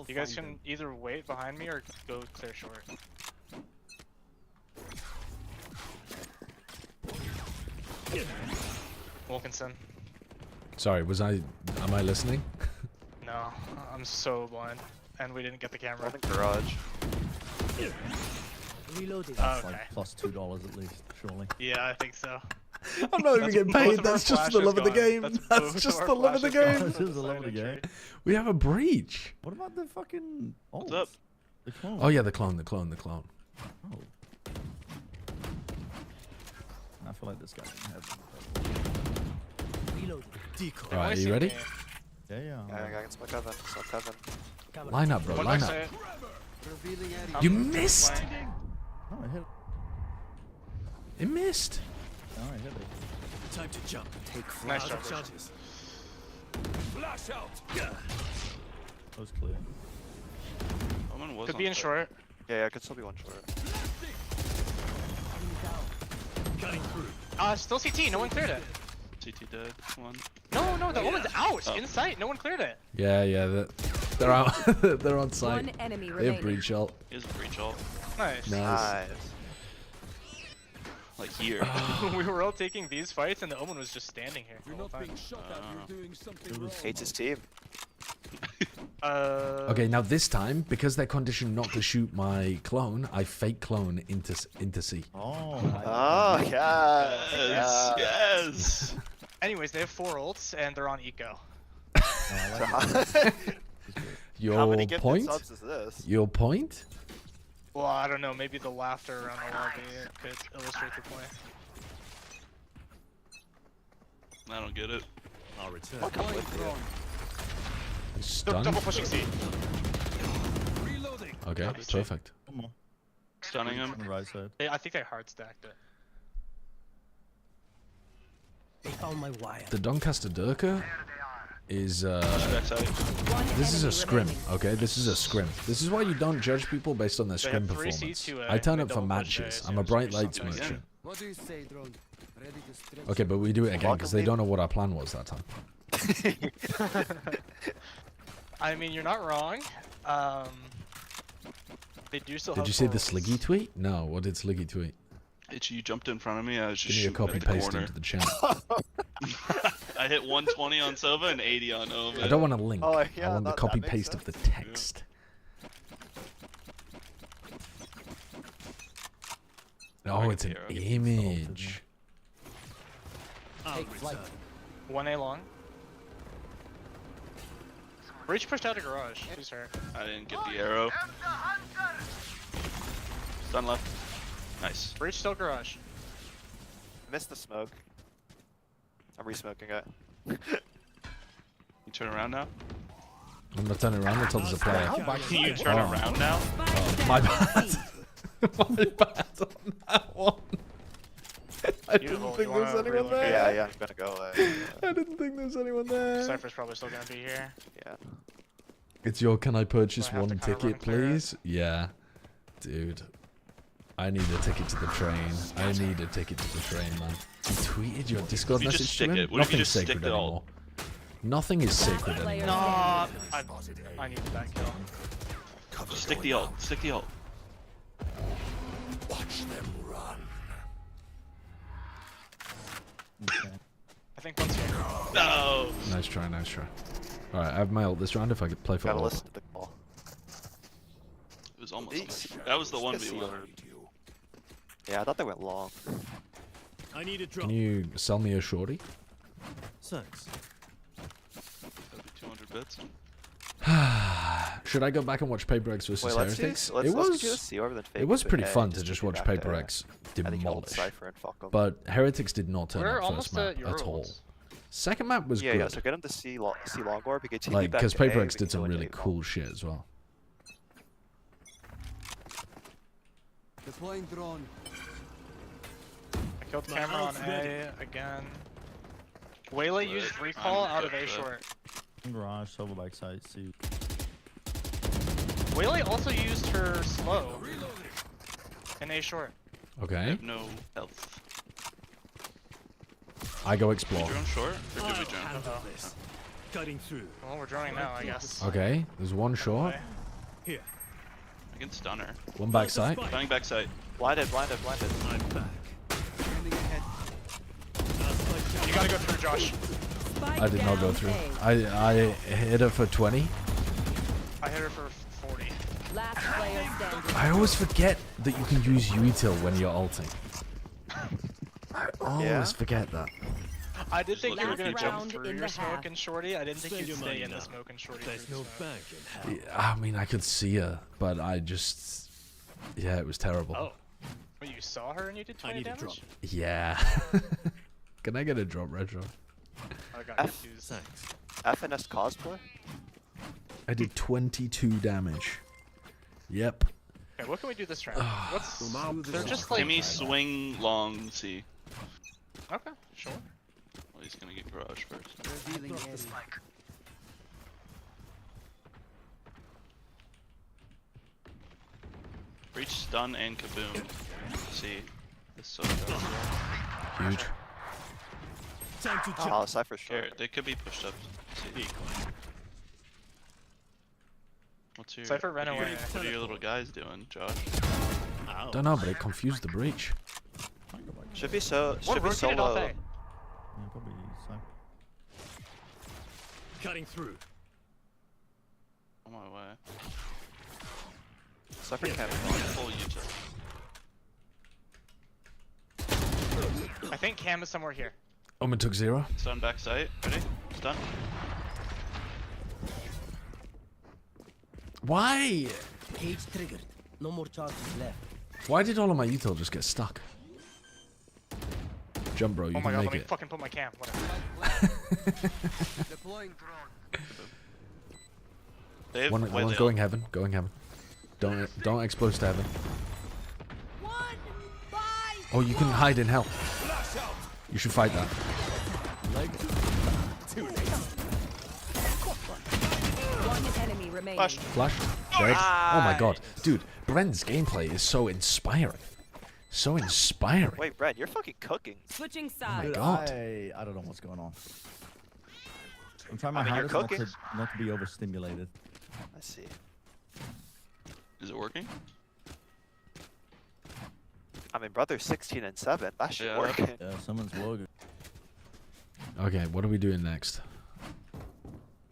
You guys can either wait behind me or go clear short. Wilkinson. Sorry, am I listening? No, I'm so blind. And we didn't get the camera. I think garage. Reloading. Oh, Like okay. plus $2 at least, surely. Yeah, I think so. I'm not even That's getting both paid. of our That's just the flashes love of the gone. game. That's That's both just of the our love of the flashes game. gone. This is the love of the game. We have a breach. What about the fucking What's ult? up? The clone. Oh yeah, the clone. Oh. I feel like this guy didn't have Reloading. Decoy. All right, are you ready? Yeah. Yeah, I can smoke Kevin. Smoke Kevin. Line up, bro. One Line up. backside. Revealing area. You missed. Oh, I hit it. It missed. Oh, I hit it. Time to jump. Take Nice flight. job, Charges. Flash out. Yeah. That was clear. Omen was Could on be in site. short. Yeah, it could still be one short. Cutting through. Still CT. No one cleared it. CT dead. One. No, the woman's out. Oh. In sight. No one cleared it. Yeah. They're out. They're on site. One enemy They have remaining. breach ult. He has a breach ult. Nice. Nice. Like here. We were all taking these fights, and the Omen was just standing here. You're the whole not time. being shot at. You're doing something wrong. Hates his team. Okay, now this time, because they're conditioned not to shoot my clone, I fake clone into C. Oh. Oh, yeah. Yes. Anyways, they have 4 ults, and they're on eco. Your How many gifted point? subs is this? Your point? Well, I don't know. Maybe the laughter around the lobby could illustrate the point. I don't get it. I'll return. I'll come with you. They're Stun? double pushing C. Reloading. Okay, perfect. One more. Stunning him. On the right side. I think they hard stacked it. They found my wire. The Doncaster Durka is Backside. this is a enemy scrim, remaining. okay? This is a scrim. This is why you don't judge people based on their They scrim have 3 performance. C to A, I turn they up for double push A, matches. so I'm a it's bright pretty lights solid. merchant. What do you say, drone? Ready to stretch? Okay, but we do it again because they don't know what our plan was that time. I mean, you're not wrong. They do still. Did you see the Sliggy tweet? No. What did Sliggy tweet? You jumped in front of me. I was just Give me a shooting copy at the paste corner. into the chat. I hit 120 on Sova and 80 on Ovid. I don't want a link. Oh, I yeah, want the that copy makes paste of the sense. text. Oh, it's an image. Take flight. 1A long. Breach pushed out a garage. He's hurt. I didn't get the arrow. Stun left. Nice. Breach still garage. Missed the smoke. I'm re-smoking it. You turn around now? I'm gonna turn it around until there's a player. Can you turn around now? Oh, my bad. My bad on that one. I didn't think there was anyone there. Yeah, I'm gonna go. I didn't think there was anyone there. Cypher's probably still gonna be here. Yeah. It's your can I purchase Do I have one to kinda ticket, run clear it? please? Yeah. Dude. I need a ticket to the train. I need a ticket to the train, man. You tweeted your Discord What if you just message stick to him? it? What if you Nothing's just stick sacred it all? anymore. Nothing is sacred player anymore. No, I needed that kill. Stick the ult. Stick the ult. Watch them run. I think one's here. No. Nice try, nice try. Alright, I have my ult this round if I could play for Gotta ult. listen to the call. It was almost. That was the 1v1. Yeah, I thought they went long. I need a drop. Can you sell me a shorty? Thanks. That'd be 200 bits. Should I go back and watch PRX versus Wait, let's Heretics? do, let's do the C over than fake It was with pretty A, fun just to just be watch back there. PRX I think hold demolish. Cypher and fuck 'em. But Heretics did not turn We're up almost first at map at all. Euros. Second map was Yeah, good. yeah, so get him to C long or we can take Like, back because to A, we PRX can did some go into really A long. cool shit as well. Deploying drone. I killed camera on A again. Waylay used recall out of A short. Garage, silver backside, C. Waylay also used her slow in A short. I Okay. have no health. I go Did explore. we drone short? Or did we drone? Handle this. Cutting through. Well, we're droning now, I guess. Okay, there's one short, Here. I can stun her. one backside. Stunning backside. Blinded. I'm back. Standing ahead. You gotta go through, Josh. I did not go through. I hit her for 20. I hit her for 40. Last player standing. I always forget that you can use util when you're ulting. I always forget that. I did think you were Last gonna jump round through in your the smoke half. and shorty. I didn't think Spend you'd your stay money in the now. smoke and shorty. There's through no the bank smoke. in hell. I mean, I could see her, but I just... Yeah, it was terrible. Oh. But you saw her and you did 20 need a damage? drop. Yeah. Can I get a drop, Retro? I got F. confused. Thanks. FNS cosplay? I did 22 damage. Yep. Okay, what can we do this round? What's... They're just like... Give me swing long C. Okay, sure. Well, he's gonna get garage first. Revealing area. Breach, stun, and kaboom. C. This so Huge. Time to jump. Oh, Cypher's short. Garrett, they could be pushed up. C. What's your... Cypher ran away. What are your little guys doing, Josh? Ow. Don't know, but it confused the breach. Should be so. What Should be rotated off solo. A? Yeah, probably so. Cutting through. On my way. Cypher can't. Full util. I think Cam is somewhere here. Omen took 0. Stun back sight. Ready? Stun. Why? Cage triggered. No more charges left. Why did all of my util just get stuck? Jump, bro. You Oh my can god, make let me it. fucking put my cam. Whatever. Deploying drone. They have One's Waylay going heaven. Going heaven. Don't explode to heaven. Oh, you can hide in hell. You should fight that. One enemy remaining. Flash. Dead. Oh my god. Dude, Bren's gameplay is so inspiring. So inspiring. Wait, Brad, you're fucking cooking. Switching Oh my sides. god. I don't know what's going on. I'm trying my I mean, you're hardest cooking. not to be overstimulated. I see. Is it working? I mean, brother, 16 and 7. That should Yeah. work. Yeah, someone's working. Okay, what are we doing next?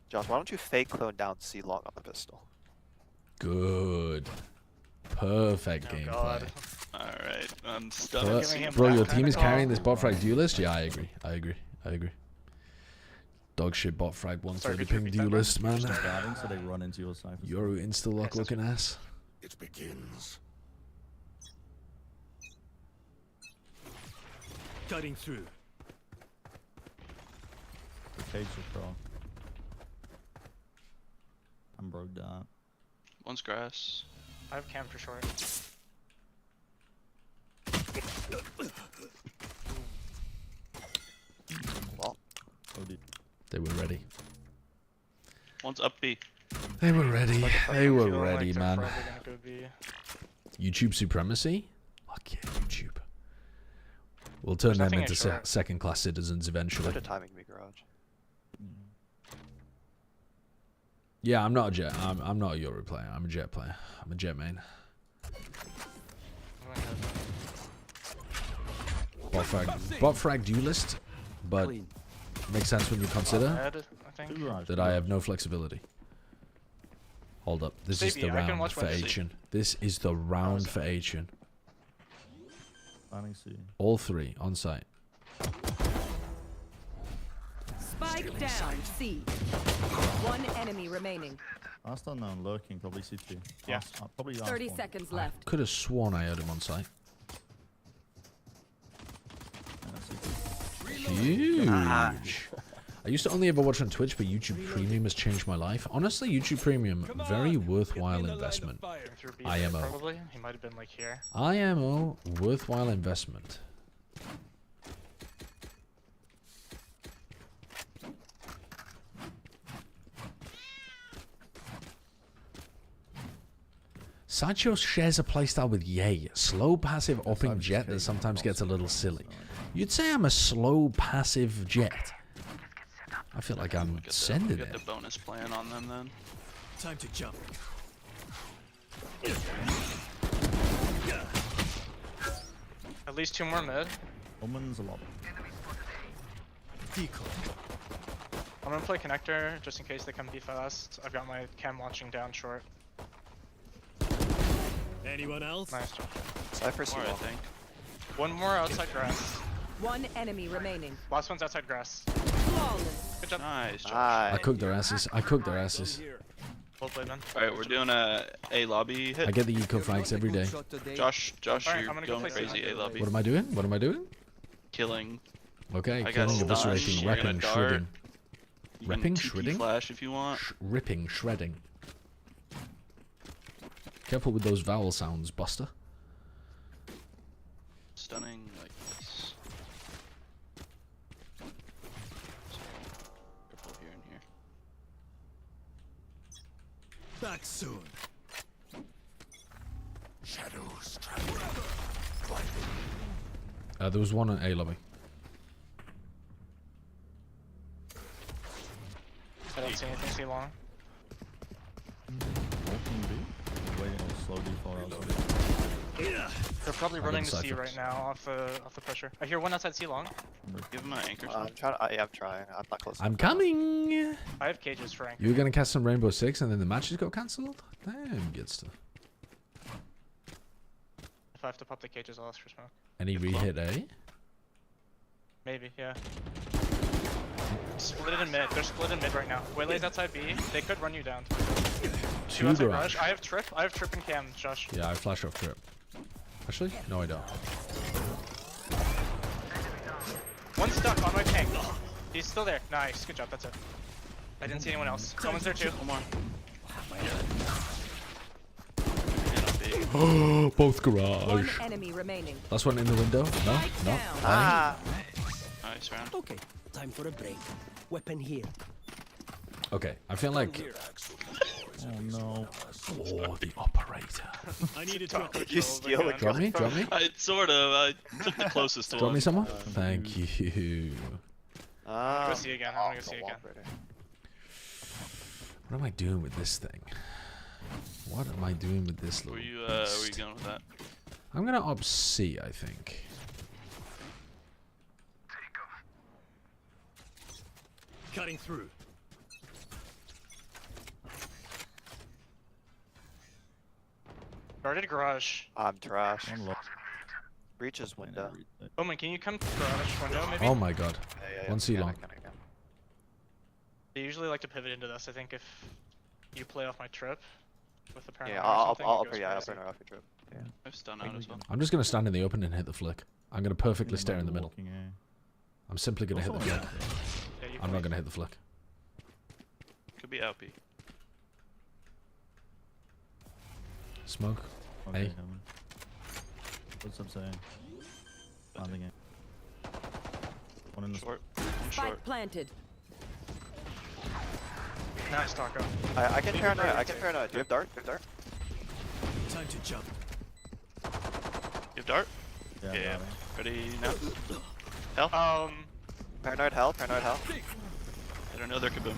Josh, why don't you fake clone down C long on the pistol? Good. Perfect gameplay. God. Alright, I'm stuck. Giving him Bro, your back team is tactical. carrying this bot frag duelist? Yeah, I agree. Dog shit bot frag 130 ping duelist, man. Guarding, so they run into your cipher. Yoru insta-lock looking ass. It begins. Cutting through. The cage will crawl. I'm broke down. One's grass. I have cam for short. Well, They were ready. One's up B. They were ready. They were Feeling ready, like they're man. probably gonna go B. YouTube supremacy? Fuck yeah, YouTube. We'll turn There's them nothing into in short. second-class citizens eventually. good timing me, garage. Yeah, I'm not a jet. I'm not a Yoru player. I'm a jet player. I'm a jet main. Bot frag duelist, but makes sense when you consider Head, I think. that I have no flexibility. Hold up. This is Maybe, the I can round watch for one. Achen. This is the round for Achen. Planning C. All three on site. Spike down. C. One enemy remaining. Last unknown lurking, probably CT. Yeah. Probably last 30 one. seconds left. Could have sworn I heard him on site. Huge. I used to only ever watch on Twitch, but YouTube Premium has changed my life. Honestly, YouTube Premium, very worthwhile investment. Through B IMO. probably. He might have been like here. IMO, worthwhile investment. Sideshow shares a playstyle with Yay, slow passive upping jet that sometimes gets a little silly. You'd say I'm a slow passive jet. I feel like I'm sending Get it. the bonus plan on them then. Time to jump. At least 2 more mid. Woman's a lot. Decoy. I'm gonna play connector just in case they come B fast. I've got my cam watching down short. Anyone else? Nice job. Cypher C More, I long. think. One more outside grass. One enemy remaining. Last one's outside grass. Flawless. Good job. Nice, Josh. I cooked their asses. I cooked their asses. Well played, man. Alright, we're doing a lobby hit. I get the eco frags every day. Josh, Alright, you're I'm gonna go going play crazy C. A lobby. What am I doing? What am I doing? Killing. Okay, I got killing, stunned. eviscerating, You're gonna repping, dart. shredding. You can Repping, TP shredding? flash if you want. Ripping, shredding. Careful with those vowel sounds, Buster. Stunning like this. Careful here and here. Back soon. Shadows travel. There was one in A lobby. I don't see anything C long. Walking B. Waiting on slow default outside. They're probably I running got to C Cypher. right now off the pressure. I hear one outside C long. Give him an anchor. I'm trying. I'm trying. I'm not close. I'm coming! I have cages for anchor. You were gonna cast some Rainbow Six and then the matches got cancelled? Damn, good stuff. If I have to pop the cages, I'll ask for smoke. Any re-hit A? Maybe, yeah. Split it in mid. They're split in mid right now. Waylay's outside B. They could run you down. Two outside garage. garage. I have trip. I have trip and cam, Josh. Yeah, I flash off trip. Actually, no I don't. One stuck on my tank. He's still there. Nice. Good job. That's it. I didn't see anyone else. Someone's there too. Come on. Both One garage. enemy remaining. Last one in the window? No? No? Ah. Nice round. Okay, time for a break. Weapon here. Okay, I feel like Oh no. Oh, the operator. I need to drop You steal it. Drop me, drop me. I sort of. I took the closest one. Drop me someone. Thank you. Go see again. I want to go see again. What am I doing with this thing? What am I doing with this little Where you going with that? I'm gonna op C, I think. Cutting through. Guarded garage. I'm trash. Breaches window. Bowman, can you come to garage window maybe? Oh my god. Yeah, One C long. They usually like to pivot into this. I think if you play off my trip with the paranoid. Yeah, or I'll something, it goes paranoid crazy. off your trip. Yeah. I've stun out as well. I'm just gonna stand in the open and hit the flick. I'm gonna perfectly stare in the middle. I'm simply gonna hit the flick. I'm not gonna hit the flick. Could be out B. Smoke. Okay, A. What's up saying? Landing it. One in the short. Spike planted. Nice taco. I can paranoid. I can paranoid. Do you have dart? Do you have dart? Time to jump. You have dart? Yeah. Ready now? Hell? Paranoid hell. Paranoid hell. I don't know their kaboom.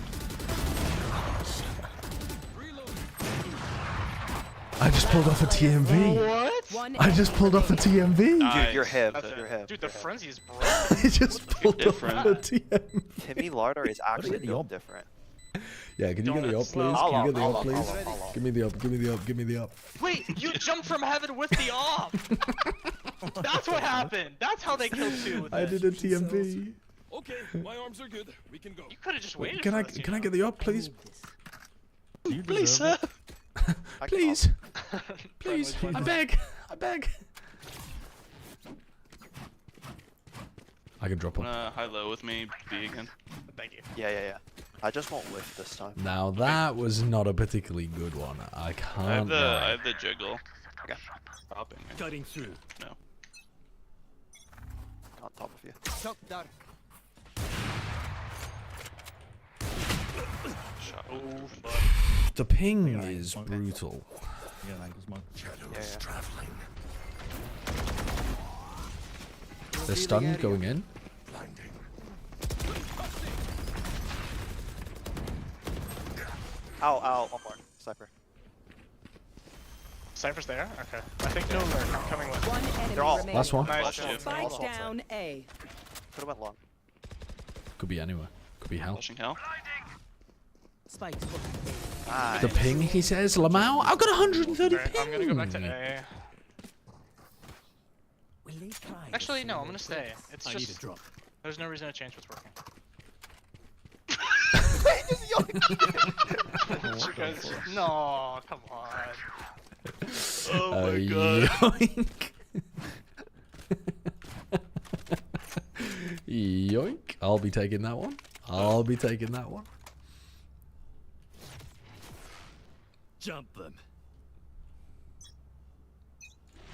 I just pulled off a TMV. What? I just pulled off a TMV. Dude, you're him. You're him. Dude, the frenzy is broken. I just pulled off a TMV. Timmy Lardar is actually built different. Yeah, can you get the op, please? Can you get the op, please? Give me the op, give me the op, give me the op. Wait, you jumped from heaven with the op. That's what happened. That's how they killed two. With I this. did a TMV. Okay, my arms are good. We can go. You could have just waited. Can for I this, you can I know? get the op, please? Please, sir. Please. Please. I beg. I beg. I can drop up. High low with me. B again. Thank you. Yeah. I just won't whiff this time. Now that was not a particularly good one. I can't. I have the jiggle. Okay. Dropping. Cutting through. No. On top of you. Shock dart. Shot. Oh, fuck. The ping is brutal. Yeah, anchor smoke. Yeah. They're stunned going in. Ow, one more. Sniper. Cypher's there? Okay. I think no lurk. I'm coming with. One enemy They're all- remaining. Last one. Nice. Spike Also down A. Could have went long. Could be anywhere. Could be hell. Flashing hell. Spike. Nice. The ping, he says. Lamau, I've got 130 Alright, I'm gonna go back to A. Will they try Actually, no. I'm gonna stay. It's I need a just. drop. There's no reason to change what's working. You guys, no, come on. Oh my god. Yoink. Yoink. I'll be taking that one. I'll be taking that one. Jump them.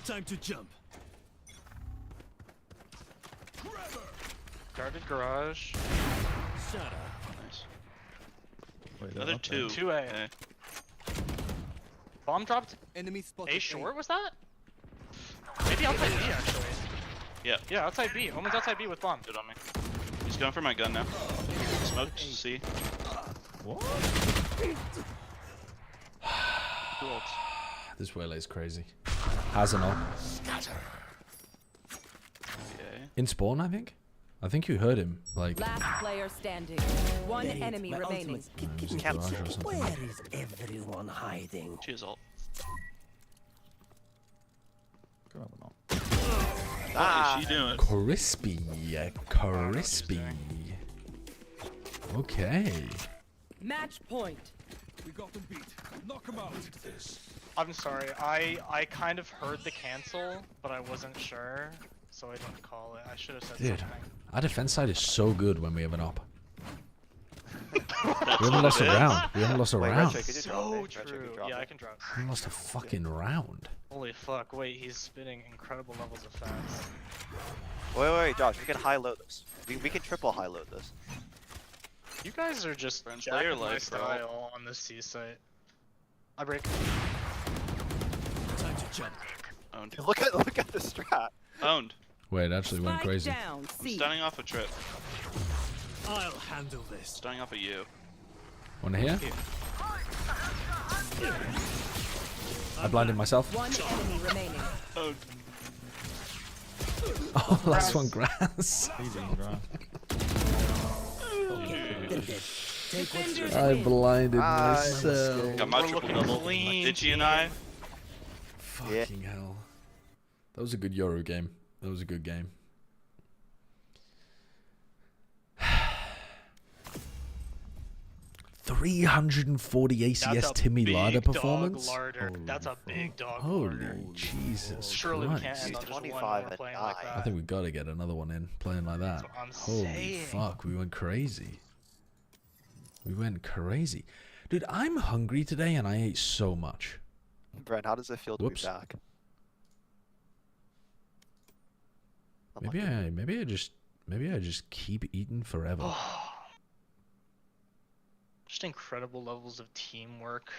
Time to jump. Guarded garage. Shut up. Nice. Wait, Another okay. 2. 2A. Okay. Bomb dropped. Enemy spotted. A short was that? Maybe outside B actually. Yeah. Yeah, outside B. Omen's outside B with bomb. Good on me. He's going for my gun now. Smoked. C. What? Two ults. This waylay's crazy. Has an op. Okay. In spawn, I think. I think you heard him. Like. Last player standing. One enemy remaining. Cancel. Where is everyone hiding? She has ult. Grab an op. What is she doing? Crispy. Crispy. Okay. Match point. We got them beat. Knock them out. I'm sorry. I kind of heard the cancel, but I wasn't sure, so I didn't call it. I should have said Dude, something. our defense side is so good when we have an op. We haven't lost a round. We haven't lost a Wait, round. Redcheck, could you drop So me? Redcheck, true. could you drop Yeah, me? I can drop. We haven't lost a fucking round. Holy fuck! Wait, he's spinning incredible levels of fast. Wait, Josh, we can high load this. We can triple high load this. You guys are just Friends, play your jacking my life, bro. style on this C site. I break. Time to jump. Owned. Look at the strat. Owned. Wait, it actually went crazy. I'm standing off a trip. I'll handle this. Standing off a U. Wanna hear? I blinded myself. One enemy remaining. Owned. Oh, last one grass. I blinded myself. Got my triple double. Itchy and I. Fucking hell. That was a good Euro game. That was a good game. $340 ACS Timmy Larder performance. That's a big dog. Holy Jesus Surely Christ. we can't end on just one 25 more playing and like that. I think we got to get another one in playing like that. That's what I'm Holy saying. fuck, we went crazy. We went crazy. Dude, I'm hungry today and I ate so much. Brent, how does it feel to be back? Maybe I just keep eating forever. Just incredible levels of teamwork,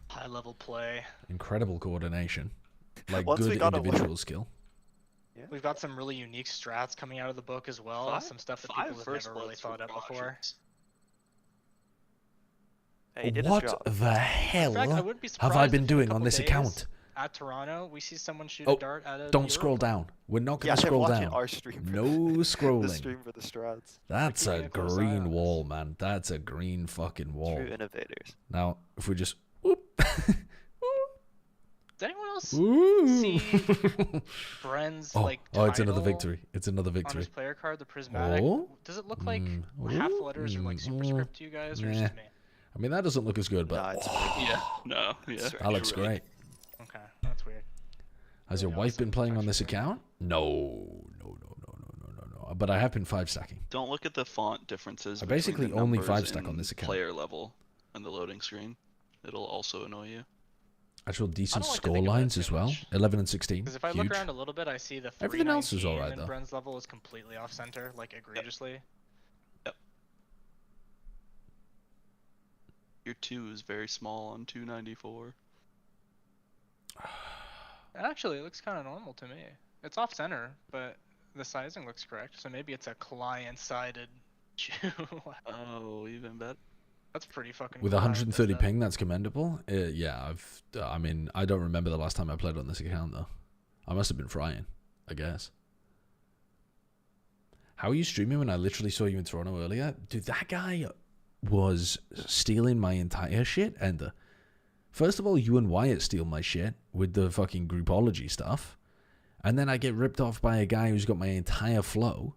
high level play. Incredible coordination. Like Once we good got a individual skill. Yeah. We've got some really unique strats coming out of the book as well. Some stuff that people have never really thought of before. Hey, he did his What job. the hell In fact, I wouldn't be have I surprised been if in a doing on couple this days account? At Toronto, we see someone shoot Oh, a dart at a don't Euro. scroll down. We're not going Yeah, to they're scroll watching down. our stream for No the scrolling. stream for the strats. That's a Keeping a close eye green on wall, man. That's a green fucking wall. True innovators. Now, if we just... Does anyone else Ooh. see Bren's like it's another title victory. It's another on victory. his player card, the prismatic? Oh. Does it look like half the letters are like superscript to you guys, or just me? I mean, that doesn't look as good, but Yeah. No. Yeah. that looks great. Okay, that's weird. Has your wife been playing on this account? No. But I have been 5-stacking. Don't look at the font differences. I between basically the only numbers 5-stack on and this account. Player level and the loading screen. It'll also annoy you. Actual decent like to score think about it lines too as well. 11 and 16. Because if I Huge. look around a little bit, I see the Everything else is 319 alright, and though. Bren's level is completely off center, like egregiously. Your 2 is very small on 294. Actually, it looks kind of normal to me. It's off center, but the sizing looks correct. So maybe it's a client-sided shoe. Oh, even better. That's pretty fucking. With cool how it 130 does that. ping, that's commendable. Yeah, I mean, I don't remember the last time I played on this account, though. I must have been frying, I guess. How are you streaming when I literally saw you in Toronto earlier? Dude, that guy was stealing my entire shit. And first of all, you and Wyatt steal my shit with the fucking groupology stuff. And then I get ripped off by a guy who's got my entire flow.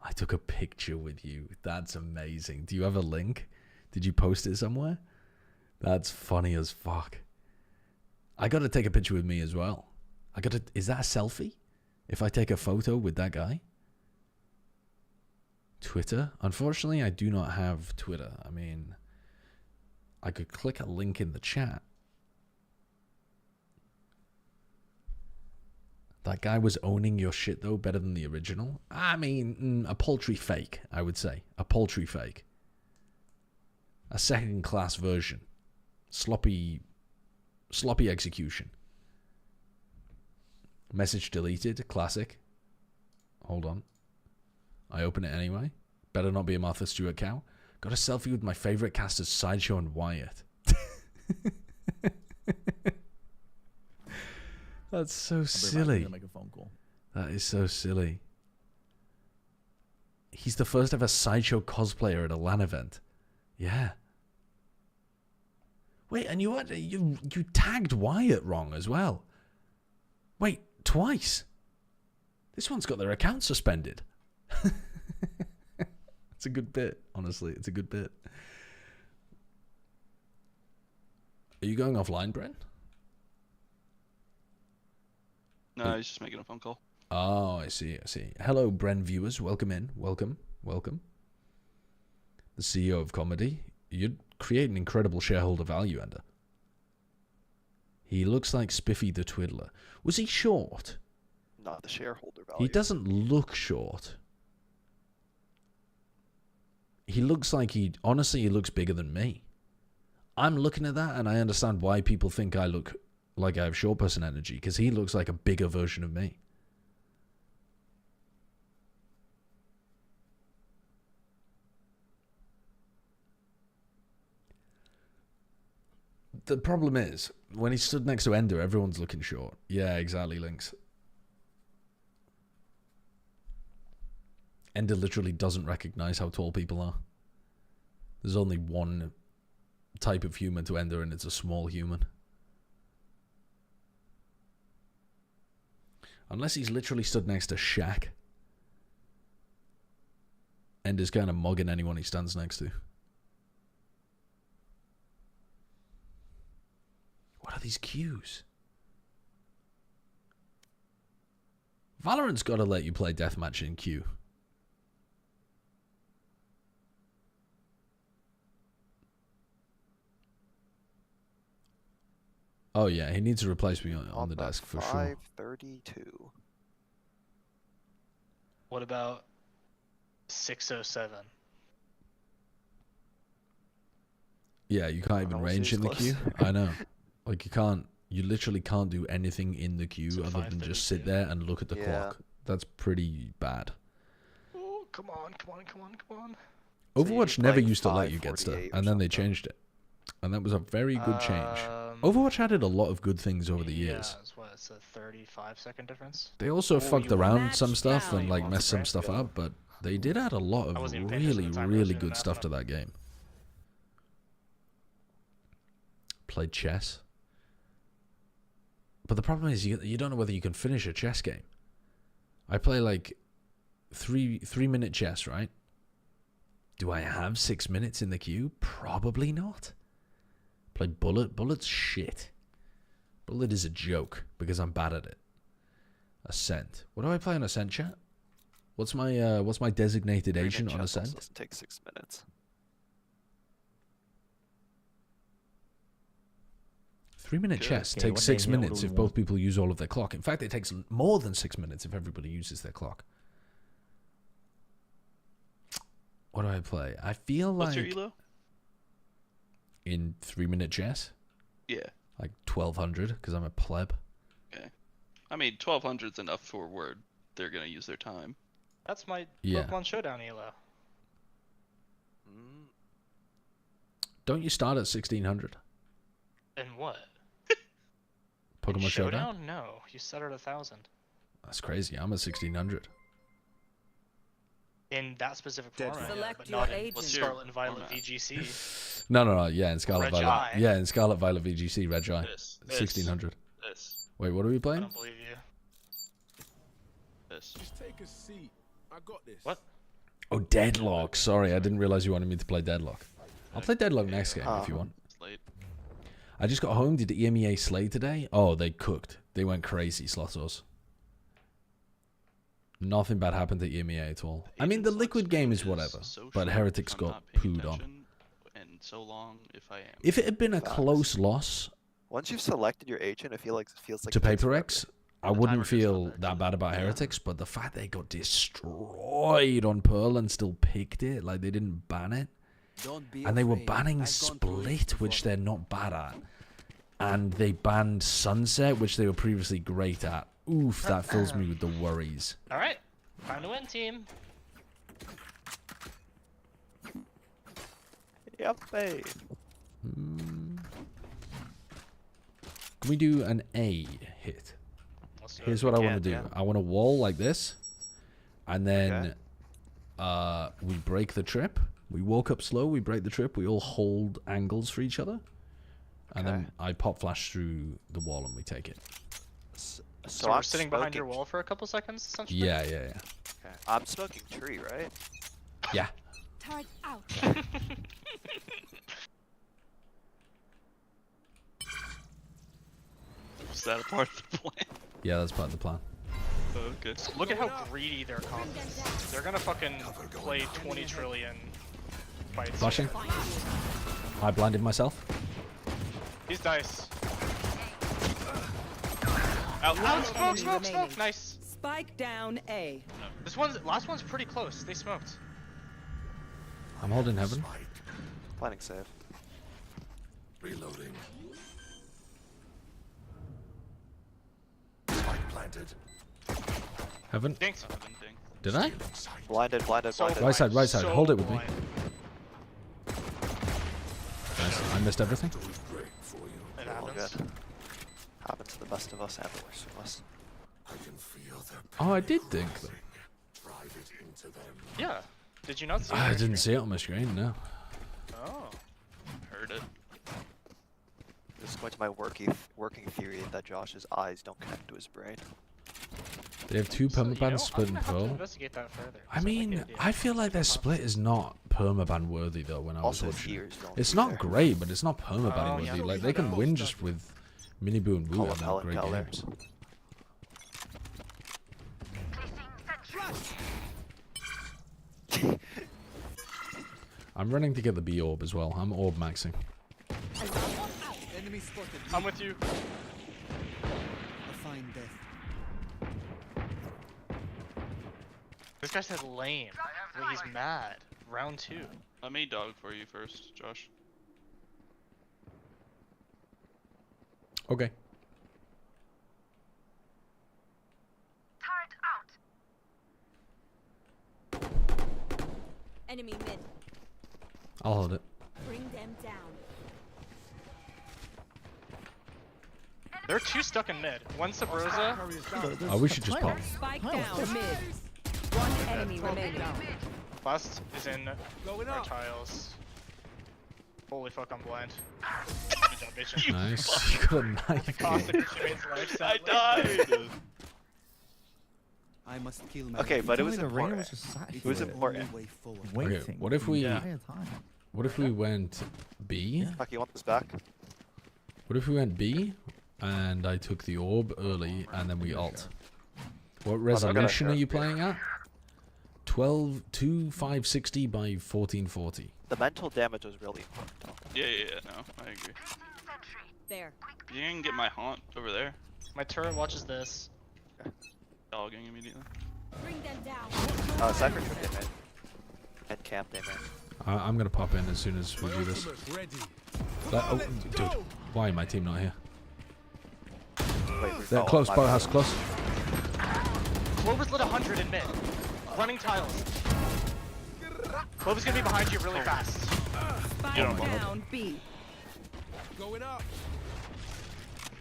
I took a picture with you. That's amazing. Do you have a link? Did you post it somewhere? That's funny as fuck. I got to take a picture with me as well. Is that a selfie? If I take a photo with that guy? Twitter? Unfortunately, I do not have Twitter. I mean, I could click a link in the chat. That guy was owning your shit, though, better than the original. I mean, a paltry fake, I would say. A paltry fake. A second-class version. Sloppy execution. Message deleted. Classic. Hold on. I open it anyway. Better not be a Martha Stewart cow. Got a selfie with my favorite casters, Sideshow and Wyatt. That's so silly. Make a phone call. That is so silly. He's the first ever Sideshow cosplayer at a LAN event. Yeah. Wait, and you tagged Wyatt wrong as well. Wait, twice. This one's got their account suspended. It's a good bit, honestly. It's a good bit. Are you going offline, Brent? No, he's just making a phone call. Oh, I see. Hello, Bren viewers. Welcome in. Welcome. The CEO of comedy. You'd create an incredible shareholder value, Ender. He looks like Spiffy the Twiddler. Was he short? Not the shareholder value. He doesn't look short. He looks like honestly, he looks bigger than me. I'm looking at that and I understand why people think I look like I have short person energy, because he looks like a bigger version of me. The problem is, when he stood next to Ender, everyone's looking short. Yeah, exactly, Lynx. Ender literally doesn't recognize how tall people are. There's only one type of human to Ender, and it's a small human. Unless he's literally stood next to Shaq. Ender's kind of mugging anyone he stands next to. What are these queues? Valorant's got to let you play deathmatch in queue. Oh yeah, he needs to replace me on the desk for sure. 532. What about 607? Yeah, you can't even range in the queue. I know. Like you literally can't do anything in the queue other than just sit there and look at the clock. That's pretty bad. Oh, come on, come on, come on, come on. Overwatch never used to let you get stuff, and then they changed it. And that was a very good change. Overwatch added a lot of good things over the years. Yeah, it's a 35-second difference. They also fucked around some stuff and like messed some stuff up, but they did add a lot of really, really good stuff to that game. Played chess. But the problem is you don't know whether you can finish a chess game. I play like 3-minute chess, right? Do I have 6 minutes in the queue? Probably not. Play Bullet. Bullet's shit. Bullet is a joke because I'm bad at it. Ascent. What do I play on Ascent, chat? What's my designated agent on Ascent? Doesn't take 6 minutes. 3-minute chess takes 6 minutes if both people use all of their clock. In fact, it takes more than 6 minutes if everybody uses their clock. What do I play? I feel like... What's your elo? In 3-minute chess? Yeah. Like 1200, because I'm a pleb. Okay. I mean, 1200's enough for where they're going to use their time. That's my Yeah. Pokemon Showdown elo. Don't you start at 1600? And what? Pokemon In Showdown? No, you start at 1000. That's crazy. I'm at 1600. In that specific format, Select but your not in agent. Scarlet and Violet VGC. No. Yeah, in Scarlet Reg Violet. Eye. Yeah, in Scarlet Violet VGC, Reg Eye. 1600. This. Wait, what are we I playing? don't believe you. This. Just take a seat. I got this. What? Oh, Deadlock. Sorry, I didn't realize you wanted me to play Deadlock. I'll play Deadlock next game if you want. It's late. I just got home. Did the EMEA Slay today? Oh, they cooked. They went crazy, Slothos. Nothing bad happened to EMEA at all. I mean, the Liquid game is whatever, but Heretics got pooed on. And so long, if I am. If it had been a close loss Once you've selected your agent, it feels like to it takes PRX, I wouldn't feel that bad about Heretics, but the fact they got destroyed on Pearl and still picked it, like they didn't ban it, and they were banning Split, which they're not bad at, and they banned Sunset, which they were previously great at. Oof, that fills me with the worries. Alright, time to win, team. Yep, hey. Can we do an A hit? Here's what I want to do. I want a wall like this, and then we break the trip. We walk up slow, we break the trip, we all hold angles for each other, and then I pop flash through the wall and we take it. So we're sitting behind your wall for a couple seconds, essentially? Yeah. Okay. I'm smoking tree, right? Yeah. Turret out. Was that a part of the plan? Yeah, that's part of the plan. Okay. Look at how greedy their comp is. They're gonna fucking play 20 trillion fights. Flashing. I blinded myself. These dice. Out, smoke. Nice. Spike down A. Last one's pretty close. They smoked. I'm holding heaven. Planning save. Reloading. Spike planted. Heaven. Dinks. Did I? Blinded. Right side. So Hold it with me. blind. Nice. I missed everything. It All happens. good. Happens to the best of us and the worst of us. Oh, I did think that. Yeah. Did you not see it? I didn't see it on my screen, no. Oh. Heard it. This is going to my working theory that Josh's eyes don't connect to his brain. They have two permabans split in I'm gonna have to pearl. investigate that further. I mean, I feel like their split is not permaban worthy though. When I was Also, watching, ears don't it's be not there. great, but it's not permaban Oh, yeah. worthy. Like they can win just with mini boo and woo Call and him have great Keller. games. I'm running to get the B orb as well. I'm orb maxing. I'm with you. This guy said lame. Like he's mad. Round 2. Let me dog for you first, Josh. Okay. Enemy mid. I'll hold it. Bring them down. There are 2 stuck in mid. One Sabrosa. Oh, we should just pop. Spike down mid. One enemy remaining. Last is in our tiles. Holy fuck, I'm blind. Good job, bitch. Nice. You got a knife. Cost of your teammate's life, I sadly. died! I must kill my Okay, but it was The arena important. was just sat It was here, important. waiting. Okay, what if we? the entire time. What if we went B? Fuck, you want this back? What if we went B, and I took the orb early, and then we ult? What resolution are you playing at? 2560 by 1440. The mental damage was really important. Yeah, no, I agree. There. You can get my haunt over there. My turret watches this. Dogging immediately. Bring them down. Cypher should get mid. And camp they mid. I'm gonna pop in as soon as we do this. Oh, dude, why my team not here? They're close, powerhouse close. Clover's lit 100 in mid. Running tiles. Clover's gonna be behind you really fast. Spike You don't want down B. Going up.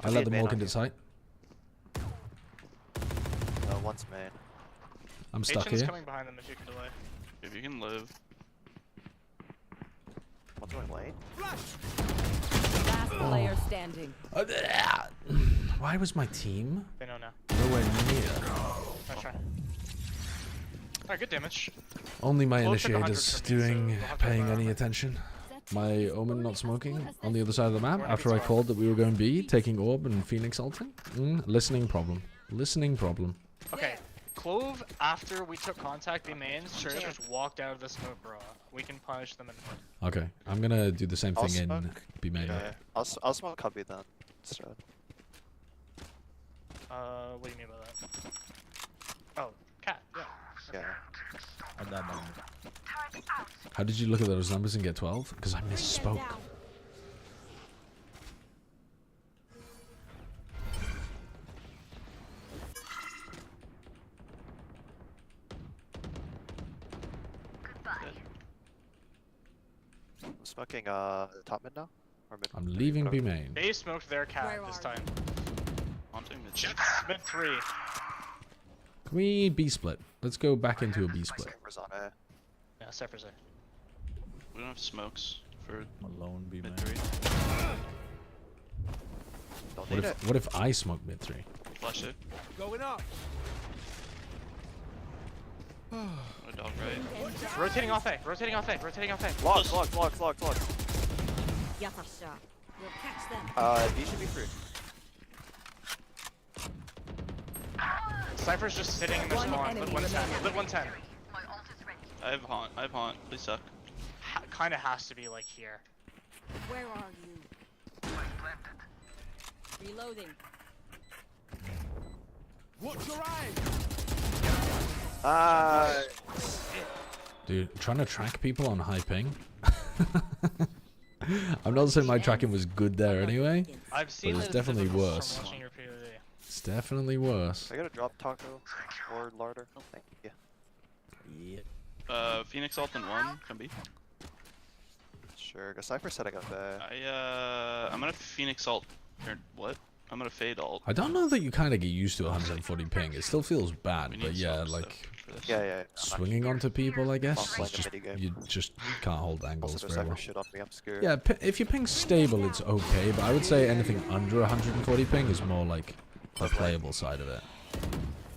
I let them walk into sight. Once main. I'm stuck Ancient's here. coming behind them if you can delay. If you can live. What's going lane? Last player standing. Why was my team They know now. nowhere near? Nice try. Alright, good damage. Only my Close took 100 initiators from me, so doing, we'll have to paying allow any it. attention. My Omen not smoking on the other side of the map after I called that we were going B, taking orb and Phoenix ulting. Listening problem. Listening problem. Okay, Clove, after we took contact, the mains straight up just walked out of the smoke, bro. We can punish them in mid. Okay, I'm gonna do the same I'll thing in smoke. B main. Yeah, I'll smoke cubby then. Instead. What do you mean by that? Oh, cat, yeah. Yeah. How did you look at those numbers and get 12? Because I misspoke. I'm smoking top mid now? Or mid? I'm leaving B main. They smoked their cat this time. Haunting the Jets mid 3. Can we B split? Let's go back into a B split. Cypher's on A. Yeah, Cypher's A. We don't have smokes for Alone be mid man. 3. Don't What need if, it. what if I smoke mid 3? Flash it. Going up. A dog right. Rotating off A, rotating off A, rotating off A. Lock. Yatasha. We'll catch them. B should be free. Cypher's just sitting in the One spawn. enemy Lit 110. Lit 110. I have haunt. Please suck. Kinda has to be like here. Where are you? Reloading. Watch your eyes. Dude, trying to track people on high ping. I'm not saying my tracking was good there anyway, I've seen but it's it definitely difficult worse. from watching your POV. It's definitely worse. I gotta drop taco or larder. Oh, thank you. Phoenix ult in 1, can be. Sure, Cypher said I got that. I'm gonna Phoenix ult. Or what? I'm gonna fade ult. I don't know that you kind of get used to 140 ping. It still feels bad, We but need yeah, some like stuff Yeah. swinging onto people, I guess. Playing It's just, the minigame. you just can't hold angles Also, very Cypher well. shit on me, I'm scared. Yeah, if your ping's stable, it's okay, but I would say anything under 140 ping is more like the playable side of it.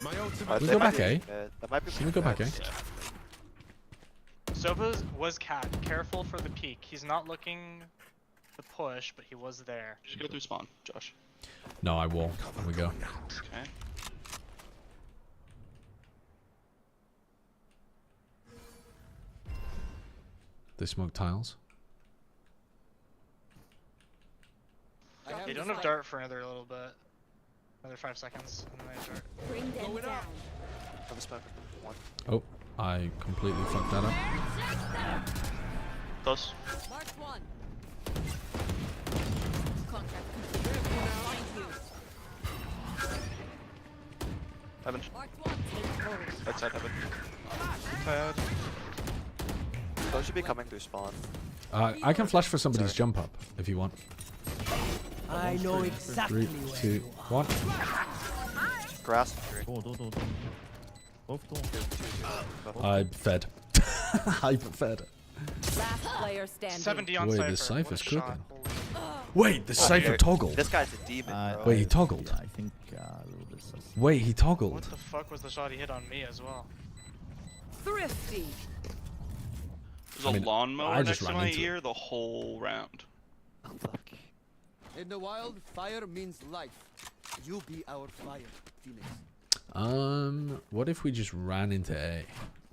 Can we go back A? Can we go back A? Sova was cat. Careful for the peek. He's not looking to push, but he was there. Just go through spawn, Josh. No, I will. There we go. Okay. They smoke tiles. They don't have dart for another little bit. Another 5 seconds, and then they have dart. Bring them down. Have a smoke. 1. Oh, I completely fucked that up. Close. Mark 1. Heaven. Mark 1. Right side heaven. Those should be coming through spawn. I can flash for somebody's jump up if you want. I know exactly 3, where 2, you 1. Grass. Door. Both door. I fed. I fed. Last player standing. 70 on Wait, Cypher. the Cypher's What a cooking. shot. Wait, the Cypher toggled. This guy's a demon, bro. Wait, he toggled. Yeah, I think a little bit sus. Wait, he What toggled. the fuck was the shot he hit on me as well? Thrifty. There's a I mean, lawnmower I next just to ran my into it. ear the whole round. In the wild, fire means life. You be our fire, Phoenix. What if we just ran into A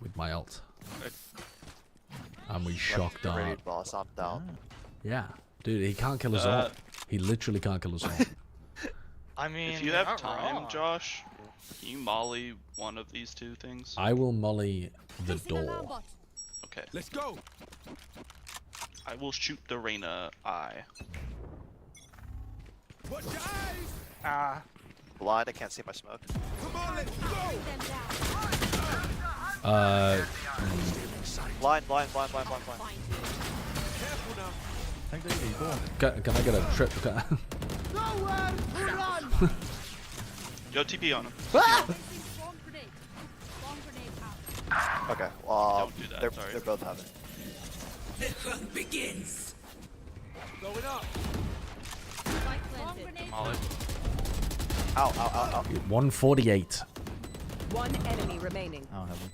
with my ult? And we shocked Ready, out. boss, I'm down. Yeah. Dude, he can't kill us all. He literally can't kill us all. I mean, If you you're have not time, wrong. Josh, can you molly one of these two things? I will molly the door. Okay. Let's go. I will shoot the Reyna eye. Watch your eyes. Ah, Blind, I can't see my smoke. Come on, let's go. Blind. Careful now. Take the AD, go on. Can I get a trip? Nowhere to run! Yo, TP on him. Okay, well, Don't do that, sorry. they're both having. The hunt begins. Going up. Molly. Ow. 148. One enemy remaining. Oh, heaven.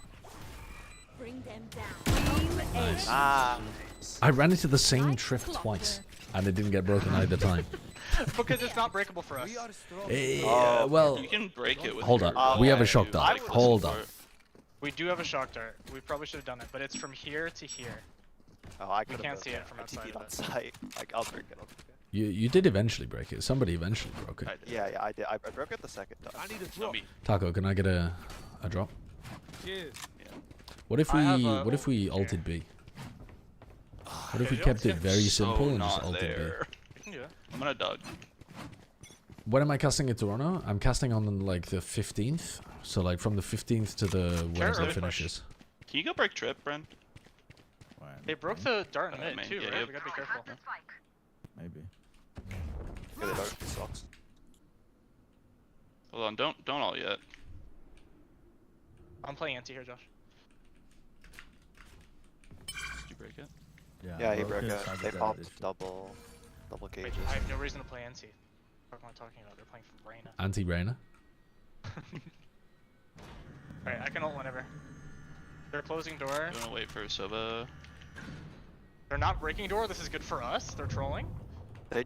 Bring them down. Nice. Ah. I ran into the same trip twice, and it didn't get broken either time. because it's not breakable for us. Well, You can break it with hold your- up. We have a shock you, dart. like, listen Hold for up. it. We do have a shock dart. We probably should have done it, but it's from here to here. Oh, I We can't see it from outside TP'd of on it. site. Like, I'll break it. You did eventually break it. Somebody eventually broke it. Yeah, I did. I broke it the second time. I need a drop. Taco, can I get a drop? Cheers. What if I have a- we ulted B? What if we you kept don't it very So simple and just not ulted there. B? You can do it. I'm gonna dug. When am I casting at Toronto? I'm casting on like the 15th. So like from the 15th to the whenever early it finishes. Can you go break trip, Brent? They broke the dart in I mid mean, too, yeah, right? yep. We gotta be careful. Maybe. Yeah, they don't. It sucks. Hold on, don't all yet. I'm playing anti here, Josh. Did you break it? Yeah, he broke it. it. They popped double Wait, cages. I have no reason to play anti. What am I talking about? They're playing for Reyna. Anti-Reyna. Alright, I can ult whenever. They're closing door. I'm gonna wait for Sova. They're not breaking door. This is good for us. They're trolling. They're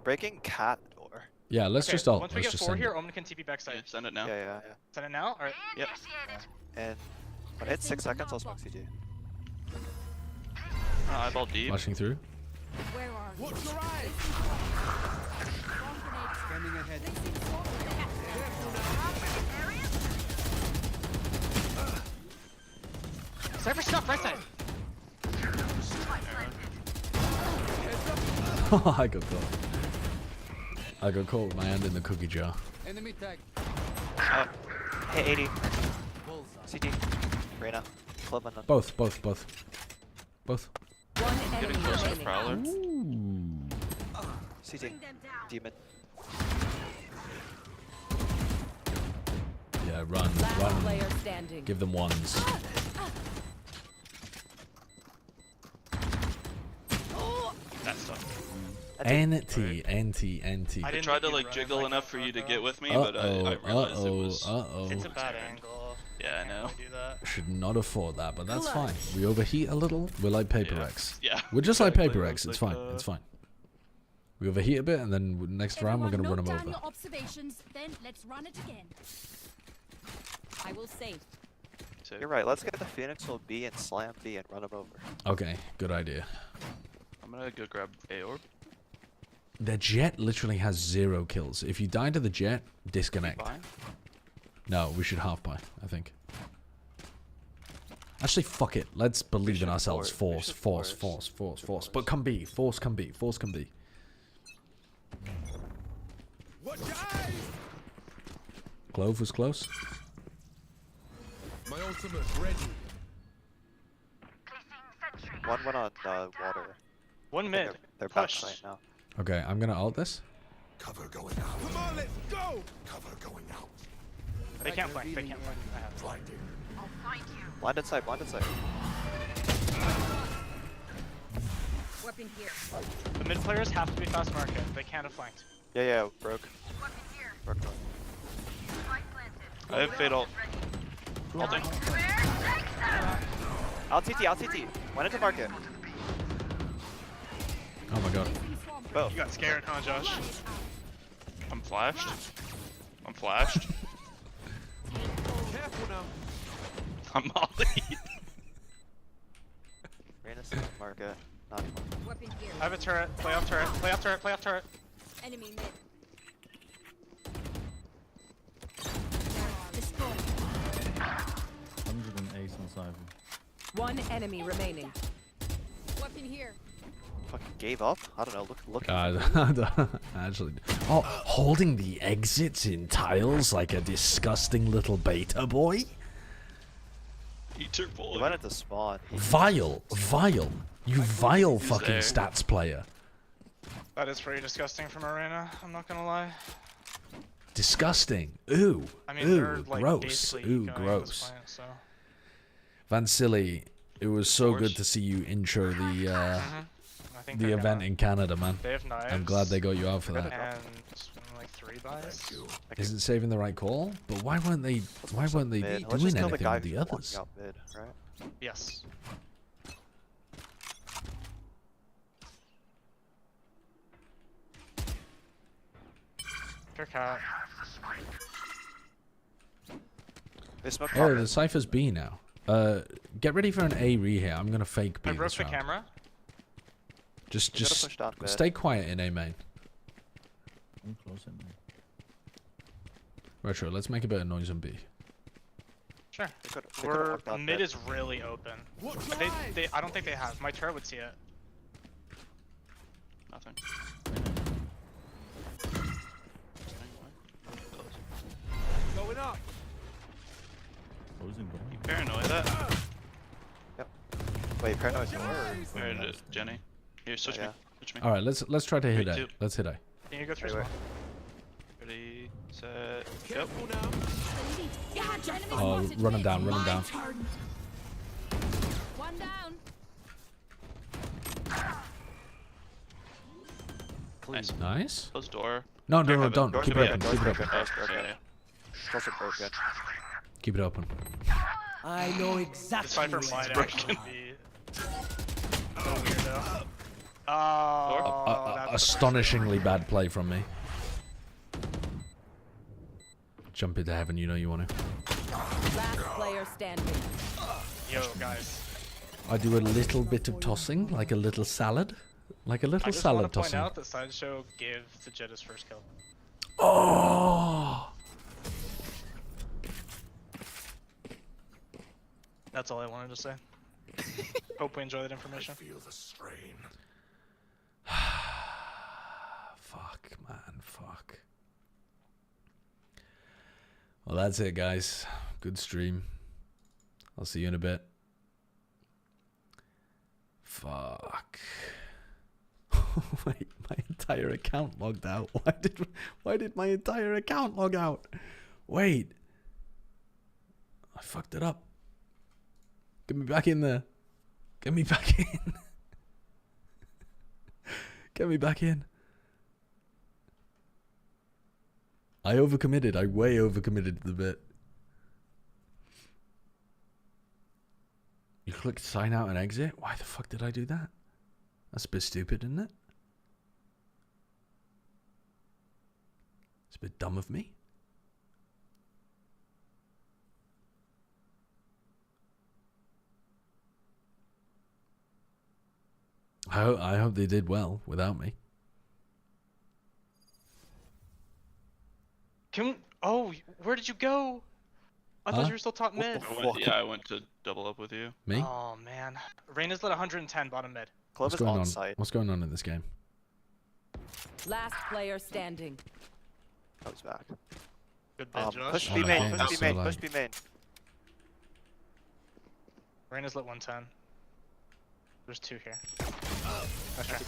breaking cat door. Yeah, let's Okay, just ult. Once we Let's get just forward send here, it. Omen can TP backside. Yeah, send it now. Yeah. Send it now? Alright. Yep. And when it hits 6 seconds, I'll smoke CT. Eyeball deep. Flashing through. Where are you? Watch your eyes. Scanning ahead. Cypher stuff, right side. I got caught. I got caught with my hand in the cookie jar. Enemy tag. Hey, 80. CT. Reyna. Club on Both. One Getting enemy close to remaining. Prowler. CT. Demon. Yeah, run. Last player standing. Give them ones. That's tough. NT. I tried to like jiggle enough for you to get with me, but I realized it was. It's a bad angle. Yeah, I know. Do that. Should not afford that, but that's fine. We overheat a little. We're like PRX. Yeah. We're just like Exactly. PRX. It's Like, fine. It's fine. We overheat a bit, and then next round we're gonna run them over. Your observations, then let's run it again. I will save. You're right. Let's get the Phoenix will B and slam B and run them over. Okay, good idea. I'm gonna go grab Aorb. The jet literally has 0 kills. If you die to the jet, disconnect. No, we should half buy, I think. Actually, fuck it. Let's believe in ourselves. Force. But come B. Force come B. Clove was close. My ultimate ready. One went on water. One mid. They're back Push. right now. Okay, I'm gonna ult this. Cover going out. Come on, let's go. Cover going out. They can't flank. They can't flank. I have to. I'll find you. Blinded side. Weapon here. The mid players have to be fast market. They can't have flanked. Yeah, broke. Broke. I have Fade ult. Ulting. Out CT. Went into market. Oh my god. Both. You got scared, huh, Josh? I'm flashed. Careful now. I'm mollied. Reyna's market. Not anymore. Weapon here. I have a turret. Play off turret. Enemy mid. 108 on Cypher. One enemy remaining. Weapon here. Fucking gave up? I don't know. Look. Actually. Oh, holding the exits in tiles like a disgusting little beta boy? Eater boy. He went into spawn. Vile. You vile fucking there. stats player. That is pretty disgusting from Arena. I'm not gonna lie. Disgusting. Ooh. I mean, they're, Ooh, like, gross. basically Ooh, going to this gross. point, so. Vansili, it was so good to see you intro the I think the they're event gonna- in Canada, man. They have knives. I'm glad they got you out for that. And like 3 buys. Is it saving the right call? But why weren't they Mid. doing Let's just anything kill the with guy the who's walking others? out mid, right? Yes. Fair cat. They smoke Oh, top the mid. Cypher's B now. Get ready for an A re here. I'm gonna fake B I broke this the round. camera. Just You gotta push down mid. stay quiet in A main. I'm close in there. Retro, let's make a bit of noise on B. Sure. They could've We're walked out mid mid. is really open. But they I don't think they have. My turret would see it. Nothing. Going up. Closing door. You paranoid that? Yep. Wait, paranoid's yours. Where did Jenny? Here, switch me. Yeah. Switch me. All right, let's try to hit A. Two. Let's hit A. Can you go through Anyway. spawn? Ready, set, go. Careful now. Oh, run him down. One down. Nice. Nice. Close door. No, Heaven. don't. Door's Keep it broken, open. door's Keep it broken, open. door's broken. Yeah, Doors are broken. Keep it open. I know The exactly. Cypher where might it's actually broken. be a weirdo. Oh, that's Astonishingly bad play from me. Jump into heaven, you know you want to. Last player standing. Yo, guys. I do a little bit of tossing, like a little salad. Like a I little just want salad to point tossing. out that Sideshow gave the Jet his first kill. Oh! That's all I wanted to say. Hope we enjoy that information. Feel the strain. Fuck, man. Fuck. Well, that's it, guys. Good stream. I'll see you in a bit. Fuck. Wait, my entire account logged out. Why did my entire account log out? Wait. I fucked it up. Get me back in there. Get me back in. Get me back in. I overcommitted. I way overcommitted to the bit. You clicked sign out and exit? Why the fuck did I do that? That's a bit stupid, isn't it? It's a bit dumb of me. I hope they did well without me. Oh, where did you go? I thought Huh? you were still top mid. I went to double up with you. Me? Oh man, Reyna's lit 110 bottom mid. What's going on? What's going on in this game? Last player standing. Oh, he's back. Good bit, Josh. Push Oh B my main, God, push B so main, loud. push B main. Reyna's lit 110. There's two here. Nice try.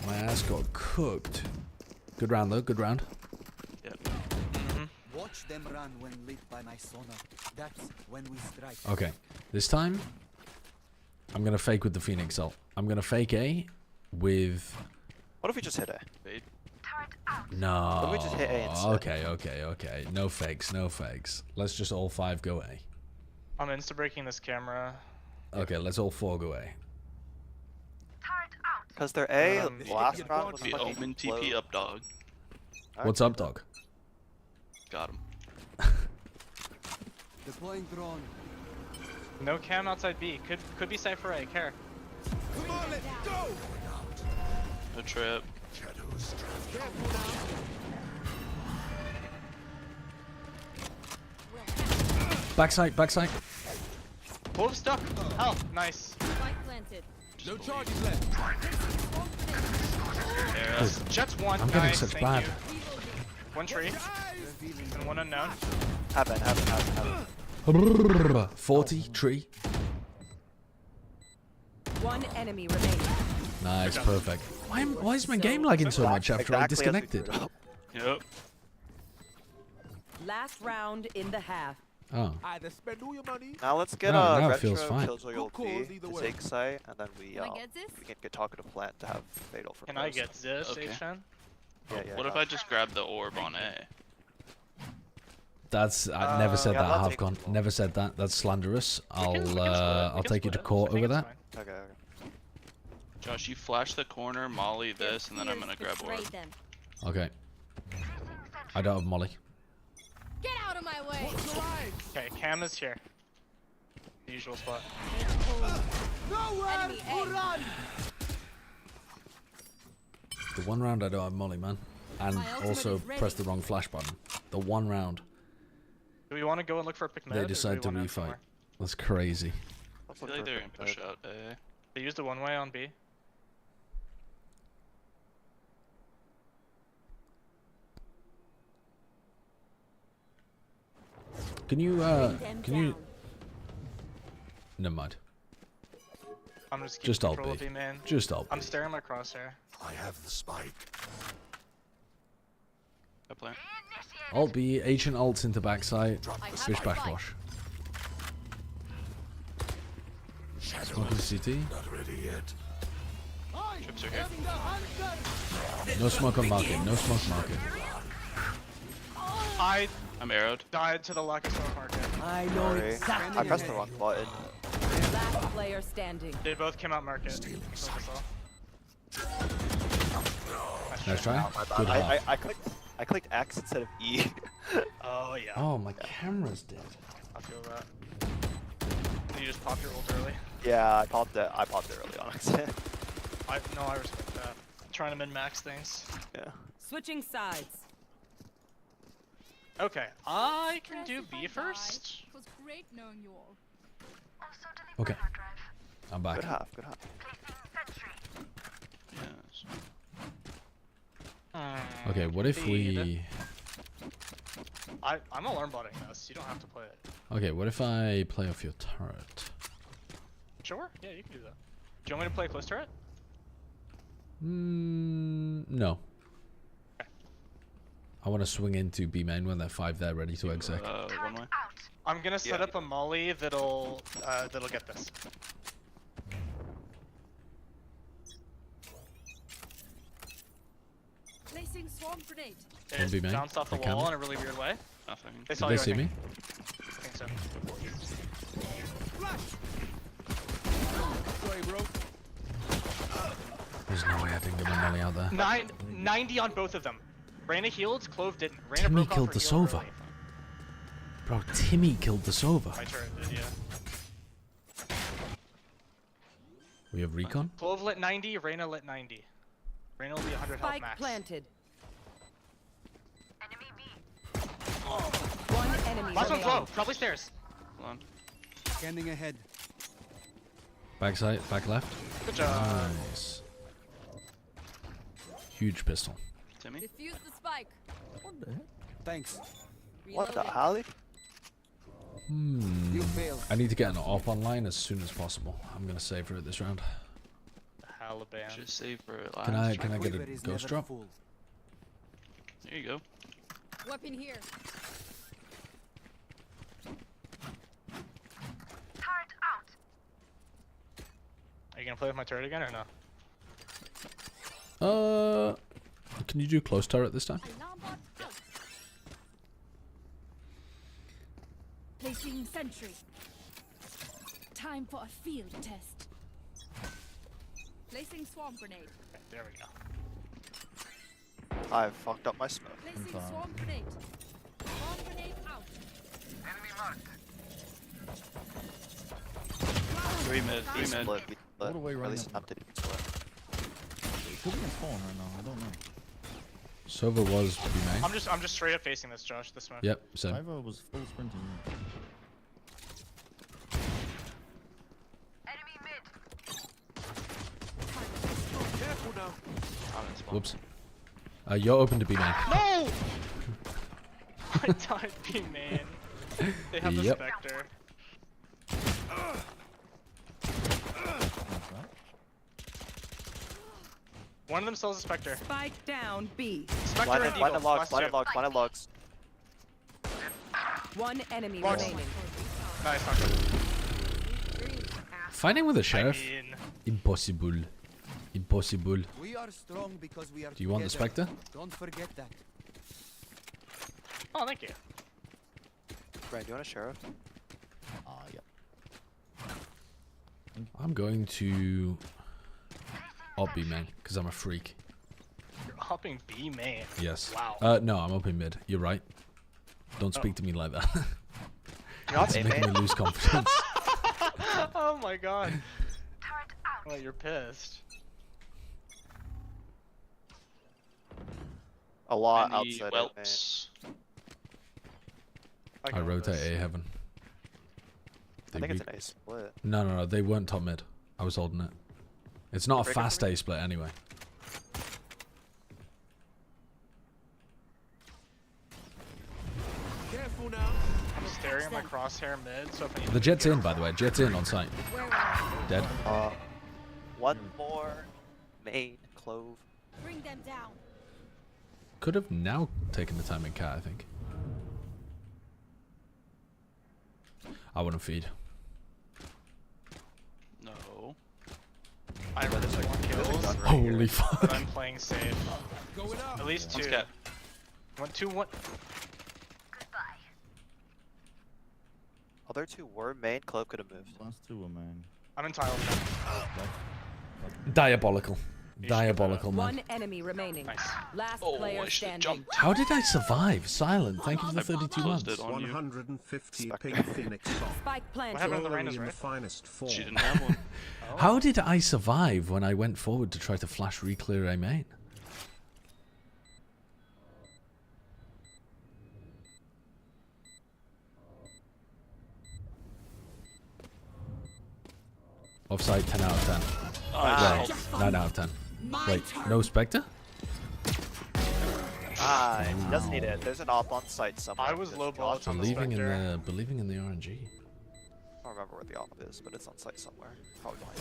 My ass got cooked. Good round though. Good round. Watch them run when lit by my sonar. That's when we strike. Okay. This time, I'm gonna fake with the Phoenix ult. I'm gonna fake A with. What if we just hit A? No. What if we just hit A instead? Okay. No fakes. No fakes. Let's just all 5 go A. I'm insta breaking this camera. Okay. Let's all 4 go A. Because they're A, last round was The fucking Omen TP up, dog. What's up, dog? Got him. Deploying drone. No cam outside B. Could be Cypher A. Care. Come on, let's go! No trip. Backside. Backside. Wolf stuck. Oh, nice. No charges left. Jets one. I'm getting nice, such thank bad. you. One tree. And one unknown. Heaven. 40 tree. One enemy remaining. Nice. Perfect. Why is my game lagging so much after I Exactly as we disconnected? threw it up. Yep. Last round in the half. Oh. Either spend all your money. Now let's get No, now a it feels retro fine. Killjoy ult B either to way. take site, and then we Can I get this? we can get talking to plant to have fatal for. Can I first. get this, Okay. H10? Yeah. What if I just grab the orb on A? That's I never said yeah, that. I'll Half gone. Never said that. That's slanderous. We can split it. I'll We can take you to split it. court I think over it's that. fine. Okay. Josh, you flash the corner, molly this, and then I'm gonna grab orb. Okay. I don't have Molly. Get out of my way! Okay, cam is here. The usual spot. Nowhere to run! The one round I don't have Molly, man, and My ultimate also is ready. press the wrong flash button. The one round Do we want to go and look for a pick mid? they or do decide to we wanna end refight. somewhere? That's crazy. I feel like they're gonna push out A. They used the one way on B. Can you Never mind. I'm just Just keeping alt control of B. B main. Just alt I'm B. staring my crosshair. I have the spike. I plan. Alt B, ancient ults into backside. Fish backwash. Smoking CT. Not ready yet. Trips are here. No smoke on market. No smoke market. I'm arrowed. Died to the lack of smoke market. I know Sorry. exactly. I pressed the wrong button. Last player standing. They both came out market. Nice try. My bad. Good half. I clicked X instead of E. Oh yeah. Oh, my camera's dead. I feel that. Did you just pop your ult early? Yeah, I popped it early on accident. No, I respect that. Trying to min-max things. Yeah. Switching sides. Okay, I can do B first. It was great knowing you all. Okay. I'm back. Good half. Yes. Okay, what if we... I'm alarm botting this. You don't have to play it. Okay, what if I play off your turret? Sure. Yeah, you can do that. Do you want me to play close turret? No. I want to swing into B main when they're 5 there, ready to exec. One way. I'm gonna set up a molly that'll get this. Placing swarm grenade. It just B main. bounced off the They wall can. in a really weird way. Nothing. They Did saw they you, see I me? think so. Sorry, bro. There's no way I didn't get my molly out there. 90 on both of them. Reyna healed, Clove didn't. Reyna Timmy broke off killed her the heal Sova. early. Bro, Timmy killed the Sova. My turret did, yeah. We have recon? Clove lit 90, Reyna lit 90. Reyna will be 100 health Spike max. planted. One enemy Last one's low, remaining. probably stairs. Hold on. Scanning ahead. Backside, back left. Good job. Nice. Huge pistol. Timmy. Defuse the spike. What the heck? Thanks. What the hell? You failed. I need to get an op online as soon as possible. I'm gonna save for it this round. Haliban. Just save for it last. Can I get Quiver a is ghost never drop? full. There you go. Weapon here. Are you gonna play with my turret again or no? Can you do close turret this time? Alarm bot out. Placing sentry. Time for a field test. Placing swarm grenade. Okay, there we go. I fucked up my smoke. Placing swarm grenade. Swarm grenade out. Enemy marked. Three mid. We split, we All the way split. At right least up. not did split. It could be in spawn right now. I don't know. Sova was B main. I'm just straight up facing this, Josh. This smoke. Yep, same. Ivo was full sprinting. Enemy mid. Careful now. I'm in spawn. Whoops. You're open to B main. No! I died B main. They have the Yep. Spectre. One of them sells a Spectre. Spike down B. Spectre Blind and blind Eagle. logs, Last blind two. logs, blind logs. One enemy Logs. remaining. Nice, not good. Fighting with a sheriff? I mean, Impossible. Impossible. We are strong because we are Do you want the together. Spectre? Don't forget that. oh, thank you. Brian, do you want a sheriff? Yeah. I'm going to op B main because I'm a freak. You're hopping B main. Yes. Wow. No, I'm up in mid. You're right. Don't speak to me like that. You're not It's A making main. me lose confidence. Oh my god. Well, you're pissed. A lot Any outside of whelps? I got rotate this. A heaven. I think it's an A split. No, they weren't top mid. I was holding it. It's not a Break it fast for me? A split anyway. Careful now. I'm staring at my crosshair mid, so if I need The to jet's get in, by the way. Jet's in on site. Dead. One more main clove. Bring them down. Could have now taken the time in cat, I think. I wouldn't feed. No. I have 4 kills. Holy fuck. But I'm playing safe. Going up. At least 2. Let's get. 1, 2, 1. Other two were main. Clove could have moved. Last two were main. I'm in tile. Diabolical. Diabolical, man. One enemy remaining. Nice. Last Oh, player I should've standing. jumped. How did I survive? Silent. Thank you for the 32 closed months. it on you. 150 ping Phoenix off. Spike planted. What happened to the Jewelry Rhinos, in the right? finest form. She didn't have one. How did I survive when I went forward to try to flash re-clear A main? Offside 10 out of 10. Wow. Wait, 9 out of 10. Wait, no Spectre? Nice. He doesn't need it. There's an op on site somewhere. I was low bullets on the Believing in Spectre. the RNG. I don't remember where the op is, but it's on site somewhere. Probably behind.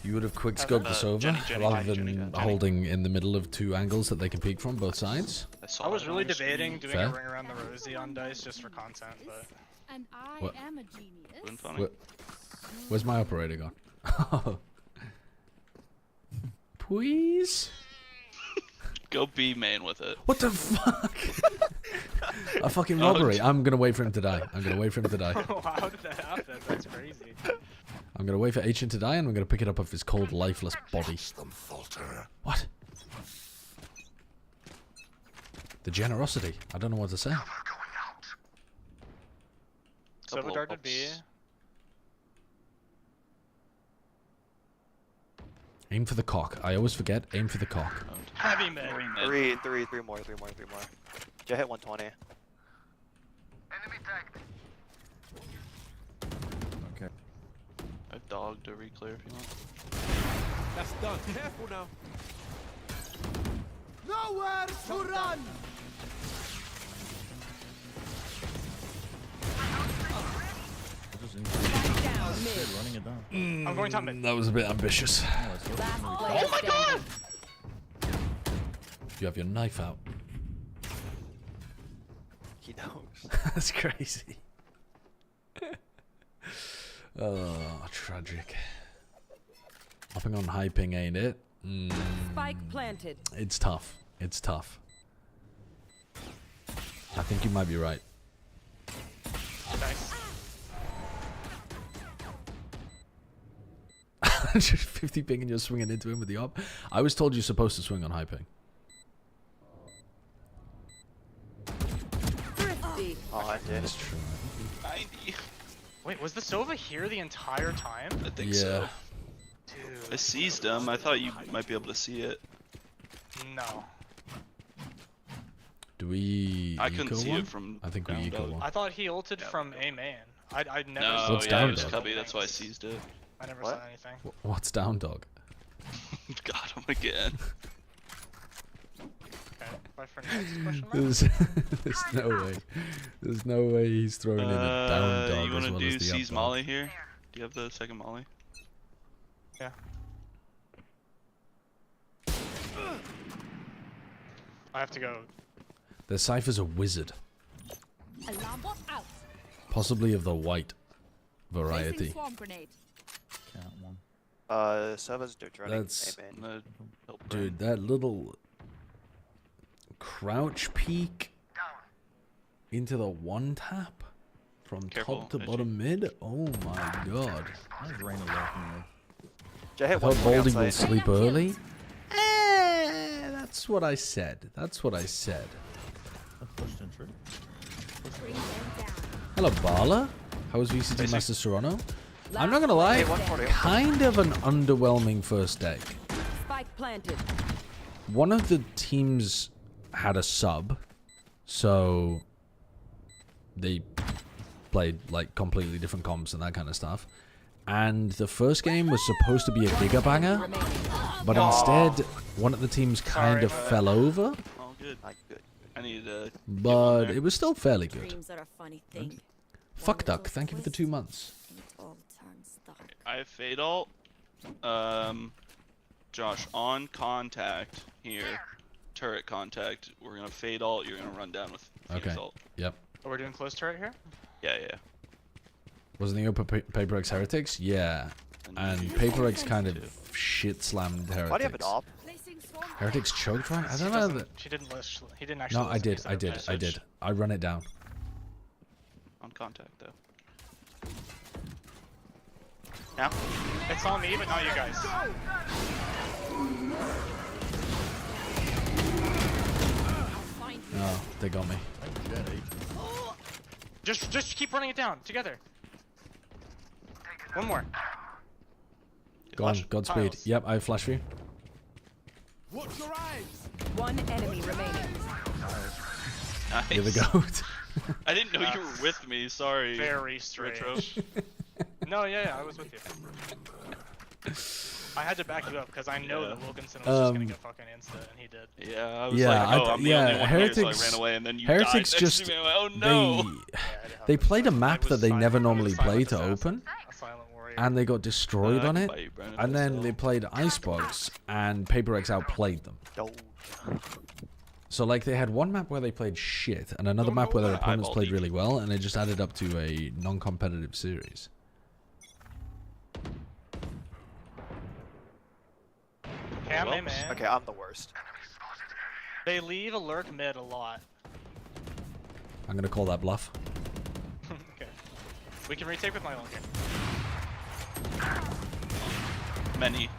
You would have quick scoped this over rather than holding in the middle of two angles that they can peek from both sides. I was really debating doing Fair. a ring around the rosy on dice just for content, but And I What? am a genius. Where's my operator gone? Please? Go B main with it. What the fuck? A fucking robbery. I'm gonna wait for him to die. I'm gonna wait for him to die. how did that happen? That's crazy. I'm gonna wait for Ancient to die and I'm gonna pick it up off his cold, lifeless body. What? The generosity. I don't know what to say. Silver darted B. Aim for the cock. I always forget. Aim for the cock. Heavy mid. Three more. Jet hit 120. Okay. I've dogged to reclear if you want. That's done. Careful now. Nowhere to run! Running it down. I'm going top mid. That was a bit ambitious. Oh my god! You have your knife out. He knows. That's crazy. Oh, tragic. Hopping on high ping ain't it? Spike planted. It's tough. It's tough. I think you might be right. Nice. 150 ping and you're swinging into him with the op. I was told you're supposed to swing on high ping. Thrifty. Oh, I did. That's true. 90. Wait, was the Sova here the entire time? I think Yeah. so. Dude. I seized him. I thought you might be able to see it. No. Do we I couldn't eco see one? it from I think we down eco dog. one. I thought he ulted from A main. I'd never No, saw What's yeah, down it was dog? cubby. That's why I seized it. I never What? saw anything. What's down dog? Got him again. Okay, bye for next question mark. There's no way. There's no way he's throwing in a down dog You as want to well do as the seize up dog. Molly here? Do you have the second Molly? Yeah. I have to go. The Cypher's a wizard. Alarm bot out. Possibly of the white Placing variety. swarm grenade. Cat one. Sova's running That's- A main. Dude, that little crouch peek into the one tap from Careful, top to Itchy. bottom mid. Oh my god. How's Reyna working with? Jet I hit thought 120 Baldy will outside. sleep early. That's what I said. That's what I said. That's question true. Bring them down. Hello, Bala. How was VCT Masters Toronto? I'm not gonna lie, Hey, 140. kind of an underwhelming first day. Spike planted. One of the teams had a sub, so they played like completely different comps and that kind of stuff. And the first game was supposed to be a giga banger, but instead one of the teams kind of fell over. Oh, good. Good. I need to. But it was still fairly good. Dreams are a funny thing. Fuck Duck, thank you for the 2 months. And it all turns dark. I have fade ult. Josh, on contact here, turret contact. We're gonna fade ult. You're gonna run down with Phoenix Okay. ult. Yep. Oh, we're doing close turret here? Yeah, yeah. Wasn't the open PaperX Heretics? Yeah. And PaperX kind of shit slammed Heretics. Why do you have an op? Placing swarm Heretics choked right? I He don't know. doesn't- That... She didn't list. He didn't actually. No, I list did. these I did. updates. I did. I run it down. On contact though. Now. It's on me, but not you guys. Oh, they got me. Just keep running it down together. One more. Go on, Flash. Godspeed. Tiles. Yep, I have flash for you. Watch your eyes. One enemy remaining. Nice. You're the goat. I didn't know you were with me. Sorry. Very strange. Retro. No, yeah, I was with you. I had to back you up because I know that Wilkinson was just gonna get fucking insta, and he did. Yeah, I was like, oh, I'm the only one here, so I ran away, and then you Heretics died just next to me. Oh no! they played a map that they never normally play to open, and they got destroyed on it. And then they played Icebox, and PRX outplayed them. So like they had one map where they played shit, and another map where their opponents played really well, and it just added up to a non-competitive series. Cam, hey, man. Okay, I'm the worst. They leave a lurk mid a lot. I'm gonna call that bluff. Okay. We can retake with my own here. Many.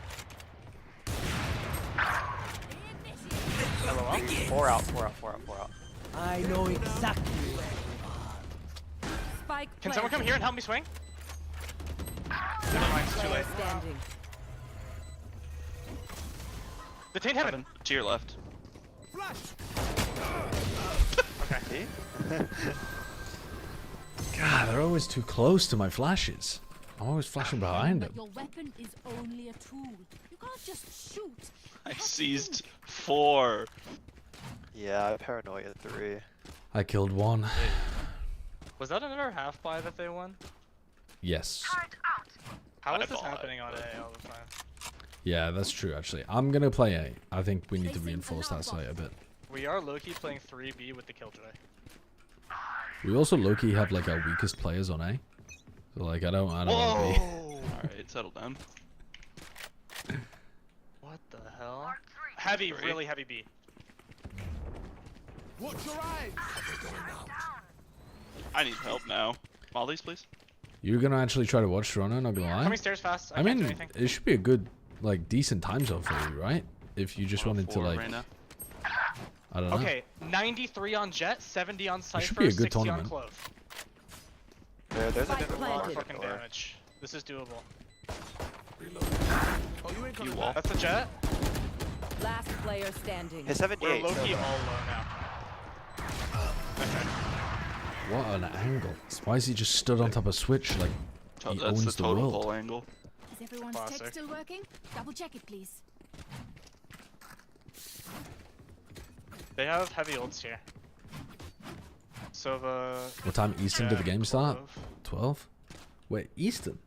LOL. 4 out, 4 out, 4 out, 4 out. I know exactly where you are. Spike Can someone come here and help me swing? Never mind, it's too late. Standing. Detain heaven. To your left. Okay. God, they're always too close to my flashes. I'm always flashing behind them. Your weapon is only a tool. You can't just shoot. I seized 4. Yeah, paranoia 3. I killed 1. Was that another half buy that they won? Yes. How is this happening on A all the time? Yeah, that's true, actually. I'm going to play A. I think we need to reinforce that site a bit. We are low-key playing 3B with the Killjoy. We also low-key have, like, our weakest players on A. So, like, I don't want to be... Alright, settle down. What the hell? Heavy, really heavy B. Watch your eyes. I need help now. Mollies, please. You're going to actually try to watch Toronto, not going to lie? Coming stairs fast. I mean, it should be a good, like, decent time zone for you, right? If you just wanted to, like... Right now. I don't know. Okay, 93 on Jet, 70 on Cypher, should be a good 60 tournament. on Clove. There's a lot lot of of fucking damage. This is doable. Oh, you ain't coming back. That's the Jet. Last player standing. Hit 78. We're low-key all low now. Okay. What an angle. Why is he just stood on top of Switch like he That's owns the the total world? pole angle. Is everyone's Classic. tech still working? Double check it, please. They have heavy ults here. So the... What time Eastern did the game start? 12? Wait, Eastern?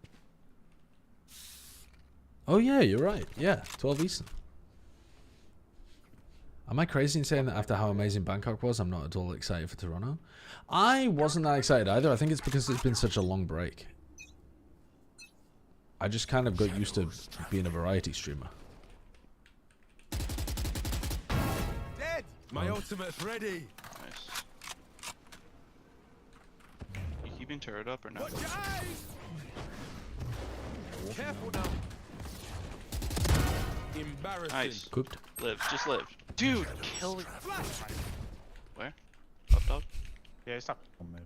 Oh yeah, you're right. Yeah, 12 Eastern. Am I crazy in saying that after how amazing Bangkok was, I'm not at all excited for Toronto? I wasn't that excited either. I think it's because it's been such a long break. I just kind of got used to being a variety streamer. Dead. My ultimate's ready. Nice. You keeping turret up or not? Watch your eyes. Careful now. Embarrassing. Nice. Cooked. Live. Just live. Dude, kill... Where? Up dog? Yeah, he's not... On mid.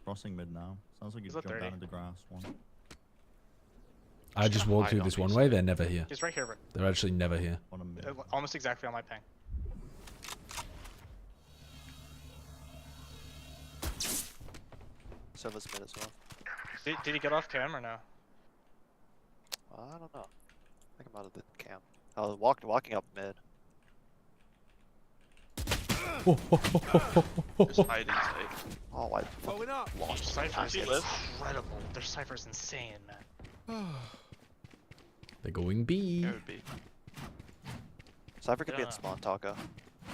Crossing mid now. Sounds like you He's jumped at 30. down in the grass. One. I just walked through this one way. They're never here. He's right here, bro. They're actually never here. On a mid. Almost exactly on my ping. Silva's mid as well. Did he get off cam or no? I don't know. I think I'm out of the camp. I was walking up mid. Just hide in sight. Oh, I Going up. lost. Cypher's he live? incredible. Their Cypher's insane, man. They're going B. There would be. Cypher could be in Yeah. spawn, Taka.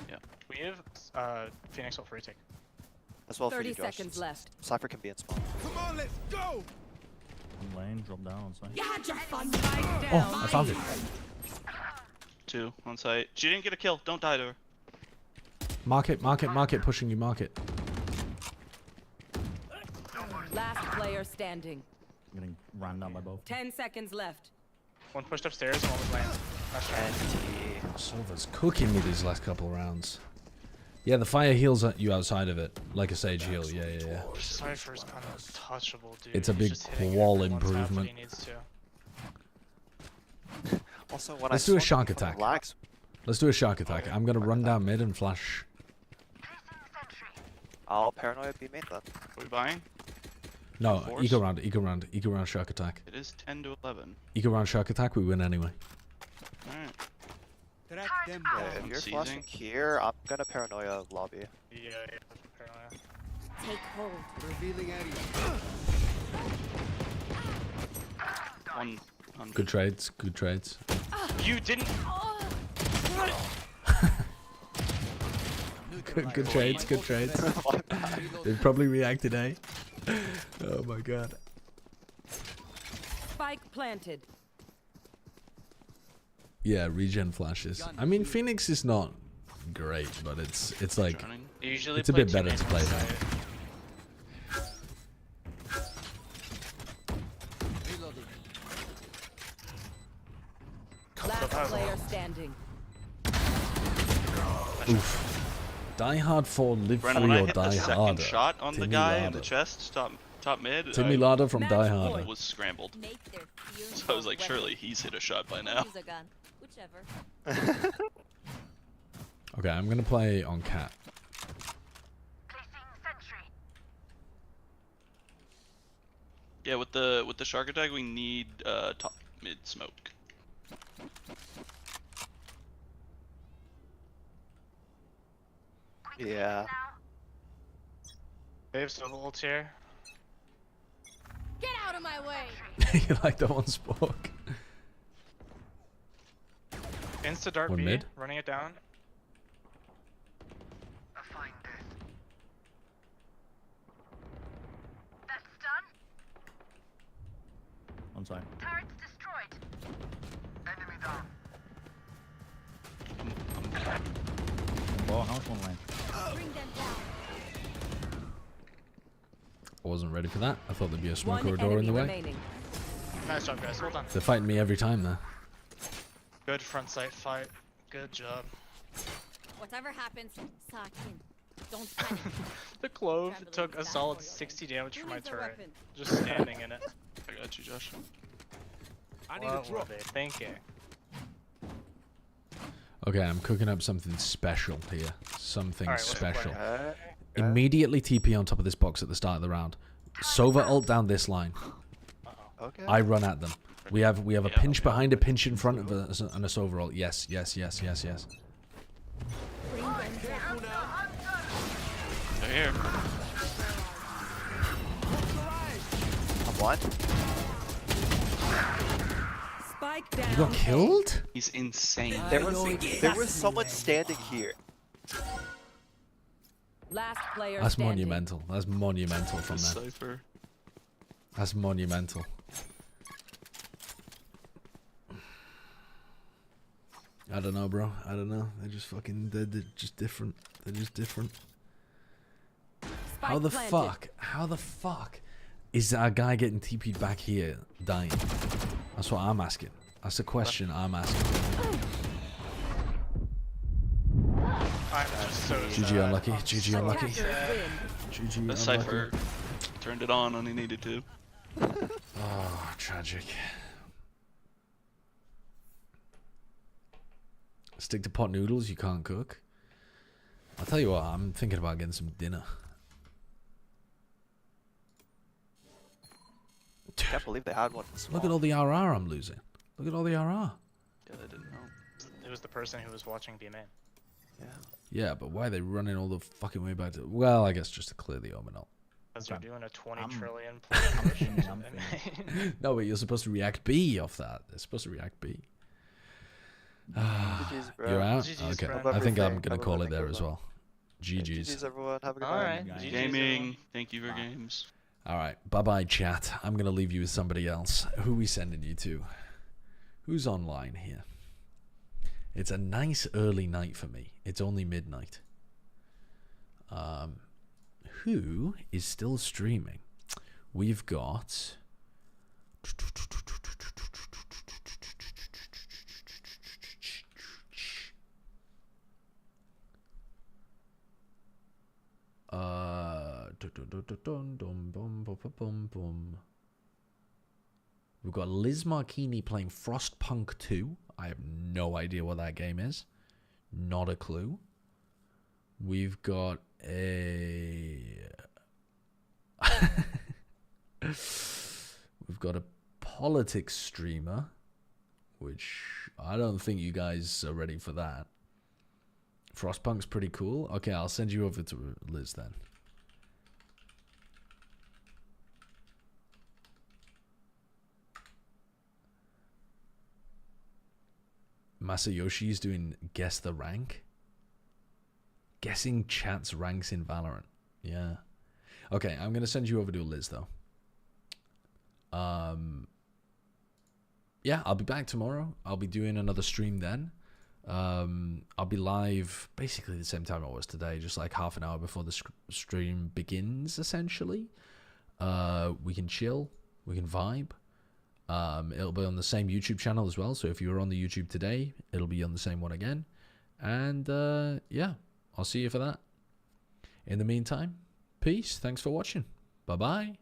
Yeah. We have Phoenix ult for retake. As well for 30 you, Josh. seconds left. Cypher can be in spawn. Come on, let's go. One lane, drop down on site. Oh, I found it. 2 on site. She didn't get a kill. Don't die to her. Market, market, market, pushing you, market. Last player standing. I'm getting ran down by both. 10 seconds left. One pushed upstairs and one was laying. Nice try. Silver's cooking me these last couple of rounds. Yeah, the fire heals at you outside of it, like a sage heal. Yeah, yeah, yeah. Cypher's kind of untouchable, dude. It's a He's big just hitting wall everyone once half what improvement. he needs to. Also, when Let's I do a saw shark them from attack. lags, Let's do a shark attack. I'm gonna run down mid and flash. I'll paranoia be main then. Are we buying? No, Force? eco round, shark attack. It is 10 to 11. Eco round, shark attack, we win anyway. Alright. Yeah, if you're flashing here, I'm gonna paranoia lobby. Yeah, paranoia. Take hold. Revealing area. Good trades, good trades. You didn't. Good trades, good trades. They probably reacted, eh? Oh my god. Spike planted. Yeah, regen flashes. I mean, Phoenix is not great, but it's like Usually it's a play bit better teammates to play on now. site. Last player standing. Oof. Die hard 4, live Bren, when free I or hit the die second harder. shot on the Timmy guy in Lada. the chest, top mid, Timmy Lada from Die Harder. was scrambled. So I was like, surely he's hit a shot by now. Use a gun. Whichever. Okay, I'm gonna play on cat. Yeah, with the shark attack, we need top mid smoke. Yeah. Waves of ult here. Get out of my way! You like that one spoke? Insta dart One B, mid. running it down. On side. Turret's destroyed. Enemy down. Oh, house one lane. Bring them down. I wasn't ready for that. I thought there'd be a smoke One or a door in the enemy way. remaining. Nice job, guys. Well done. They're fighting me every time though. Good front sight fight. Good job. Whatever happens, suck in. Don't panic. The clove took a solid 60 damage from my needs a turret. weapon? Just standing in it. I got you, Josh. I need what were they thinking? Okay, I'm cooking up something special here. Something Alright, what's the special. plan? Immediately TP on top of this box at the start of the round. Sova ult down this line. Okay. I run at them. We have a pinch behind, a pinch in front of us, and a Sova ult. Yes, yes, yes, yes, yes. They're here. I'm blind. Spike down. You got killed? He's insane. There was someone standing here. Last player That's standing. monumental. That's monumental from The them. Cypher. That's monumental. I don't know, bro. I don't know. They're just fucking. They're just different. They're just different. How the fuck? How the fuck is that a guy getting TP'd back here dying? That's what I'm asking. That's the question I'm asking. I'm just so GG sad. unlucky. I'm GG so unlucky. sad. GG The unlucky. Cypher turned it on when he needed to. Oh, tragic. Stick to pot noodles you can't cook. I'll tell you what, I'm thinking about getting some dinner. Can't believe they had one. Look at all the RR I'm losing. Look at all the RR. Yeah, they didn't know. It was the person who was watching B main. Yeah. Yeah, but why are they running all the fucking way back to... Well, I guess just to clear the omen ult. Because they're doing a 20 trillion I'm push. feeling, I'm feeling. No, but you're supposed to react B off that. They're supposed to react B. GG's, bro. You're out? GG's, Okay. bro. I think I'm Everything. going to call it there Everything as well. GG's. GG's, everyone. Have a good Alright. night. GG's, Gaming. everyone. Thank you for games. All right. Bye-bye, chat. I'm going to leave you with somebody else. Who are we sending you to? Who's online here? It's a nice early night for me. It's only midnight. Who is still streaming? We've got... We've got Liz Marchini playing Frostpunk 2. I have no idea what that game is. Not a clue. We've got a... We've got a politics streamer, which I don't think you guys are ready for that. Frostpunk's pretty cool. Okay, I'll send you over to Liz then. Masayoshi is doing guess the rank. Guessing chat's ranks in Valorant. Yeah. Okay, I'm gonna send you over to Liz though. Yeah, I'll be back tomorrow. I'll be doing another stream then. I'll be live basically the same time I was today, just like half an hour before the stream begins, essentially. We can chill, we can vibe. It'll be on the same YouTube channel as well, so if you were on the YouTube today, it'll be on the same one again. And yeah, I'll see you for that. In the meantime, peace. Thanks for watching. Bye-bye.